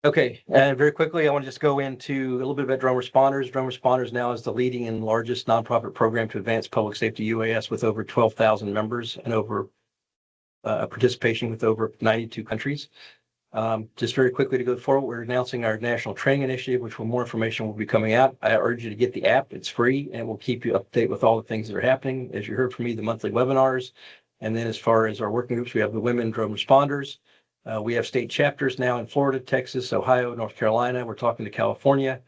Okay, and very quickly, I want to just go into a little bit about drone responders. Drone responders now is the leading and largest nonprofit program to advance public safety UAS with over 12,000 members and over participation with over 92 countries. Just very quickly to go forward, we're announcing our national training initiative, which will more information will be coming out. I urge you to get the app. It's free and will keep you up to date with all the things that are happening. As you heard from me, the monthly webinars. And then as far as our working groups, we have the women drone responders. We have state chapters now in Florida, Texas, Ohio, North Carolina. We're talking to California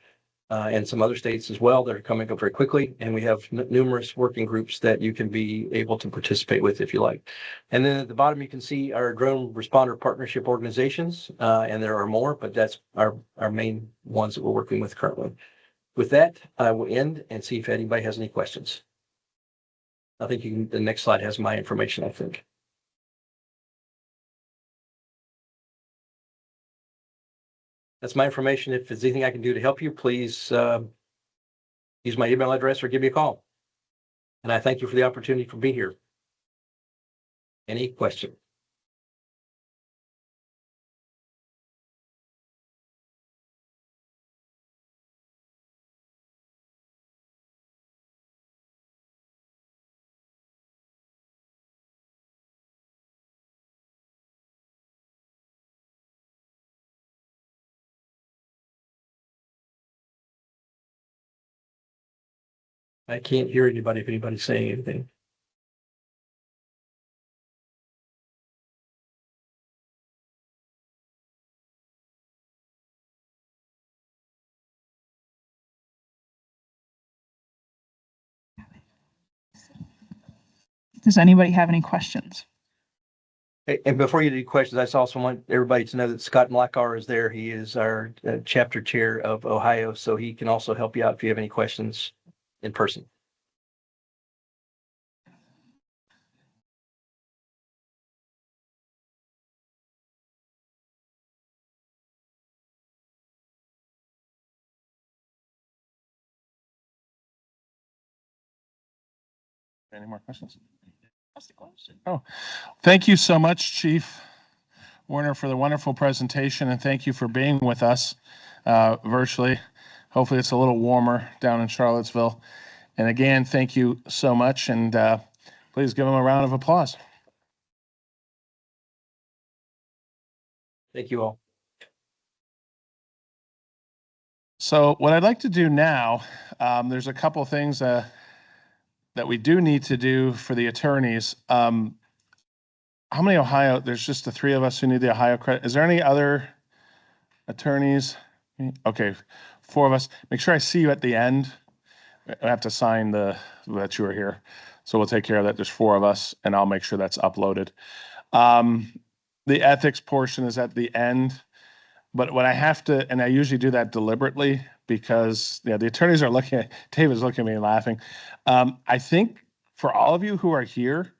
and some other states as well that are coming up very quickly. And we have numerous working groups that you can be able to participate with if you like. And then at the bottom, you can see our drone responder partnership organizations, and there are more, but that's our main ones that we're working with currently. With that, I will end and see if anybody has any questions. I think the next slide has my information, I think. That's my information. If there's anything I can do to help you, please use my email address or give me a call. And I thank you for the opportunity for being here. Any question? I can't hear anybody if anybody's saying anything. Does anybody have any questions? And before you do questions, I just also want everybody to know that Scott Mlacar is there. He is our chapter chair of Ohio, so he can also help you out if you have any questions in person. Any more questions? Oh, thank you so much, Chief Warner, for the wonderful presentation, and thank you for being with us virtually. Hopefully it's a little warmer down in Charlottesville. And again, thank you so much, and please give them a round of applause. Thank you all. So what I'd like to do now, there's a couple of things that we do need to do for the attorneys. How many Ohio? There's just the three of us who need the Ohio credit. Is there any other attorneys? Okay, 4 of us. Make sure I see you at the end. I have to sign that you are here. So we'll take care of that. There's 4 of us, and I'll make sure that's uploaded. The ethics portion is at the end. But what I have to, and I usually do that deliberately because the attorneys are looking at, David's looking at me and laughing. I think for all of you who are here,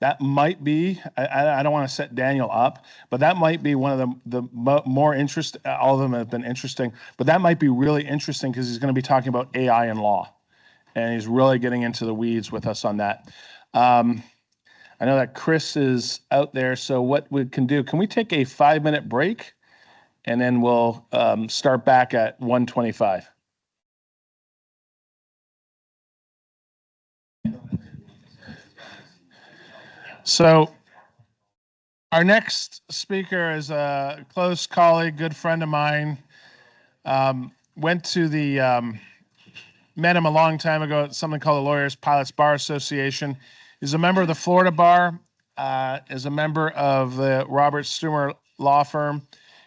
that might be, I don't want to set Daniel up, but that might be one of the more interest, all of them have been interesting, but that might be really interesting because he's going to be talking about AI and law. And he's really getting into the weeds with us on that. I know that Chris is out there, so what we can do, can we take a 5-minute break? And then we'll start back at 1:25. So our next speaker is a close colleague, good friend of mine. Went to met him a long time ago at something called the Lawyers Pilots Bar Association. He's a member of the Florida Bar, is a member of the Robert Stumer Law Firm.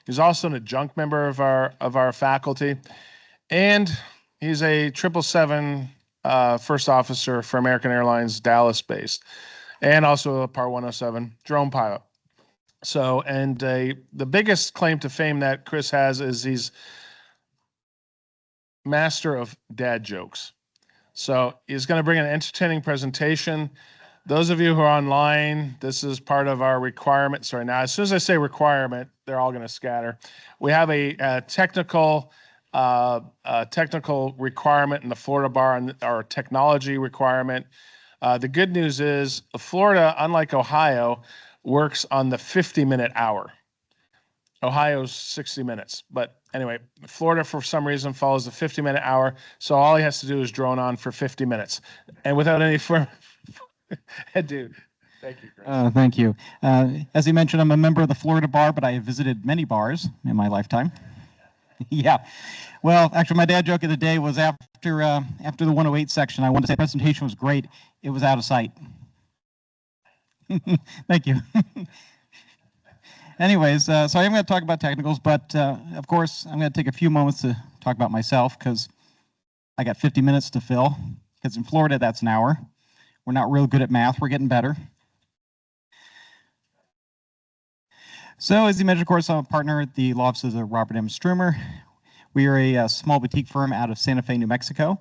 He's also an adjunct member of our faculty, and he's a 777 first officer for American Airlines Dallas based, and also a Part 107 drone pilot. So, and the biggest claim to fame that Chris has is he's master of dad jokes. So he's going to bring an entertaining presentation. Those of you who are online, this is part of our requirement. Sorry, now as soon as I say requirement, they're all going to scatter. We have a technical requirement in the Florida Bar, and our technology requirement. The good news is Florida, unlike Ohio, works on the 50-minute hour. Ohio's 60 minutes. But anyway, Florida, for some reason, follows the 50-minute hour. So all he has to do is drone on for 50 minutes. And without any further... Dude, thank you, Chris. Thank you. As you mentioned, I'm a member of the Florida Bar, but I have visited many bars in my lifetime. Yeah. Well, actually, my dad joke of the day was after the 108 section, I wanted to say the presentation was great. It was out of sight. Thank you. Anyways, so I am going to talk about technicals, but of course, I'm going to take a few moments to talk about myself because I got 50 minutes to fill. Because in Florida, that's an hour. We're not real good at math. We're getting better. So as you mentioned, of course, I'm a partner at the law offices of Robert M. Strumer. We are a small boutique firm out of Santa Fe, New Mexico.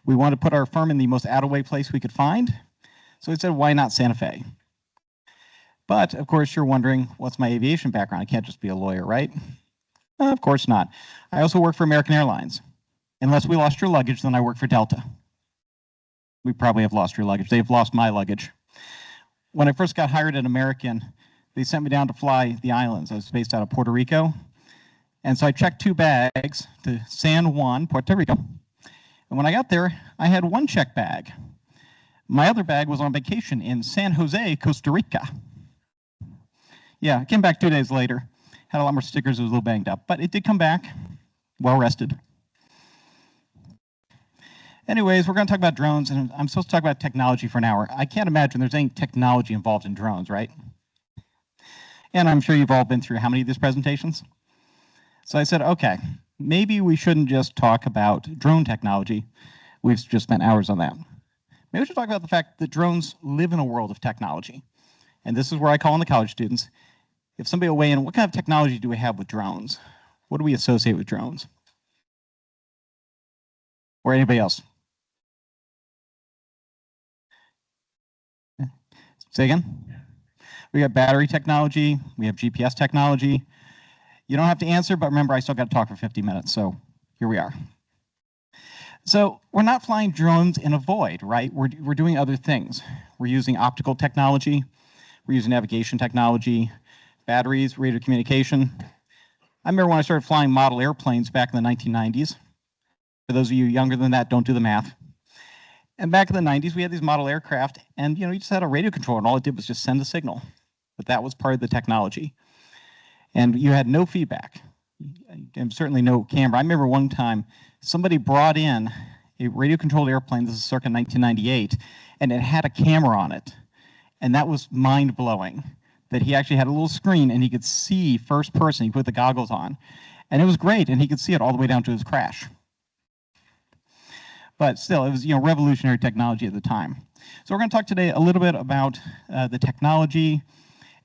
We wanted to put our firm in the most out-of-way place we could find. So we said, why not Santa Fe? But of course, you're wondering, what's my aviation background? I can't just be a lawyer, right? Of course not. I also work for American Airlines. Unless we lost your luggage, then I work for Delta. We probably have lost your luggage. They've lost my luggage. When I first got hired at American, they sent me down to fly the islands. I was based out of Puerto Rico. And so I checked 2 bags to San Juan, Puerto Rico. And when I got there, I had 1 check bag. My other bag was on vacation in San Jose, Costa Rica. Yeah, I came back 2 days later. Had a lot more stickers. It was a little banged up. But it did come back, well rested. Anyways, we're going to talk about drones, and I'm supposed to talk about technology for an hour. I can't imagine there's any technology involved in drones, right? And I'm sure you've all been through how many of these presentations? So I said, okay, maybe we shouldn't just talk about drone technology. We've just spent hours on that. Maybe we should talk about the fact that drones live in a world of technology. And this is where I call on the college students. If somebody will weigh in, what kind of technology do we have with drones? What do we associate with drones? Or anybody else? Say again? We got battery technology. We have GPS technology. You don't have to answer, but remember, I still got to talk for 50 minutes, so here we are. So we're not flying drones in a void, right? We're doing other things. We're using optical technology. We're using navigation technology, batteries, radio communication. I remember when I started flying model airplanes back in the 1990s. For those of you younger than that, don't do the math. And back in the 90s, we had these model aircraft, and you just had a radio control, and all it did was just send a signal. But that was part of the technology. And you had no feedback, and certainly no camera. I remember one time somebody brought in a radio-controlled airplane, this is circa 1998, and it had a camera on it. And that was mind-blowing, that he actually had a little screen, and he could see first person. He put the goggles on. And it was great, and he could see it all the way down to his crash. But still, it was revolutionary technology at the time. So we're going to talk today a little bit about the technology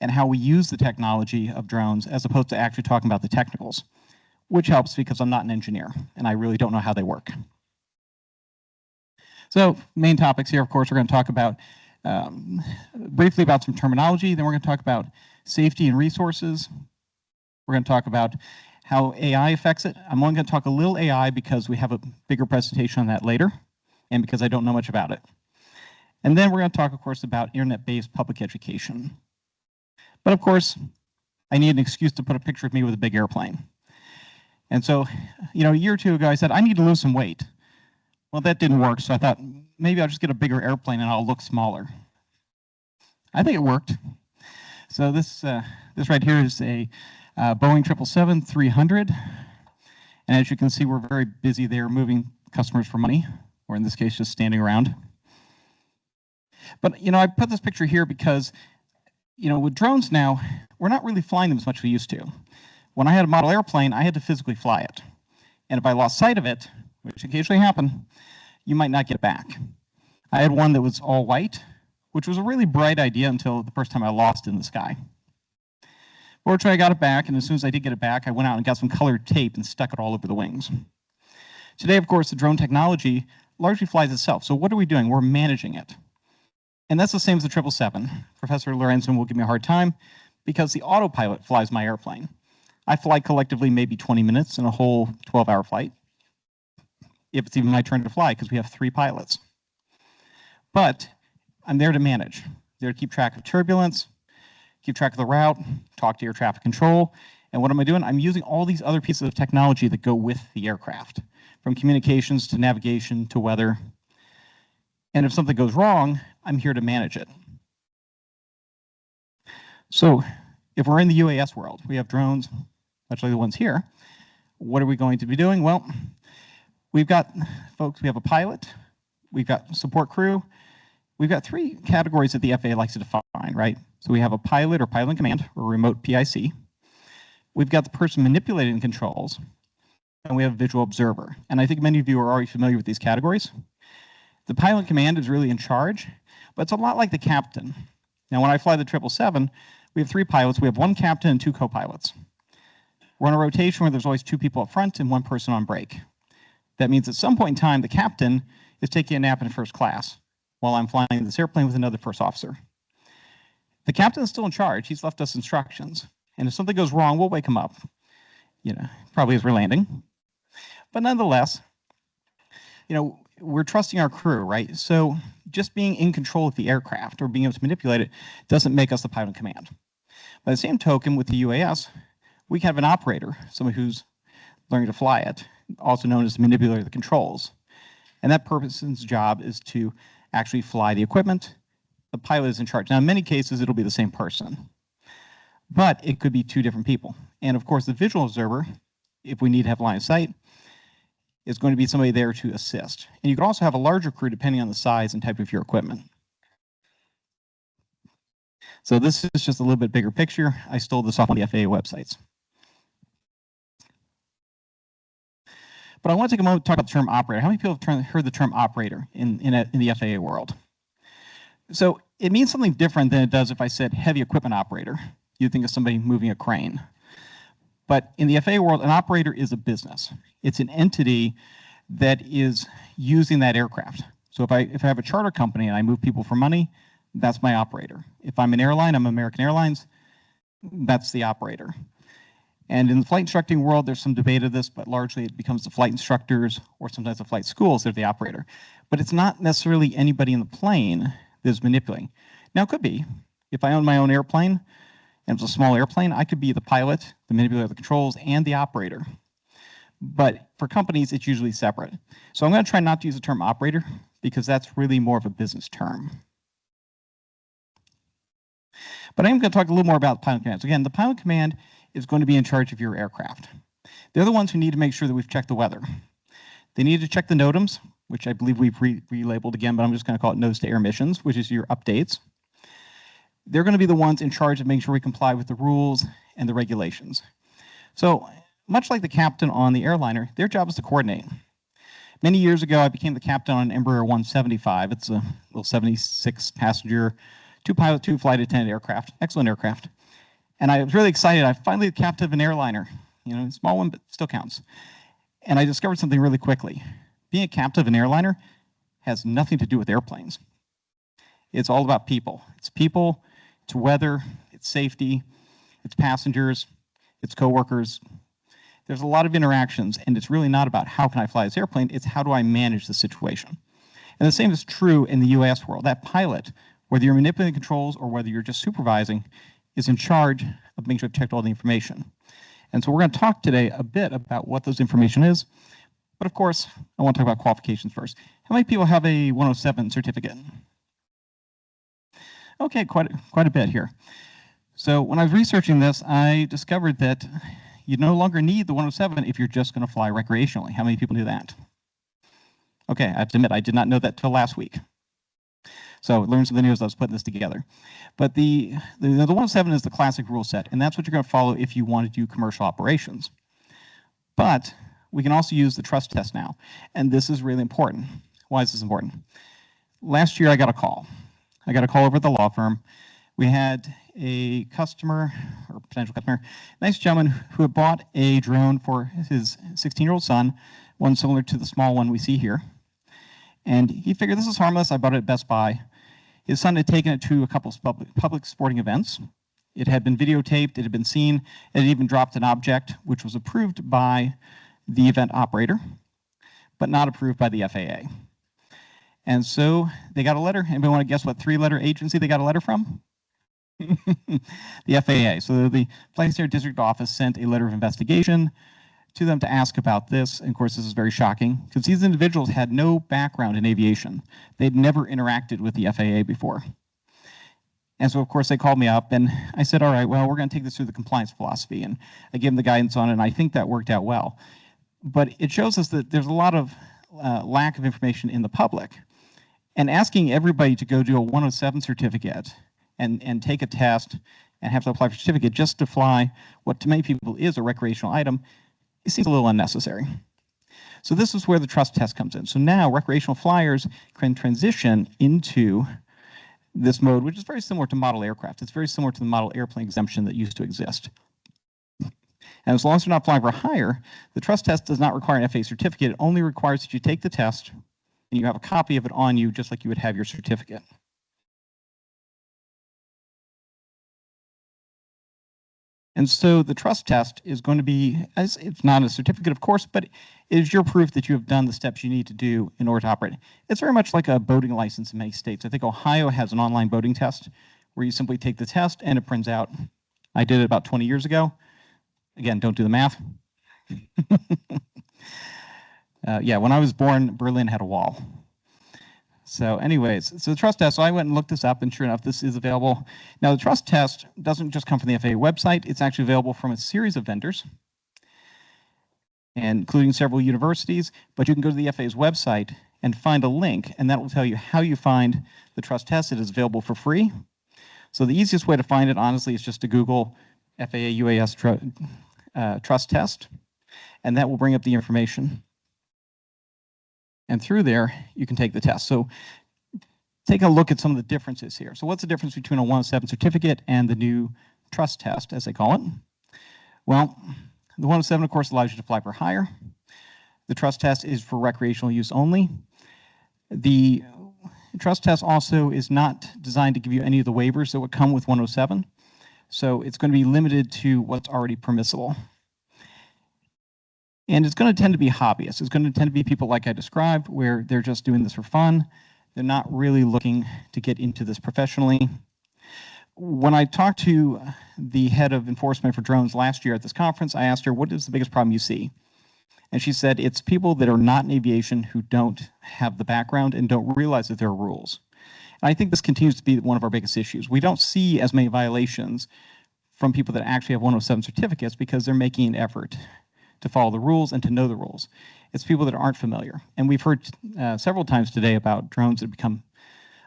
and how we use the technology of drones as opposed to actually talking about the technicals, which helps because I'm not an engineer and I really don't know how they work. So main topics here, of course, we're going to talk about briefly about some terminology. Then we're going to talk about safety and resources. We're going to talk about how AI affects it. I'm only going to talk a little AI because we have a bigger presentation on that later and because I don't know much about it. And then we're going to talk, of course, about internet-based public education. But of course, I need an excuse to put a picture of me with a big airplane. And so, a year or two ago, I said, I need to lose some weight. Well, that didn't work, so I thought, maybe I'll just get a bigger airplane and I'll look smaller. I think it worked. So this right here is a Boeing 777-300. And as you can see, we're very busy there moving customers for money, or in this case, just standing around. But, I put this picture here because, with drones now, we're not really flying them as much as we used to. When I had a model airplane, I had to physically fly it. And if I lost sight of it, which occasionally happened, you might not get it back. I had one that was all white, which was a really bright idea until the first time I lost it in the sky. Fortunately, I got it back, and as soon as I did get it back, I went out and got some colored tape and stuck it all over the wings. Today, of course, the drone technology largely flies itself. So what are we doing? We're managing it. And that's the same as the 777. Professor Lorenzen will give me a hard time because the autopilot flies my airplane. I fly collectively maybe 20 minutes in a whole 12-hour flight, if it's even my turn to fly, because we have 3 pilots. But I'm there to manage, there to keep track of turbulence, keep track of the route, talk to air traffic control. And what am I doing? I'm using all these other pieces of technology that go with the aircraft, from communications to navigation to weather. And if something goes wrong, I'm here to manage it. So if we're in the UAS world, we have drones, much like the ones here. What are we going to be doing? Well, we've got folks, we have a pilot, we've got support crew, we've got 3 categories that the FAA likes to define, right? So we have a pilot or pilot in command, or remote PIC. We've got the person manipulating controls, and we have a visual observer. And I think many of you are already familiar with these categories. The pilot in command is really in charge, but it's a lot like the captain. Now, when I fly the 777, we have 3 pilots. We have 1 captain and 2 co-pilots. We're on a rotation where there's always 2 people up front and 1 person on break. That means at some point in time, the captain is taking a nap in first class while I'm flying this airplane with another first officer. The captain is still in charge. He's left us instructions. And if something goes wrong, we'll wake him up, probably as we're landing. But nonetheless, we're trusting our crew, right? So just being in control of the aircraft or being able to manipulate it doesn't make us the pilot in command. By the same token, with the UAS, we can have an operator, somebody who's learning to fly it, also known as the manipulator of the controls. And that person's job is to actually fly the equipment. The pilot is in charge. Now, in many cases, it'll be the same person, but it could be 2 different people. And of course, the visual observer, if we need to have line of sight, is going to be somebody there to assist. And you can also have a larger crew depending on the size and type of your equipment. So this is just a little bit bigger picture. I stole this off on the FAA websites. But I want to take a moment to talk about the term operator. How many people have heard the term operator in the FAA world? So it means something different than it does if I said heavy equipment operator. You'd think of somebody moving a crane. But in the FAA world, an operator is a business. It's an entity that is using that aircraft. So if I have a charter company and I move people for money, that's my operator. If I'm an airline, I'm American Airlines, that's the operator. And in the flight instructing world, there's some debate of this, but largely it becomes the flight instructors or sometimes the flight schools that are the operator. But it's not necessarily anybody in the plane that is manipulating. Now, it could be. If I own my own airplane and it's a small airplane, I could be the pilot, the manipulator of the controls, and the operator. But for companies, it's usually separate. So I'm going to try not to use the term operator because that's really more of a business term. But I'm going to talk a little more about pilot command. So again, the pilot command is going to be in charge of your aircraft. They're the ones who need to make sure that we've checked the weather. They need to check the NOTAMs, which I believe we've relabeled again, but I'm just going to call it nose to air missions, which is your updates. They're going to be the ones in charge of making sure we comply with the rules and the regulations. So much like the captain on the airliner, their job is to coordinate. Many years ago, I became the captain on an Embraer 175. It's a little 76-passenger, two-pilot, two-flight attendant aircraft, excellent aircraft. And I was really excited. I'm finally the captain of an airliner, you know, small one, but still counts. And I discovered something really quickly. Being a captain of an airliner has nothing to do with airplanes. It's all about people. It's people, it's weather, it's safety, it's passengers, it's coworkers. There's a lot of interactions, and it's really not about how can I fly this airplane, it's how do I manage the situation. And the same is true in the US world. That pilot, whether you're manipulating controls or whether you're just supervising, is in charge of making sure to check all the information. And so we're going to talk today a bit about what those information is. But of course, I want to talk about qualifications first. How many people have a 107 certificate? Okay, quite a bit here. So when I was researching this, I discovered that you no longer need the 107 if you're just going to fly recreationally. How many people knew that? Okay, I have to admit, I did not know that till last week. So learn something new as I was putting this together. But the 107 is the classic rule set, and that's what you're going to follow if you want to do commercial operations. But we can also use the trust test now, and this is really important. Why is this important? Last year, I got a call. I got a call over at the law firm. We had a customer, or potential customer, nice gentleman who had bought a drone for his 16-year-old son, one similar to the small one we see here. And he figured this is harmless. I bought it at Best Buy. His son had taken it to a couple of public sporting events. It had been videotaped, it had been seen, and it even dropped an object which was approved by the event operator, but not approved by the FAA. And so they got a letter. Anybody want to guess what three-letter agency they got a letter from? The FAA. So the Flight Standards District Office sent a letter of investigation to them to ask about this. And of course, this is very shocking because these individuals had no background in aviation. They'd never interacted with the FAA before. And so, of course, they called me up and I said, all right, well, we're going to take this through the compliance philosophy. And I gave them the guidance on it, and I think that worked out well. But it shows us that there's a lot of lack of information in the public. And asking everybody to go do a 107 certificate and take a test and have to apply for a certificate just to fly what to many people is a recreational item, it seems a little unnecessary. So this is where the trust test comes in. So now recreational flyers can transition into this mode, which is very similar to model aircraft. It's very similar to the model airplane exemption that used to exist. And as long as you're not flying for hire, the trust test does not require an FAA certificate. It only requires that you take the test and you have a copy of it on you, just like you would have your certificate. And so the trust test is going to be, it's not a certificate, of course, but it is your proof that you have done the steps you need to do in order to operate. It's very much like a boating license in many states. I think Ohio has an online boating test where you simply take the test and it prints out. I did it about 20 years ago. Again, don't do the math. Yeah, when I was born, Berlin had a wall. So anyways, so the trust test, so I went and looked this up, and sure enough, this is available. Now, the trust test doesn't just come from the FAA website. It's actually available from a series of vendors, including several universities, but you can go to the FAA's website and find a link, and that will tell you how you find the trust test. It is available for free. So the easiest way to find it, honestly, is just to Google FAA UAS trust test, and that will bring up the information. And through there, you can take the test. So take a look at some of the differences here. So what's the difference between a 107 certificate and the new trust test, as they call it? Well, the 107, of course, allows you to fly for hire. The trust test is for recreational use only. The trust test also is not designed to give you any of the waivers that would come with 107. So it's going to be limited to what's already permissible. And it's going to tend to be hobbyists. It's going to tend to be people like I described, where they're just doing this for fun. They're not really looking to get into this professionally. When I talked to the head of enforcement for drones last year at this conference, I asked her, what is the biggest problem you see? And she said, it's people that are not in aviation who don't have the background and don't realize that there are rules. And I think this continues to be one of our biggest issues. We don't see as many violations from people that actually have 107 certificates because they're making an effort to follow the rules and to know the rules. It's people that aren't familiar. And we've heard several times today about drones that become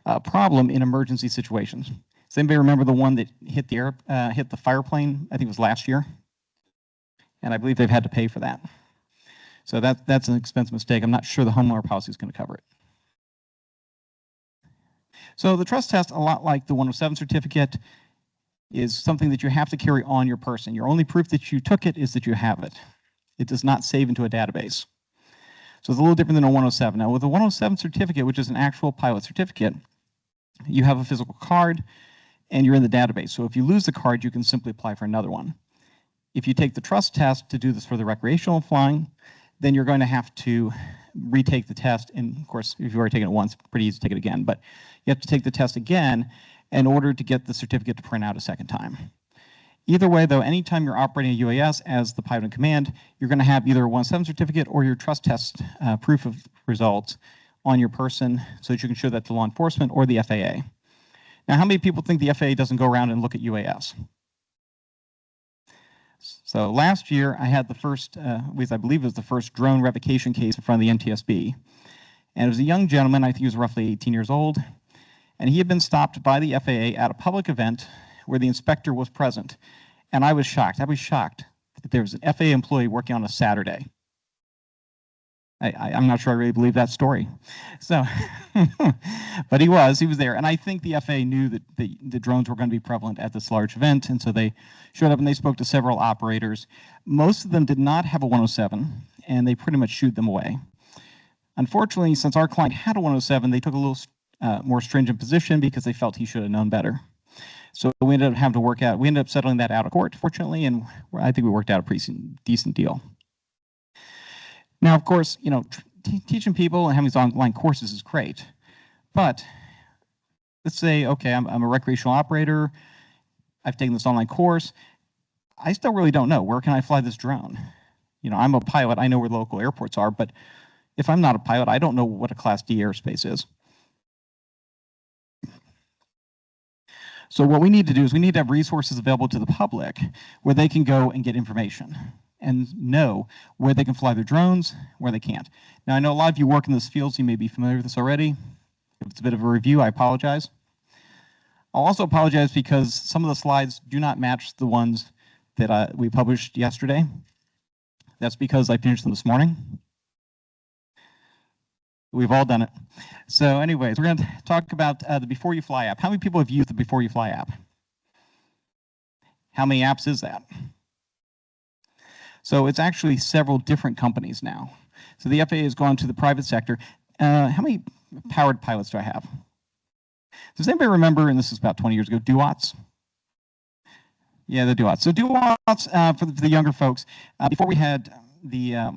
a problem in emergency situations. Does anybody remember the one that hit the fire plane? I think it was last year. And I believe they've had to pay for that. So that's an expensive mistake. I'm not sure the homeowner policy is going to cover it. So the trust test, a lot like the 107 certificate, is something that you have to carry on your person. Your only proof that you took it is that you have it. It does not save into a database. So it's a little different than a 107. Now with a 107 certificate, which is an actual pilot certificate, you have a physical card and you're in the database. So if you lose the card, you can simply apply for another one. If you take the trust test to do this for the recreational flying, then you're going to have to retake the test. And of course, if you've already taken it once, pretty easy to take it again. But you have to take the test again in order to get the certificate to print out a second time. Either way, though, anytime you're operating a UAS as the pilot in command, you're going to have either a 107 certificate or your trust test proof of results on your person so that you can show that to law enforcement or the FAA. Now, how many people think the FAA doesn't go around and look at UAS? So last year, I had the first, I believe it was the first drone revocation case in front of the NTSB. And it was a young gentleman, I think he was roughly 18 years old, and he had been stopped by the FAA at a public event where the inspector was present. And I was shocked. I was shocked that there was an FAA employee working on a Saturday. I'm not sure I really believe that story. So, but he was there. And I think the FAA knew that the drones were going to be prevalent at this large event. And so they showed up and they spoke to several operators. Most of them did not have a 107, and they pretty much shooed them away. Unfortunately, since our client had a 107, they took a little more stringent position because they felt he should have known better. So we ended up having to we ended up settling that out of court, fortunately, and I think we worked out a pretty decent deal. Now, of course, you know, teaching people and having these online courses is great, but let's say, okay, I'm a recreational operator, I've taken this online course, I still really don't know, where can I fly this drone? You know, I'm a pilot, I know where the local airports are, but if I'm not a pilot, I don't know what a Class D airspace is. So what we need to do is we need to have resources available to the public where they can go and get information and know where they can fly their drones, where they can't. Now, I know a lot of you work in this field, so you may be familiar with this already. If it's a bit of a review, I apologize. I'll also apologize because some of the slides do not match the ones that we published yesterday. That's because I finished them this morning. We've all done it. So anyways, we're going to talk about the Before You Fly app. How many people have used the Before You Fly app? How many apps is that? So it's actually several different companies now. So the FAA has gone to the private sector. How many powered pilots do I have? Does anybody remember, and this is about 20 years ago, DUATs? Yeah, the DUATs. So DUATs, for the younger folks, before we had the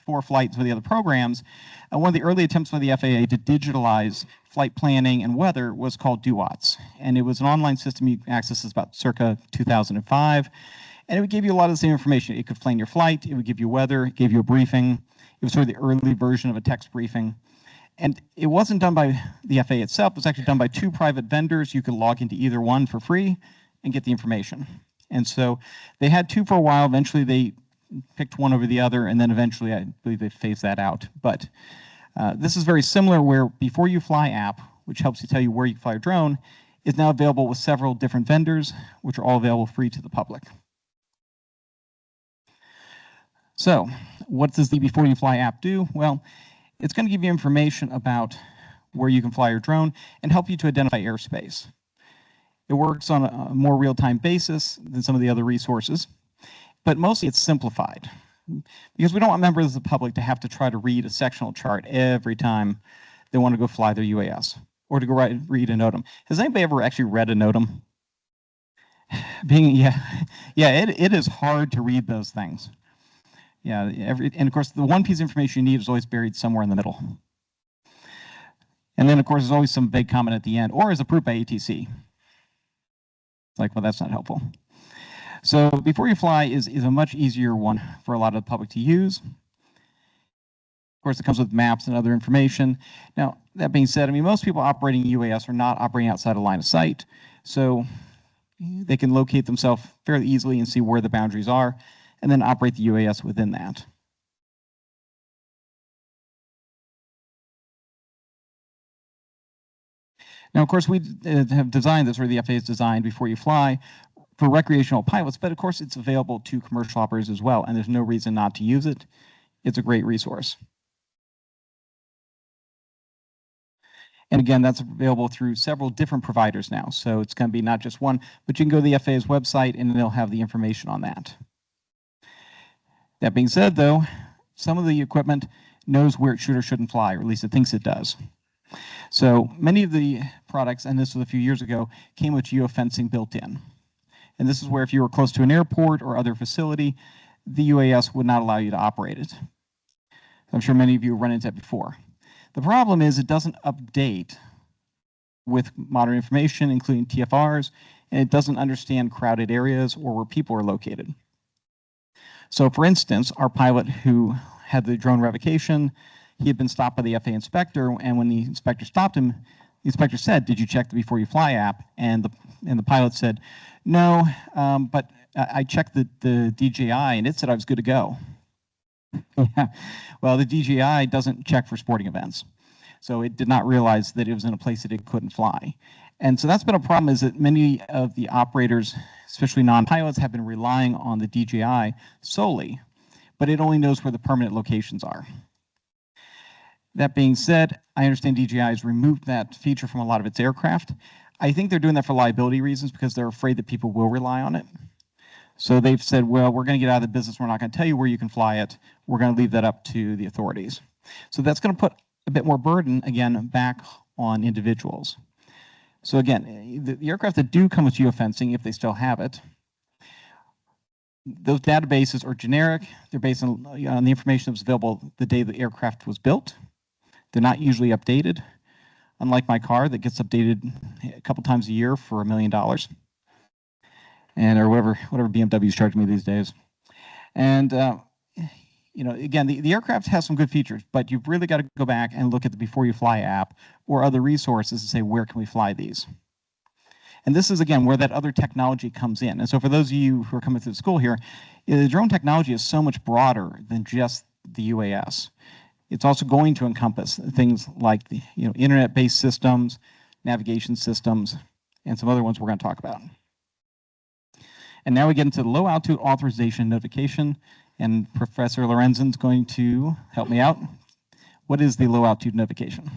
4 flights for the other programs, one of the early attempts by the FAA to digitalize flight planning and weather was called DUATs. And it was an online system you access about circa 2005. And it would give you a lot of the same information. It could plan your flight, it would give you weather, it gave you a briefing. It was sort of the early version of a text briefing. And it wasn't done by the FAA itself, it was actually done by 2 private vendors. You could log into either one for free and get the information. And so they had 2 for a while, eventually they picked one over the other, and then eventually I believe they phased that out. But this is very similar where Before You Fly app, which helps you tell you where you fly your drone, is now available with several different vendors, which are all available free to the public. So what does the Before You Fly app do? Well, it's going to give you information about where you can fly your drone and help you to identify airspace. It works on a more real-time basis than some of the other resources, but mostly it's simplified because we don't want members of the public to have to try to read a sectional chart every time they want to go fly their UAS or to go read a NOTAM. Has anybody ever actually read a NOTAM? It is hard to read those things. Yeah, and of course, the one piece of information you need is always buried somewhere in the middle. And then, of course, there's always some vague comment at the end, or is approved by ATC. It's like, well, that's not helpful. So Before You Fly is a much easier one for a lot of the public to use. Of course, it comes with maps and other information. Now, that being said, I mean, most people operating UAS are not operating outside of line of sight. So they can locate themselves fairly easily and see where the boundaries are, and then operate the UAS within that. Now, of course, we have designed this, or the FAA has designed Before You Fly, for recreational pilots, but of course it's available to commercial operators as well, and there's no reason not to use it. It's a great resource. And again, that's available through several different providers now. So it's going to be not just one, but you can go to the FAA's website and they'll have the information on that. That being said, though, some of the equipment knows where it should or shouldn't fly, or at least it thinks it does. So many of the products, and this was a few years ago, came with geofencing built in. And this is where if you were close to an airport or other facility, the UAS would not allow you to operate it. I'm sure many of you have run into that before. The problem is it doesn't update with modern information, including TFRs, and it doesn't understand crowded areas or where people are located. So for instance, our pilot who had the drone revocation, he had been stopped by the FAA inspector, and when the inspector stopped him, the inspector said, "Did you check the Before You Fly app?" And the pilot said, "No, but I checked the DJI and it said I was good to go." Yeah. Well, the DJI doesn't check for sporting events. So it did not realize that it was in a place that it couldn't fly. And so that's been a problem, is that many of the operators, especially non-pilots, have been relying on the DJI solely, but it only knows where the permanent locations are. That being said, I understand DJI has removed that feature from a lot of its aircraft. I think they're doing that for liability reasons because they're afraid that people will rely on it. So they've said, well, we're going to get out of the business. We're not going to tell you where you can fly it. We're going to leave that up to the authorities. So that's going to put a bit more burden, again, back on individuals. So again, the aircraft that do come with geofencing, if they still have it, those databases are generic. They're based on the information that was available the day the aircraft was built. They're not usually updated, unlike my car that gets updated a couple times a year for $1 million. Or whatever BMW's charging me these days. And again, the aircraft has some good features, but you've really got to go back and look at the Before You Fly app or other resources to say, where can we fly these? And this is, again, where that other technology comes in. And so for those of you who are coming through the school here, the drone technology is so much broader than just the UAS. It's also going to encompass things like the internet-based systems, navigation systems, and some other ones we're going to talk about. And now we get into the low altitude authorization notification, and Professor Lorenzen's going to help me out. What is the low altitude notification?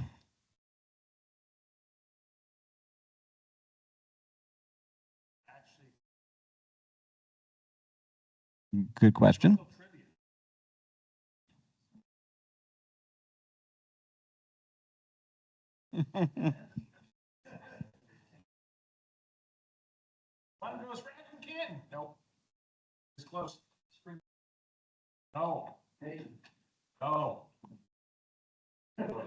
Good question. Nope. It's close. No. No.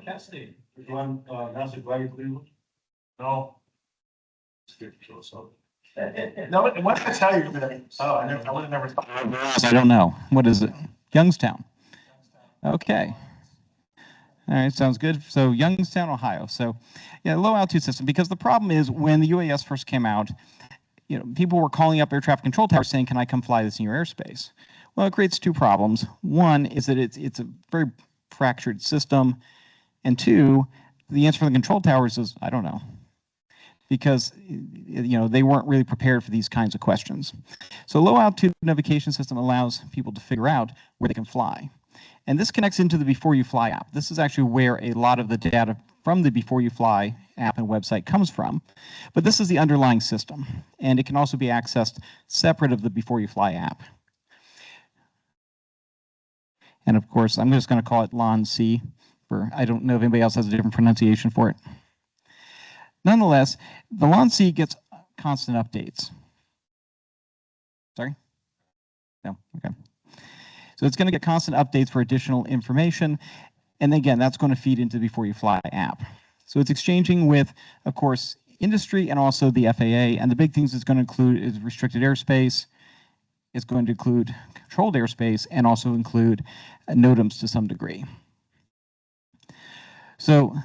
Kent State. One, that's a great Cleveland. No. No, what did I tell you? Oh, I would have never thought. I don't know. What is it? Youngstown. Okay. All right, sounds good. So Youngstown, Ohio. So yeah, low altitude system, because the problem is when the UAS first came out, people were calling up air traffic control towers saying, "Can I come fly this in your airspace?" Well, it creates two problems. One is that it's a very fractured system, and two, the answer from the control towers is, "I don't know," because they weren't really prepared for these kinds of questions. So low altitude navigation system allows people to figure out where they can fly. And this connects into the Before You Fly app. This is actually where a lot of the data from the Before You Fly app and website comes from. But this is the underlying system, and it can also be accessed separate of the Before You Fly app. And of course, I'm just going to call it LON-C. I don't know if anybody else has a different pronunciation for it. Nonetheless, the LON-C gets constant updates. Sorry? No? Okay. So it's going to get constant updates for additional information. And again, that's going to feed into the Before You Fly app. So it's exchanging with, of course, industry and also the FAA. And the big things it's going to include is restricted airspace. It's going to include controlled airspace and also include NOTAMs to some degree. So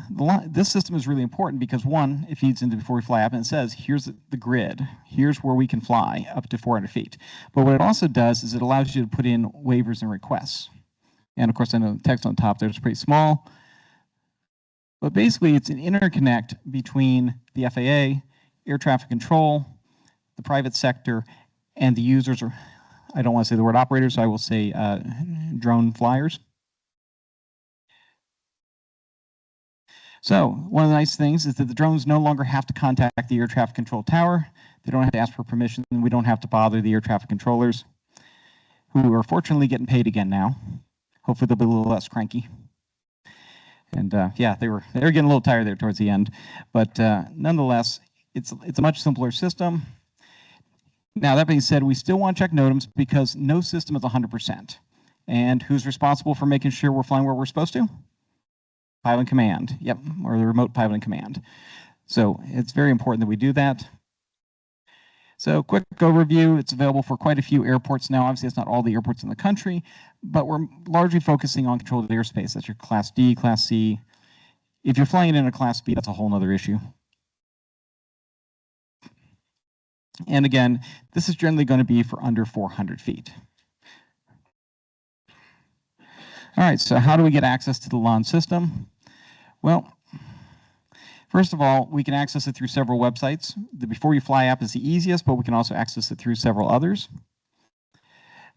this system is really important because, one, it feeds into Before We Fly app and it says, here's the grid. Here's where we can fly up to 400 feet. But what it also does is it allows you to put in waivers and requests. And of course, I know the text on top there is pretty small. But basically, it's an interconnect between the FAA, air traffic control, the private sector, and the users, or I don't want to say the word operators, so I will say drone flyers. So one of the nice things is that the drones no longer have to contact the air traffic control tower. They don't have to ask for permission, and we don't have to bother the air traffic controllers, who are fortunately getting paid again now. Hopefully they'll be a little less cranky. And yeah, they were getting a little tired there towards the end, but nonetheless, it's a much simpler system. Now that being said, we still want to check NOTAMs because no system is 100%. And who's responsible for making sure we're flying where we're supposed to? Pilot command, yep, or the remote pilot command. So it's very important that we do that. So quick overview, it's available for quite a few airports now. Obviously, it's not all the airports in the country, but we're largely focusing on controlled airspace. That's your Class D, Class C. If you're flying in a Class B, that's a whole other issue. And again, this is generally going to be for under 400 feet. All right, so how do we get access to the LAN system? Well, first of all, we can access it through several websites. The Before You Fly app is the easiest, but we can also access it through several others.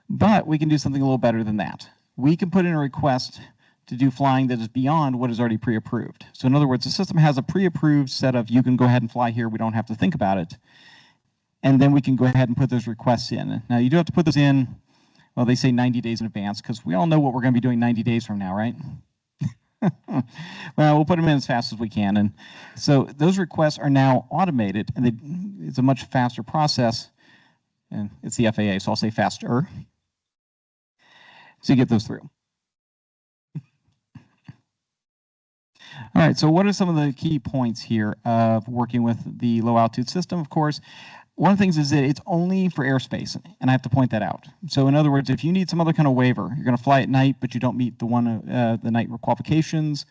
But we can do something a little better than that. We can put in a request to do flying that is beyond what is already pre-approved. So in other words, the system has a pre-approved set of, you can go ahead and fly here, we don't have to think about it. And then we can go ahead and put those requests in. Now you do have to put those in, well, they say 90 days in advance, because we all know what we're going to be doing 90 days from now, right? Well, we'll put them in as fast as we can. And so those requests are now automated, and it's a much faster process. And it's the FAA, so I'll say faster. So you get those through. All right, so what are some of the key points here of working with the low altitude system? Of course, one of the things is that it's only for airspace, and I have to point that out. So in other words, if you need some other kind of waiver, you're going to fly at night, but you don't meet the night qualifications,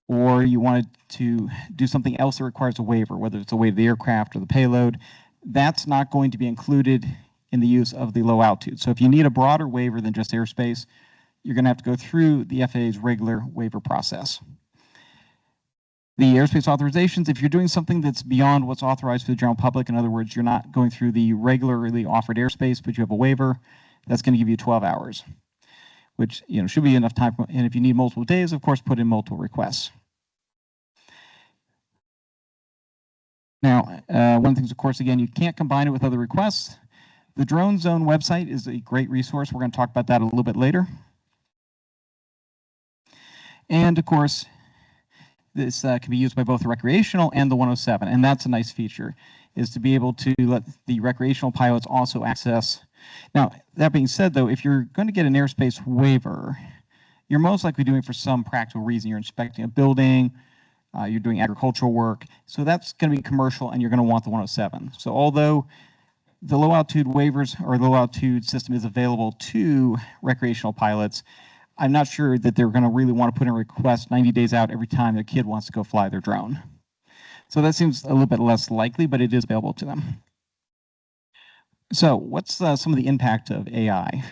or you wanted to do something else that requires a waiver, whether it's a weight of the aircraft or the payload, that's not going to be included in the use of the low altitude. So if you need a broader waiver than just airspace, you're going to have to go through the FAA's regular waiver process. The airspace authorizations, if you're doing something that's beyond what's authorized for the general public, in other words, you're not going through the regularly offered airspace, but you have a waiver, that's going to give you 12 hours, which should be enough time. And if you need multiple days, of course, put in multiple requests. Now, one of the things, of course, again, you can't combine it with other requests. The Drone Zone website is a great resource. We're going to talk about that a little bit later. And, of course, this can be used by both the recreational and the 107, and that's a nice feature, is to be able to let the recreational pilots also access. Now, that being said, though, if you're going to get an airspace waiver, you're most likely doing it for some practical reason. You're inspecting a building, you're doing agricultural work, so that's going to be commercial, and you're going to want the 107. So although the low altitude waivers or low altitude system is available to recreational pilots, I'm not sure that they're going to really want to put in a request 90 days out every time their kid wants to go fly their drone. So that seems a little bit less likely, but it is available to them. So what's some of the impact of AI?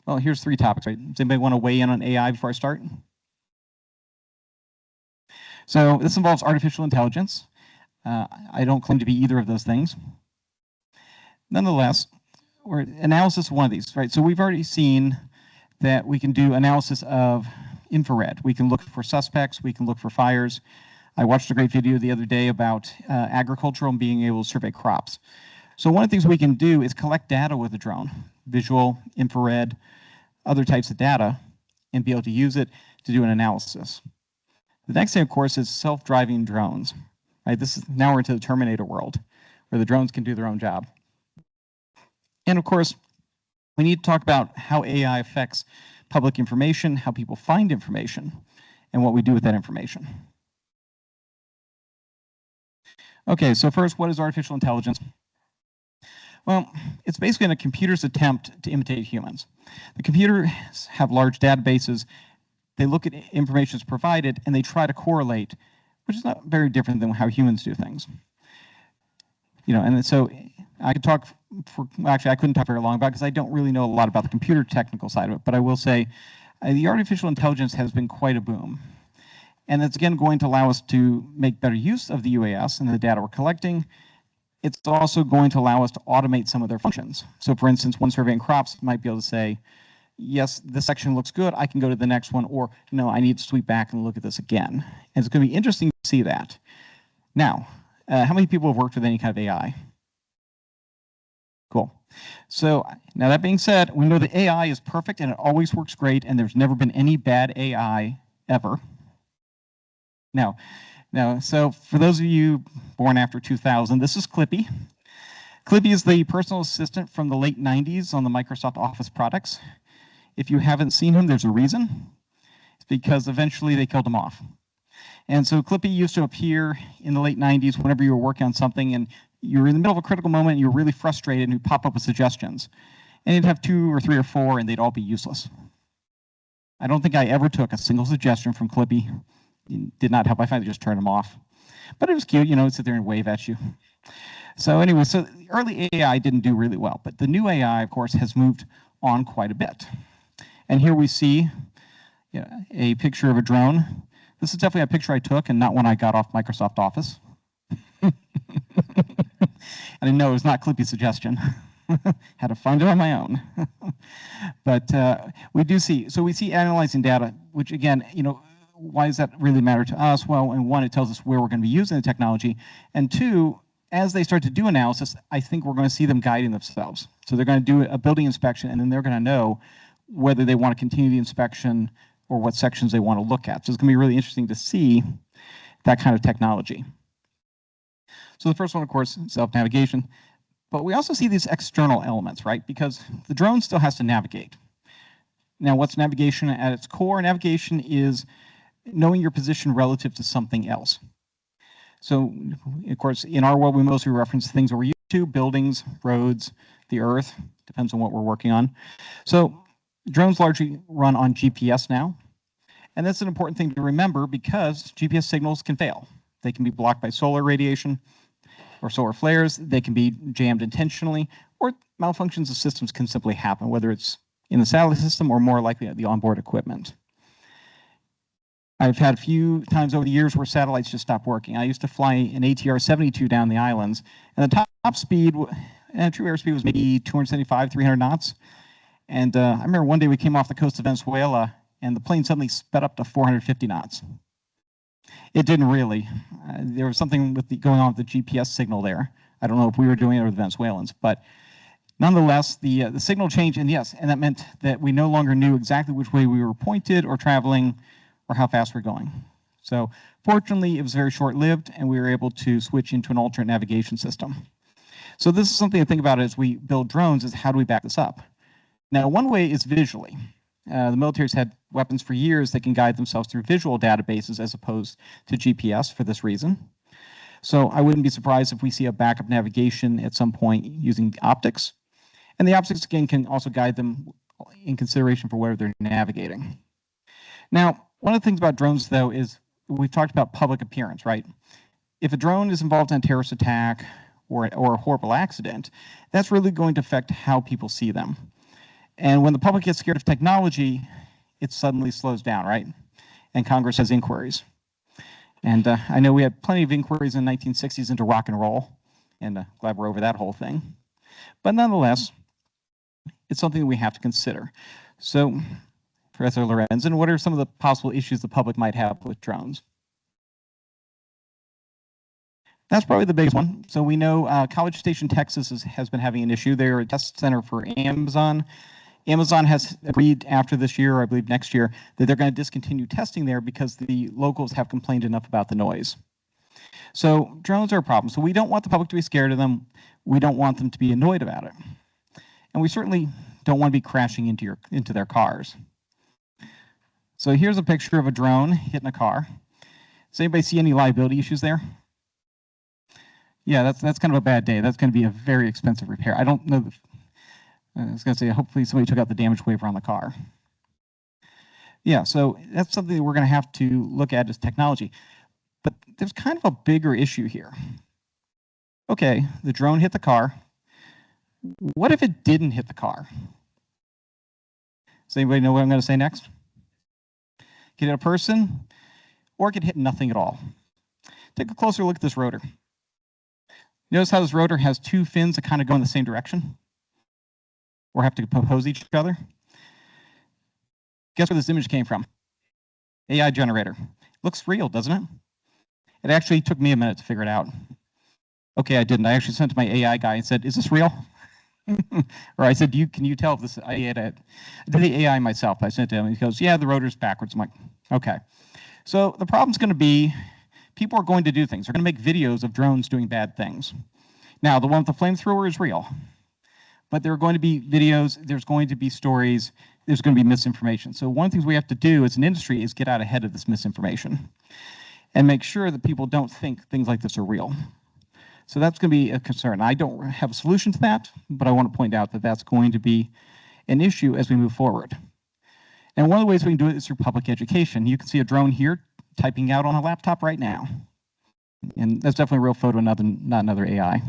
Well, here's 3 topics, right? Does anybody want to weigh in on AI before I start? So this involves artificial intelligence. I don't claim to be either of those things. Nonetheless, we're analysis of one of these, right? So we've already seen that we can do analysis of infrared. We can look for suspects, we can look for fires. I watched a great video the other day about agricultural and being able to survey crops. So one of the things we can do is collect data with a drone, visual, infrared, other types of data, and be able to use it to do an analysis. The next thing, of course, is self-driving drones. Right? Now we're into the Terminator world, where the drones can do their own job. And of course, we need to talk about how AI affects public information, how people find information, and what we do with that information. Okay, so first, what is artificial intelligence? Well, it's basically a computer's attempt to imitate humans. The computers have large databases. They look at information that's provided, and they try to correlate, which is not very different than how humans do things. You know, and so I could talk for, actually, I couldn't talk very long about it because I don't really know a lot about the computer technical side of it, but I will say the artificial intelligence has been quite a boom. And it's again going to allow us to make better use of the UAS and the data we're collecting. It's also going to allow us to automate some of their functions. So for instance, one surveying crops might be able to say, yes, this section looks good, I can go to the next one, or no, I need to sweep back and look at this again. And it's going to be interesting to see that. Now, how many people have worked with any kind of AI? Cool. So now that being said, we know that AI is perfect and it always works great, and there's never been any bad AI ever. No, so for those of you born after 2000, this is Clippy. Clippy is the personal assistant from the late 90s on the Microsoft Office products. If you haven't seen him, there's a reason. It's because eventually they killed him off. And so Clippy used to appear in the late 90s whenever you were working on something and you were in the middle of a critical moment and you were really frustrated and he'd pop up with suggestions. And he'd have 2 or 3 or 4 and they'd all be useless. I don't think I ever took a single suggestion from Clippy. It did not help. I finally just turned him off. But it was cute, you know, sit there and wave at you. So anyway, so early AI didn't do really well, but the new AI, of course, has moved on quite a bit. And here we see a picture of a drone. This is definitely a picture I took and not one I got off Microsoft Office. I didn't know it was not Clippy's suggestion. Had to find it on my own. But we do see, so we see analyzing data, which again, you know, why does that really matter to us? Well, and one, it tells us where we're going to be using the technology. And two, as they start to do analysis, I think we're going to see them guiding themselves. So they're going to do a building inspection, and then they're going to know whether they want to continue the inspection or what sections they want to look at. So it's going to be really interesting to see that kind of technology. So the first one, of course, self-navigation. But we also see these external elements, right? Because the drone still has to navigate. Now, what's navigation at its core? Navigation is knowing your position relative to something else. So, of course, in our world, we mostly reference things that we're used to, buildings, roads, the earth, depends on what we're working on. So drones largely run on GPS now. And that's an important thing to remember because GPS signals can fail. They can be blocked by solar radiation or solar flares. They can be jammed intentionally, or malfunctions of systems can simply happen, whether it's in the satellite system or more likely at the onboard equipment. I've had a few times over the years where satellites just stopped working. I used to fly an ATR-72 down the islands, and the top speed, true airspeed was maybe 275, 300 knots. And I remember one day we came off the coast of Venezuela, and the plane suddenly sped up to 450 knots. It didn't really. There was something with going on with the GPS signal there. I don't know if we were doing it or the Venezuelans, but nonetheless, the signal changed, and yes, and that meant that we no longer knew exactly which way we were pointed or traveling or how fast we're going. So fortunately, it was very short-lived, and we were able to switch into an alternate navigation system. So this is something to think about as we build drones, is how do we back this up? Now, one way is visually. The military's had weapons for years that can guide themselves through visual databases as opposed to GPS for this reason. So I wouldn't be surprised if we see a backup navigation at some point using optics. And the optics, again, can also guide them in consideration for where they're navigating. Now, one of the things about drones, though, is we've talked about public appearance, right? If a drone is involved in a terrorist attack or a horrible accident, that's really going to affect how people see them. And when the public gets scared of technology, it suddenly slows down, right? And Congress has inquiries. And I know we had plenty of inquiries in the 1960s into rock and roll, and glad we're over that whole thing. But nonetheless, it's something that we have to consider. So, Professor Lorenzen, what are some of the possible issues the public might have with drones? That's probably the biggest one. So we know College Station, Texas has been having an issue. They're a test center for Amazon. Amazon has agreed after this year, or I believe next year, that they're going to discontinue testing there because the locals have complained enough about the noise. So drones are a problem. So we don't want the public to be scared of them. We don't want them to be annoyed about it. And we certainly don't want to be crashing into their cars. So here's a picture of a drone hitting a car. Does anybody see any liability issues there? Yeah, that's kind of a bad day. That's going to be a very expensive repair. I don't know. I was going to say, hopefully somebody took out the damage waiver on the car. Yeah, so that's something that we're going to have to look at as technology. But there's kind of a bigger issue here. Okay, the drone hit the car. What if it didn't hit the car? Does anybody know what I'm going to say next? It could hit a person, or it could hit nothing at all. Take a closer look at this rotor. Notice how this rotor has two fins that kind of go in the same direction, or have to oppose each other. Guess where this image came from? AI generator. Looks real, doesn't it? It actually took me a minute to figure it out. Okay, I didn't. I actually sent it to my AI guy and said, is this real? Or I said, can you tell if this, I did the AI myself. I sent it to him and he goes, yeah, the rotor's backwards. I'm like, okay. So the problem's going to be, people are going to do things. They're going to make videos of drones doing bad things. Now, the one with the flamethrower is real. But there are going to be videos, there's going to be stories, there's going to be misinformation. So one of the things we have to do as an industry is get out ahead of this misinformation and make sure that people don't think things like this are real. So that's going to be a concern. I don't have a solution to that, but I want to point out that that's going to be an issue as we move forward. And one of the ways we can do it is through public education. You can see a drone here typing out on a laptop right now. And that's definitely a real photo, not another AI.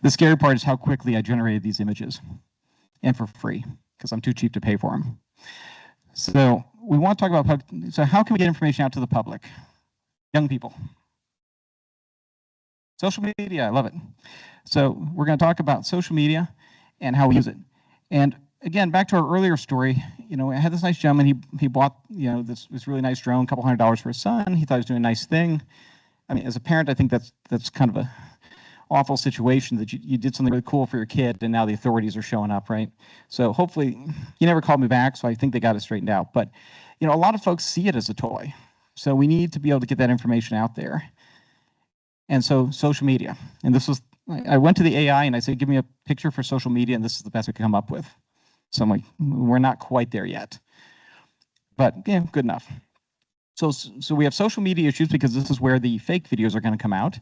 The scary part is how quickly I generated these images, and for free, because I'm too cheap to pay for them. So we want to talk about, so how can we get information out to the public? Young people. Social media, I love it. So we're going to talk about social media and how we use it. And again, back to our earlier story, I had this nice gentleman, he bought, this really nice drone, $200 for his son. He thought he was doing a nice thing. I mean, as a parent, I think that's kind of a awful situation that you did something really cool for your kid and now the authorities are showing up, right? So hopefully, he never called me back, so I think they got it straightened out. But, a lot of folks see it as a toy. So we need to be able to get that information out there. And so social media, and this was, I went to the AI and I said, give me a picture for social media, and this is the best we could come up with. So I'm like, we're not quite there yet. But yeah, good enough. So we have social media issues because this is where the fake videos are going to come out.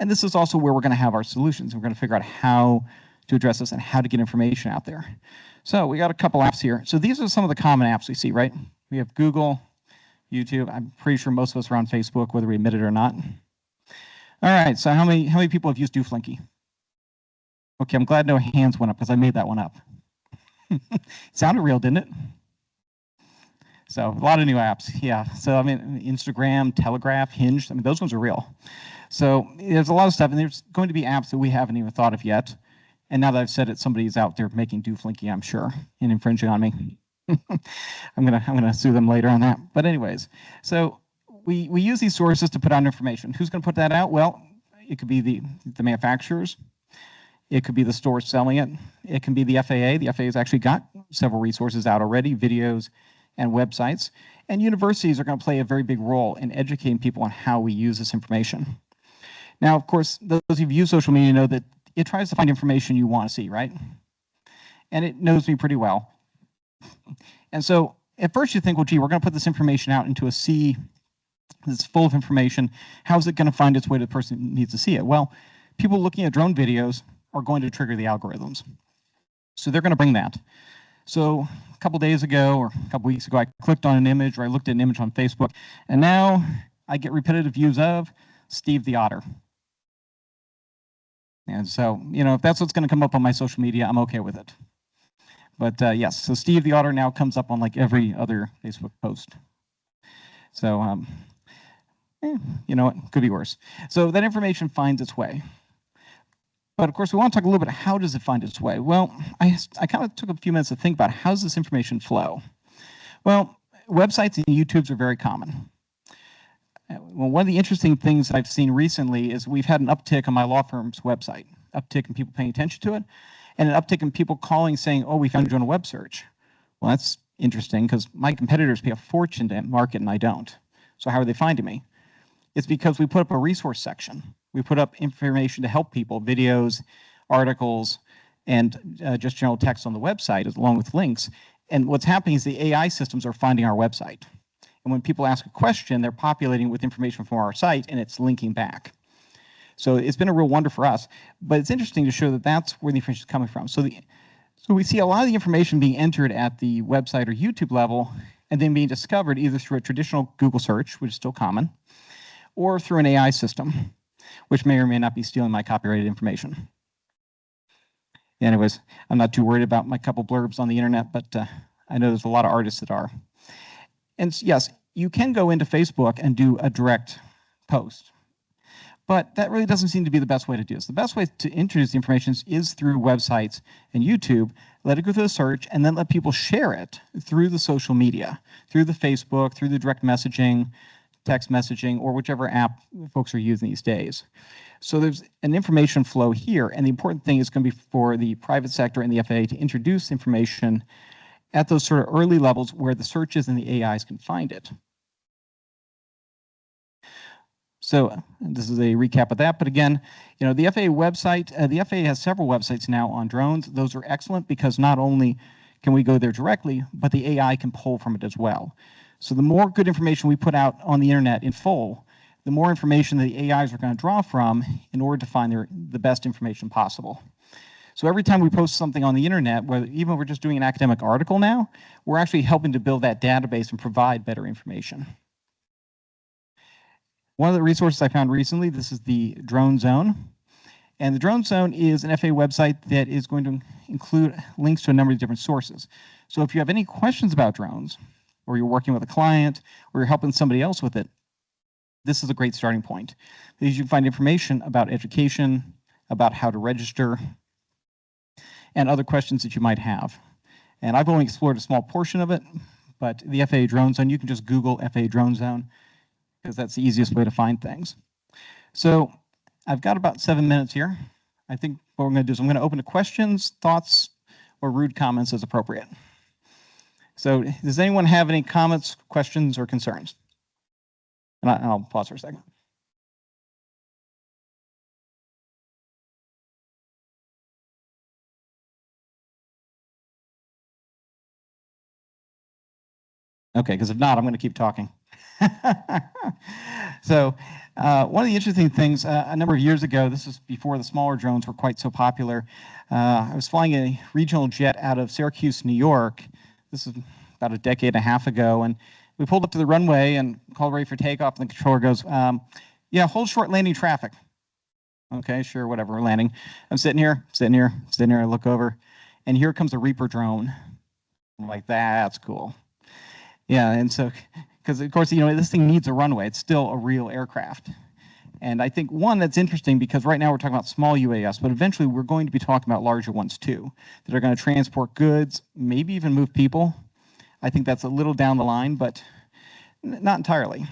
And this is also where we're going to have our solutions. We're going to figure out how to address this and how to get information out there. So we got a couple apps here. So these are some of the common apps we see, right? We have Google, YouTube. I'm pretty sure most of us are on Facebook, whether we admit it or not. All right, so how many people have used DoFlinky? Okay, I'm glad no hands went up because I made that one up. It sounded real, didn't it? So a lot of new apps, yeah. So I mean, Instagram, Telegraph, Hinge, I mean, those ones are real. So there's a lot of stuff, and there's going to be apps that we haven't even thought of yet. And now that I've said it, somebody's out there making DoFlinky, I'm sure, and infringing on me. I'm gonna sue them later on that. But anyways, so we use these sources to put out information. Who's going to put that out? Well, it could be the manufacturers. It could be the store selling it. It can be the FAA. The FAA has actually got several resources out already, videos and websites. And universities are going to play a very big role in educating people on how we use this information. Now, of course, those who've used social media know that it tries to find information you want to see, right? And it knows me pretty well. And so at first you think, well, gee, we're going to put this information out into a sea that's full of information. How is it going to find its way to the person who needs to see it? Well, people looking at drone videos are going to trigger the algorithms. So they're going to bring that. So a couple days ago or a couple weeks ago, I clicked on an image or I looked at an image on Facebook, and now I get repetitive views of Steve the Otter. And so, if that's what's going to come up on my social media, I'm okay with it. But yes, so Steve the Otter now comes up on like every other Facebook post. So, you know what, could be worse. So that information finds its way. But of course, we want to talk a little bit, how does it find its way? Well, I kind of took a few minutes to think about how does this information flow? Well, websites and YouTubes are very common. Well, one of the interesting things that I've seen recently is we've had an uptick on my law firm's website, uptick in people paying attention to it, and an uptick in people calling saying, oh, we found you on a web search. Well, that's interesting because my competitors pay a fortune to market and I don't. So how are they finding me? It's because we put up a resource section. We put up information to help people, videos, articles, and just general text on the website along with links. And what's happening is the AI systems are finding our website. And when people ask a question, they're populating with information from our site, and it's linking back. So it's been a real wonder for us. But it's interesting to show that that's where the information is coming from. So we see a lot of the information being entered at the website or YouTube level and then being discovered either through a traditional Google search, which is still common, or through an AI system, which may or may not be stealing my copyrighted information. Anyways, I'm not too worried about my couple blurbs on the internet, but I know there's a lot of artists that are. And yes, you can go into Facebook and do a direct post, but that really doesn't seem to be the best way to do this. The best way to introduce the information is through websites and YouTube. Let it go through the search, and then let people share it through the social media, through the Facebook, through the direct messaging, text messaging, or whichever app folks are using these days. So there's an information flow here, and the important thing is going to be for the private sector and the FAA to introduce information at those sort of early levels where the searches and the AIs can find it. So this is a recap of that, but again, you know, the FAA website, the FAA has several websites now on drones. Those are excellent because not only can we go there directly, but the AI can pull from it as well. So the more good information we put out on the internet in full, the more information the AIs are going to draw from in order to find the best information possible. So every time we post something on the internet, even if we're just doing an academic article now, we're actually helping to build that database and provide better information. One of the resources I found recently, this is the Drone Zone. And the Drone Zone is an FAA website that is going to include links to a number of different sources. So if you have any questions about drones, or you're working with a client, or you're helping somebody else with it, this is a great starting point. Because you can find information about education, about how to register, and other questions that you might have. And I've only explored a small portion of it, but the FAA Drone Zone, you can just Google FAA Drone Zone, because that's the easiest way to find things. So I've got about 7 minutes here. I think what we're going to do is I'm going to open to questions, thoughts, or rude comments as appropriate. So does anyone have any comments, questions, or concerns? And I'll pause for a second. Okay, because if not, I'm going to keep talking. So one of the interesting things, a number of years ago, this was before the smaller drones were quite so popular, I was flying a regional jet out of Syracuse, New York. This is about a decade and a half ago, and we pulled up to the runway and called ready for takeoff, and the controller goes, yeah, hold short landing traffic. Okay, sure, whatever, we're landing. I'm sitting here, I look over, and here comes a Reaper drone. I'm like, that's cool. Yeah, and so, because of course, you know, this thing needs a runway. It's still a real aircraft. And I think, one, that's interesting because right now we're talking about small UAS, but eventually we're going to be talking about larger ones too, that are going to transport goods, maybe even move people. I think that's a little down the line, but not entirely.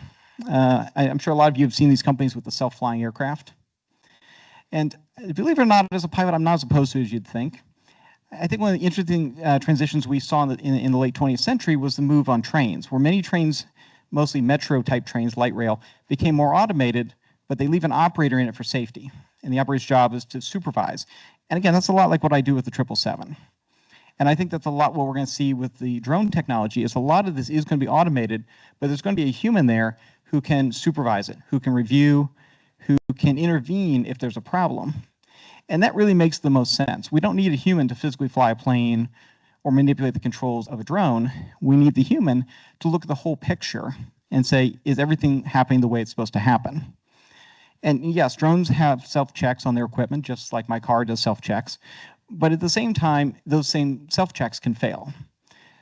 I'm sure a lot of you have seen these companies with the self-flying aircraft. And believe it or not, as a pilot, I'm not as opposed to it as you'd think. I think one of the interesting transitions we saw in the late 20th century was the move on trains, where many trains, mostly metro-type trains, light rail, became more automated, but they leave an operator in it for safety. And the operator's job is to supervise. And again, that's a lot like what I do with the 777. And I think that's a lot what we're going to see with the drone technology is a lot of this is going to be automated, but there's going to be a human there who can supervise it, who can review, who can intervene if there's a problem. And that really makes the most sense. We don't need a human to physically fly a plane or manipulate the controls of a drone. We need the human to look at the whole picture and say, is everything happening the way it's supposed to happen? And yes, drones have self-checks on their equipment, just like my car does self-checks. But at the same time, those same self-checks can fail.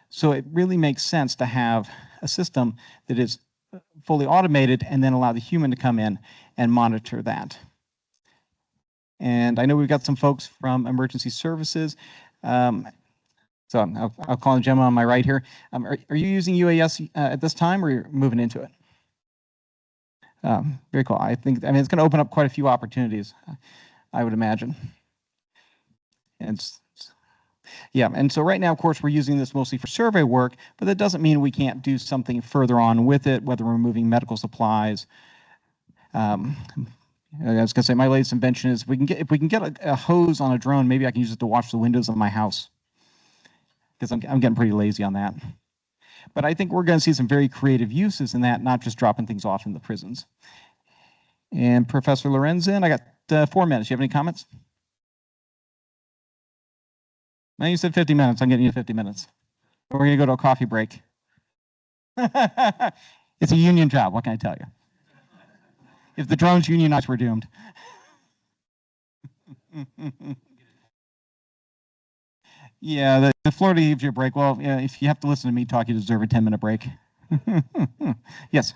So it really makes sense to have a system that is fully automated and then allow the human to come in and monitor that. And I know we've got some folks from emergency services. So I'll call the gentleman on my right here. Are you using UAS at this time, or you're moving into it? Very cool. I mean, it's going to open up quite a few opportunities, I would imagine. And yeah, and so right now, of course, we're using this mostly for survey work, but that doesn't mean we can't do something further on with it, whether we're moving medical supplies, I was gonna say my latest invention is if we can get a hose on a drone, maybe I can use it to wash the windows of my house. Because I'm getting pretty lazy on that. But I think we're going to see some very creative uses in that, not just dropping things off in the prisons. And Professor Lorenzen, I got 4 minutes. You have any comments? No, you said 50 minutes. I'm getting you 50 minutes. We're going to go to a coffee break. It's a union job. What can I tell you? If the drones unionize, we're doomed. Yeah, the Florida gives you a break. Well, yeah, if you have to listen to me talk, you deserve a 10-minute break. Yes.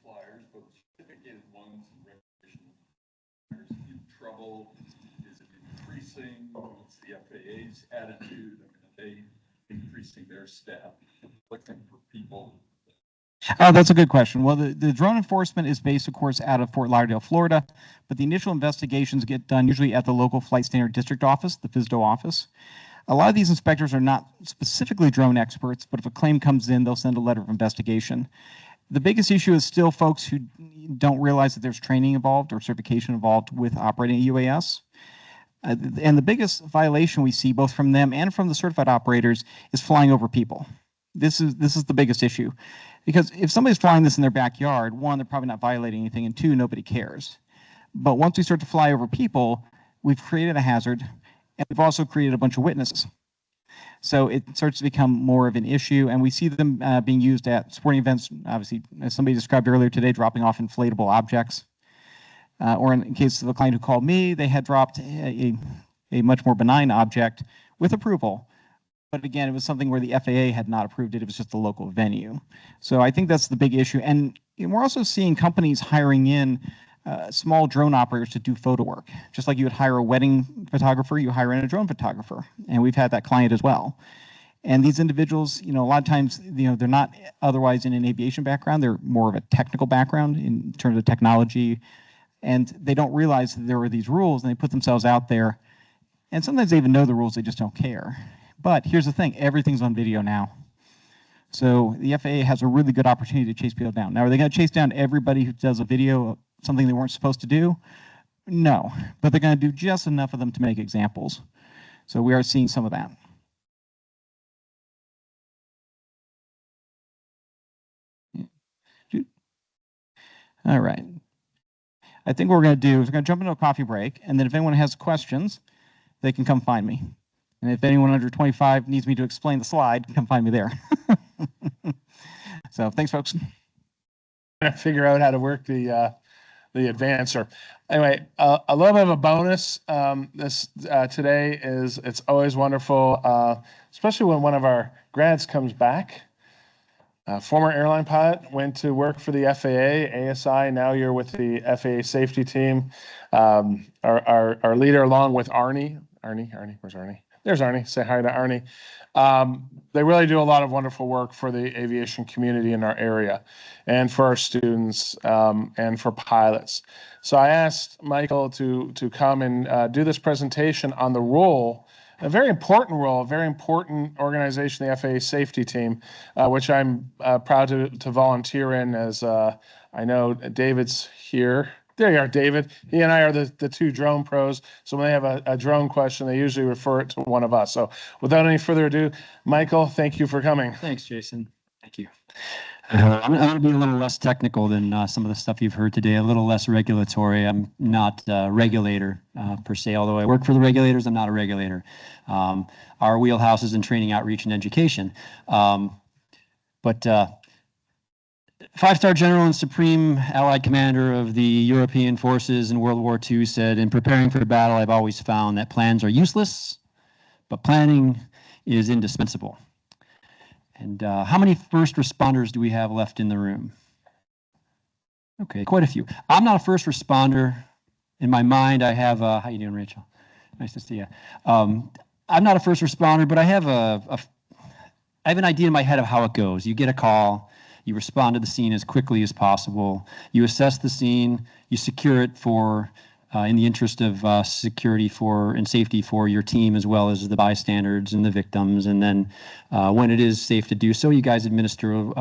Flyers, but certificated ones and recognition in trouble. Is it increasing? What's the FAA's attitude? I mean, are they increasing their staff, looking for people? Oh, that's a good question. Well, the drone enforcement is based, of course, out of Fort Lauderdale, Florida, but the initial investigations get done usually at the local Flight Standard District Office, the FSDO office. A lot of these inspectors are not specifically drone experts, but if a claim comes in, they'll send a letter of investigation. The biggest issue is still folks who don't realize that there's training involved or certification involved with operating a UAS. And the biggest violation we see, both from them and from the certified operators, is flying over people. This is the biggest issue. Because if somebody's flying this in their backyard, one, they're probably not violating anything, and two, nobody cares. But once we start to fly over people, we've created a hazard, and we've also created a bunch of witnesses. So it starts to become more of an issue, and we see them being used at sporting events, obviously, as somebody described earlier today, dropping off inflatable objects. Or in case of a client who called me, they had dropped a much more benign object with approval. But again, it was something where the FAA had not approved it. It was just a local venue. So I think that's the big issue. And we're also seeing companies hiring in small drone operators to do photo work. Just like you would hire a wedding photographer, you hire in a drone photographer. And we've had that client as well. And these individuals, a lot of times, they're not otherwise in an aviation background. They're more of a technical background in terms of technology. And they don't realize that there are these rules, and they put themselves out there. And sometimes they even know the rules, they just don't care. But here's the thing, everything's on video now. So the FAA has a really good opportunity to chase people down. Now, are they going to chase down everybody who does a video of something they weren't supposed to do? No, but they're going to do just enough of them to make examples. So we are seeing some of that. All right. I think what we're going to do is we're going to jump into a coffee break, and then if anyone has questions, they can come find me. And if anyone under 25 needs me to explain the slide, come find me there. So thanks, folks. Figure out how to work the advancer. Anyway, a little bit of a bonus. This today is it's always wonderful, especially when one of our grads comes back. Former airline pilot, went to work for the FAA, ASI. Now you're with the FAA safety team. Our leader, along with Arnie. Arnie, where's Arnie? There's Arnie. Say hi to Arnie. They really do a lot of wonderful work for the aviation community in our area and for our students and for pilots. So I asked Michael to come and do this presentation on the role, a very important role, a very important organization, the FAA safety team, which I'm proud to volunteer in, as I know David's here. There you are, David. He and I are the two drone pros. So when they have a drone question, they usually refer it to one of us. So without any further ado, Michael, thank you for coming. Thanks, Jason. Thank you. I'm going to be a little less technical than some of the stuff you've heard today, a little less regulatory. I'm not a regulator per se, although I work for the regulators, I'm not a regulator. Our wheelhouse is in training, outreach, and education. Five-star general and supreme allied commander of the European forces in World War II said, in preparing for battle, I've always found that plans are useless, but planning is indispensable. And how many first responders do we have left in the room? Okay, quite a few. I'm not a first responder. In my mind, I have how you doing, Rachel? Nice to see you. I'm not a first responder, but I have I have an idea in my head of how it goes. You get a call. You respond to the scene as quickly as possible. You assess the scene. You secure it for in the interest of security for and safety for your team, as well as the bystanders and the victims. And then when it is safe to do so, you guys administer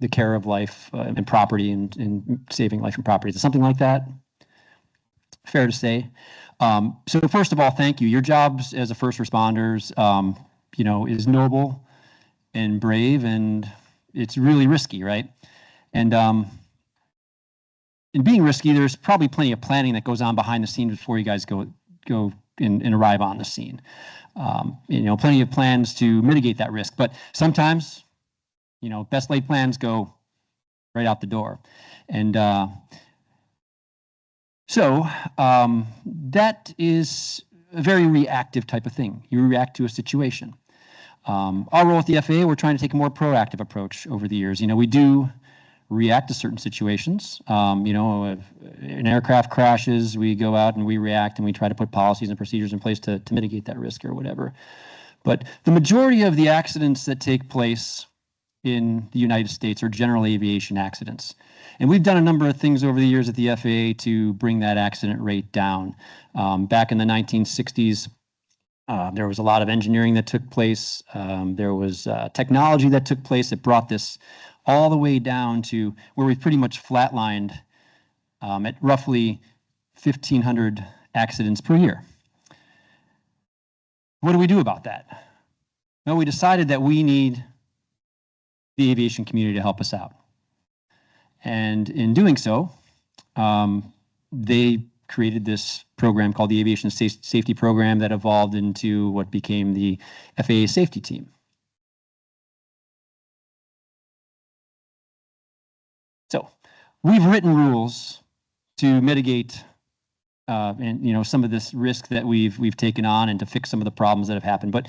the care of life and property and saving life and property. Is it something like that? Fair to say. So first of all, thank you. Your jobs as a first responders, is noble and brave, and it's really risky, right? And in being risky, there's probably plenty of planning that goes on behind the scenes before you guys go and arrive on the scene. Plenty of plans to mitigate that risk, but sometimes, best laid plans go right out the door. And so that is a very reactive type of thing. You react to a situation. Our role at the FAA, we're trying to take a more proactive approach over the years. We do react to certain situations. If an aircraft crashes, we go out and we react and we try to put policies and procedures in place to mitigate that risk or whatever. But the majority of the accidents that take place in the United States are general aviation accidents. And we've done a number of things over the years at the FAA to bring that accident rate down. Back in the 1960s, there was a lot of engineering that took place. There was technology that took place that brought this all the way down to where we've pretty much flatlined at roughly 1,500 accidents per year. What do we do about that? Well, we decided that we need the aviation community to help us out. And in doing so, they created this program called the Aviation Safety Program that evolved into what became the FAA Safety Team. So we've written rules to mitigate some of this risk that we've taken on and to fix some of the problems that have happened. But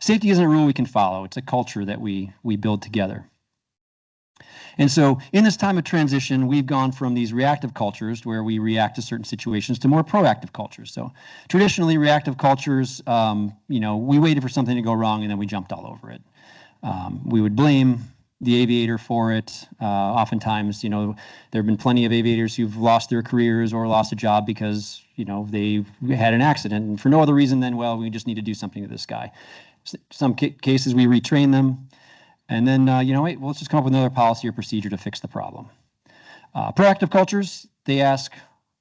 safety isn't a rule we can follow. It's a culture that we build together. And so in this time of transition, we've gone from these reactive cultures where we react to certain situations to more proactive cultures. So traditionally reactive cultures, we waited for something to go wrong and then we jumped all over it. We would blame the aviator for it. Oftentimes, there have been plenty of aviators who've lost their careers or lost a job because, they had an accident and for no other reason than, well, we just need to do something to this guy. Some cases we retrain them. And then, wait, well, let's just come up with another policy or procedure to fix the problem. Proactive cultures, they ask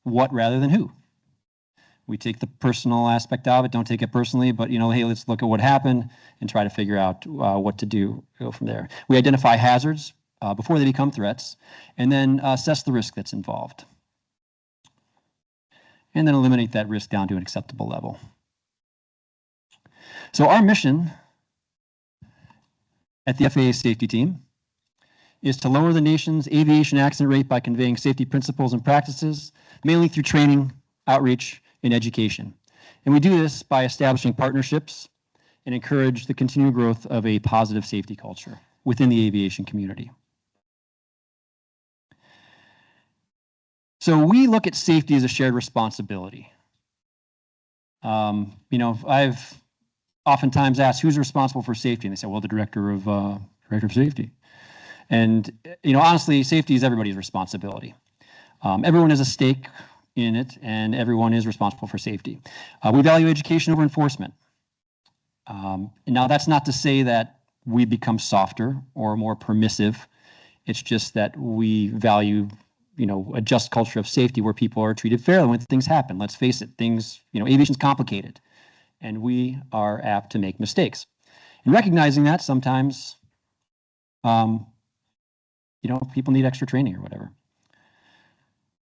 what rather than who. We take the personal aspect of it, don't take it personally, but, hey, let's look at what happened and try to figure out what to do, go from there. We identify hazards before they become threats, and then assess the risk that's involved. And then eliminate that risk down to an acceptable level. So our mission at the FAA Safety Team is to lower the nation's aviation accident rate by conveying safety principles and practices, mainly through training, outreach, and education. And we do this by establishing partnerships and encourage the continued growth of a positive safety culture within the aviation community. So we look at safety as a shared responsibility. I've oftentimes asked who's responsible for safety, and they say, well, the director of safety. And honestly, safety is everybody's responsibility. Everyone has a stake in it, and everyone is responsible for safety. We value education over enforcement. Now, that's not to say that we become softer or more permissive. It's just that we value, a just culture of safety where people are treated fairly when things happen. Let's face it, aviation's complicated, and we are apt to make mistakes. And recognizing that sometimes, people need extra training or whatever.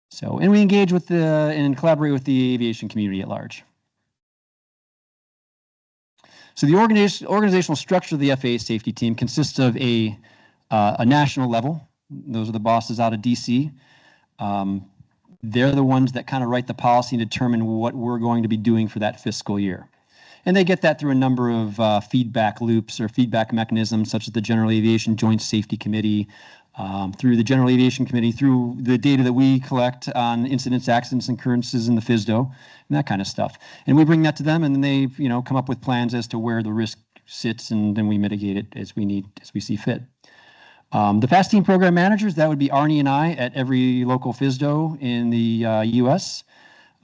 So, and we engage with and collaborate with the aviation community at large. So the organizational structure of the FAA Safety Team consists of a national level. Those are the bosses out of DC. They're the ones that kind of write the policy and determine what we're going to be doing for that fiscal year. And they get that through a number of feedback loops or feedback mechanisms, such as the General Aviation Joint Safety Committee, through the General Aviation Committee, through the data that we collect on incidents, accidents, and occurrences in the FSDO, and that kind of stuff. And we bring that to them, and then they, come up with plans as to where the risk sits, and then we mitigate it as we see fit. The FAST Team program managers, that would be Arnie and I at every local FSDO in the U.S.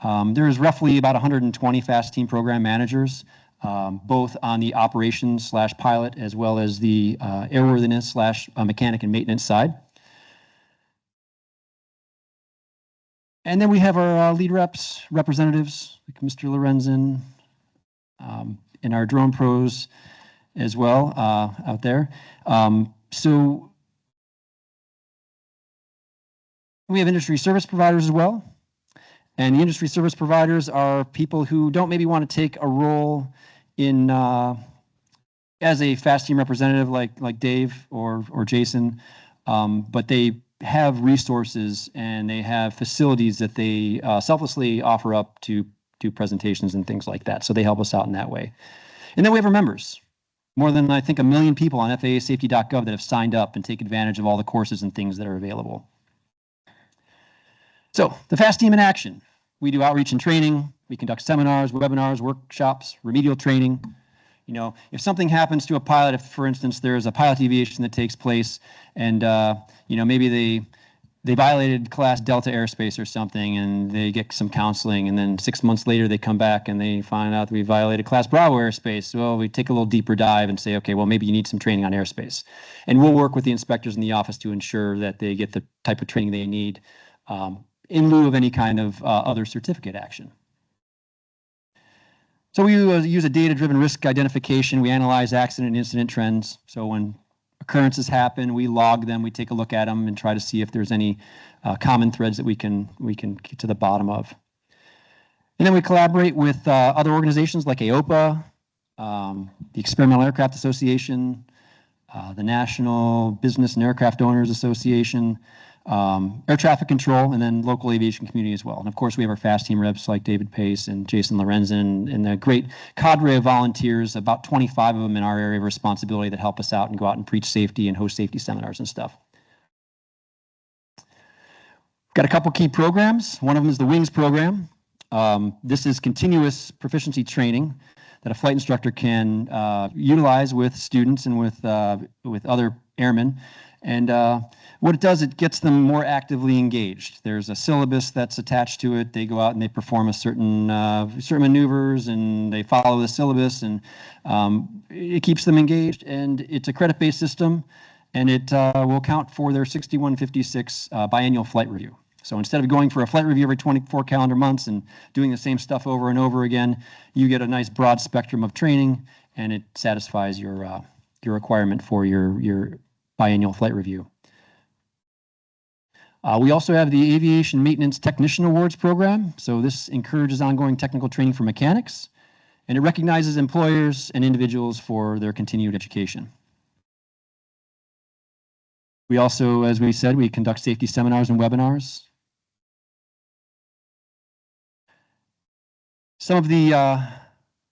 There's roughly about 120 fast team program managers, both on the operations / pilot as well as the airworthiness / mechanic and maintenance side. And then we have our lead representatives, like Mr. Lorenzen, and our drone pros as well out there. So we have industry service providers as well. And the industry service providers are people who don't maybe want to take a role in as a fast team representative like Dave or Jason, but they have resources and they have facilities that they selflessly offer up to do presentations and things like that. So they help us out in that way. And then we have our members. More than, I think, 1 million people on FAAsafety.gov that have signed up and take advantage of all the courses and things that are available. So the FAST team in action. We do outreach and training. We conduct seminars, webinars, workshops, remedial training. You know, if something happens to a pilot, if, for instance, there's a pilot deviation that takes place and, you know, maybe they violated class Delta airspace or something and they get some counseling, and then 6 months later they come back and they find out that we violated class Bravo airspace. Well, we take a little deeper dive and say, okay, well, maybe you need some training on airspace. And we'll work with the inspectors in the office to ensure that they get the type of training they need in lieu of any kind of other certificate action. So we use a data-driven risk identification. We analyze accident and incident trends. So when occurrences happen, we log them, we take a look at them and try to see if there's any common threads that we can get to the bottom of. And then we collaborate with other organizations like AOPA, the Experimental Aircraft Association, the National Business and Aircraft Owners Association, air traffic control, and then local aviation community as well. And of course, we have our fast team reps like David Pace and Jason Lorenzen, and a great cadre of volunteers, about 25 of them in our area of responsibility, that help us out and go out and preach safety and host safety seminars and stuff. Got a couple key programs. One of them is the WINGS program. This is continuous proficiency training that a flight instructor can utilize with students and with other airmen. And what it does, it gets them more actively engaged. There's a syllabus that's attached to it. They go out and they perform a certain maneuvers, and they follow the syllabus, and it keeps them engaged. And it's a credit-based system, and it will count for their 6156 biannual flight review. So instead of going for a flight review every 24 calendar months and doing the same stuff over and over again, you get a nice broad spectrum of training, and it satisfies your requirement for your biannual flight review. We also have the Aviation Maintenance Technician Awards program. So this encourages ongoing technical training for mechanics, and it recognizes employers and individuals for their continued education. We also, as we said, we conduct safety seminars and webinars. Some of the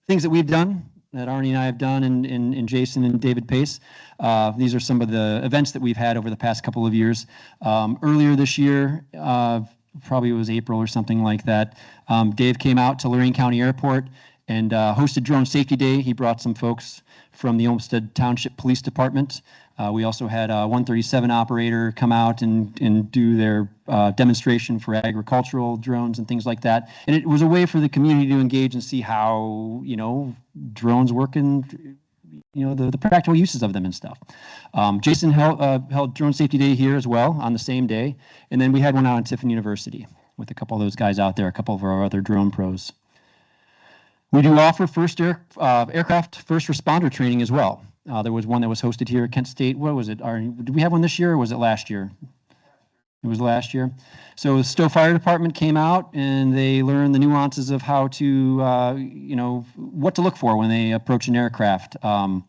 things that we've done, that Arnie and I have done, and Jason and David Pace. These are some of the events that we've had over the past couple of years. Earlier this year, probably it was April or something like that, Dave came out to Lorain County Airport and hosted Drone Safety Day. He brought some folks from the Olmsted Township Police Department. We also had a 137 operator come out and do their demonstration for agricultural drones and things like that. And it was a way for the community to engage and see how, you know, drones work and, you know, the practical uses of them and stuff. Jason held Drone Safety Day here as well on the same day. And then we had one out on Tiffin University with a couple of those guys out there, a couple of our other drone pros. We do offer aircraft first responder training as well. There was one that was hosted here at Kent State. What was it? Did we have one this year, or was it last year? It was last year. So the Stowe Fire Department came out and they learned the nuances of how to, you know, what to look for when they approach an aircraft, you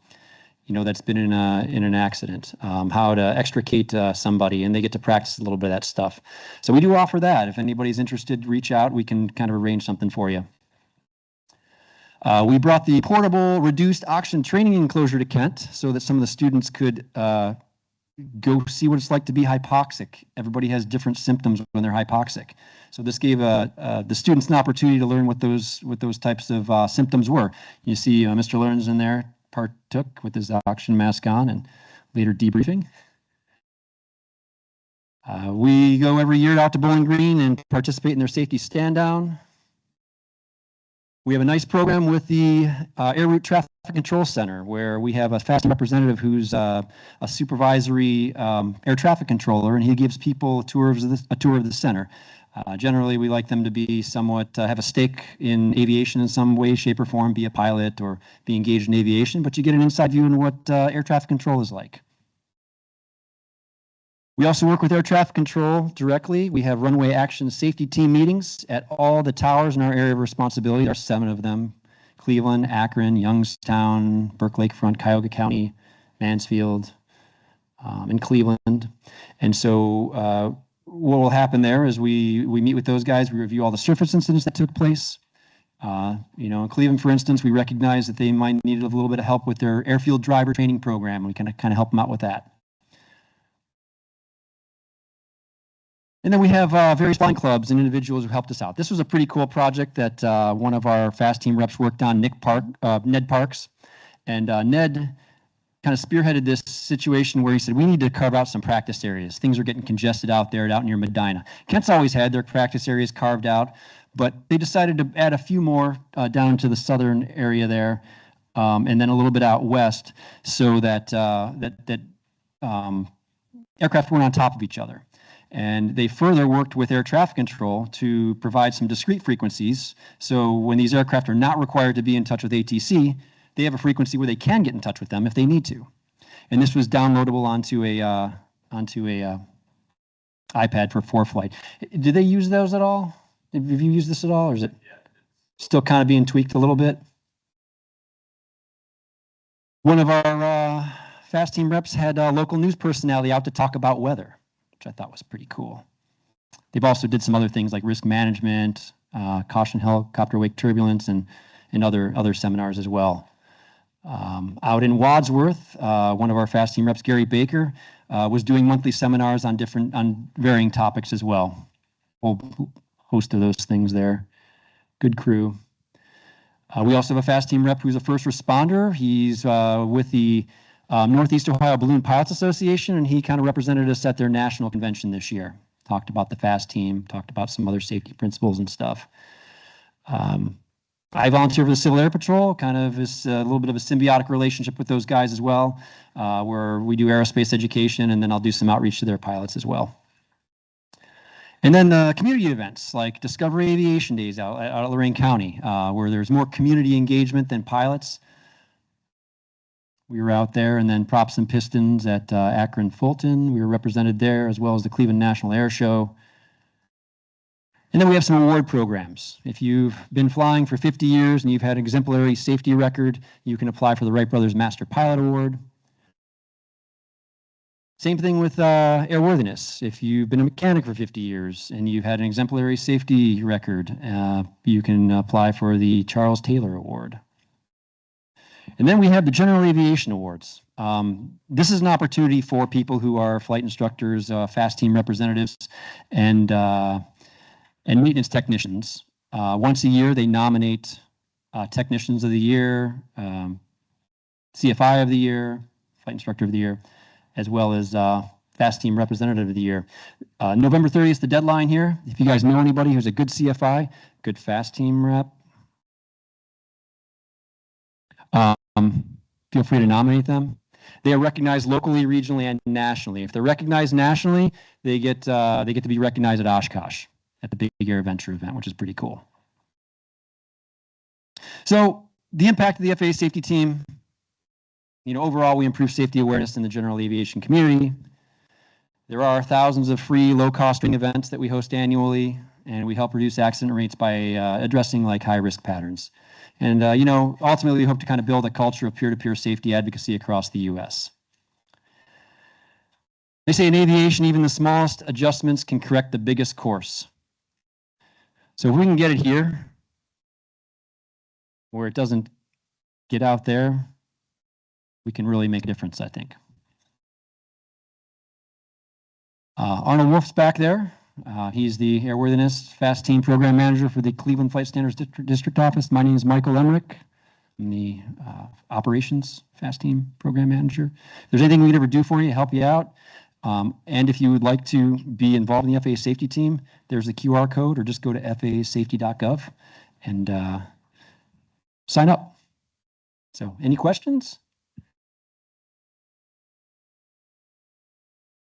know, that's been in an accident, how to extricate somebody, and they get to practice a little bit of that stuff. So we do offer that. If anybody's interested, reach out. We can kind of arrange something for you. We brought the portable reduced oxygen training enclosure to Kent so that some of the students could go see what it's like to be hypoxic. Everybody has different symptoms when they're hypoxic. So this gave the students an opportunity to learn what those types of symptoms were. You see Mr. Lorenzen there partook with his oxygen mask on and later debriefing. We go every year out to Bowling Green and participate in their safety stand down. We have a nice program with the Air Route Traffic Control Center, where we have a FAST representative who's a supervisory air traffic controller, and he gives people a tour of the center. Generally, we like them to be somewhat have a stake in aviation in some way, shape, or form, be a pilot or be engaged in aviation, but you get an inside view in what air traffic control is like. We also work with air traffic control directly. We have runway action safety team meetings at all the towers in our area of responsibility. There are 7 of them: Cleveland, Akron, Youngstown, Burke Lakefront, Cuyahoga County, Mansfield, and Cleveland. And so what will happen there is we meet with those guys, we review all the surface incidents that took place. In Cleveland, for instance, we recognize that they might need a little bit of help with their airfield driver training program. We kind of help them out with that. And then we have various flying clubs and individuals who helped us out. This was a pretty cool project that one of our FAST team reps worked on, Ned Parks. And Ned kind of spearheaded this situation where he said, we need to carve out some practice areas. Things are getting congested out there, out near Medina. Kent's always had their practice areas carved out, but they decided to add a few more down to the southern area there, and then a little bit out west, so that aircraft weren't on top of each other. And they further worked with air traffic control to provide some discrete frequencies. So when these aircraft are not required to be in touch with ATC, they have a frequency where they can get in touch with them if they need to. And this was downloadable onto a iPad for ForeFlight. Do they use those at all? Have you used this at all, or is it still kind of being tweaked a little bit? One of our FAST team reps had a local news personality out to talk about weather, which I thought was pretty cool. They've also did some other things like risk management, caution helicopter wake turbulence, and other seminars as well. Out in Wadsworth, one of our FAST team reps, Gary Baker, was doing monthly seminars on varying topics as well. A whole host of those things there. Good crew. We also have a FAST team rep who's a first responder. He's with the Northeast Ohio Balloon Pilots Association, and he kind of represented us at their national convention this year. Talked about the FAST team, talked about some other safety principles and stuff. I volunteer for the Civil Air Patrol, kind of is a little bit of a symbiotic relationship with those guys as well, where we do aerospace education, and then I'll do some outreach to their pilots as well. And then community events like Discovery Aviation Days out at Lorain County, where there's more community engagement than pilots. We were out there, and then Props and Pistons at Akron Fulton. We were represented there, as well as the Cleveland National Air Show. And then we have some award programs. If you've been flying for 50 years and you've had an exemplary safety record, you can apply for the Wright Brothers Master Pilot Award. Same thing with airworthiness. If you've been a mechanic for 50 years and you've had an exemplary safety record, you can apply for the Charles Taylor Award. And then we have the General Aviation Awards. This is an opportunity for people who are flight instructors, FAST team representatives, and maintenance technicians. Once a year, they nominate Technicians of the Year, CFI of the Year, Flight Instructor of the Year, as well as FAST Team Representative of the Year. November 30th is the deadline here. If you guys know anybody who's a good CFI, good FAST Team rep, feel free to nominate them. They are recognized locally, regionally, and nationally. If they're recognized nationally, they get to be recognized at Oshkosh at the Big Air Adventure event, which is pretty cool. So the impact of the FAA safety team, overall, we improve safety awareness in the general aviation community. There are thousands of free, low-cost training events that we host annually, and we help reduce accident rates by addressing high-risk patterns. And ultimately, we hope to kind of build a culture of peer-to-peer safety advocacy across the U.S. They say in aviation, even the smallest adjustments can correct the biggest course. So if we can get it here, where it doesn't get out there, we can really make a difference, I think. Arnold Wolf's back there. He's the Airworthiness FAST Team Program Manager for the Cleveland Flight Standards District Office. My name is Michael Emmerich. I'm the Operations FAST Team Program Manager. If there's anything we can ever do for you, help you out, and if you would like to be involved in the FAA safety team, there's a QR code, or just go to faasafety.gov and sign up. So any questions?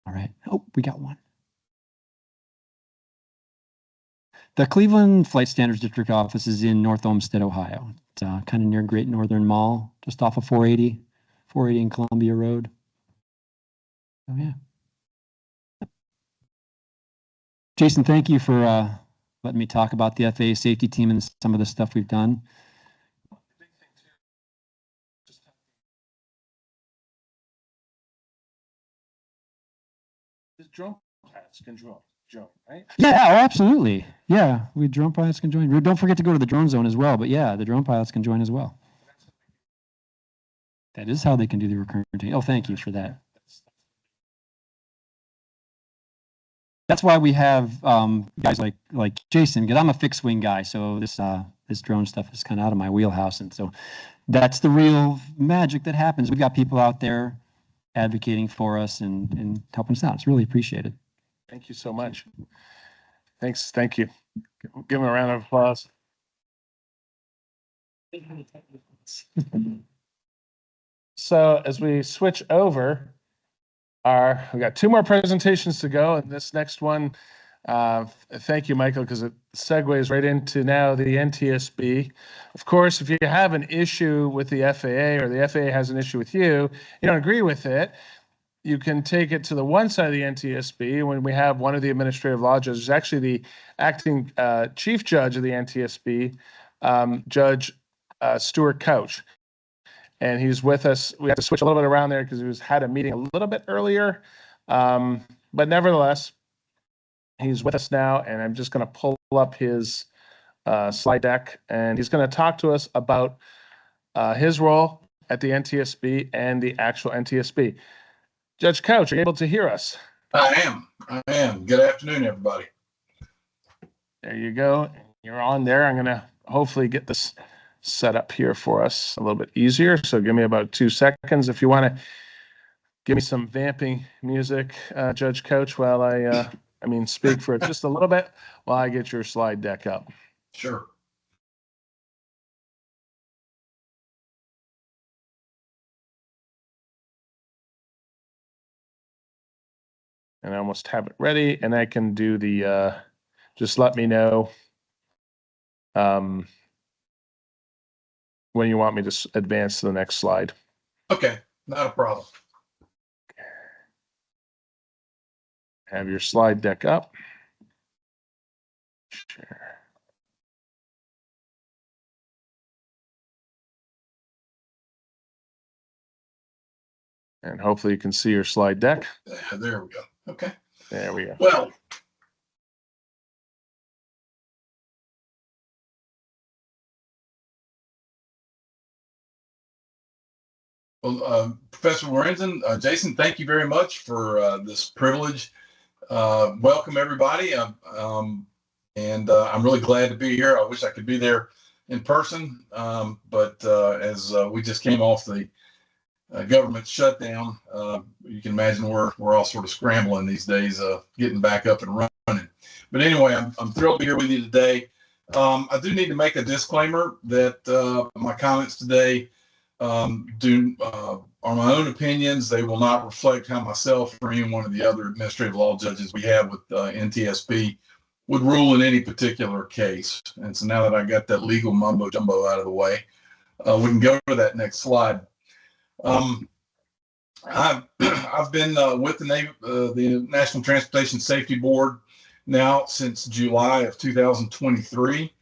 All right. Oh, we got one. The Cleveland Flight Standards District office is in North Olmsted, Ohio. It's kind of near Great Northern Mall, just off of 480 and Columbia Road. Oh, yeah. Jason, thank you for letting me talk about the FAA safety team and some of the stuff we've done. The drone pilots can join, right? Yeah, oh, absolutely. Yeah, drone pilots can join. Don't forget to go to the drone zone as well. But yeah, the drone pilots can join as well. That is how they can do the recurrent. Oh, thank you for that. That's why we have guys like Jason, because I'm a fixed wing guy, so this drone stuff is kind of out of my wheelhouse, and so that's the real magic that happens. We've got people out there advocating for us and helping us out. It's really appreciated. Thank you so much. Thanks. Thank you. Give them a round of applause. So as we switch over, we got two more presentations to go, and this next one, thank you, Michael, because it segues right into now the NTSB. Of course, if you have an issue with the FAA or the FAA has an issue with you, you don't agree with it, you can take it to the one side of the NTSB when we have one of the administrative law judges, actually the acting chief judge of the NTSB, Judge Stuart Couch. And he's with us. We had to switch a little bit around there because he had a meeting a little bit earlier. But nevertheless, he's with us now, and I'm just going to pull up his slide deck, and he's going to talk to us about his role at the NTSB and the actual NTSB. Judge Couch, are you able to hear us? I am. Good afternoon, everybody. There you go. You're on there. I'm going to hopefully get this set up here for us a little bit easier. So give me about 2 seconds. If you want to give me some vamping music, Judge Couch, while I speak for just a little bit while I get your slide deck up. Sure. And I almost have it ready, and I can do the, just let me know when you want me to advance to the next slide. Okay, not a problem. Have your slide deck up. Share. And hopefully you can see your slide deck. There we go. Okay. There we go. Well, Professor Lorenzen, Jason, thank you very much for this privilege. Welcome, everybody. I'm really glad to be here. I wish I could be there in person, but as we just came off the government shutdown, you can imagine we're all sort of scrambling these days, getting back up and running. But anyway, I'm thrilled to be here with you today. I do need to make a disclaimer that my comments today are my own opinions. They will not reflect how myself or any one of the other administrative law judges we have with NTSB would rule in any particular case. And so now that I got that legal mumbo jumbo out of the way, we can go to that next slide. I've been with the National Transportation Safety Board now since July of 2023.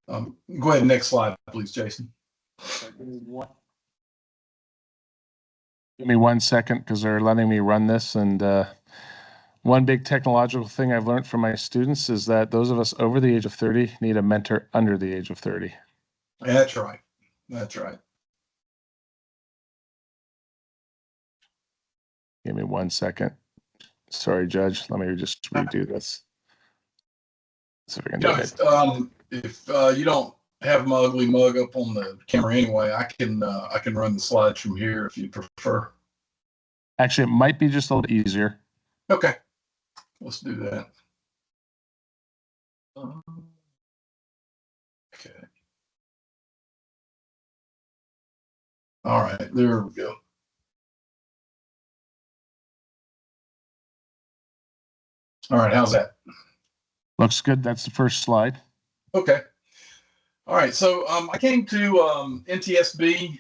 Go ahead, next slide, please, Jason. Give me 1 second because they're letting me run this. And one big technological thing I've learned from my students is that those of us over the age of 30 need a mentor under the age of 30. That's right. That's right. Give me 1 second. Sorry, Judge. Let me just redo this. So if we can do it. If you don't have my ugly mug up on the camera anyway, I can run the slides from here if you prefer. Actually, it might be just a little easier. Okay, let's do that. Okay. All right, there we go. All right, how's that? Looks good. That's the first slide. Okay. All right, so I came to NTSB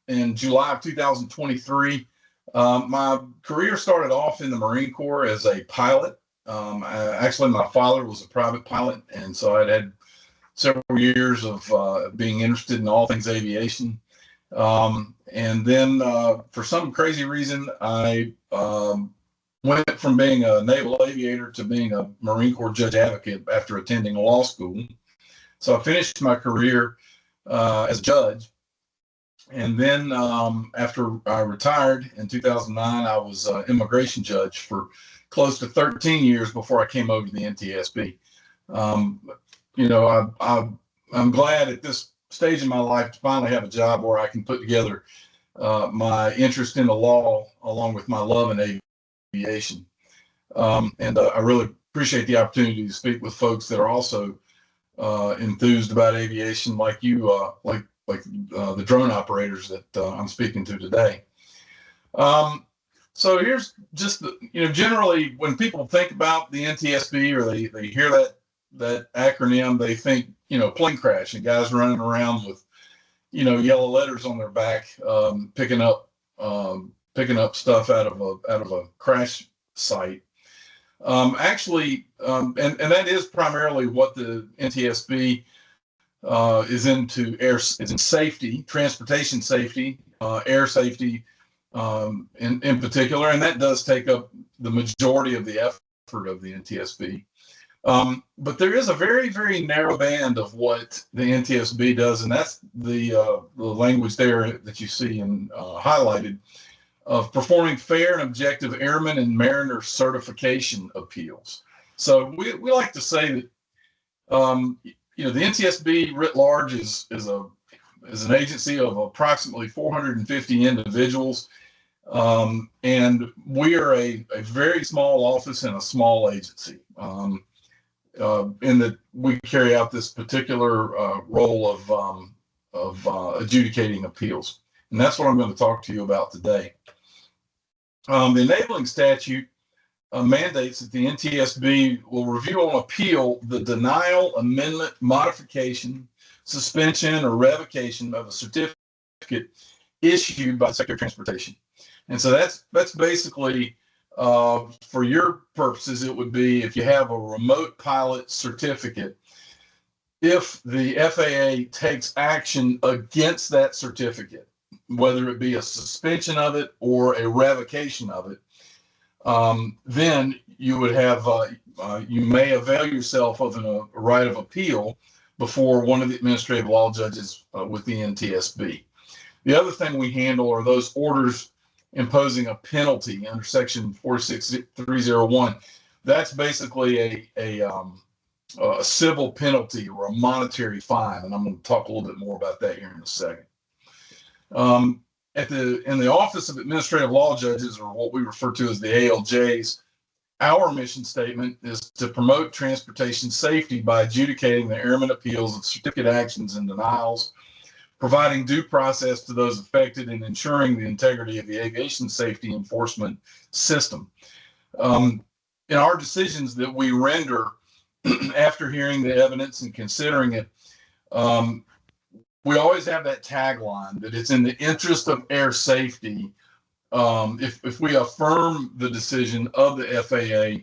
in July of 2023. My career started off in the Marine Corps as a pilot. Actually, my father was a private pilot, and so I'd had several years of being interested in all things aviation. And then for some crazy reason, I went from being a naval aviator to being a Marine Corps judge advocate after attending law school. So I finished my career as a judge. And then after I retired in 2009, I was an immigration judge for close to 13 years before I came over to the NTSB. You know, I'm glad at this stage in my life to finally have a job where I can put together my interest in the law along with my love in aviation. And I really appreciate the opportunity to speak with folks that are also enthused about aviation, like you, like the drone operators that I'm speaking to today. So here's just the, generally when people think about the NTSB or they hear that acronym, they think plane crash and guys running around with yellow letters on their back, picking up stuff out of a crash site. Actually, and that is primarily what the NTSB is into. Is in safety, transportation safety, air safety in particular, and that does take up the majority of the effort of the NTSB. But there is a very, very narrow band of what the NTSB does, and that's the language there that you see in highlighted, of performing fair and objective airman and mariner certification appeals. So we like to say that the NTSB writ large is an agency of approximately 450 individuals, and we are a very small office in a small agency. In that we carry out this particular role of adjudicating appeals, and that's what I'm going to talk to you about today. The enabling statute mandates that the NTSB will review on appeal the denial, amendment, modification, suspension, or revocation of a certificate issued by the Secretary of Transportation. And so that's basically, for your purposes, it would be if you have a remote pilot certificate, if the FAA takes action against that certificate, whether it be a suspension of it or a revocation of it, then you would have, you may avail yourself of a right of appeal before one of the administrative law judges with the NTSB. The other thing we handle are those orders imposing a penalty under section 46301. That's basically a civil penalty or a monetary fine, and I'm going to talk a little bit more about that here in a second. In the Office of Administrative Law Judges, or what we refer to as the ALJs, our mission statement is to promote transportation safety by adjudicating the airman appeals of certificate actions and denials, providing due process to those affected, and ensuring the integrity of the aviation safety enforcement system. In our decisions that we render after hearing the evidence and considering it, we always have that tagline that it's in the interest of air safety. If we affirm the decision of the FAA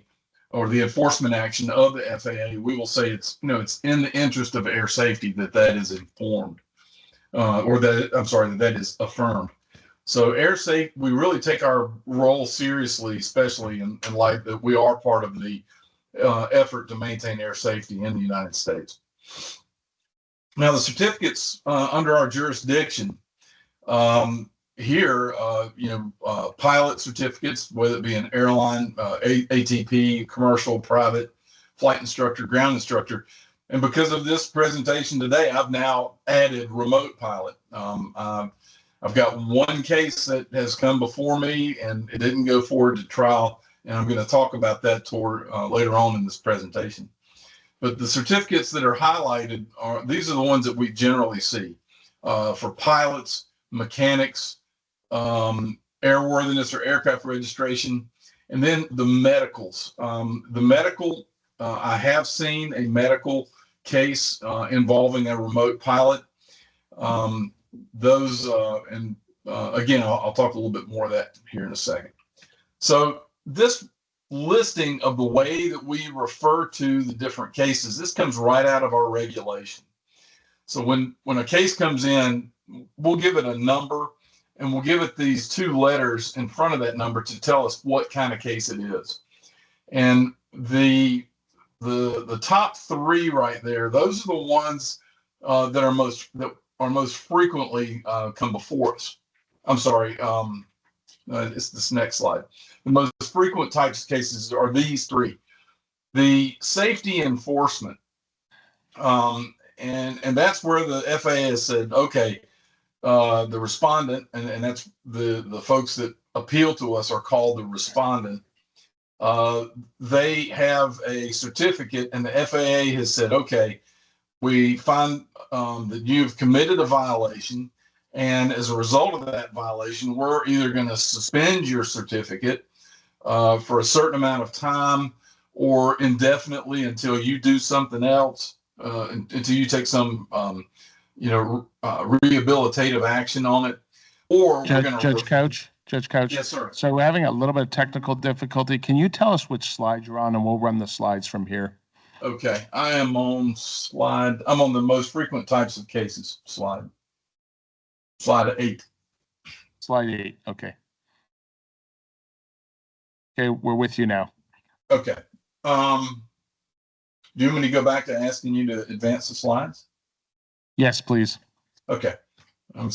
or the enforcement action of the FAA, we will say it's in the interest of air safety that is informed, that is affirmed. So air safety, we really take our role seriously, especially in light that we are part of the effort to maintain air safety in the United States. Now, the certificates under our jurisdiction here, pilot certificates, whether it be an airline, ATP, commercial, private, flight instructor, ground instructor. And because of this presentation today, I've now added remote pilot. I've got one case that has come before me and it didn't go forward to trial. And I'm going to talk about that later on in this presentation. But the certificates that are highlighted these are the ones that we generally see. For pilots, mechanics, airworthiness or aircraft registration, and then the medicals. The medical, I have seen a medical case involving a remote pilot. Again, I'll talk a little bit more of that here in a second. So this listing of the way that we refer to the different cases, this comes right out of our regulation. So when a case comes in, we'll give it a number, and we'll give it these two letters in front of that number to tell us what kind of case it is. And the top three right there, those are the ones that are most frequently come before us. I'm sorry, it's this next slide. The most frequent types of cases are these three. The safety enforcement, and that's where the FAA has said, okay, the respondent, and that's the folks that appeal to us are called the respondent. They have a certificate, and the FAA has said, okay, we find that you've committed a violation, and as a result of that violation, we're either going to suspend your certificate for a certain amount of time or indefinitely until you do something else, until you take some rehabilitative action on it, or we're going to Judge Couch. Yes, sir. So we're having a little bit of technical difficulty. Can you tell us which slide you're on, and we'll run the slides from here? Okay, I'm on the most frequent types of cases slide 8. Slide 8. Okay. Okay, we're with you now. Okay. Do you want me to go back to asking you to advance the slides? Yes, please. Okay. I'm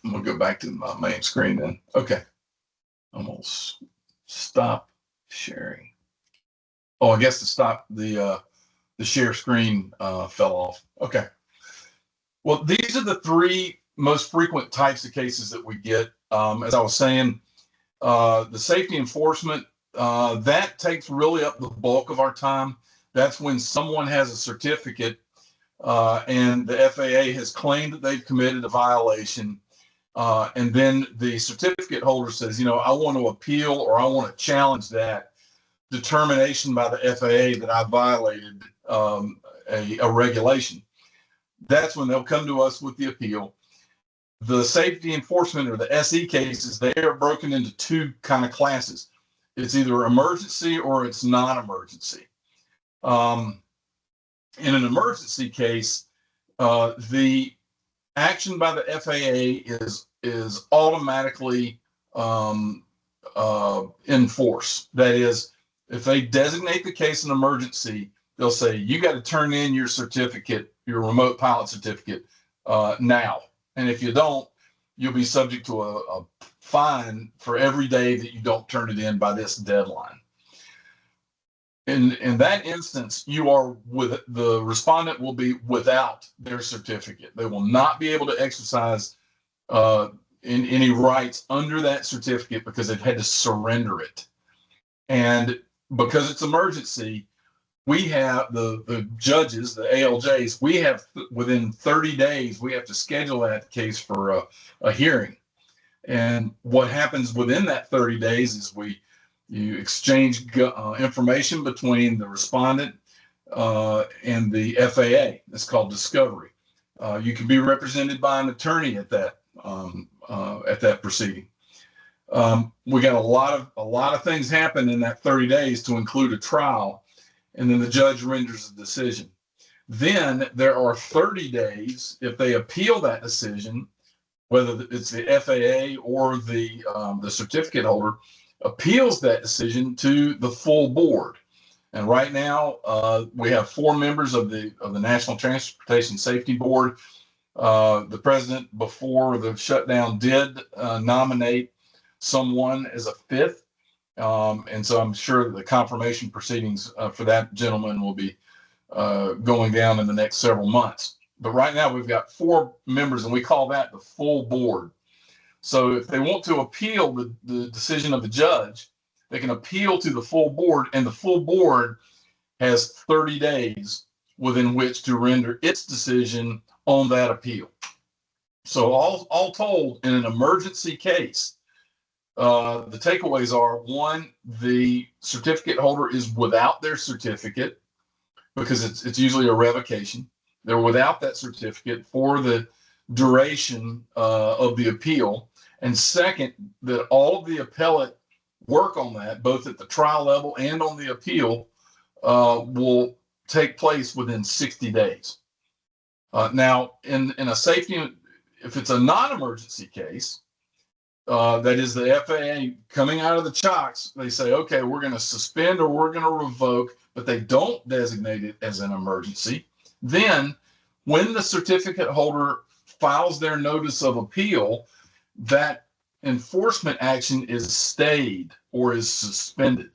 gonna go back to my main screen then. Okay. I'm gonna stop sharing. Oh, I guess to stop the share screen fell off. Okay. Well, these are the three most frequent types of cases that we get. As I was saying, the safety enforcement, that takes really up the bulk of our time. That's when someone has a certificate and the FAA has claimed that they've committed a violation. And then the certificate holder says, I want to appeal or I want to challenge that determination by the FAA that I violated a regulation. That's when they'll come to us with the appeal. The safety enforcement or the SE cases, they are broken into two kind of classes. It's either emergency or it's non-emergency. In an emergency case, the action by the FAA is automatically in force. That is, if they designate the case an emergency, they'll say, you got to turn in your certificate, your remote pilot certificate now. And if you don't, you'll be subject to a fine for every day that you don't turn it in by this deadline. In that instance, the respondent will be without their certificate. They will not be able to exercise in any rights under that certificate because they've had to surrender it. And because it's emergency, we have the judges, the ALJs, we have within 30 days, we have to schedule that case for a hearing. And what happens within that 30 days is you exchange information between the respondent and the FAA. It's called discovery. You can be represented by an attorney at that proceeding. We got a lot of things happen in that 30 days to include a trial, and then the judge renders a decision. Then there are 30 days if they appeal that decision, whether it's the FAA or the certificate holder appeals that decision to the full board. And right now we have 4 members of the National Transportation Safety Board. The president, before the shutdown, did nominate someone as a 5th. And so I'm sure the confirmation proceedings for that gentleman will be going down in the next several months. But right now we've got 4 members, and we call that the full board. So if they want to appeal the decision of the judge, they can appeal to the full board, and the full board has 30 days within which to render its decision on that appeal. So all told, in an emergency case, the takeaways are: one, the certificate holder is without their certificate because it's usually a revocation. They're without that certificate for the duration of the appeal. And second, that all of the appellate work on that, both at the trial level and on the appeal, will take place within 60 days. Now, in a safety, if it's a non-emergency case, that is the FAA coming out of the chocks, they say, okay, we're going to suspend or we're going to revoke, but they don't designate it as an emergency. Then when the certificate holder files their notice of appeal, that enforcement action is stayed or is suspended.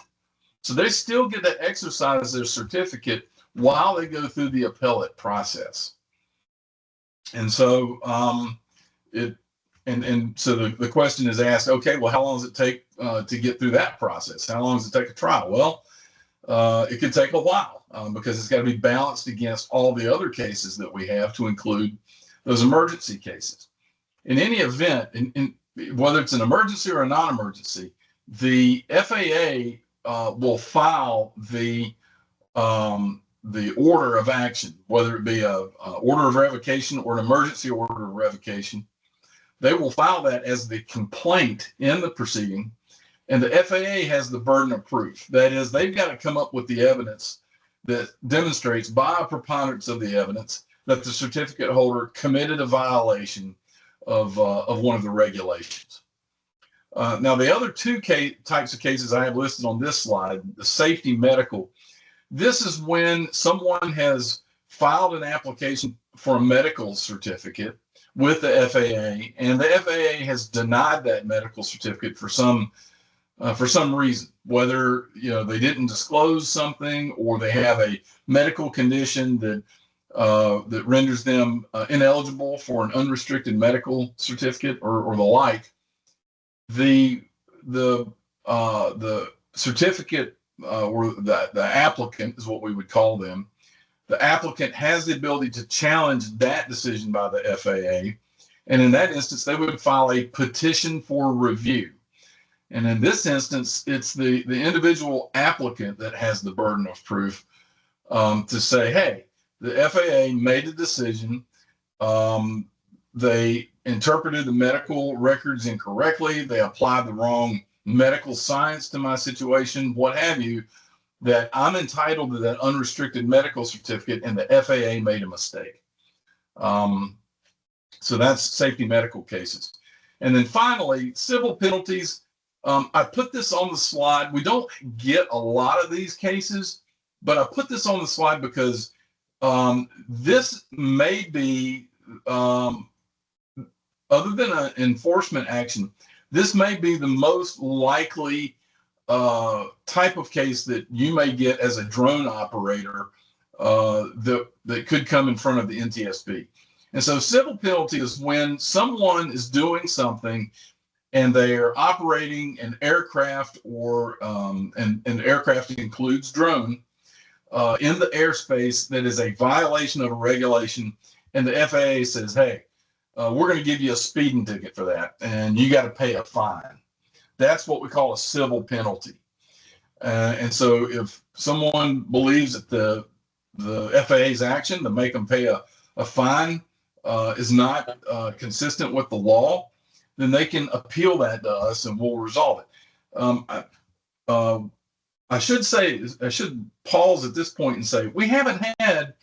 So they still get to exercise their certificate while they go through the appellate process. And so so the question is asked, okay, well, how long does it take to get through that process? How long does it take a trial? Well, it could take a while because it's got to be balanced against all the other cases that we have, to include those emergency cases. In any event, whether it's an emergency or a non-emergency, the FAA will file the order of action, whether it be a order of revocation or an emergency order of revocation. They will file that as the complaint in the proceeding, and the FAA has the burden of proof. That is, they've got to come up with the evidence that demonstrates by a preponderance of the evidence that the certificate holder committed a violation of one of the regulations. Now, the other two types of cases I have listed on this slide, the safety medical, this is when someone has filed an application for a medical certificate with the FAA, and the FAA has denied that medical certificate for some reason, whether they didn't disclose something or they have a medical condition that renders them ineligible for an unrestricted medical certificate or the like. The certificate or the applicant is what we would call them. The applicant has the ability to challenge that decision by the FAA. And in that instance, they would file a petition for review. And in this instance, it's the individual applicant that has the burden of proof to say, hey, the FAA made a decision. They interpreted the medical records incorrectly. They applied the wrong medical science to my situation, what have you, that I'm entitled to that unrestricted medical certificate, and the FAA made a mistake. So that's safety medical cases. And then finally, civil penalties. I put this on the slide. We don't get a lot of these cases, but I put this on the slide because this may be, other than an enforcement action, this may be the most likely type of case that you may get as a drone operator that could come in front of the NTSB. And so civil penalty is when someone is doing something and they are operating an aircraft or and aircraft includes drone in the airspace that is a violation of a regulation, and the FAA says, hey, we're going to give you a speeding ticket for that, and you got to pay a fine. That's what we call a civil penalty. And so if someone believes that the FAA's action to make them pay a fine is not consistent with the law, then they can appeal that to us and we'll resolve it. I should pause at this point and say, we haven't had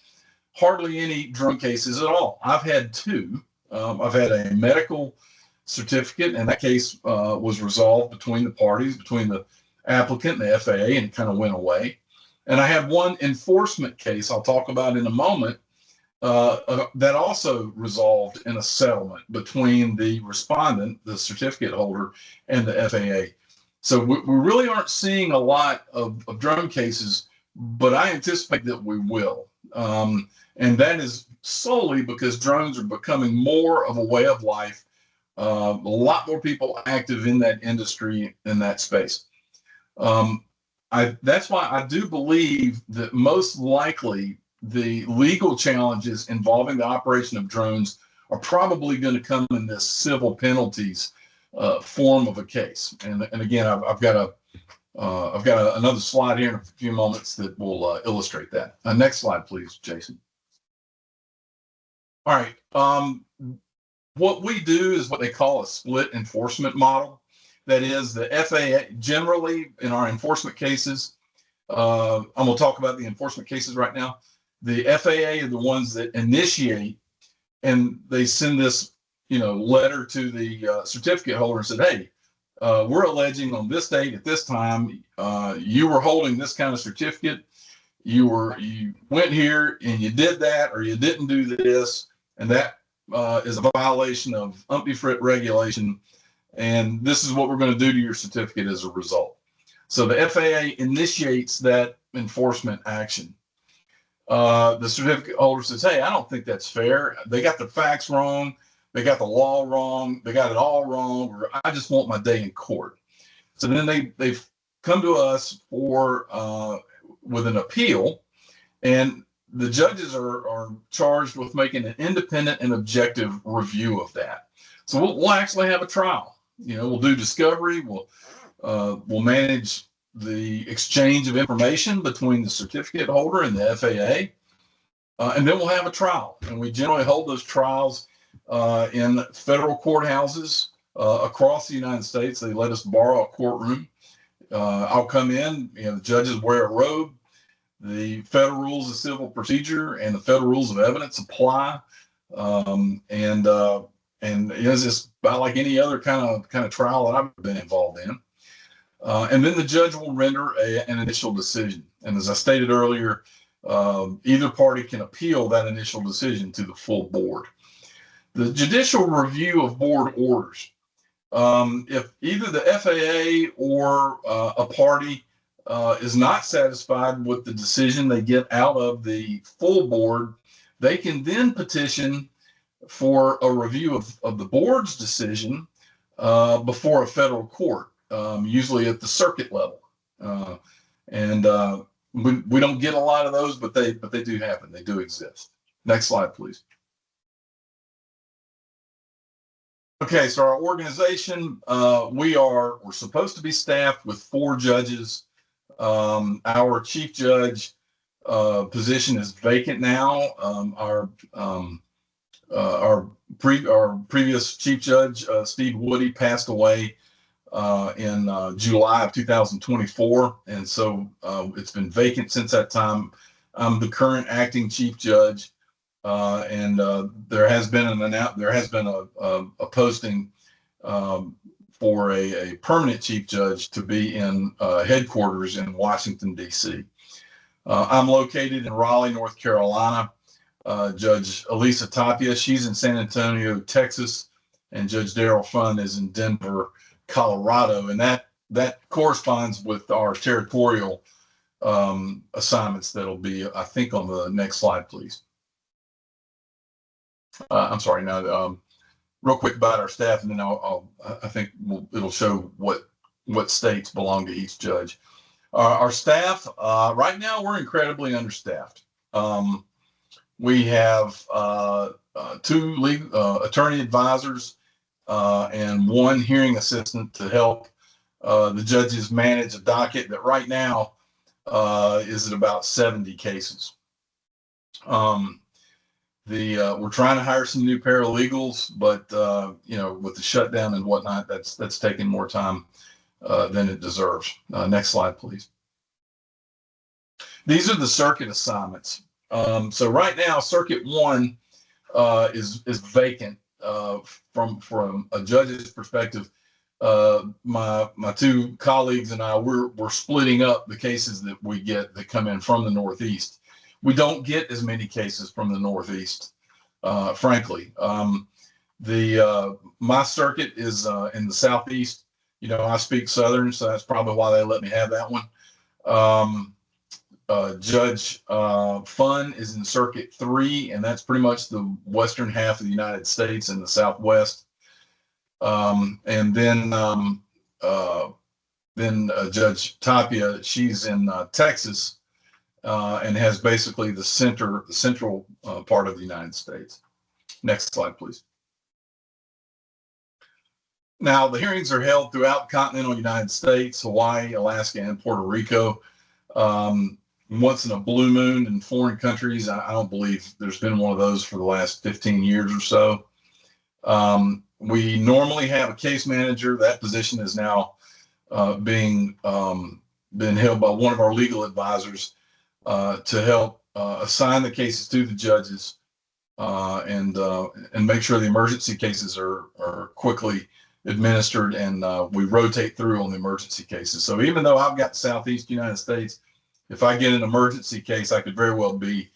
hardly any drone cases at all. I've had two. I've had a medical certificate, and that case was resolved between the parties, between the applicant and the FAA, and it kind of went away. And I had one enforcement case I'll talk about in a moment that also resolved in a settlement between the respondent, the certificate holder, and the FAA. So we really aren't seeing a lot of drone cases, but I anticipate that we will. And that is solely because drones are becoming more of a way of life. A lot more people active in that industry, in that space. That's why I do believe that most likely the legal challenges involving the operation of drones are probably going to come in this civil penalties form of a case. And again, I've got another slide here in a few moments that will illustrate that. Next slide, please, Jason. All right. What we do is what they call a split enforcement model. That is, the FAA generally in our enforcement cases, I'm going to talk about the enforcement cases right now. The FAA are the ones that initiate, and they send this, letter to the certificate holder and said, hey, we're alleging on this date at this time, you were holding this kind of certificate. You went here and you did that, or you didn't do this, and that is a violation of UMPI regulation. And this is what we're going to do to your certificate as a result. So the FAA initiates that enforcement action. The certificate holder says, hey, I don't think that's fair. They got the facts wrong. They got the law wrong. They got it all wrong. Or I just want my day in court. So then they've come to us with an appeal, and the judges are charged with making an independent and objective review of that. So we'll actually have a trial. We'll do discovery. We'll manage the exchange of information between the certificate holder and the FAA, and then we'll have a trial. And we generally hold those trials in federal courthouses across the United States. They let us borrow a courtroom. I'll come in. The judges wear a robe. The federal rules of civil procedure and the federal rules of evidence apply. And it's just about like any other kind of trial that I've been involved in. And then the judge will render an initial decision. And as I stated earlier, either party can appeal that initial decision to the full board. The judicial review of board orders. If either the FAA or a party is not satisfied with the decision they get out of the full board, they can then petition for a review of the board's decision before a federal court, usually at the circuit level. We don't get a lot of those, but they do happen. They do exist. Next slide, please. Okay, so our organization, we're supposed to be staffed with 4 judges. Our chief judge position is vacant now. Our previous chief judge, Steve Woody, passed away in July of 2024, and so it's been vacant since that time. I'm the current acting chief judge, and there has been a posting for a permanent chief judge to be in headquarters in Washington, D.C. I'm located in Raleigh, North Carolina. Judge Elisa Tapia, she's in San Antonio, Texas, and Judge Daryl Funn is in Denver, Colorado, and that corresponds with our territorial assignments. That'll be, I think, on the next slide, please. I'm sorry. Now, real quick about our staff, and then I think it'll show what states belong to each judge. Our staff right now, we're incredibly understaffed. We have 2 attorney advisors and 1 hearing assistant to help the judges manage a docket that right now is at about 70 cases. We're trying to hire some new paralegals, but with the shutdown and whatnot, that's taking more time than it deserves. Next slide, please. These are the circuit assignments. So right now, Circuit 1 is vacant from a judge's perspective. My 2 colleagues and I, we're splitting up the cases that we get that come in from the Northeast. We don't get as many cases from the Northeast, frankly. My circuit is in the Southeast. I speak Southern, so that's probably why they let me have that one. Judge Funn is in Circuit 3, and that's pretty much the western half of the United States and the Southwest. And then Judge Tapia, she's in Texas, and has basically the central part of the United States. Next slide, please. Now, the hearings are held throughout the continental United States, Hawaii, Alaska, and Puerto Rico. Once in a blue moon in foreign countries. I don't believe there's been one of those for the last 15 years or so. We normally have a case manager. That position is now been held by one of our legal advisors to help assign the cases to the judges and make sure the emergency cases are quickly administered, and we rotate through on the emergency cases. So even though I've got the Southeast United States, if I get an emergency case, I could very well be,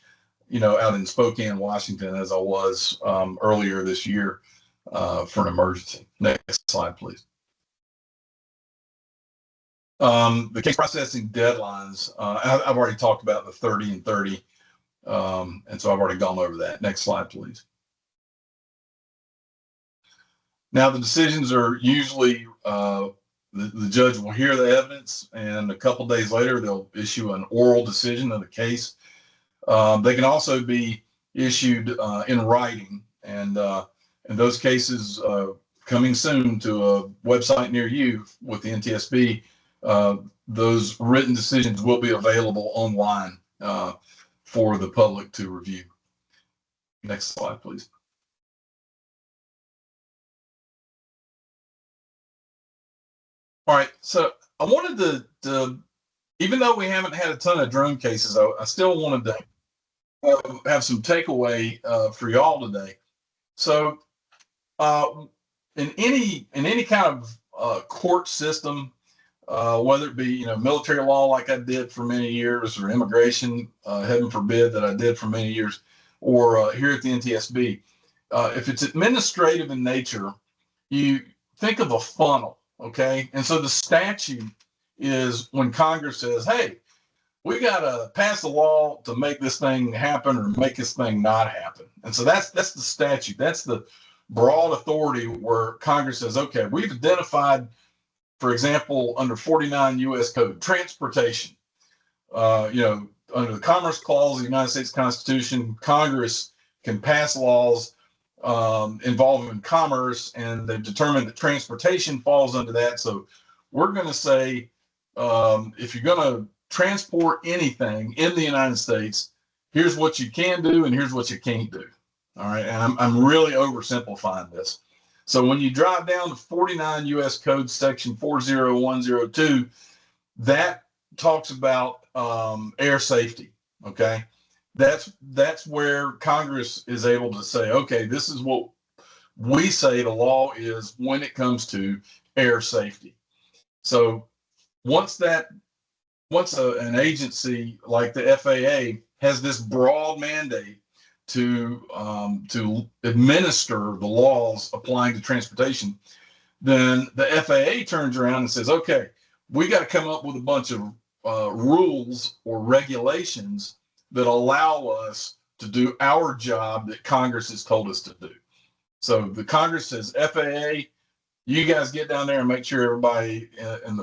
out in Spokane, Washington, as I was earlier this year for an emergency. Next slide, please. The case processing deadlines, I've already talked about the 30 and 30, and so I've already gone over that. Next slide, please. Now, the decisions are usually the judge will hear the evidence, and a couple days later, they'll issue an oral decision of the case. They can also be issued in writing, and those cases coming soon to a website near you with the NTSB, those written decisions will be available online for the public to review. Next slide, please. All right, so I wanted to even though we haven't had a ton of drone cases, I still wanted to have some takeaway for y'all today. So in any kind of court system, whether it be military law like I did for many years, or immigration, heaven forbid, that I did for many years, or here at the NTSB, if it's administrative in nature, you think of a funnel. Okay, and so the statute is when Congress says, hey, we got to pass a law to make this thing happen or make this thing not happen. And so that's the statute. That's the broad authority where Congress says, okay, we've identified, for example, under 49 U.S. Code, transportation. Under the Commerce Clause of the United States Constitution, Congress can pass laws involving commerce, and they've determined that transportation falls under that. So we're going to say, if you're going to transport anything in the United States, here's what you can do and here's what you can't do. All right, and I'm really oversimplifying this. So when you drive down to 49 U.S. Code section 40102, that talks about air safety. Okay. That's where Congress is able to say, okay, this is what we say the law is when it comes to air safety. So once an agency like the FAA has this broad mandate to administer the laws applying to transportation, then the FAA turns around and says, okay, we got to come up with a bunch of rules or regulations that allow us to do our job that Congress has told us to do. So the Congress says, FAA, you guys get down there and make sure everybody in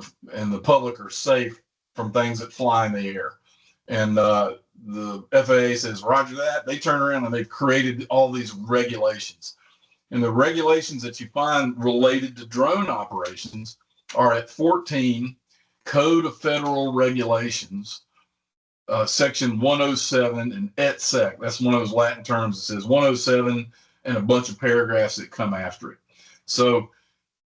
the public are safe from things that fly in the air. And the FAA says, roger that. They turn around and they've created all these regulations. And the regulations that you find related to drone operations are at 14 Code of Federal Regulations, section 107 and et sec. That's one of those Latin terms that says 107 and a bunch of paragraphs that come after it. So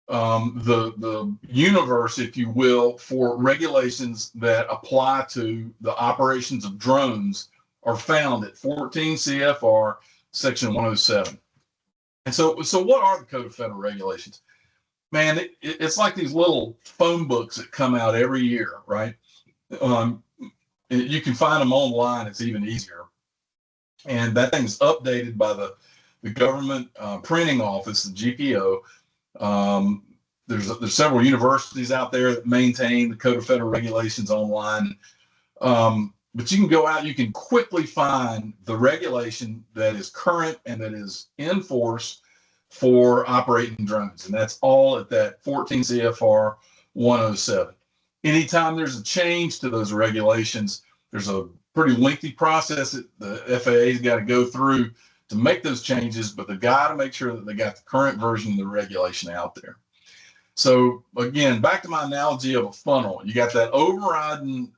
the universe, if you will, for regulations that apply to the operations of drones are found at 14 CFR section 107. And so what are the Code of Federal Regulations? Man, it's like these little phone books that come out every year, right? You can find them online. It's even easier. And that thing's updated by the government printing office, the GPO. There's several universities out there that maintain the Code of Federal Regulations online. But you can go out, you can quickly find the regulation that is current and that is in force for operating drones. And that's all at that 14 CFR 107. Anytime there's a change to those regulations, there's a pretty lengthy process that the FAA's got to go through to make those changes, but they've got to make sure that they got the current version of the regulation out there. So again, back to my analogy of a funnel, you got that overriding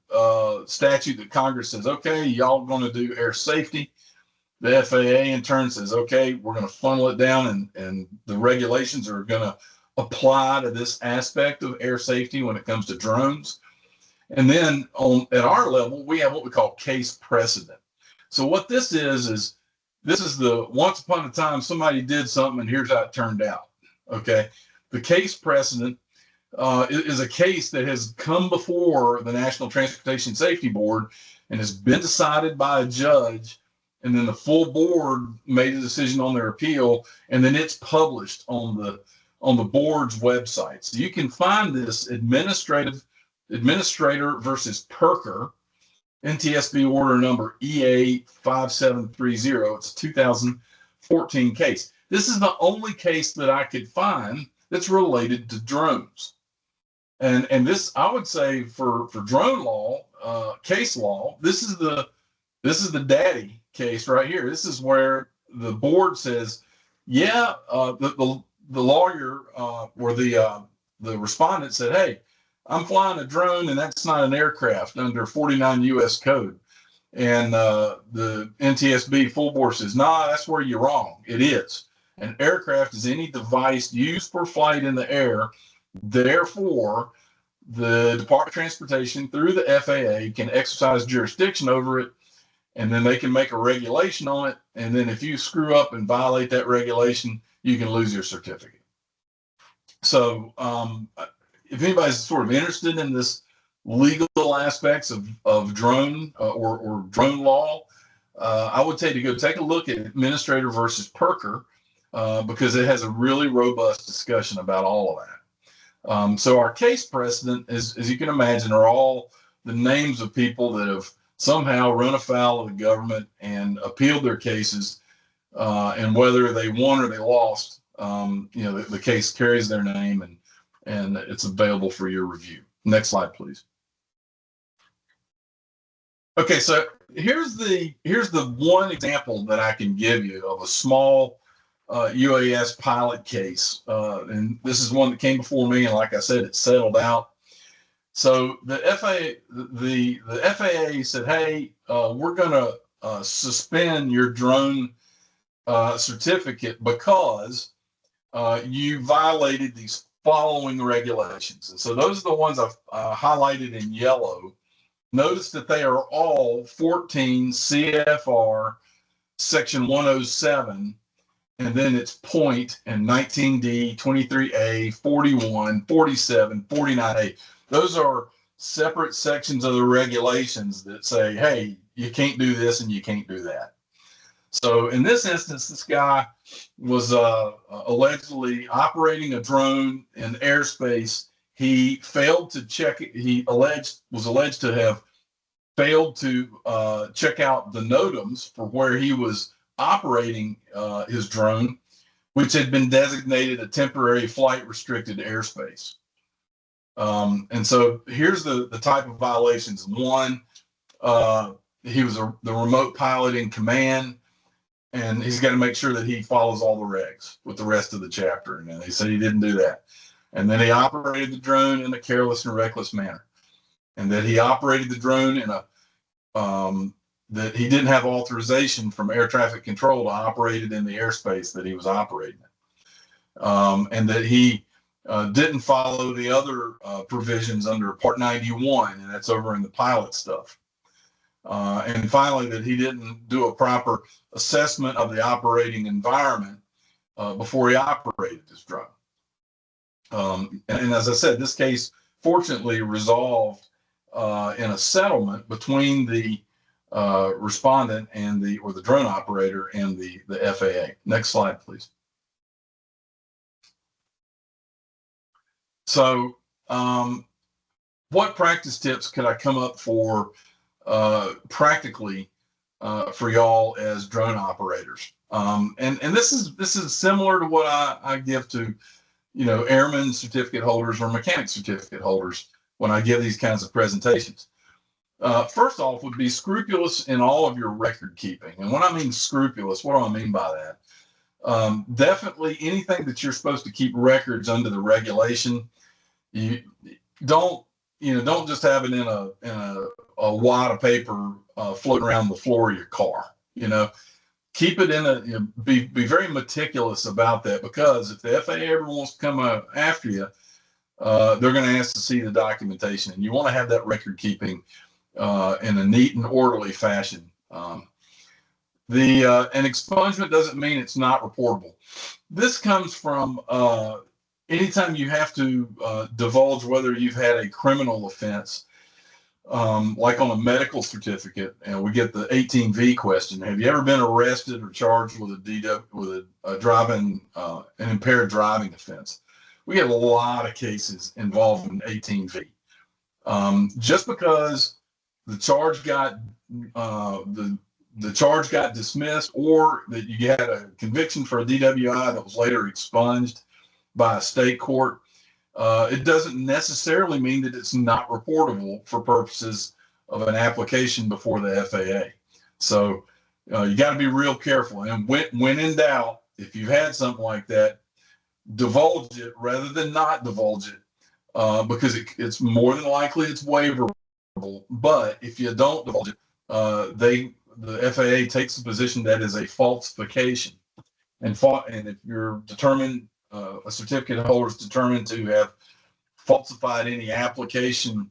statute that Congress says, okay, y'all going to do air safety. The FAA in turn says, okay, we're going to funnel it down, and the regulations are going to apply to this aspect of air safety when it comes to drones. And then at our level, we have what we call case precedent. So what this is this is the once upon a time somebody did something and here's how it turned out. Okay. The case precedent is a case that has come before the National Transportation Safety Board and has been decided by a judge. And then the full board made a decision on their appeal, and then it's published on the board's website. So you can find this administrator versus Perker, NTSB order number EA 5730. It's a 2014 case. This is the only case that I could find that's related to drones. And this, I would say, for drone law, case law, this is the daddy case right here. This is where the board says, yeah, the lawyer or the respondent said, hey, I'm flying a drone and that's not an aircraft under 49 U.S. code. And the NTSB full board says, nah, that's where you're wrong. It is. An aircraft is any device used for flight in the air. Therefore, the Department of Transportation through the FAA can exercise jurisdiction over it, and then they can make a regulation on it. And then if you screw up and violate that regulation, you can lose your certificate. So if anybody's sort of interested in this legal aspects of drone or drone law, I would say to go take a look at Administrator versus Perker because it has a really robust discussion about all of that. So our case precedent, as you can imagine, are all the names of people that have somehow run afoul of the government and appealed their cases, and whether they won or they lost, the case carries their name and it's available for your review. Next slide, please. Okay, so here's the one example that I can give you of a small UAS pilot case, and this is one that came before me, and like I said, it settled out. So the FAA said, hey, we're going to suspend your drone certificate because you violated these following regulations. And so those are the ones I've highlighted in yellow. Notice that they are all 14 CFR section 107, and then it's point and 19D, 23A, 41, 47, 49A. Those are separate sections of the regulations that say, hey, you can't do this and you can't do that. So in this instance, this guy was allegedly operating a drone in airspace. He failed to check it. He was alleged to have failed to check out the NOTAMs for where he was operating his drone, which had been designated a temporary flight restricted airspace. And so here's the type of violations. One, he was the remote pilot in command, and he's got to make sure that he follows all the regs with the rest of the chapter. And they said he didn't do that. And then he operated the drone in a careless and reckless manner. And that he operated the drone in a that he didn't have authorization from air traffic control to operate it in the airspace that he was operating it. And that he didn't follow the other provisions under Part 91, and that's over in the pilot stuff. And finally, that he didn't do a proper assessment of the operating environment before he operated his drone. And as I said, this case fortunately resolved in a settlement between the respondent and the drone operator and the FAA. Next slide, please. So what practice tips could I come up for practically for y'all as drone operators? And this is similar to what I give to airman certificate holders or mechanic certificate holders when I give these kinds of presentations. First off, would be scrupulous in all of your record keeping. And when I mean scrupulous, what do I mean by that? Definitely anything that you're supposed to keep records under the regulation, you don't just have it in a wad of paper floating around the floor of your car. Keep it in be very meticulous about that, because if the FAA ever wants to come after you, they're going to ask to see the documentation, and you want to have that record keeping in a neat and orderly fashion. An expungement doesn't mean it's not reportable. This comes from anytime you have to divulge whether you've had a criminal offense, like on a medical certificate, and we get the 18V question: have you ever been arrested or charged with an impaired driving offense? We have a lot of cases involving 18V. Just because the charge got the charge got dismissed, or that you had a conviction for a DWI that was later expunged by a state court, it doesn't necessarily mean that it's not reportable for purposes of an application before the FAA. So you got to be real careful. And when in doubt, if you've had something like that, divulge it rather than not divulge it, because it's more than likely it's waiverable. But if you don't divulge it, the FAA takes the position that is a falsification. And if you're determined, a certificate holder is determined to have falsified any application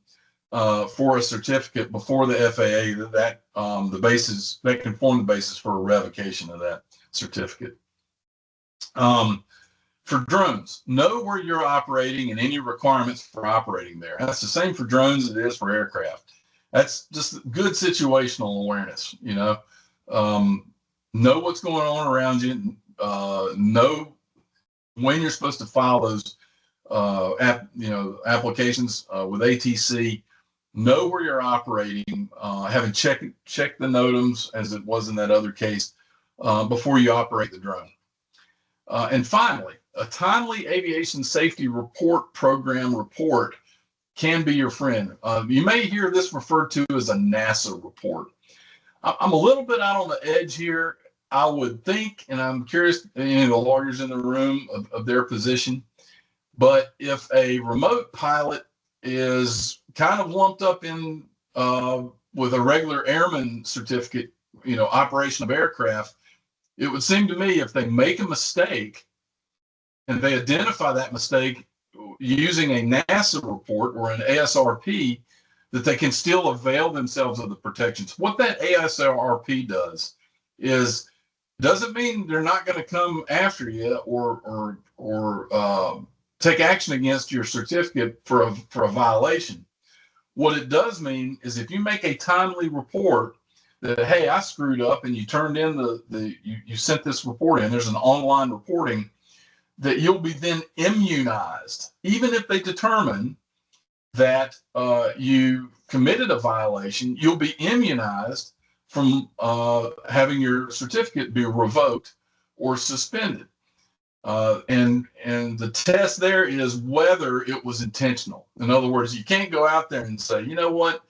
for a certificate before the FAA, that can form the basis for a revocation of that certificate. For drones, know where you're operating and any requirements for operating there. That's the same for drones as it is for aircraft. That's just good situational awareness. Know what's going on around you. Know when you're supposed to file those applications with ATC. Know where you're operating, having checked the NOTAMs, as it was in that other case, before you operate the drone. And finally, a timely aviation safety report program report can be your friend. You may hear this referred to as a NASA report. I'm a little bit out on the edge here. I would think, and I'm curious, the lawyers in the room of their position, but if a remote pilot is kind of lumped up in with a regular airman certificate, operation of aircraft, it would seem to me if they make a mistake and they identify that mistake using a NASA report or an ASRP, that they can still avail themselves of the protections. What that ASRP does is, doesn't mean they're not going to come after you or take action against your certificate for a violation. What it does mean is, if you make a timely report that, hey, I screwed up, and you turned in you sent this report in, there's an online reporting, that you'll be then immunized, even if they determine that you committed a violation. You'll be immunized from having your certificate be revoked or suspended. And the test there is whether it was intentional. In other words, you can't go out there and say, you know what,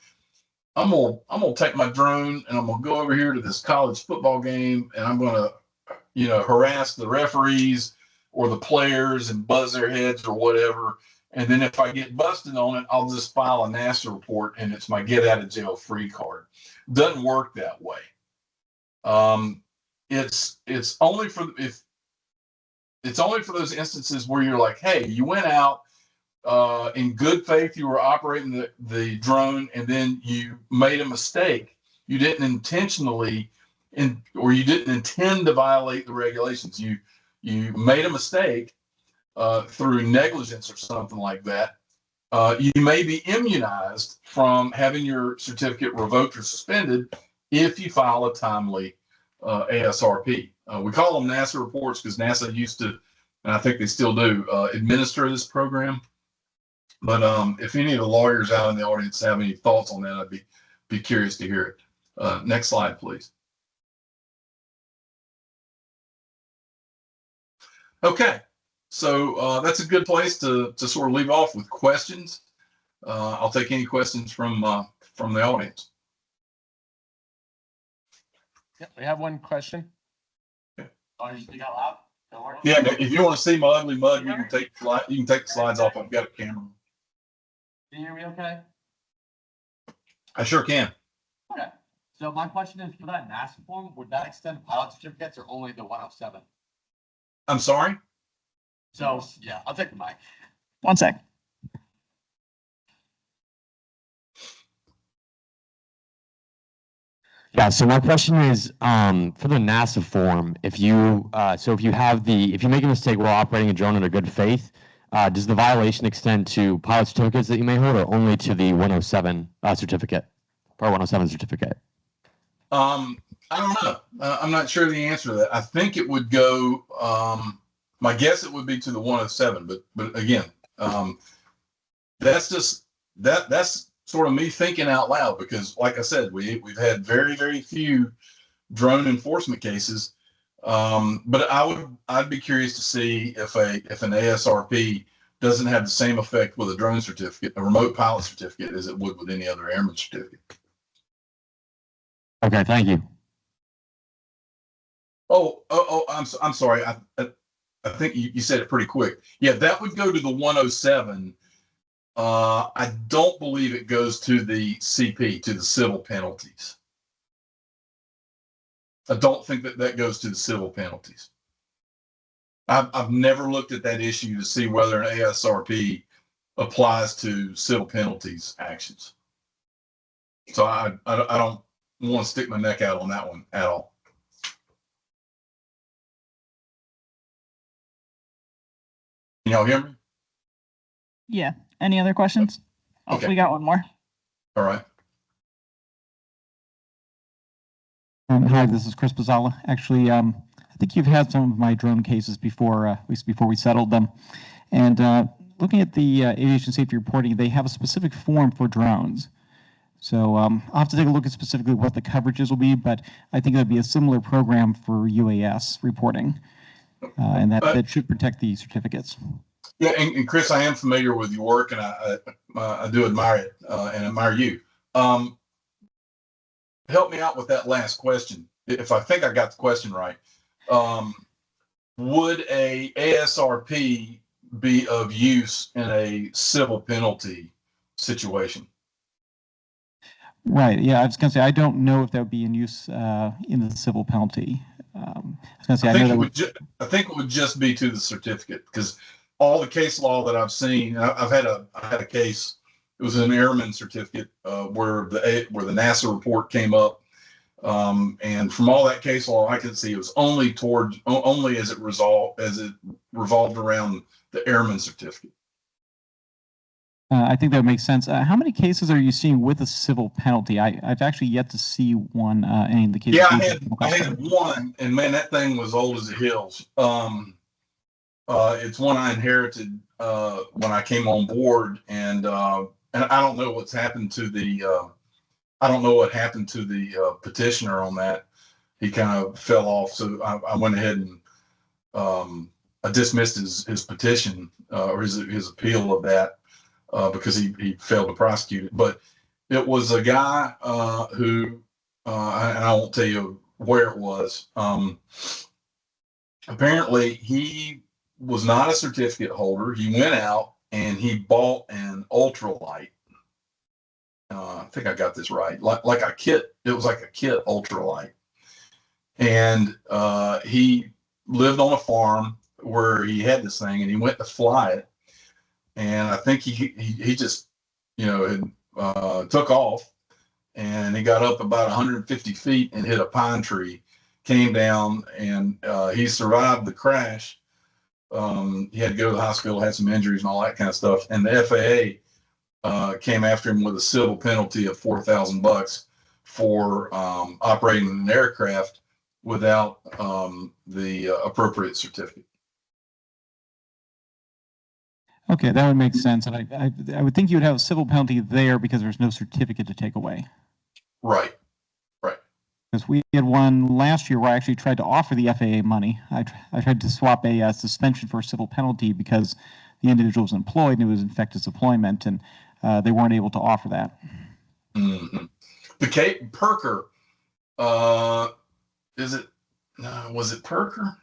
I'm gonna take my drone and I'm gonna go over here to this college football game, and I'm gonna, harass the referees or the players and buzz their heads or whatever. And then if I get busted on it, I'll just file a NASA report, and it's my get out of jail free card. Doesn't work that way. It's only for those instances where you're like, hey, you went out in good faith, you were operating the drone, and then you made a mistake. You didn't intentionally, or you didn't intend to violate the regulations. You made a mistake through negligence or something like that. You may be immunized from having your certificate revoked or suspended if you file a timely ASRP. We call them NASA reports because NASA used to, and I think they still do, administer this program. But if any of the lawyers out in the audience have any thoughts on that, I'd be curious to hear it. Next slide, please. Okay, so that's a good place to sort of leave off with questions. I'll take any questions from the audience. Yep, we have one question. Oh, you speak out loud? Don't worry. Yeah, if you want to see my ugly mug, you can take the slides off. I've got a camera. Can you hear me okay? I sure can. Okay. So my question is, for that NASA form, would that extend to pilot certificates or only the 107? I'm sorry? So, yeah, I'll take the mic. One sec. Yeah, so my question is, for the NASA form, if you make a mistake while operating a drone under good faith, does the violation extend to pilot certificates that you may hold, or only to the 107 certificate, or 107 certificate? I don't know. I'm not sure the answer to that. I think it would go. My guess it would be to the 107, but again, that's sort of me thinking out loud, because, like I said, we've had very, very few drone enforcement cases. But I'd be curious to see if an ASRP doesn't have the same effect with a drone certificate, a remote pilot certificate, as it would with any other airman certificate. Okay, thank you. I'm sorry. I think you said it pretty quick. Yeah, that would go to the 107. I don't believe it goes to the CP, to the civil penalties. I don't think that goes to the civil penalties. I've never looked at that issue to see whether an ASRP applies to civil penalties actions. So I don't want to stick my neck out on that one at all. Can y'all hear me? Yeah. Any other questions? Oh, Okay. we got one more. All right. Hi, this is Chris Pizzala. Actually, I think you've had some of my drone cases before, at least before we settled them. And looking at the aviation safety reporting, they have a specific form for drones. So I'll have to take a look at specifically what the coverages will be, but I think it would be a similar program for UAS reporting, and that should protect the certificates. Yeah, and Chris, I am familiar with your work, and I do admire it and admire you. Help me out with that last question. If I think I got the question right, would a ASRP be of use in a civil penalty situation? Right. Yeah, I was going to say I don't know if that would be in use in the civil penalty. I was going to say I think it would just be to the certificate, because all the case law that I've seen, I had a case. It was an airman certificate where the NASA report came up, and from all that case law I could see, it was only as it revolved around the airman certificate. I think that would make sense. How many cases are you seeing with a civil penalty? I've actually yet to see one. Any of the cases? Yeah, I had one, and man, that thing was old as the hills. It's one I inherited when I came on board, and I don't know what's happened to the petitioner on that. He kind of fell off, so I went ahead and I dismissed his petition or his appeal of that because he failed to prosecute it. But it was a guy who, and I won't tell you where it was. Apparently, he was not a certificate holder. He went out and he bought an ultralight. I think I got this right. Like a kit. It was like a kit ultralight. And he lived on a farm where he had this thing, and he went to fly it. And I think he just, took off, and he got up about 150 feet and hit a pine tree, came down, and he survived the crash. He had to go to the hospital, had some injuries and all that kind of stuff. And the FAA came after him with a civil penalty of $4,000 for operating an aircraft without the appropriate certificate. Okay, that would make sense. And I would think you would have a civil penalty there because there's no certificate to take away. Right. Because we had one last year where I actually tried to offer the FAA money. I tried to swap a suspension for a civil penalty because the individual was employed and it was infectious deployment, and they weren't able to offer that. Mm-hmm. The Cape Perker, is it, was it Perker?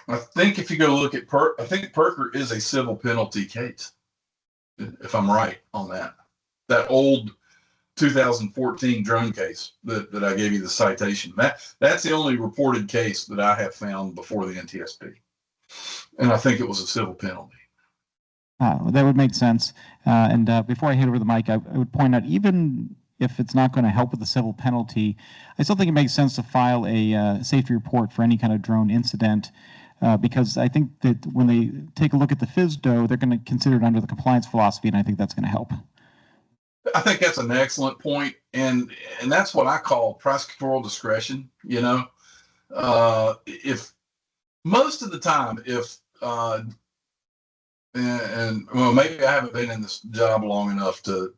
I think if you go look at I think Perker is a civil penalty case, if I'm right on that. That old 2014 drone case that I gave you the citation. That's the only reported case that I have found before the NTSB. And I think it was a civil penalty. That would make sense. Before I hand over the mic, I would point out, even if it's not going to help with the civil penalty, I still think it makes sense to file a safety report for any kind of drone incident, because I think that when they take a look at the FSDO, they're going to consider it under the compliance philosophy, and I think that's going to help. I think that's an excellent point, and that's what I call prosecutorial discretion. You know, if most of the time, if and well, maybe I haven't been in this job long enough to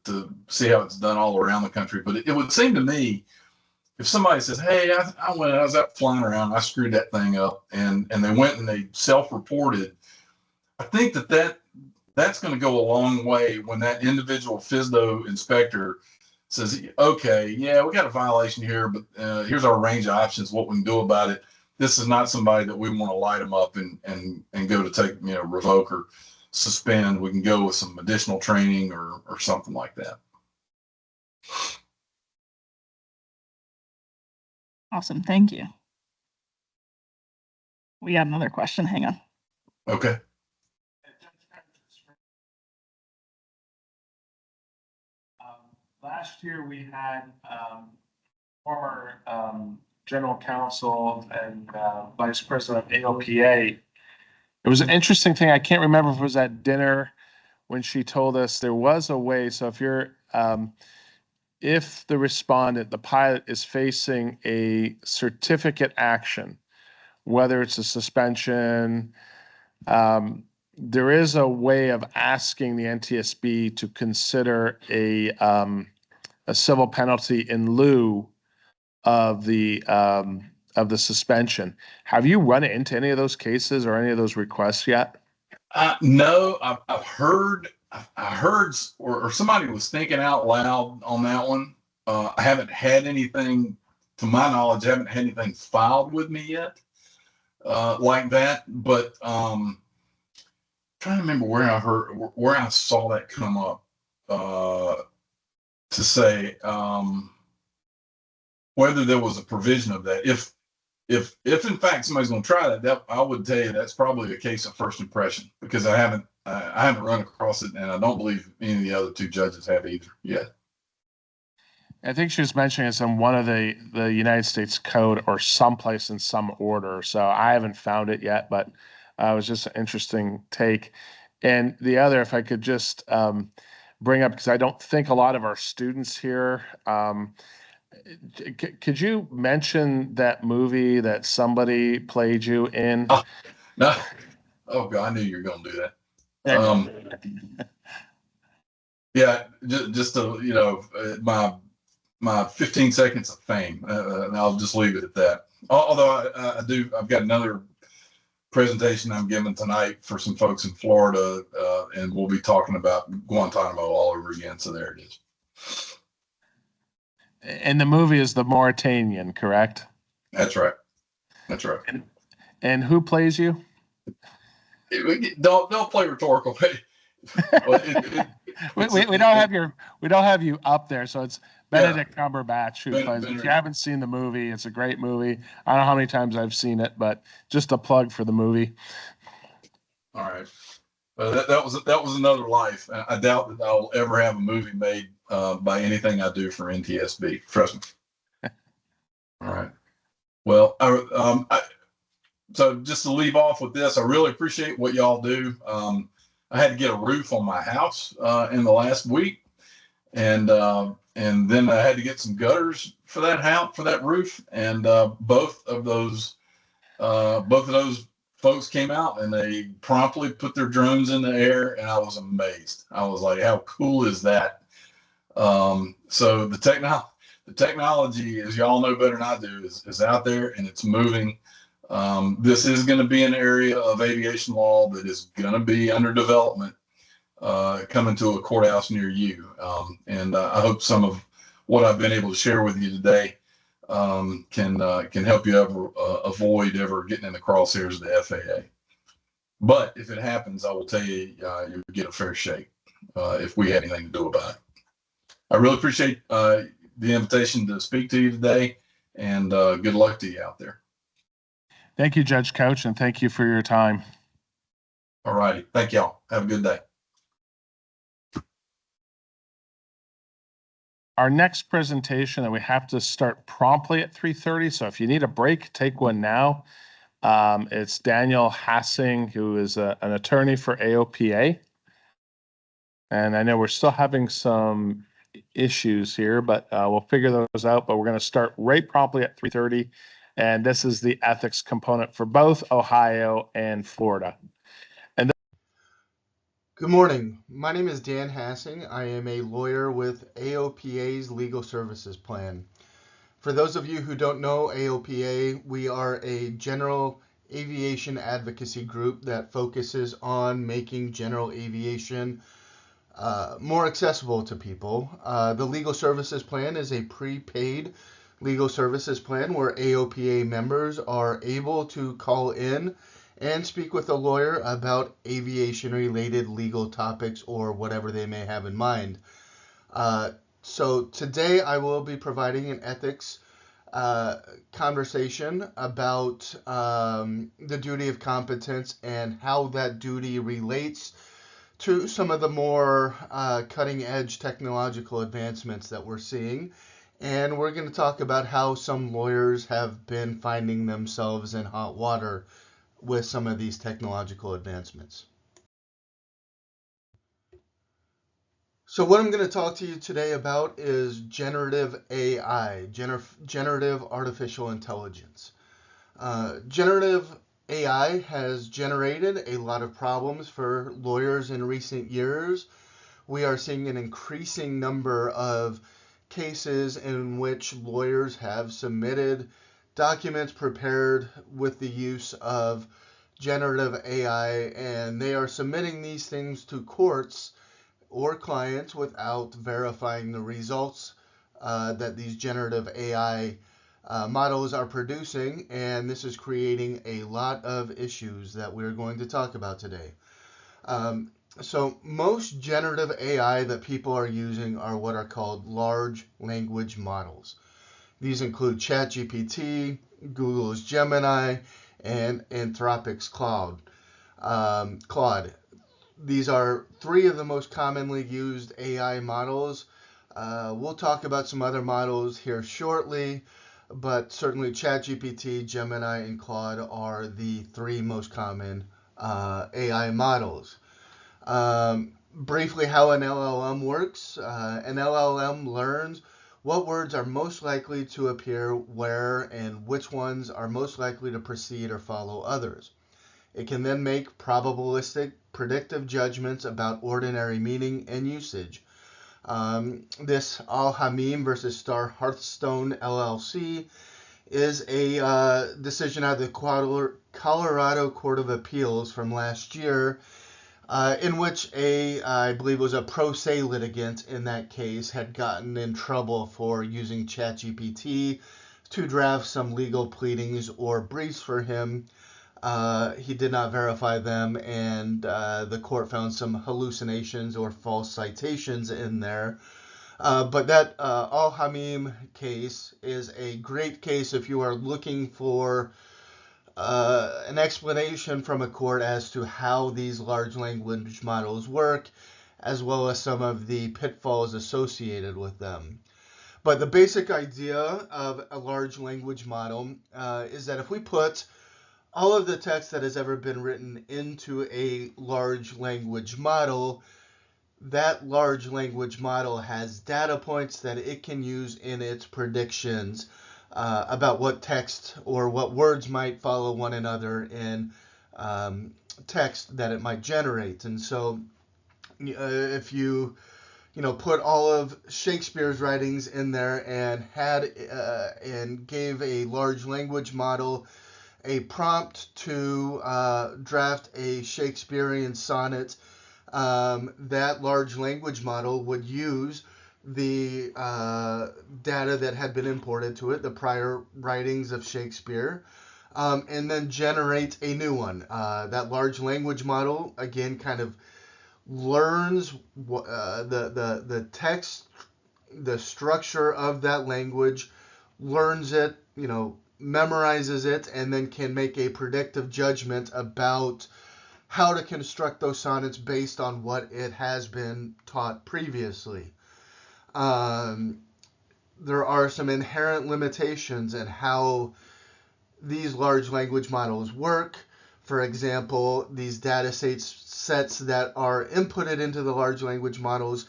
see how it's done all around the country, but it would seem to me, if somebody says, "Hey, I was out flying around, I screwed that thing up," and they went and they self-reported, I think that's going to go a long way when that individual FSDO inspector says, "Okay, yeah, we got a violation here, but here's our range of options, what we can do about it. This is not somebody that we want to light them up and go to take, revoke or suspend. We can go with some additional training or something like that." Awesome. Thank you. We got another question. Hang on. Okay. Last year we had former general counsel and vice president of AOPA. It was an interesting thing. I can't remember if it was at dinner when she told us there was a way. So if you're, if the respondent, the pilot, is facing a certificate action, whether it's a suspension, there is a way of asking the NTSB to consider a civil penalty in lieu of the suspension. Have you run into any of those cases or any of those requests yet? No, I've heard, or somebody was thinking out loud on that one. I haven't had anything, to my knowledge, I haven't had anything filed with me yet like that. But trying to remember where I saw that come up to say whether there was a provision of that. If in fact somebody's going to try that, I would tell you that's probably a case of first impression, because I haven't run across it, and I don't believe any of the other two judges have either yet. I think she was mentioning it's in one of the United States Code or someplace in some order. So I haven't found it yet, but it was just an interesting take. And the other, if I could just bring up, because I don't think a lot of our students here, could you mention that movie that somebody played you in? Oh, no. Oh God, I knew you were going to do that. Yeah, just to, my 15 seconds of fame, and I'll just leave it at that. Although I've got another presentation I'm giving tonight for some folks in Florida, and we'll be talking about Guantanamo all over again. So there it is. And the movie is The Mauritanian, correct? That's right. That's right. And who plays you? Don't play rhetorical. We don't have you up there, so it's Benedict Cumberbatch who plays. If you haven't seen the movie, it's a great movie. I don't know how many times I've seen it, but just a plug for the movie. All right. That was another life. I doubt that I'll ever have a movie made by anything I do for NTSB. Trust me. All right. Well, so just to leave off with this, I really appreciate what y'all do. I had to get a roof on my house in the last week, and then I had to get some gutters for that house, for that roof, and both of those folks came out and they promptly put their drones in the air, and I was amazed. I was like, how cool is that? So the technology, as y'all know better than I do, is out there and it's moving. This is going to be an area of aviation law that is going to be under development, coming to a courthouse near you. And I hope some of what I've been able to share with you today can help you avoid ever getting in the crosshairs of the FAA. But if it happens, I will tell you, you'll get a fair shake if we had anything to do about it. I really appreciate the invitation to speak to you today, and good luck to you out there. Thank you, Judge Couch, and thank you for your time. All righty. Thank y'all. Have a good day. Our next presentation, and we have to start promptly at 3:30. So if you need a break, take one now. It's Daniel Hassing, who is an attorney for AOPA. And I know we're still having some issues here, but we'll figure those out. But we're going to start right promptly at 3:30. And this is the ethics component for both Ohio and Florida. Good morning. My name is Dan Hassing. I am a lawyer with AOPA's Legal Services Plan. For those of you who don't know AOPA, we are a general aviation advocacy group that focuses on making general aviation more accessible to people. The Legal Services Plan is a prepaid legal services plan where AOPA members are able to call in and speak with a lawyer about aviation-related legal topics or whatever they may have in mind. So today I will be providing an ethics conversation about the duty of competence and how that duty relates to some of the more cutting-edge technological advancements that we're seeing. And we're going to talk about how some lawyers have been finding themselves in hot water with some of these technological advancements. So what I'm going to talk to you today about is generative AI, generative artificial intelligence. Generative AI has generated a lot of problems for lawyers in recent years. We are seeing an increasing number of cases in which lawyers have submitted documents prepared with the use of generative AI, and they are submitting these things to courts or clients without verifying the results that these generative AI models are producing, and this is creating a lot of issues that we're going to talk about today. So most generative AI that people are using are what are called large language models. These include ChatGPT, Google's Gemini, and Anthropic's Claude. These are three of the most commonly used AI models. We'll talk about some other models here shortly, but certainly ChatGPT, Gemini, and Claude are the three most common AI models. Briefly, how an LLM works. An LLM learns what words are most likely to appear where and which ones are most likely to precede or follow others. It can then make probabilistic predictive judgments about ordinary meaning and usage. This Al-Hamim versus Star Hearthstone LLC is a decision out of the Colorado Court of Appeals from last year, in which I believe it was a pro se litigant in that case, had gotten in trouble for using ChatGPT to draft some legal pleadings or briefs for him. He did not verify them, and the court found some hallucinations or false citations in there. But that Al-Hamim case is a great case if you are looking for an explanation from a court as to how these large language models work, as well as some of the pitfalls associated with them. But the basic idea of a large language model is that if we put all of the text that has ever been written into a large language model, that large language model has data points that it can use in its predictions about what text or what words might follow one another in text that it might generate. And so if you put all of Shakespeare's writings in there and and gave a large language model a prompt to draft a Shakespearean sonnet, that large language model would use the data that had been imported to it, the prior writings of Shakespeare, and then generate a new one. That large language model, again, kind of learns the text, the structure of that language, learns it, memorizes it, and then can make a predictive judgment about how to construct those sonnets based on what it has been taught previously. There are some inherent limitations in how these large language models work. For example, these data sets that are inputted into the large language models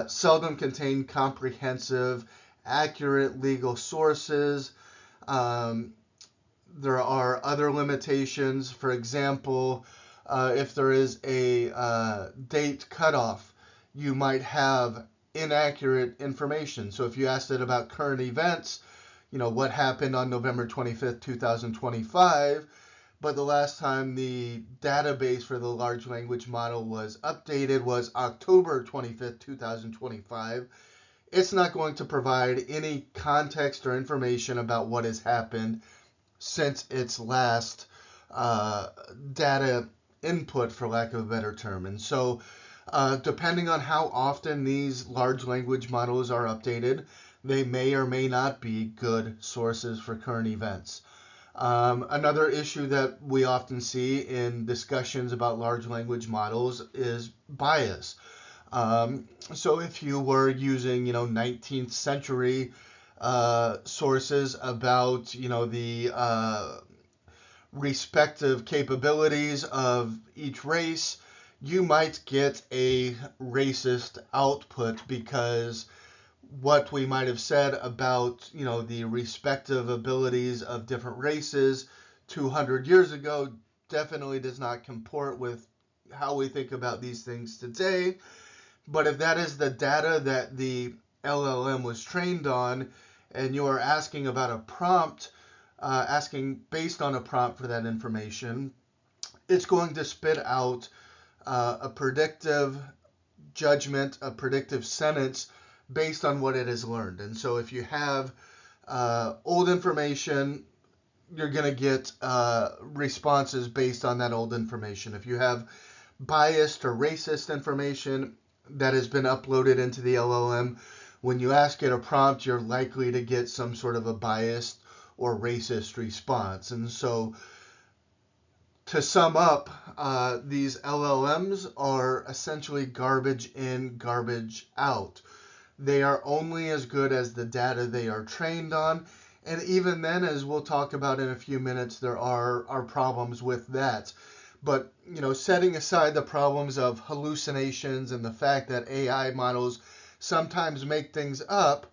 seldom contain comprehensive, accurate legal sources. There are other limitations. For example, if there is a date cutoff, you might have inaccurate information. So if you asked it about current events, what happened on November 25th, 2025, but the last time the database for the large language model was updated was October 25th, 2025, it's not going to provide any context or information about what has happened since its last data input, for lack of a better term. And so depending on how often these large language models are updated, they may or may not be good sources for current events. Another issue that we often see in discussions about large language models is bias. So if you were using, 19th century sources about, the respective capabilities of each race, you might get a racist output because what we might have said about, the respective abilities of different races 200 years ago definitely does not comport with how we think about these things today. But if that is the data that the LLM was trained on, and you are asking about a prompt, asking based on a prompt for that information, it's going to spit out a predictive judgment, a predictive sentence based on what it has learned. And so if you have old information, you're going to get responses based on that old information. If you have biased or racist information that has been uploaded into the LLM, when you ask it a prompt, you're likely to get some sort of a biased or racist response. And so to sum up, these LLMs are essentially garbage in, garbage out. They are only as good as the data they are trained on. And even then, as we'll talk about in a few minutes, there are problems with that. But, setting aside the problems of hallucinations and the fact that AI models sometimes make things up,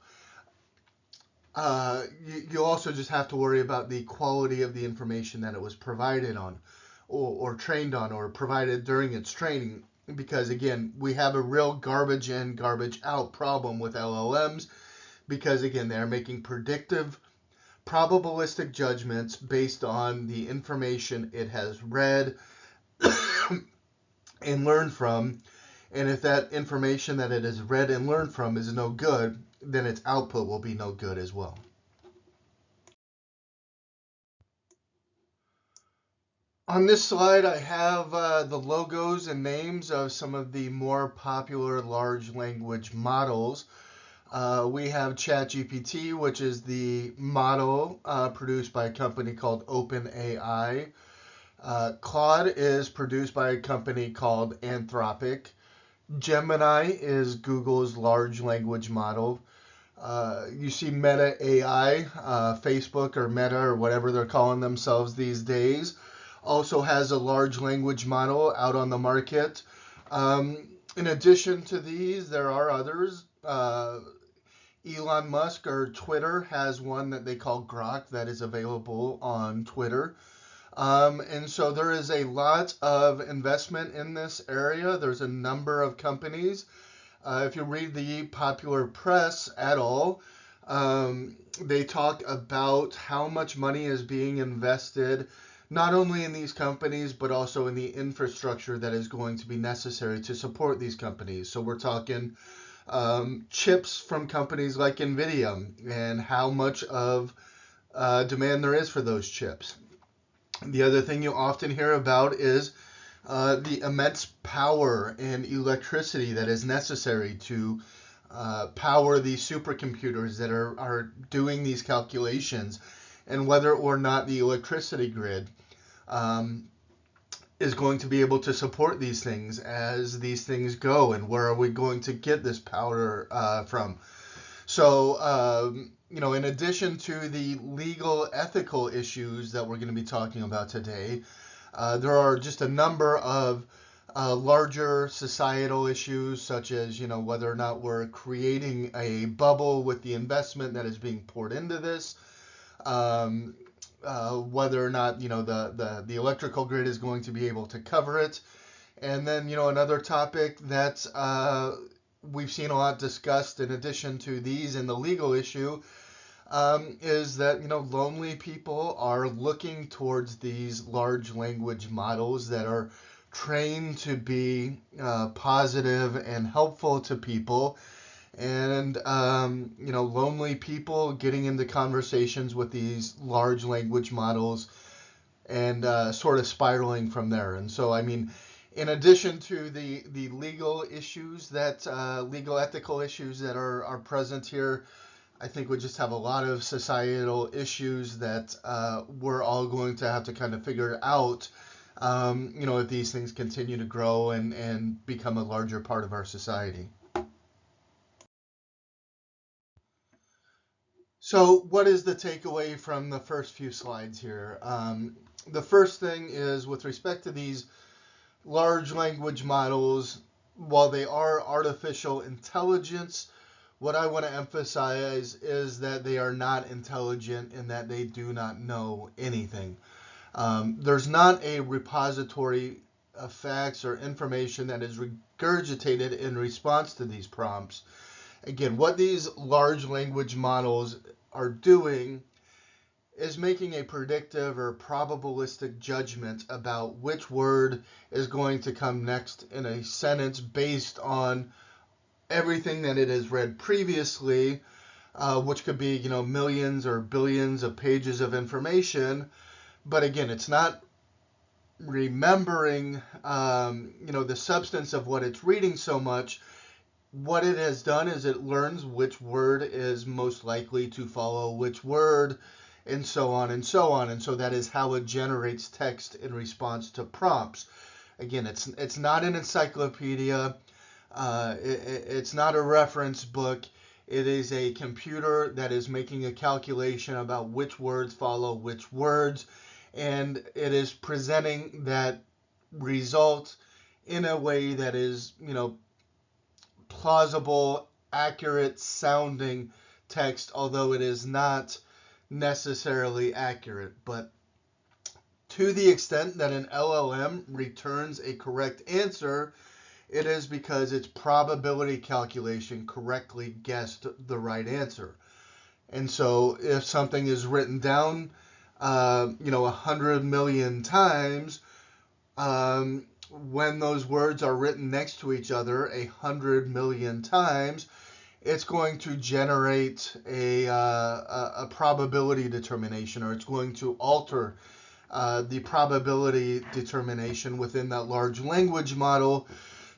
you also just have to worry about the quality of the information that it was provided on or trained on or provided during its training. Because, again, we have a real garbage in, garbage out problem with LLMs because, again, they're making predictive, probabilistic judgments based on the information it has read and learned from. And if that information that it has read and learned from is no good, then its output will be no good as well. On this slide, I have the logos and names of some of the more popular large language models. We have ChatGPT, which is the model produced by a company called OpenAI. Claude is produced by a company called Anthropic. Gemini is Google's large language model. You see Meta AI, Facebook or Meta or whatever they're calling themselves these days, also has a large language model out on the market. In addition to these, there are others. Elon Musk or Twitter has one that they call Grok that is available on Twitter. And so there is a lot of investment in this area. There's a number of companies. If you read the popular press at all, they talk about how much money is being invested, not only in these companies, but also in the infrastructure that is going to be necessary to support these companies. So we're talking chips from companies like NVIDIA and how much of demand there is for those chips. The other thing you often hear about is the immense power and electricity that is necessary to power these supercomputers that are doing these calculations, and whether or not the electricity grid is going to be able to support these things as these things go, and where are we going to get this power from. So, in addition to the legal, ethical issues that we're going to be talking about today, there are just a number of larger societal issues, such as, whether or not we're creating a bubble with the investment that is being poured into this, whether or not, the electrical grid is going to be able to cover it. And then, another topic that we've seen a lot discussed in addition to these in the legal issue is that, lonely people are looking towards these large language models that are trained to be positive and helpful to people. And, lonely people getting into conversations with these large language models and sort of spiraling from there. And so, in addition to the legal issues that, legal ethical issues that are present here, I think we just have a lot of societal issues that we're all going to have to kind of figure out, if these things continue to grow and become a larger part of our society. So what is the takeaway from the first few slides here? The first thing is, with respect to these large language models, while they are artificial intelligence, what I want to emphasize is that they are not intelligent and that they do not know anything. There's not a repository of facts or information that is regurgitated in response to these prompts. Again, what these large language models are doing is making a predictive or probabilistic judgment about which word is going to come next in a sentence based on everything that it has read previously, which could be, millions or billions of pages of information. But again, it's not remembering, the substance of what it's reading so much. What it has done is it learns which word is most likely to follow which word, and so on and so on. And so that is how it generates text in response to prompts. Again, it's not an encyclopedia. It's not a reference book. It is a computer that is making a calculation about which words follow which words, and it is presenting that result in a way that is, plausible, accurate sounding text, although it is not necessarily accurate. But to the extent that an LLM returns a correct answer, it is because its probability calculation correctly guessed the right answer. And so if something is written down, 100 million times, when those words are written next to each other 100 million times, it's going to generate a probability determination, or it's going to alter the probability determination within that large language model,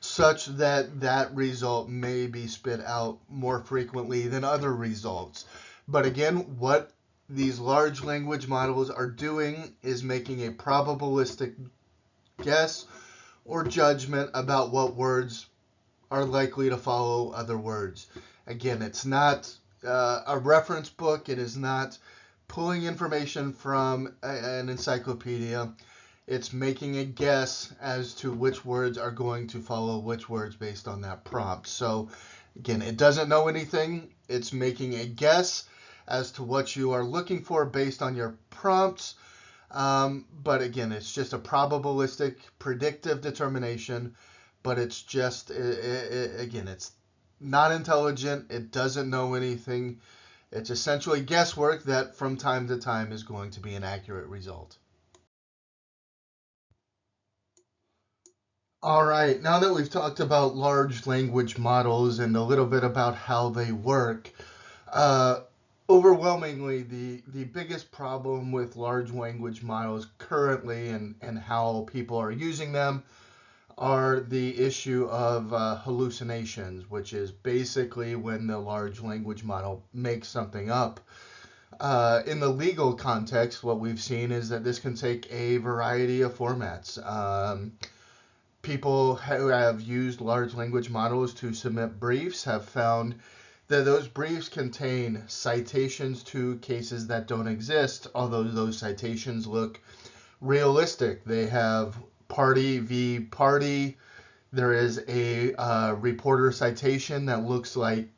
such that that result may be spit out more frequently than other results. But again, what these large language models are doing is making a probabilistic guess or judgment about what words are likely to follow other words. Again, it's not a reference book. It is not pulling information from an encyclopedia. It's making a guess as to which words are going to follow which words based on that prompt. So again, it doesn't know anything. It's making a guess as to what you are looking for based on your prompts. But again, it's just a probabilistic predictive determination, but it's just, again, it's not intelligent. It doesn't know anything. It's essentially guesswork that from time to time is going to be an accurate result. All right, now that we've talked about large language models and a little bit about how they work, overwhelmingly the biggest problem with large language models currently and how people are using them are the issue of hallucinations, which is basically when the large language model makes something up. In the legal context, what we've seen is that this can take a variety of formats. People who have used large language models to submit briefs have found that those briefs contain citations to cases that don't exist, although those citations look realistic. They have party v. party. There is a reporter citation that looks like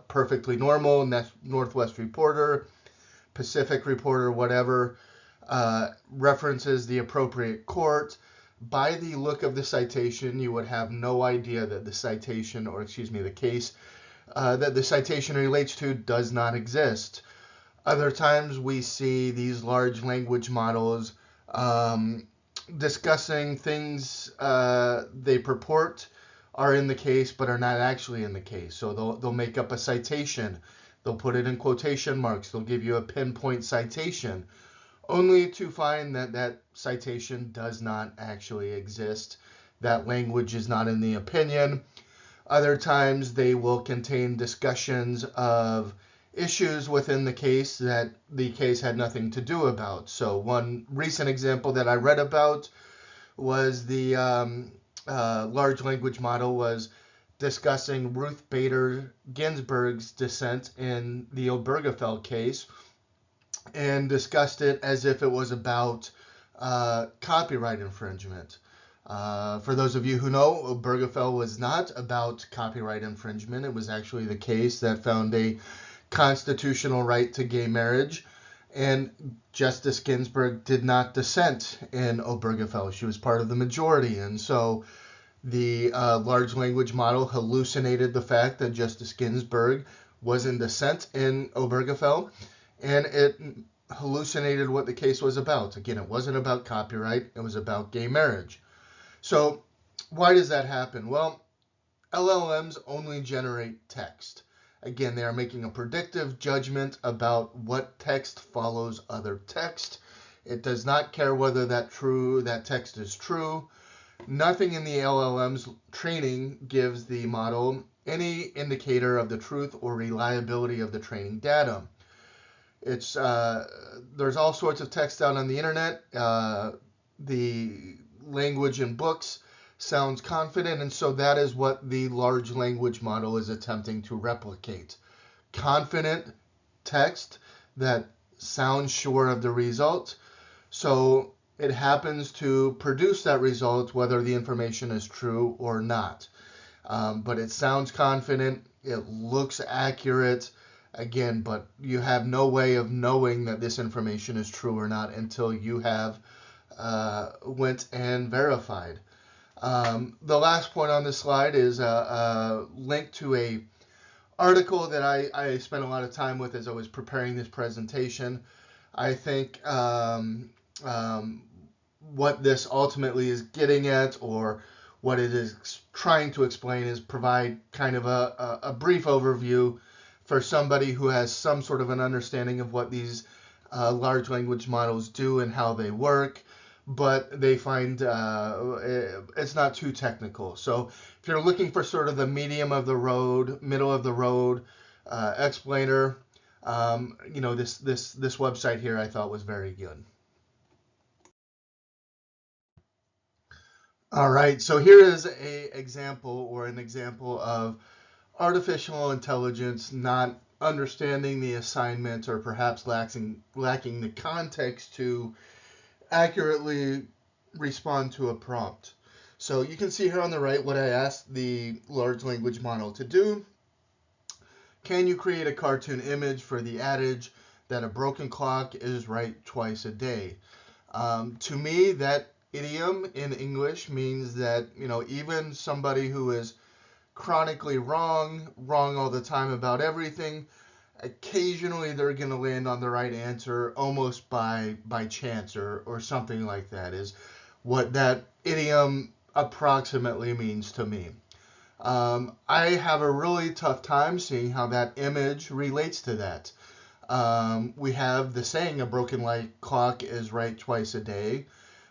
perfectly normal, Northwest Reporter, Pacific Reporter, whatever, references the appropriate court. By the look of the citation, you would have no idea that the citation, or excuse me, the case that the citation relates to does not exist. Other times we see these large language models discussing things they purport are in the case but are not actually in the case. So they'll make up a citation, they'll put it in quotation marks, they'll give you a pinpoint citation, only to find that that citation does not actually exist. That language is not in the opinion. Other times they will contain discussions of issues within the case that the case had nothing to do about. So one recent example that I read about was the large language model was discussing Ruth Bader Ginsburg's dissent in the Obergefell case, and discussed it as if it was about copyright infringement. For those of you who know, Obergefell was not about copyright infringement. It was actually the case that found a constitutional right to gay marriage, and Justice Ginsburg did not dissent in Obergefell. She was part of the majority, and so the large language model hallucinated the fact that Justice Ginsburg was in dissent in Obergefell, and it hallucinated what the case was about. Again, it wasn't about copyright, it was about gay marriage. So why does that happen? Well, LLMs only generate text. Again, they are making a predictive judgment about what text follows other text. It does not care whether that text is true. Nothing in the LLM's training gives the model any indicator of the truth or reliability of the training data. There's all sorts of text out on the internet. The language in books sounds confident, and so that is what the large language model is attempting to replicate. Confident text that sounds sure of the result. So it happens to produce that result whether the information is true or not. But it sounds confident, it looks accurate, again, but you have no way of knowing that this information is true or not until you have went and verified. The last point on this slide is a link to a article that I spent a lot of time with as I was preparing this presentation. I think what this ultimately is getting at, or what it is trying to explain, is provide kind of a brief overview for somebody who has some sort of an understanding of what these large language models do and how they work, but they find it's not too technical. So if you're looking for sort of the middle of the road explainer, this website here I thought was very good. All right, so here is an example of artificial intelligence not understanding the assignment, or perhaps lacking the context to accurately respond to a prompt. So you can see here on the right what I asked the large language model to do. Can you create a cartoon image for the adage that a broken clock is right twice a day? To me, that idiom in English means that, even somebody who is chronically wrong all the time about everything, occasionally they're going to land on the right answer almost by chance or something like that, is what that idiom approximately means to me. I have a really tough time seeing how that image relates to that. We have the saying, a broken clock is right twice a day.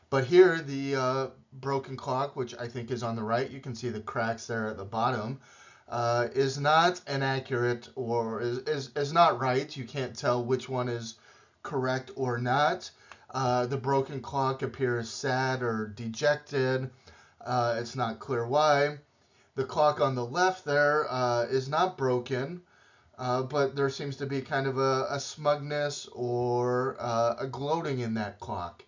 But here, the broken clock, which I think is on the right, you can see the cracks there at the bottom, is not inaccurate or is not right. You can't tell which one is correct or not. The broken clock appears sad or dejected. It's not clear why. The clock on the left there is not broken, but there seems to be kind of a smugness or a gloating in that clock.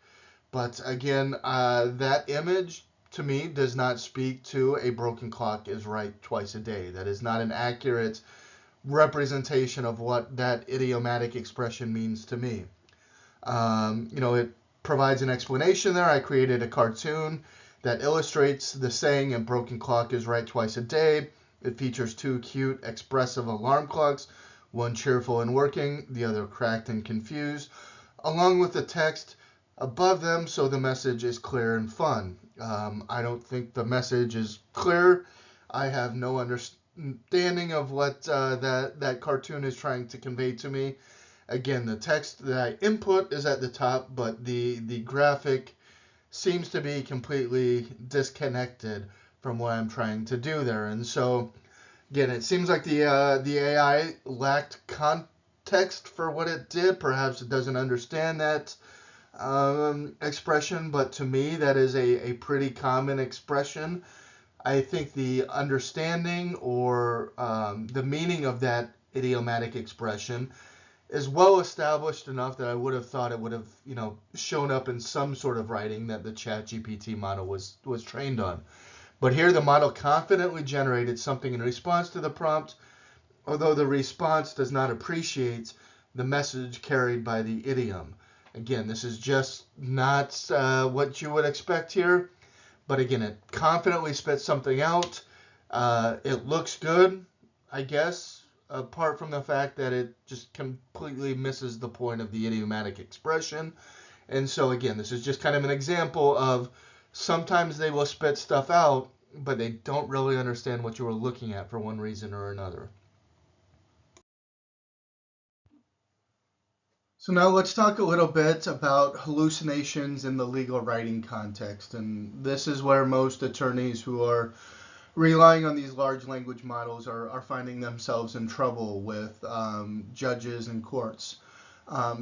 But again, that image to me does not speak to a broken clock is right twice a day. That is not an accurate representation of what that idiomatic expression means to me. It provides an explanation there. I created a cartoon that illustrates the saying, a broken clock is right twice a day. It features two cute, expressive alarm clocks, one cheerful and working, the other cracked and confused, along with the text above them so the message is clear and fun. I don't think the message is clear. I have no understanding of what that cartoon is trying to convey to me. Again, the text that I input is at the top, but the graphic seems to be completely disconnected from what I'm trying to do there. And so, again, it seems like the AI lacked context for what it did. Perhaps it doesn't understand that expression, but to me, that is a pretty common expression. I think the understanding or the meaning of that idiomatic expression is well established enough that I would have thought it would have, shown up in some sort of writing that the ChatGPT model was trained on. But here the model confidently generated something in response to the prompt, although the response does not appreciate the message carried by the idiom. Again, this is just not what you would expect here. But again, it confidently spits something out. It looks good, I guess, apart from the fact that it just completely misses the point of the idiomatic expression. And so again, this is just kind of an example of sometimes they will spit stuff out, but they don't really understand what you were looking at for one reason or another. So now let's talk a little bit about hallucinations in the legal writing context. And this is where most attorneys who are relying on these large language models are finding themselves in trouble with judges and courts.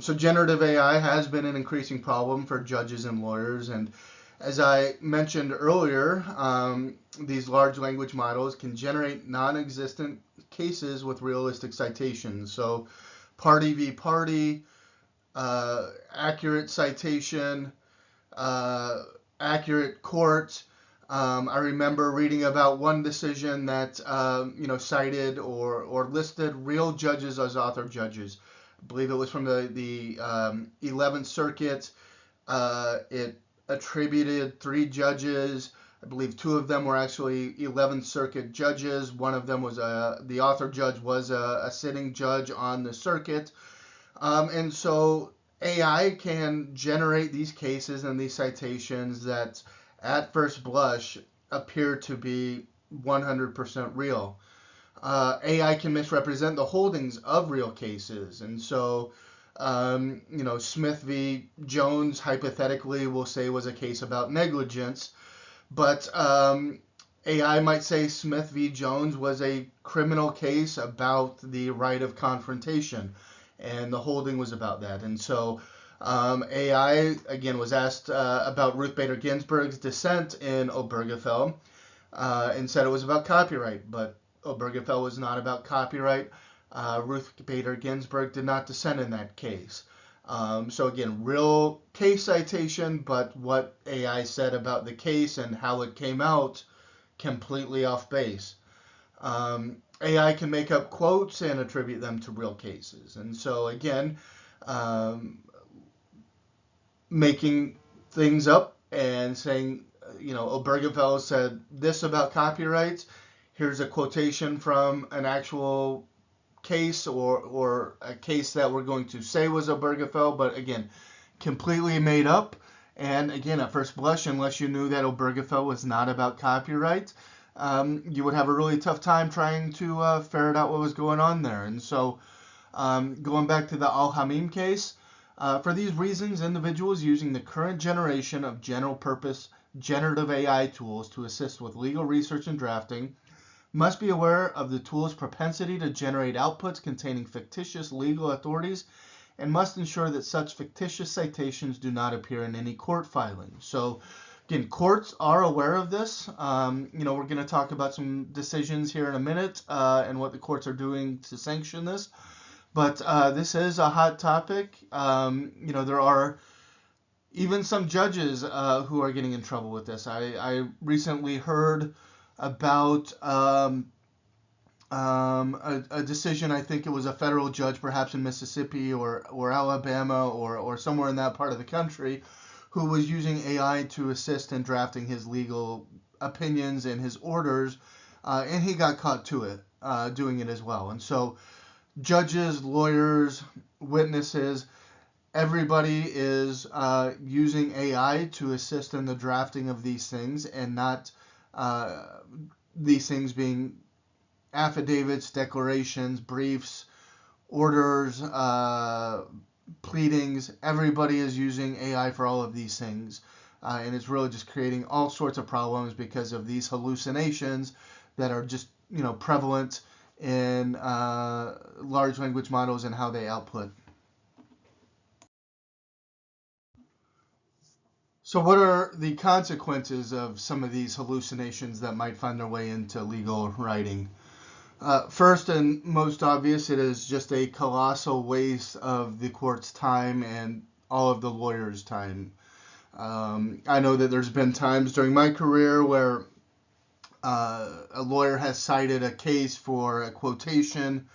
So generative AI has been an increasing problem for judges and lawyers. And as I mentioned earlier, these large language models can generate non-existent cases with realistic citations. So party v. party, accurate citation, accurate court. I remember reading about one decision that cited or listed real judges as author judges. I believe it was from the 11th Circuit. It attributed 3 judges. I believe 2 of them were actually 11th Circuit judges. One of them was the author judge was a sitting judge on the circuit. And so AI can generate these cases and these citations that at first blush appear to be 100% real. AI can misrepresent the holdings of real cases. And so, Smith v. Jones hypothetically will say was a case about negligence, but AI might say Smith v. Jones was a criminal case about the right of confrontation, and the holding was about that. And so AI, again, was asked about Ruth Bader Ginsburg's dissent in Obergefell and said it was about copyright, but Obergefell was not about copyright. Ruth Bader Ginsburg did not dissent in that case. So again, real case citation, but what AI said about the case and how it came out completely off base. AI can make up quotes and attribute them to real cases. And so again, making things up and saying, Obergefell said this about copyrights. Here's a quotation from an actual case or a case that we're going to say was Obergefell, but again, completely made up. And again, at first blush, unless you knew that Obergefell was not about copyright, you would have a really tough time trying to ferret out what was going on there. And so going back to the Al-Hamim case, for these reasons, individuals using the current generation of general purpose generative AI tools to assist with legal research and drafting must be aware of the tool's propensity to generate outputs containing fictitious legal authorities and must ensure that such fictitious citations do not appear in any court filing. So again, courts are aware of this. We're going to talk about some decisions here in a minute and what the courts are doing to sanction this. But this is a hot topic. There are even some judges who are getting in trouble with this. I recently heard about a decision, I think it was a federal judge, perhaps in Mississippi or Alabama or somewhere in that part of the country, who was using AI to assist in drafting his legal opinions and his orders, and he got caught to it, doing it as well. And so judges, lawyers, witnesses, everybody is using AI to assist in the drafting of these things, and not these things being affidavits, declarations, briefs, orders, pleadings. Everybody is using AI for all of these things. And it's really just creating all sorts of problems because of these hallucinations that are just, prevalent in large language models and how they output. So what are the consequences of some of these hallucinations that might find their way into legal writing? First and most obvious, it is just a colossal waste of the court's time and all of the lawyers' time. I know that there's been times during my career where a lawyer has cited a case for a quotation,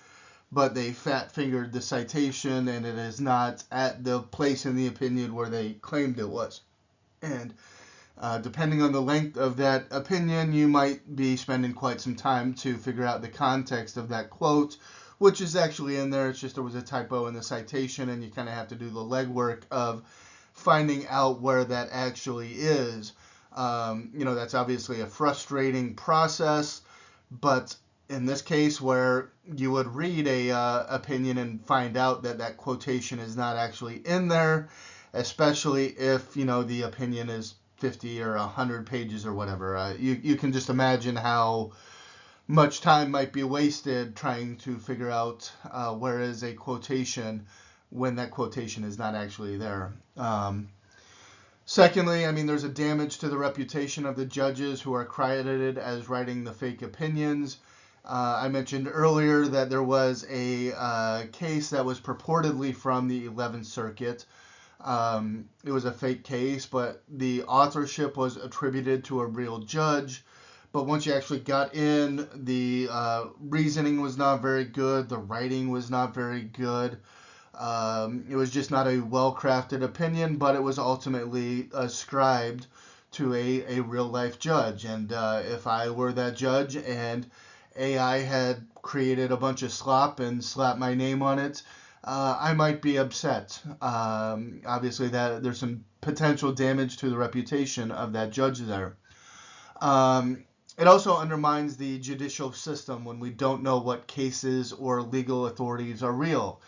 but they fat-fingered the citation and it is not at the place in the opinion where they claimed it was. And depending on the length of that opinion, you might be spending quite some time to figure out the context of that quote, which is actually in there. It's just there was a typo in the citation, and you kind of have to do the legwork of finding out where that actually is. That's obviously a frustrating process, but in this case where you would read a opinion and find out that that quotation is not actually in there, especially if, the opinion is 50 or 100 pages or whatever. You can just imagine how much time might be wasted trying to figure out where is a quotation when that quotation is not actually there. Secondly, there's a damage to the reputation of the judges who are credited as writing the fake opinions. I mentioned earlier that there was a case that was purportedly from the 11th Circuit. It was a fake case, but the authorship was attributed to a real judge. But once you actually got in, the reasoning was not very good. The writing was not very good. It was just not a well-crafted opinion, but it was ultimately ascribed to a real-life judge. And if I were that judge and AI had created a bunch of slop and slapped my name on it, I might be upset. Obviously, that there's some potential damage to the reputation of that judge there. It also undermines the judicial system when we don't know what cases or legal authorities are real.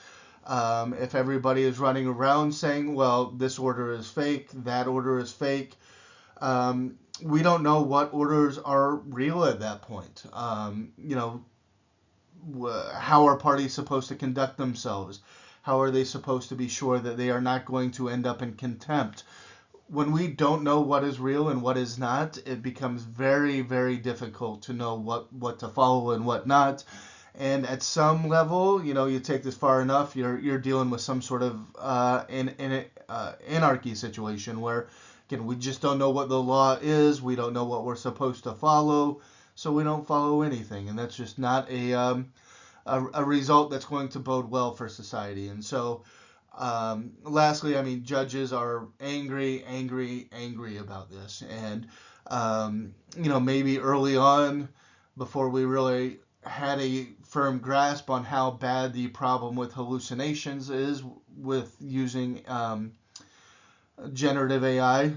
If everybody is running around saying, well, this order is fake, that order is fake, we don't know what orders are real at that point. How are parties supposed to conduct themselves? How are they supposed to be sure that they are not going to end up in contempt? When we don't know what is real and what is not, it becomes very, very difficult to know what to follow and what not. And at some level, you take this far enough, you're dealing with some sort of anarchy situation where, again, we just don't know what the law is. We don't know what we're supposed to follow, so we don't follow anything. And that's just not a result that's going to bode well for society. And so, lastly, judges are angry about this. And, maybe early on, before we really had a firm grasp on how bad the problem with hallucinations is with using generative AI,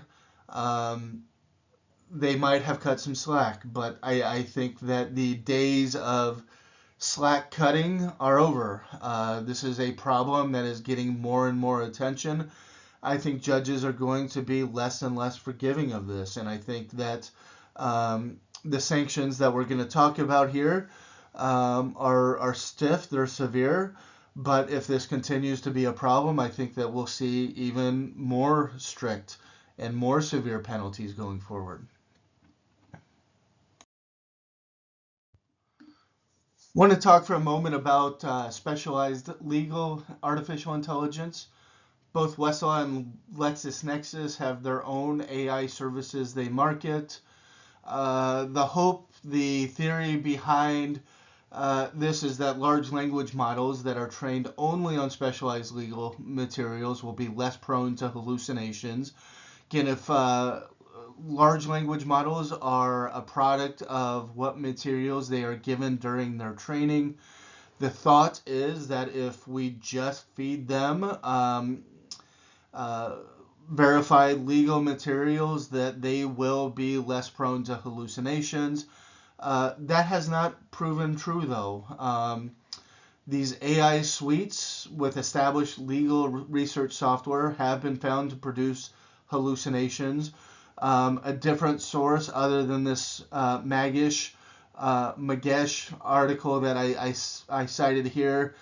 they might have cut some slack, but I think that the days of slack cutting are over. This is a problem that is getting more and more attention. I think judges are going to be less and less forgiving of this, and I think that the sanctions that we're going to talk about here are stiff, they're severe, but if this continues to be a problem, I think that we'll see even more strict and more severe penalties going forward. I want to talk for a moment about specialized legal artificial intelligence. Both Westlaw and LexisNexis have their own AI services they market. The hope, the theory behind this is that large language models that are trained only on specialized legal materials will be less prone to hallucinations. Again, if large language models are a product of what materials they are given during their training, the thought is that if we just feed them verified legal materials, that they will be less prone to hallucinations. That has not proven true, though. These AI suites with established legal research software have been found to produce hallucinations. A different source other than this Magesh article that I cited here,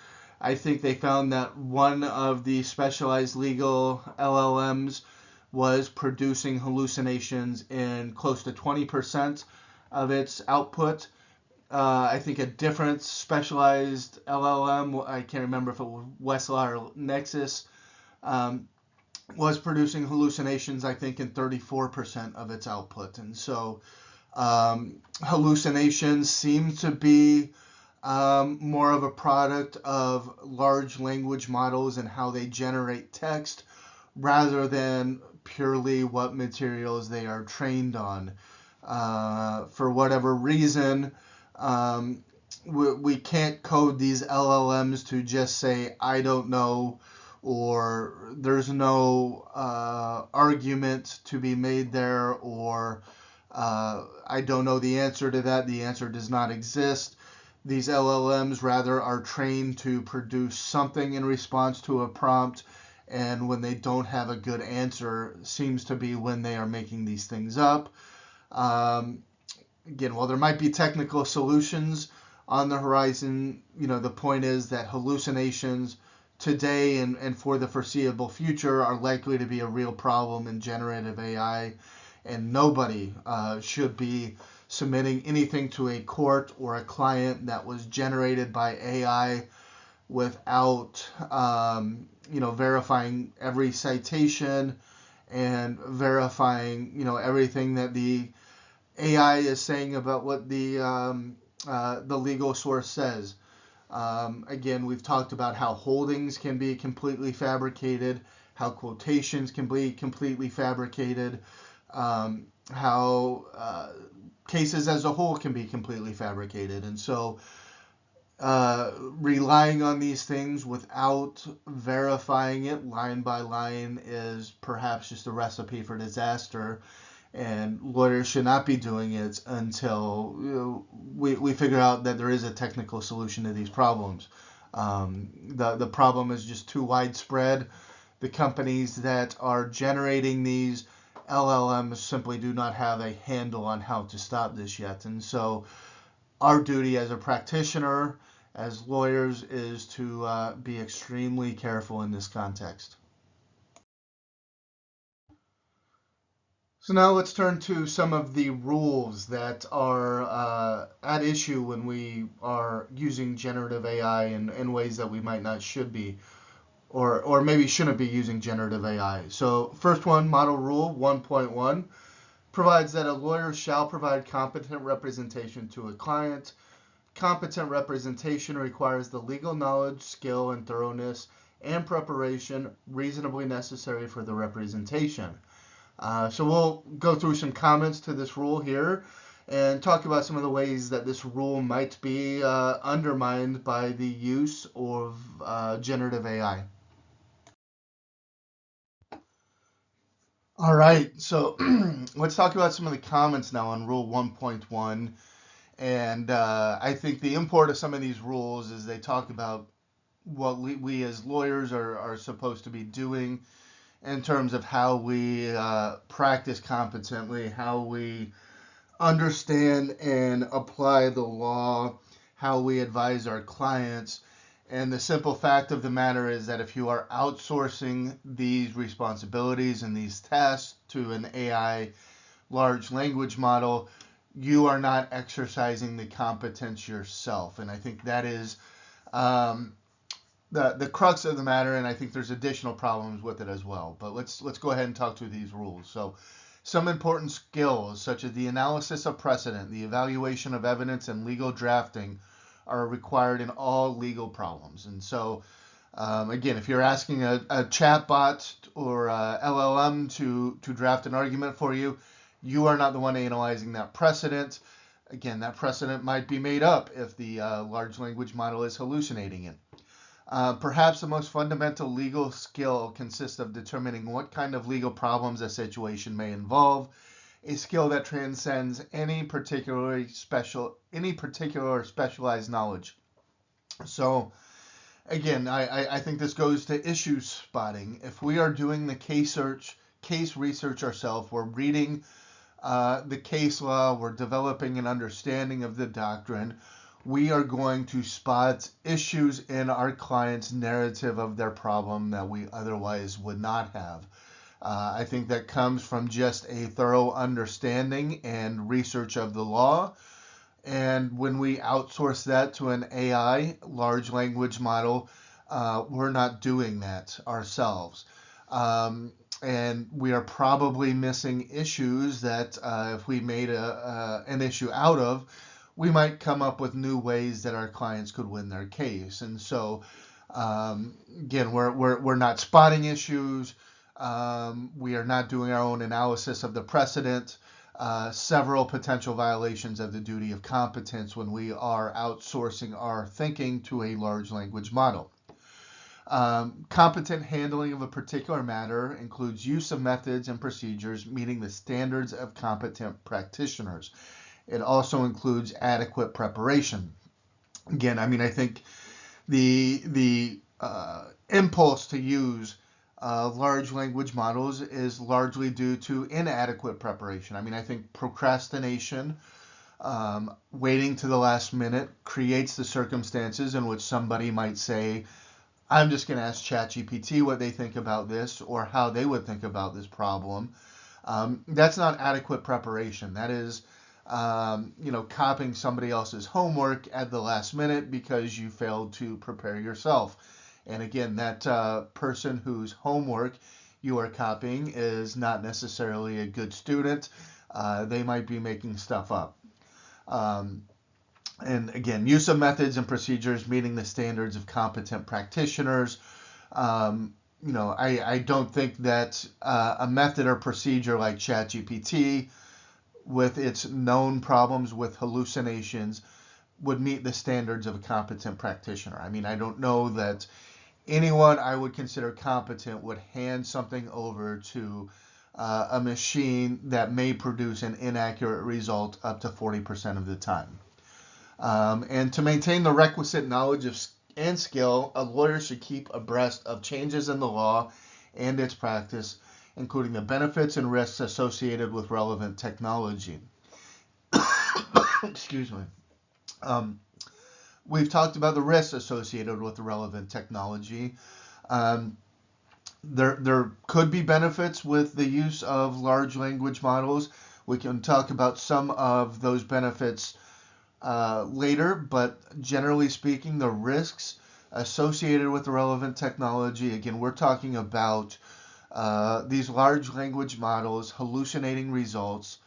I think they found that one of the specialized legal LLMs was producing hallucinations in close to 20% of its output. I think a different specialized LLM, I can't remember if it was Westlaw or Nexus, was producing hallucinations, I think, in 34% of its output. And so hallucinations seem to be more of a product of large language models and how they generate text rather than purely what materials they are trained on. For whatever reason, we can't code these LLMs to just say, I don't know, or there's no argument to be made there, or I don't know the answer to that, the answer does not exist. These LLMs rather are trained to produce something in response to a prompt, and when they don't have a good answer seems to be when they are making these things up. Again, while there might be technical solutions on the horizon, the point is that hallucinations today and for the foreseeable future are likely to be a real problem in generative AI, and nobody should be submitting anything to a court or a client that was generated by AI without verifying every citation and verifying everything that the AI is saying about what the legal source says. Again, we've talked about how holdings can be completely fabricated, how quotations can be completely fabricated, how cases as a whole can be completely fabricated. And so relying on these things without verifying it line by line is perhaps just a recipe for disaster. And lawyers should not be doing it until we figure out that there is a technical solution to these problems. The problem is just too widespread. The companies that are generating these LLMs simply do not have a handle on how to stop this yet. And so our duty as a practitioner, as lawyers, is to be extremely careful in this context. So now let's turn to some of the rules that are at issue when we are using generative AI in ways that we might not should be, or maybe shouldn't be using generative AI. So first one, Model Rule 1.1, provides that a lawyer shall provide competent representation to a client. Competent representation requires the legal knowledge, skill, and thoroughness and preparation reasonably necessary for the representation. So we'll go through some comments to this rule here and talk about some of the ways that this rule might be undermined by the use of generative AI. All right, so let's talk about some of the comments now on Rule 1.1. And I think the import of some of these rules is they talk about what we as lawyers are supposed to be doing in terms of how we practice competently, how we understand and apply the law, how we advise our clients. And the simple fact of the matter is that if you are outsourcing these responsibilities and these tasks to an AI large language model, you are not exercising the competence yourself. And I think that is the crux of the matter, and I think there's additional problems with it as well. But let's go ahead and talk through these rules. So some important skills, such as the analysis of precedent, the evaluation of evidence, and legal drafting, are required in all legal problems. And so, again, if you're asking a chatbot or a LLM to draft an argument for you, you are not the one analyzing that precedent. Again, that precedent might be made up if the large language model is hallucinating it. Perhaps the most fundamental legal skill consists of determining what kind of legal problems a situation may involve, a skill that transcends any particular specialized knowledge. So again, I think this goes to issue spotting. If we are doing the case research ourselves, we're reading the case law, we're developing an understanding of the doctrine, we are going to spot issues in our client's narrative of their problem that we otherwise would not have. I think that comes from just a thorough understanding and research of the law. And when we outsource that to an AI, large language model, we're not doing that ourselves. And we are probably missing issues that if we made an issue out of, we might come up with new ways that our clients could win their case. And so, again, we're not spotting issues. We are not doing our own analysis of the precedent. Several potential violations of the duty of competence when we are outsourcing our thinking to a large language model. Competent handling of a particular matter includes use of methods and procedures meeting the standards of competent practitioners. It also includes adequate preparation. Again, I mean, I think the impulse to use large language models is largely due to inadequate preparation. I mean, I think procrastination, waiting to the last minute, creates the circumstances in which somebody might say, I'm just going to ask ChatGPT what they think about this or how they would think about this problem. That's not adequate preparation. That is copying somebody else's homework at the last minute because you failed to prepare yourself. And again, that person whose homework you are copying is not necessarily a good student. They might be making stuff up. And again, use of methods and procedures meeting the standards of competent practitioners. I don't think that a method or procedure like ChatGPT, with its known problems with hallucinations, would meet the standards of a competent practitioner. I mean, I don't know that anyone I would consider competent would hand something over to a machine that may produce an inaccurate result up to 40% of the time. And to maintain the requisite knowledge and skill, a lawyer should keep abreast of changes in the law and its practice, including the benefits and risks associated with relevant technology. Excuse me. We've talked about the risks associated with the relevant technology. There could be benefits with the use of large language models. We can talk about some of those benefits later, but generally speaking, the risks associated with the relevant technology, again, we're talking about these large language models hallucinating results,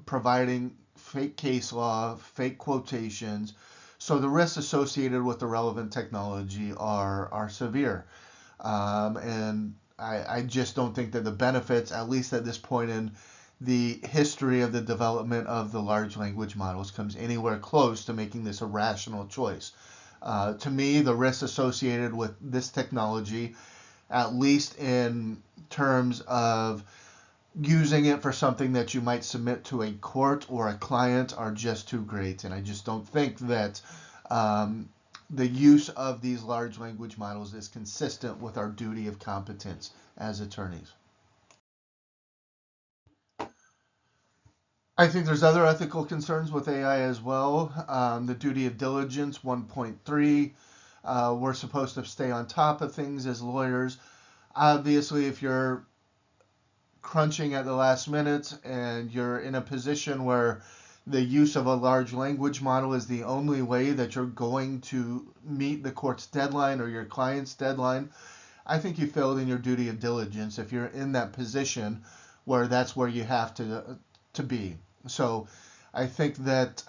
providing fake case law, fake quotations. So the risks associated with the relevant technology are severe. And I just don't think that the benefits, at least at this point in the history of the development of the large language models, comes anywhere close to making this a rational choice. To me, the risks associated with this technology at least in terms of using it for something that you might submit to a court or a client, are just too great. And I just don't think that the use of these large language models is consistent with our duty of competence as attorneys. I think there's other ethical concerns with AI as well. The duty of diligence 1.3, we're supposed to stay on top of things as lawyers. Obviously, if you're crunching at the last minute and you're in a position where the use of a large language model is the only way that you're going to meet the court's deadline or your client's deadline, I think you failed in your duty of diligence if you're in that position where that's where you have to be. So I think that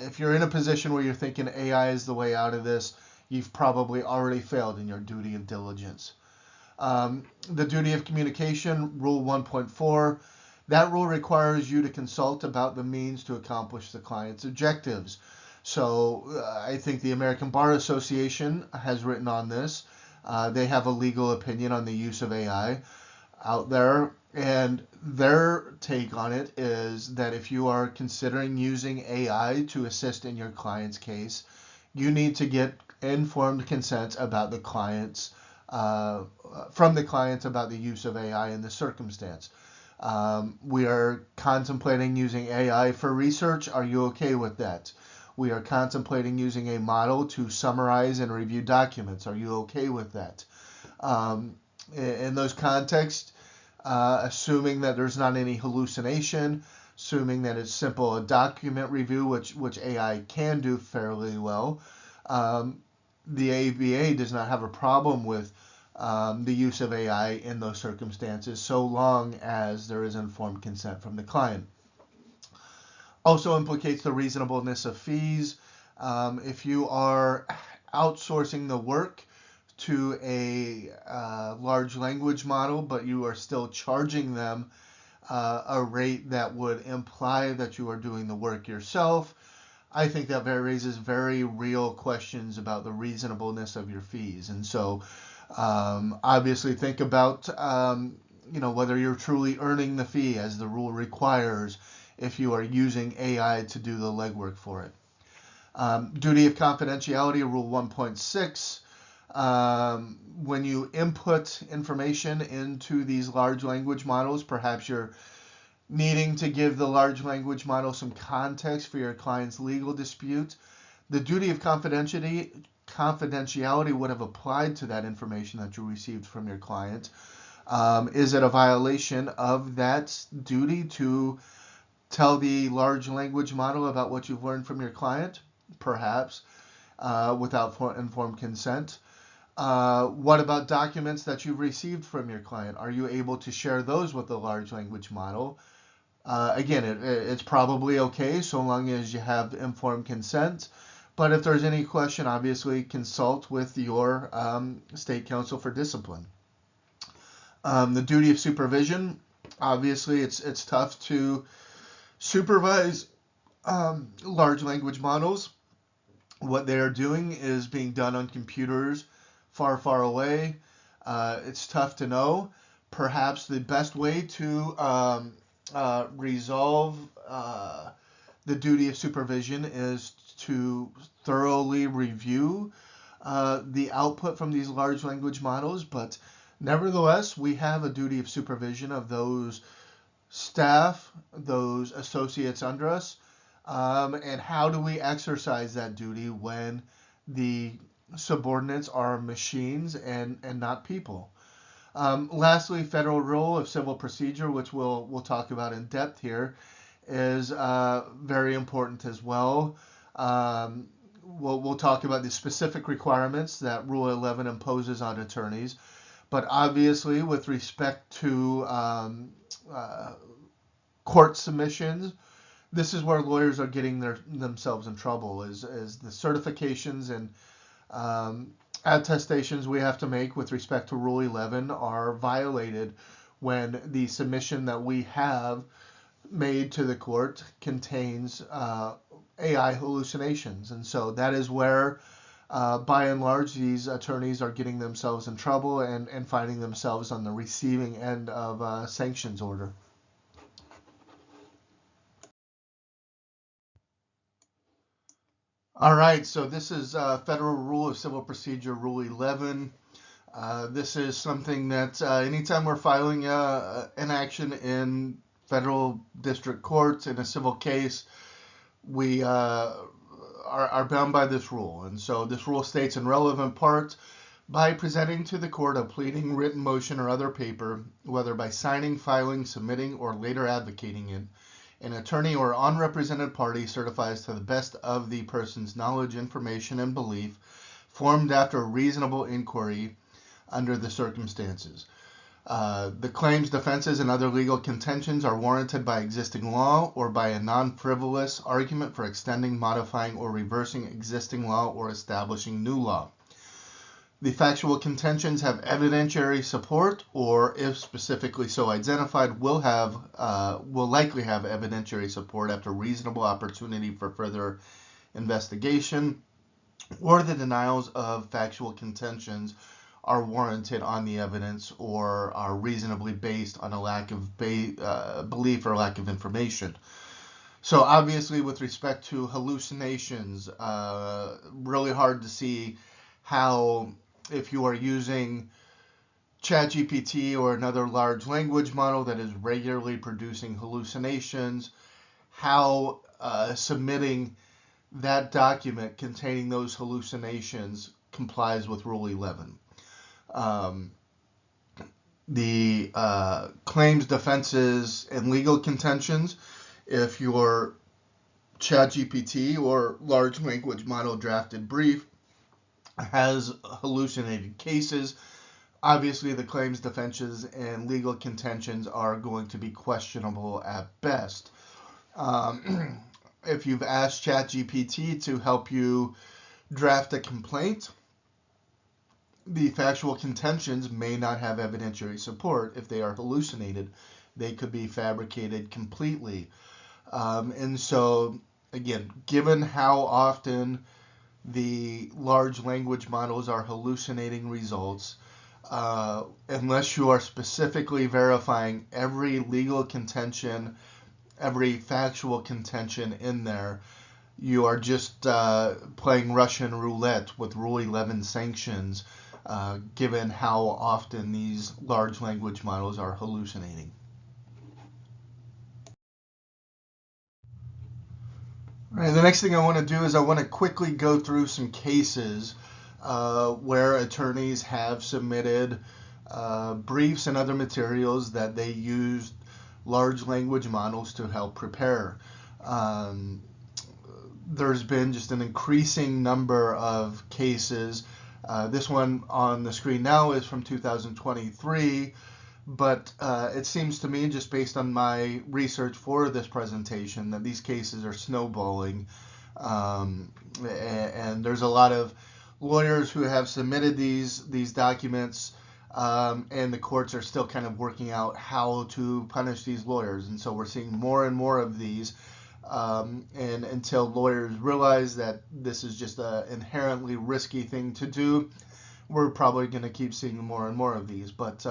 if you're in a position where you're thinking AI is the way out of this, you've probably already failed in your duty of diligence. The duty of communication, Rule 1.4, that rule requires you to consult about the means to accomplish the client's objectives. So I think the American Bar Association has written on this. They have a legal opinion on the use of AI out there, and their take on it is that if you are considering using AI to assist in your client's case, you need to get informed consent about the client's from the client about the use of AI in the circumstance. We are contemplating using AI for research. Are you okay with that? We are contemplating using a model to summarize and review documents. Are you okay with that? In those contexts, assuming that there's not any hallucination, assuming that it's simple a document review, which AI can do fairly well, the ABA does not have a problem with the use of AI in those circumstances, so long as there is informed consent from the client. Also implicates the reasonableness of fees. If you are outsourcing the work to a large language model, but you are still charging them a rate that would imply that you are doing the work yourself, I think that raises very real questions about the reasonableness of your fees. And so obviously think about whether you're truly earning the fee as the rule requires if you are using AI to do the legwork for it. Duty of confidentiality, Rule 1.6. When you input information into these large language models, perhaps you're needing to give the large language model some context for your client's legal dispute. The duty of confidentiality would have applied to that information that you received from your client. Is it a violation of that duty to tell the large language model about what you've learned from your client? Perhaps, without informed consent. What about documents that you've received from your client? Are you able to share those with the large language model? Again, it's probably okay so long as you have informed consent. But if there's any question, obviously consult with your state council for discipline. The duty of supervision, obviously it's tough to supervise large language models. What they are doing is being done on computers far, far away. It's tough to know. Perhaps the best way to resolve the duty of supervision is to thoroughly review the output from these large language models, but nevertheless, we have a duty of supervision of those staff, those associates under us, and how do we exercise that duty when the subordinates are machines and not people? Lastly, federal rule of civil procedure, which we'll talk about in depth here, is very important as well. We'll talk about the specific requirements that Rule 11 imposes on attorneys, but obviously with respect to court submissions, this is where lawyers are getting themselves in trouble, is the certifications and attestations we have to make with respect to Rule 11 are violated when the submission that we have made to the court contains AI hallucinations. And so that is where By and large, these attorneys are getting themselves in trouble and finding themselves on the receiving end of a sanctions order. All right, so this is Federal Rule of Civil Procedure, Rule 11. This is something that anytime we're filing an action in federal district courts in a civil case, we are bound by this rule. And so this rule states in relevant part, by presenting to the court a pleading, written motion, or other paper, whether by signing, filing, submitting, or later advocating it, an attorney or unrepresented party certifies to the best of the person's knowledge, information, and belief, formed after reasonable inquiry under the circumstances. The claims, defenses, and other legal contentions are warranted by existing law or by a non-frivolous argument for extending, modifying, or reversing existing law or establishing new law. The factual contentions have evidentiary support, or if specifically so identified, will likely have evidentiary support after reasonable opportunity for further investigation, or the denials of factual contentions are warranted on the evidence or are reasonably based on a lack of belief or lack of information. So obviously with respect to hallucinations, really hard to see how, if you are using ChatGPT or another large language model that is regularly producing hallucinations, how submitting that document containing those hallucinations complies with Rule 11. The claims, defenses, and legal contentions, if your ChatGPT or large language model drafted brief has hallucinated cases, obviously the claims, defenses, and legal contentions are going to be questionable at best. If you've asked ChatGPT to help you draft a complaint, the factual contentions may not have evidentiary support. If they are hallucinated, they could be fabricated completely. And so, again, given how often the large language models are hallucinating results, unless you are specifically verifying every legal contention, every factual contention in there, you are just playing Russian roulette with Rule 11 sanctions, given how often these large language models are hallucinating. All right, the next thing I want to do is I want to quickly go through some cases where attorneys have submitted briefs and other materials that they used large language models to help prepare. There's been just an increasing number of cases. This one on the screen now is from 2023, but it seems to me, just based on my research for this presentation, that these cases are snowballing, and there's a lot of lawyers who have submitted these documents, and the courts are still kind of working out how to punish these lawyers, and so we're seeing more and more of these, and until lawyers realize that this is just an inherently risky thing to do, we're probably going to keep seeing more and more of these. But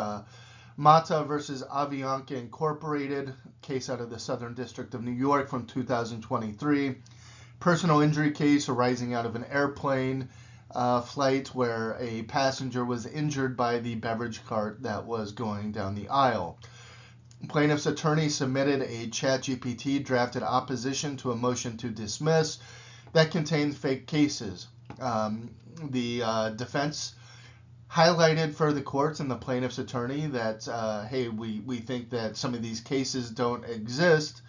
Mata versus Avianca Incorporated, case out of the Southern District of New York from 2023. Personal injury case arising out of an airplane flight where a passenger was injured by the beverage cart that was going down the aisle. Plaintiff's attorney submitted a ChatGPT drafted opposition to a motion to dismiss that contained fake cases. The defense highlighted for the courts and the plaintiff's attorney that, hey, we think that some of these cases don't exist.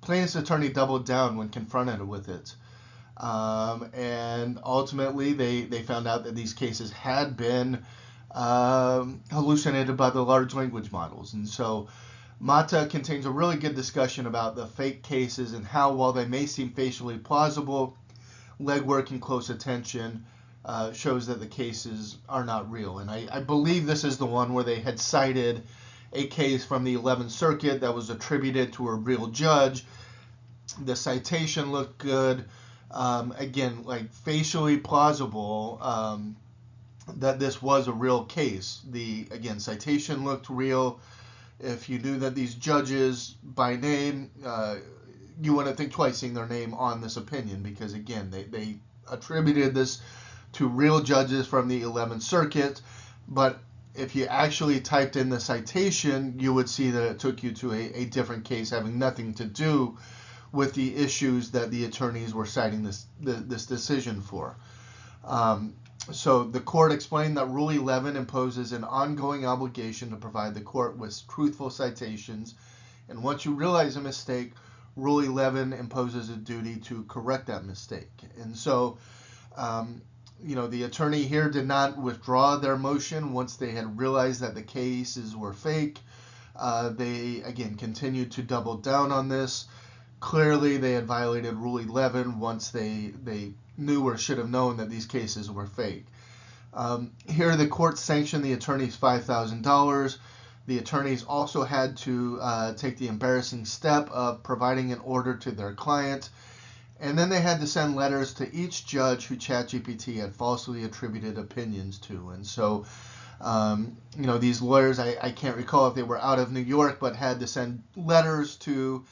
Plaintiff's attorney doubled down when confronted with it. And ultimately, they found out that these cases had been hallucinated by the large language models. And so Mata contains a really good discussion about the fake cases and how, while they may seem facially plausible, legwork and close attention shows that the cases are not real. And I believe this is the one where they had cited a case from the 11th Circuit that was attributed to a real judge. The citation looked good, again, like facially plausible that this was a real case. The, again, citation looked real. If you knew that these judges by name, you wouldn't think twice seeing their name on this opinion, because again, they attributed this to real judges from the 11th Circuit. But if you actually typed in the citation, you would see that it took you to a different case having nothing to do with the issues that the attorneys were citing this decision for. So the court explained that Rule 11 imposes an ongoing obligation to provide the court with truthful citations, and once you realize a mistake, Rule 11 imposes a duty to correct that mistake. And so, the attorney here did not withdraw their motion once they had realized that the cases were fake. They, again, continued to double down on this. Clearly, they had violated Rule 11 once they knew or should have known that these cases were fake. Here, the court sanctioned the attorneys $5,000. The attorneys also had to take the embarrassing step of providing an order to their client, and then they had to send letters to each judge who ChatGPT had falsely attributed opinions to. And so, these lawyers, I can't recall if they were out of New York, but had to send letters to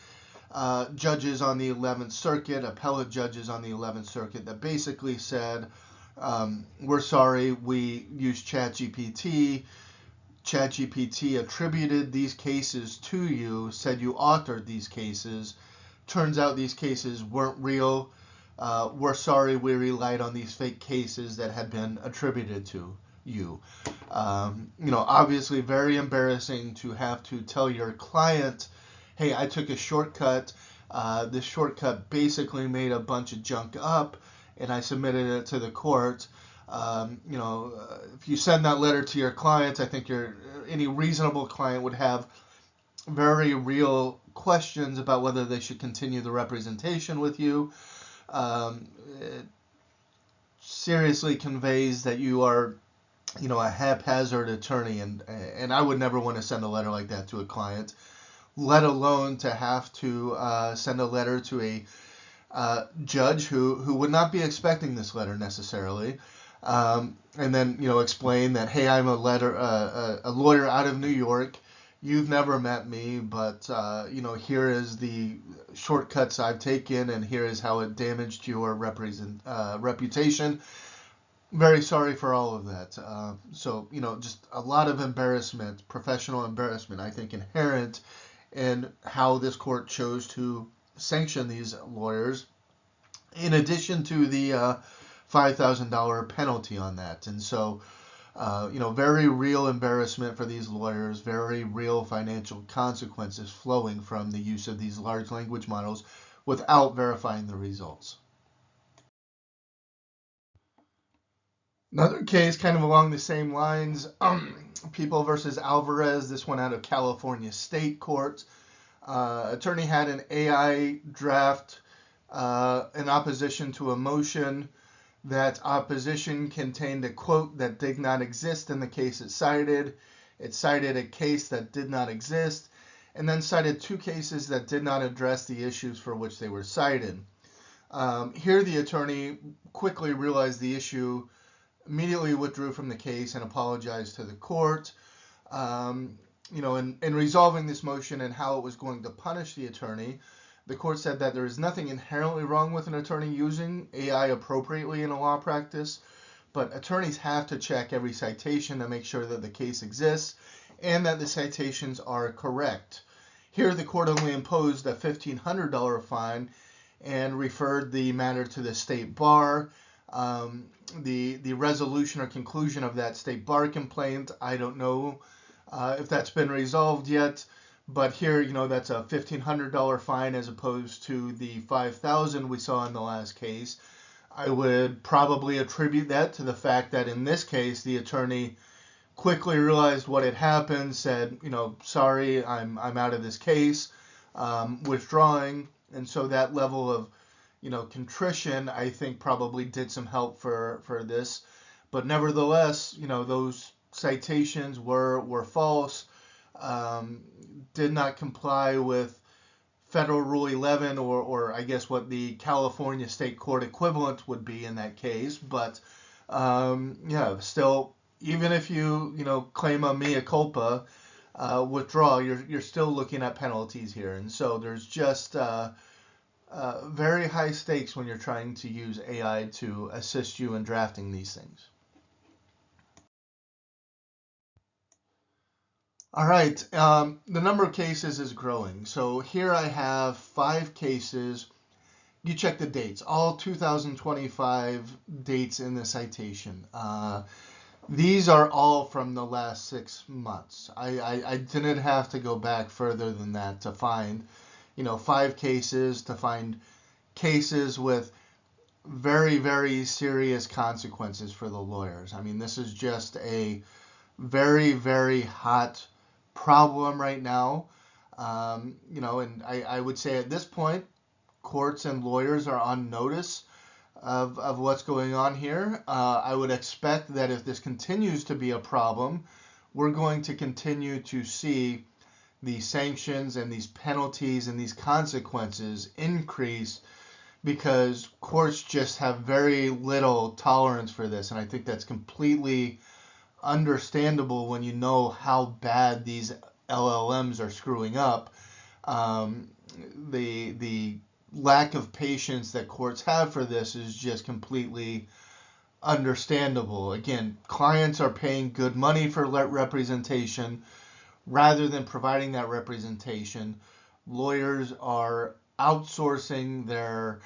judges on the 11th Circuit, appellate judges on the 11th Circuit, that basically said, we're sorry, we used ChatGPT. ChatGPT attributed these cases to you, said you authored these cases. Turns out these cases weren't real. We're sorry we relied on these fake cases that had been attributed to you. Obviously very embarrassing to have to tell your client, hey, I took a shortcut. This shortcut basically made a bunch of junk up, and I submitted it to the court. If you send that letter to your client, I think any reasonable client would have very real questions about whether they should continue the representation with you. It seriously conveys that you are, a haphazard attorney, and I would never want to send a letter like that to a client, let alone to have to send a letter to a judge who would not be expecting this letter necessarily, and then explain that, hey, I'm a lawyer out of New York. You've never met me, but here is the shortcuts I've taken, and here is how it damaged your reputation. Very sorry for all of that. So just a lot of embarrassment, professional embarrassment, I think, inherent in how this court chose to sanction these lawyers, in addition to the $5,000 penalty on that. And so, very real embarrassment for these lawyers, very real financial consequences flowing from the use of these large language models without verifying the results. Another case kind of along the same lines, People versus Alvarez, this one out of California State Court. Attorney had an AI draft in opposition to a motion. That opposition contained a quote that did not exist in the case it cited. It cited a case that did not exist, and then cited two cases that did not address the issues for which they were cited. Here, the attorney quickly realized the issue, immediately withdrew from the case, and apologized to the court. In resolving this motion and how it was going to punish the attorney, the court said that there is nothing inherently wrong with an attorney using AI appropriately in a law practice, but attorneys have to check every citation to make sure that the case exists and that the citations are correct. Here, the court only imposed a $1,500 fine and referred the matter to the state bar. The resolution or conclusion of that state bar complaint, I don't know if that's been resolved yet. But here, that's a $1,500 fine as opposed to the $5,000 we saw in the last case. I would probably attribute that to the fact that in this case, the attorney quickly realized what had happened, said, sorry, I'm out of this case, withdrawing. And so that level of, contrition, I think probably did some help for this. But nevertheless, those citations were false. Did not comply with Federal Rule 11, or I guess what the California State Court equivalent would be in that case. But yeah, still, even if you claim a mea culpa, withdraw, you're still looking at penalties here. And so there's just very high stakes when you're trying to use AI to assist you in drafting these things. All right, the number of cases is growing. So here I have 5 cases. You check the dates, all 2025 dates in the citation. These are all from the last 6 months. I didn't have to go back further than that to find, 5 cases, to find cases with very, very serious consequences for the lawyers. I mean, this is just a very, very hot problem right now. And I would say at this point, courts and lawyers are on notice of what's going on here. I would expect that if this continues to be a problem, we're going to continue to see these sanctions and these penalties and these consequences increase, because courts just have very little tolerance for this. And I think that's completely understandable when you know how bad these LLMs are screwing up. The lack of patience that courts have for this is just completely understandable. Again, clients are paying good money for representation. Rather than providing that representation, lawyers are outsourcing their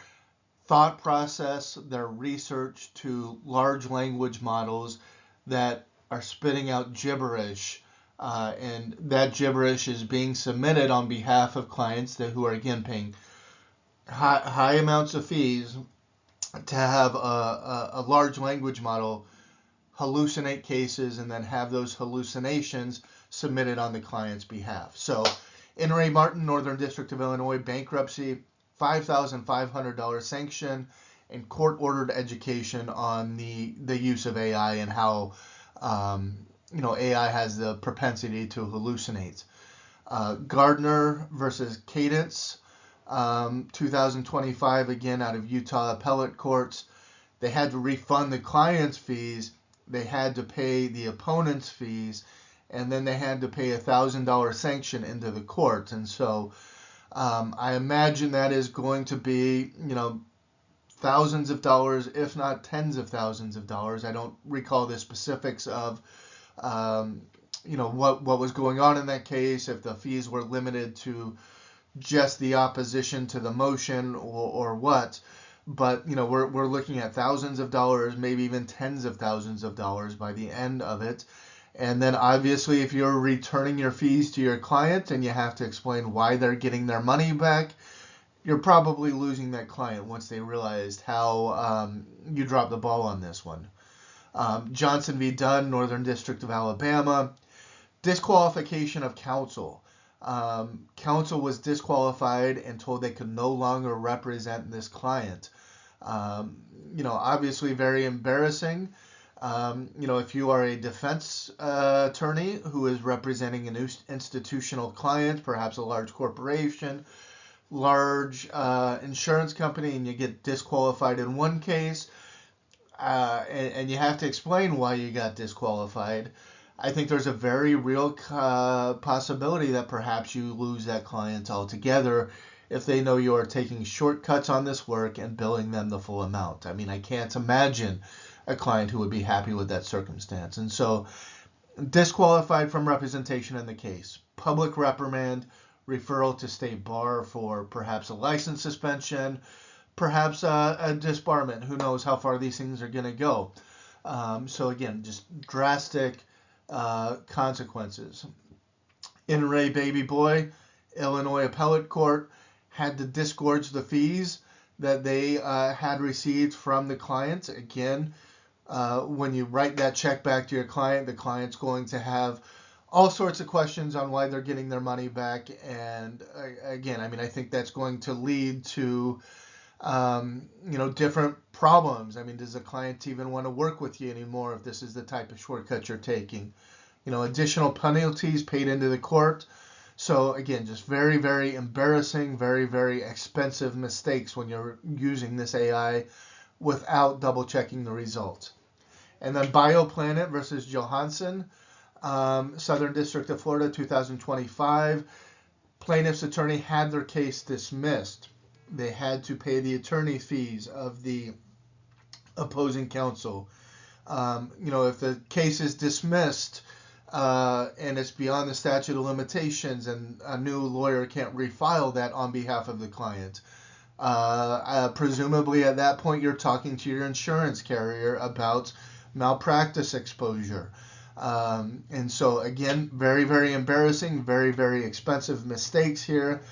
thought process, their research to large language models that are spitting out gibberish, and that gibberish is being submitted on behalf of clients who are, again, paying high amounts of fees to have a large language model hallucinate cases and then have those hallucinations submitted on the client's behalf. So, in Ray Martin, Northern District of Illinois, bankruptcy, $5,500 sanction, and court-ordered education on the use of AI and how AI has the propensity to hallucinate. Gardner versus Cadence, 2025, again out of Utah appellate courts. They had to refund the client's fees, they had to pay the opponent's fees, and then they had to pay $1,000 sanction into the court. And so I imagine that is going to be, thousands of dollars, if not tens of thousands of dollars. I don't recall the specifics of, what was going on in that case, if the fees were limited to just the opposition to the motion or what. But, we're looking at thousands of dollars, maybe even tens of thousands of dollars by the end of it. And then obviously if you're returning your fees to your client and you have to explain why they're getting their money back, you're probably losing that client once they realized how you dropped the ball on this one. Johnson v. Dunn, Northern District of Alabama, disqualification of counsel. Counsel was disqualified and told they could no longer represent this client. Obviously very embarrassing. If you are a defense attorney who is representing an institutional client, perhaps a large corporation, large insurance company, and you get disqualified in one case, and you have to explain why you got disqualified, I think there's a very real possibility that perhaps you lose that client altogether if they know you are taking shortcuts on this work and billing them the full amount. I mean, I can't imagine a client who would be happy with that circumstance. And so, disqualified from representation in the case, public reprimand, referral to state bar for perhaps a license suspension, perhaps a disbarment. Who knows how far these things are going to go. So again, just drastic consequences. In Ray Baby Boy, Illinois Appellate Court had to disgorge the fees that they had received from the client. Again, when you write that check back to your client, the client's going to have all sorts of questions on why they're getting their money back. And again, I mean, I think that's going to lead to, different problems. I mean, does the client even want to work with you anymore if this is the type of shortcut you're taking? Additional penalties paid into the court. So again, just very, very embarrassing, very, very expensive mistakes when you're using this AI without double checking the results. And then BioPlanet versus Johansson, Southern District of Florida, 2025. Plaintiff's attorney had their case dismissed. They had to pay the attorney fees of the opposing counsel. If the case is dismissed and it's beyond the statute of limitations and a new lawyer can't refile that on behalf of the client, presumably at that point you're talking to your insurance carrier about malpractice exposure. And so again, very, very embarrassing, very, very expensive mistakes here.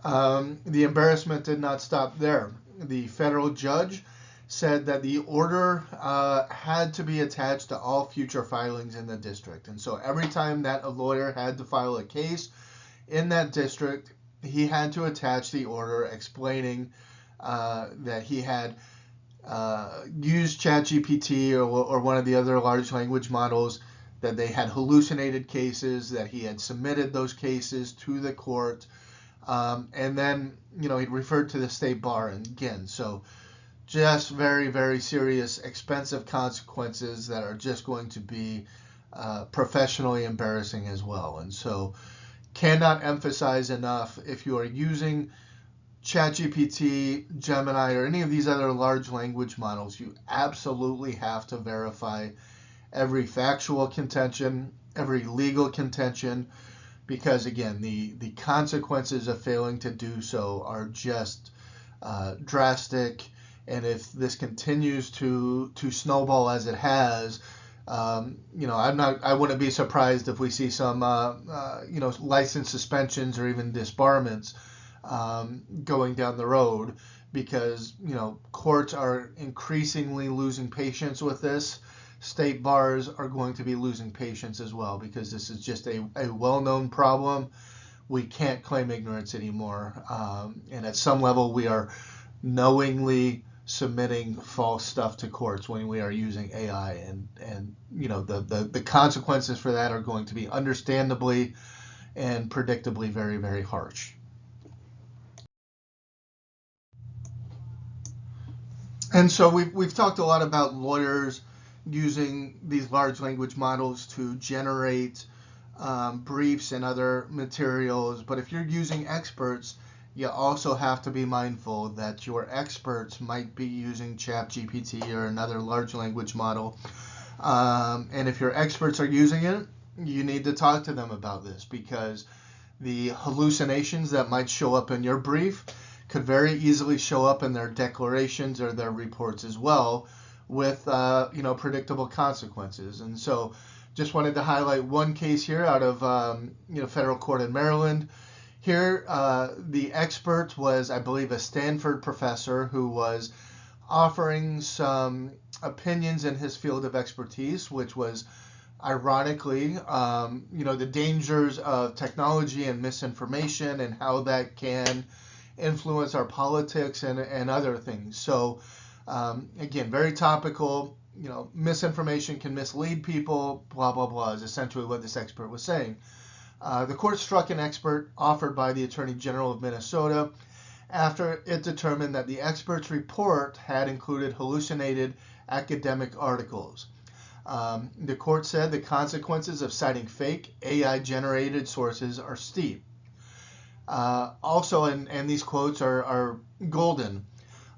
The embarrassment did not stop there. The federal judge said that the order had to be attached to all future filings in the district. And so every time that a lawyer had to file a case in that district, he had to attach the order explaining that he had used ChatGPT or one of the other large language models, that they had hallucinated cases, that he had submitted those cases to the court, and then he referred to the state bar again. So just very, very serious, expensive consequences that are just going to be professionally embarrassing as well. And so cannot emphasize enough, if you are using ChatGPT, Gemini, or any of these other large language models, you absolutely have to verify every factual contention, every legal contention, because again, the consequences of failing to do so are just drastic. And if this continues to snowball as it has, I wouldn't be surprised if we see some license suspensions or even disbarments going down the road, because courts are increasingly losing patience with this. State bars are going to be losing patience as well, because this is just a well-known problem. We can't claim ignorance anymore, and at some level we are knowingly submitting false stuff to courts when we are using AI, and the consequences for that are going to be understandably and predictably very, very harsh. And so we've talked a lot about lawyers using these large language models to generate briefs and other materials, but if you're using experts, you also have to be mindful that your experts might be using ChatGPT or another large language model. And if your experts are using it, you need to talk to them about this, because the hallucinations that might show up in your brief could very easily show up in their declarations or their reports as well, with predictable consequences. And so just wanted to highlight one case here out of federal court in Maryland. Here, the expert was, I believe, a Stanford professor who was offering some opinions in his field of expertise, which was ironically, the dangers of technology and misinformation and how that can influence our politics and other things. So again, very topical. Misinformation can mislead people, blah, blah, blah, is essentially what this expert was saying. The court struck an expert offered by the Attorney General of Minnesota after it determined that the expert's report had included hallucinated academic articles. The court said the consequences of citing fake AI-generated sources are steep. Also, and these quotes are golden,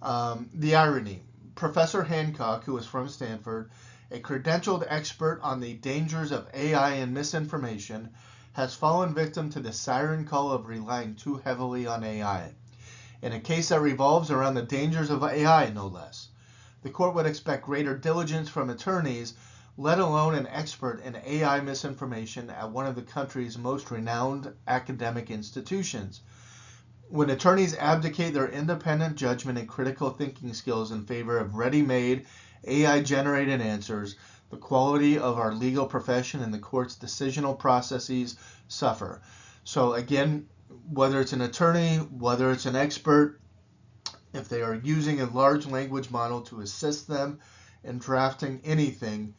the irony. Professor Hancock, who was from Stanford, a credentialed expert on the dangers of AI and misinformation, has fallen victim to the siren call of relying too heavily on AI, in a case that revolves around the dangers of AI, no less. The court would expect greater diligence from attorneys, let alone an expert in AI misinformation at one of the country's most renowned academic institutions. When attorneys abdicate their independent judgment and critical thinking skills in favor of ready-made, AI-generated answers, the quality of our legal profession and the court's decisional processes suffer. So again, whether it's an attorney, whether it's an expert, if they are using a large language model to assist them in drafting anything,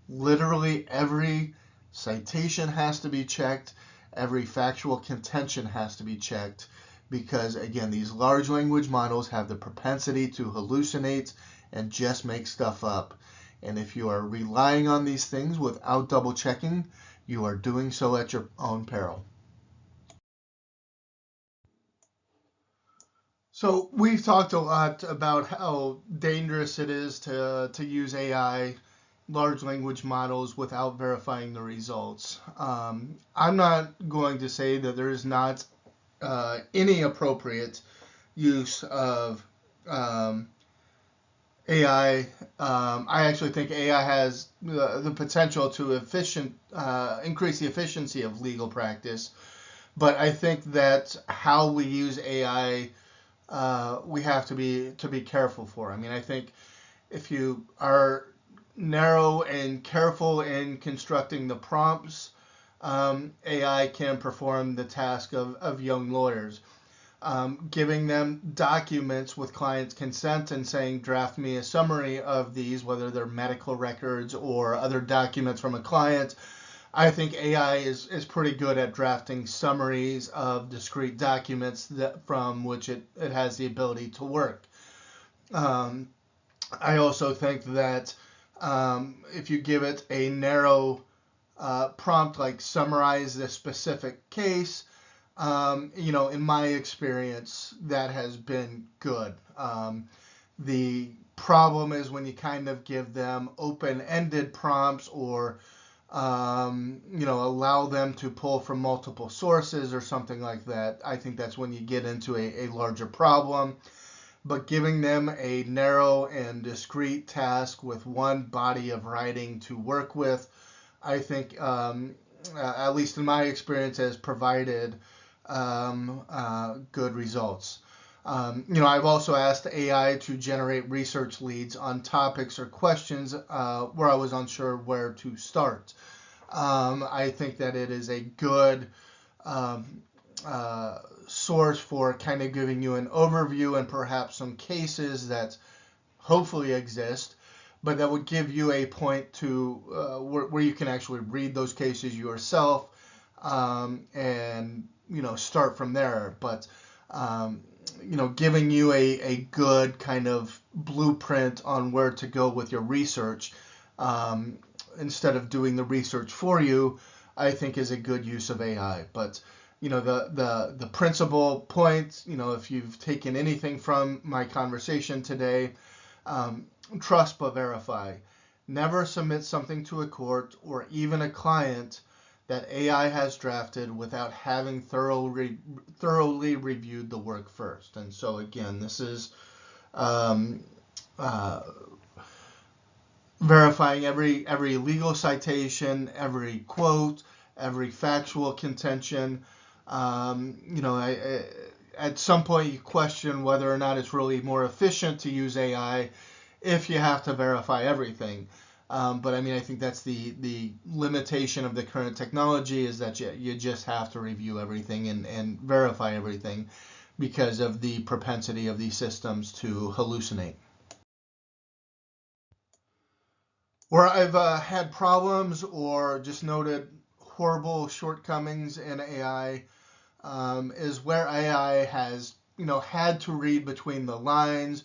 literally every citation has to be checked. Every factual contention has to be checked because, again, these large language models have the propensity to hallucinate and just make stuff up. And if you are relying on these things without double checking, you are doing so at your own peril. So we've talked a lot about how dangerous it is to use AI, large language models, without verifying the results. I'm not going to say that there is not any appropriate use of AI. I actually think AI has the potential to increase the efficiency of legal practice. But I think that how we use AI, we have to be careful for. I mean, I think if you are narrow and careful in constructing the prompts, AI can perform the task of young lawyers. Giving them documents with client's consent and saying, draft me a summary of these, whether they're medical records or other documents from a client. I think AI is pretty good at drafting summaries of discrete documents from which it has the ability to work. I also think that if you give it a narrow prompt, like summarize this specific case, in my experience, that has been good. The problem is when you kind of give them open-ended prompts or allow them to pull from multiple sources or something like that. I think that's when you get into a larger problem. But giving them a narrow and discrete task with one body of writing to work with, I think, at least in my experience, has provided good results. I've also asked AI to generate research leads on topics or questions where I was unsure where to start. I think that it is a good source for kind of giving you an overview and perhaps some cases that hopefully exist, but that would give you a point to where you can actually read those cases yourself and start from there. But giving you a good kind of blueprint on where to go with your research instead of doing the research for you, I think is a good use of AI. But the principal point, if you've taken anything from my conversation today, trust but verify. Never submit something to a court or even a client that AI has drafted without having thoroughly reviewed the work first. And so again, this is verifying every legal citation, every quote, every factual contention. At some point you question whether or not it's really more efficient to use AI if you have to verify everything. But I mean, I think that's the limitation of the current technology, is that you just have to review everything and verify everything because of the propensity of these systems to hallucinate. Where I've had problems or just noted horrible shortcomings in AI is where AI has, had to read between the lines,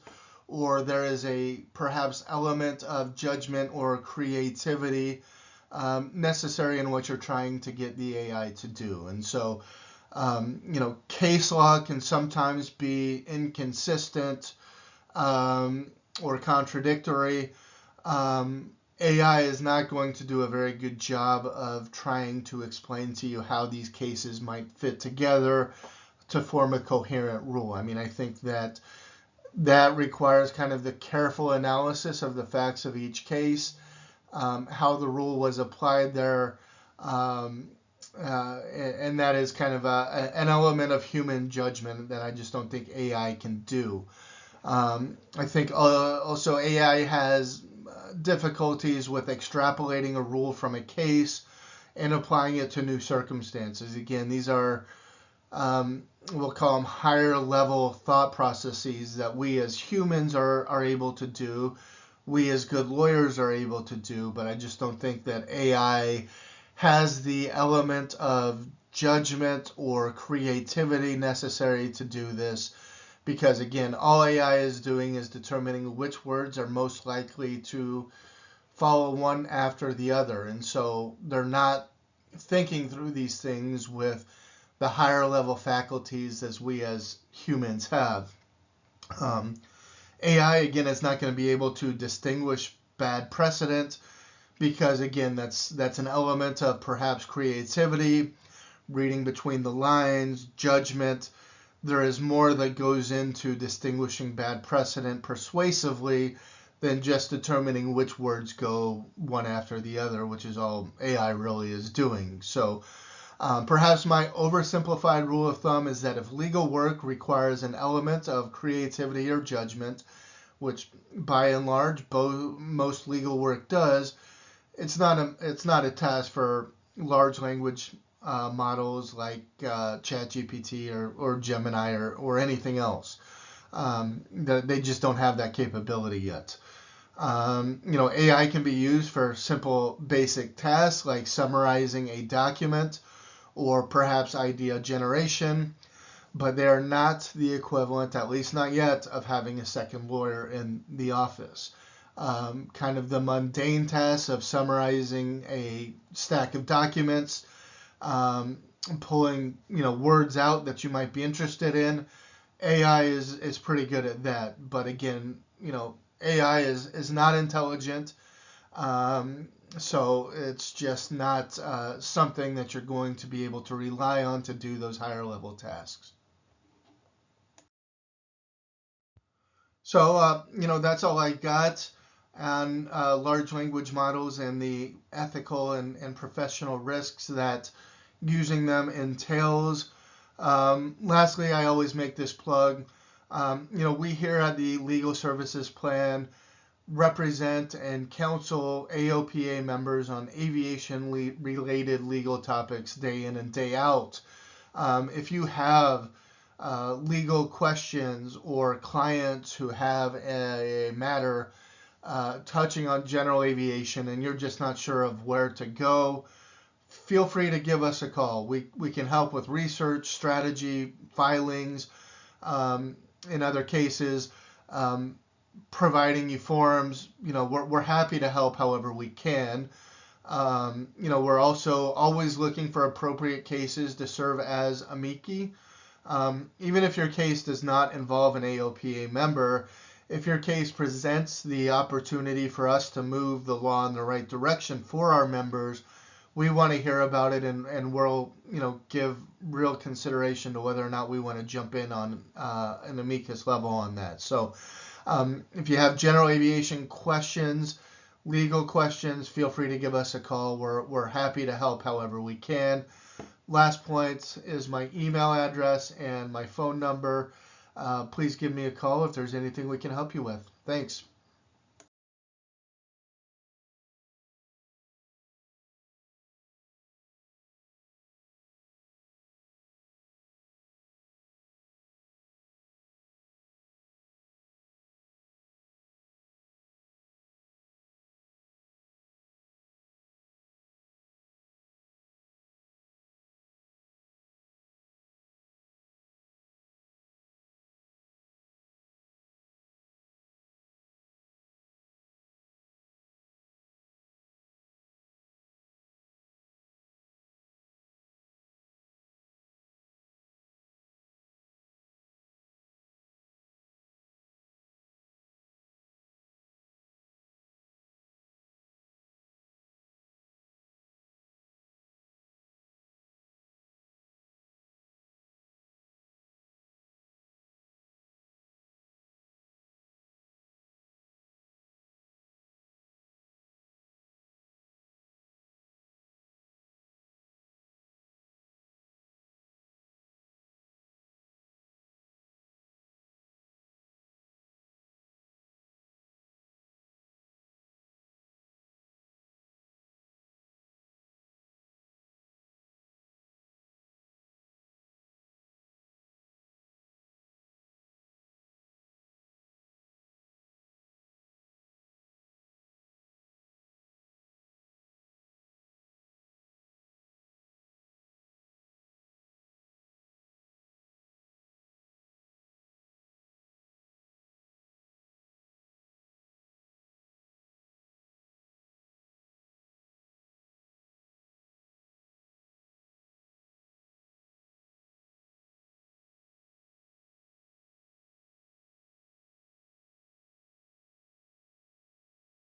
or there is a perhaps element of judgment or creativity necessary in what you're trying to get the AI to do. And so, case law can sometimes be inconsistent or contradictory. AI is not going to do a very good job of trying to explain to you how these cases might fit together to form a coherent rule. I mean, I think that requires kind of the careful analysis of the facts of each case, how the rule was applied there, and that is kind of an element of human judgment that I just don't think AI can do. I think also AI has difficulties with extrapolating a rule from a case and applying it to new circumstances. Again, these are we'll call them higher level thought processes that we as humans are able to do, we as good lawyers are able to do, but I just don't think that AI has the element of judgment or creativity necessary to do this, because again, all AI is doing is determining which words are most likely to follow one after the other. And so they're not thinking through these things with the higher level faculties as we as humans have. AI, again, is not going to be able to distinguish bad precedent because, again, that's an element of perhaps creativity, reading between the lines, judgment. There is more that goes into distinguishing bad precedent persuasively than just determining which words go one after the other, which is all AI really is doing. So perhaps my oversimplified rule of thumb is that if legal work requires an element of creativity or judgment, which by and large most legal work does, it's not a task for large language models like ChatGPT or Gemini or anything else. They just don't have that capability yet. AI can be used for simple basic tasks like summarizing a document or perhaps idea generation, but they are not the equivalent, at least not yet, of having a second lawyer in the office. Kind of the mundane task of summarizing a stack of documents, pulling words out that you might be interested in. AI is pretty good at that, but again, AI is not intelligent, so it's just not something that you're going to be able to rely on to do those higher level tasks. So, that's all I got on large language models and the ethical and professional risks that using them entails. Lastly, I always make this plug. We here at the Legal Services Plan represent and counsel AOPA members on aviation-related legal topics day in and day out. If you have legal questions or clients who have a matter touching on general aviation and you're just not sure of where to go, feel free to give us a call. We can help with research, strategy, filings, in other cases, providing you forms. We're happy to help however we can. We're also always looking for appropriate cases to serve as amici. Even if your case does not involve an AOPA member, if your case presents the opportunity for us to move the law in the right direction for our members, we want to hear about it, and we'll give real consideration to whether or not we want to jump in on an amicus level on that. So if you have general aviation questions, legal questions, feel free to give us a call. We're happy to help however we can. Last point is my email address and my phone number. Please give me a call if there's anything we can help you with. Thanks.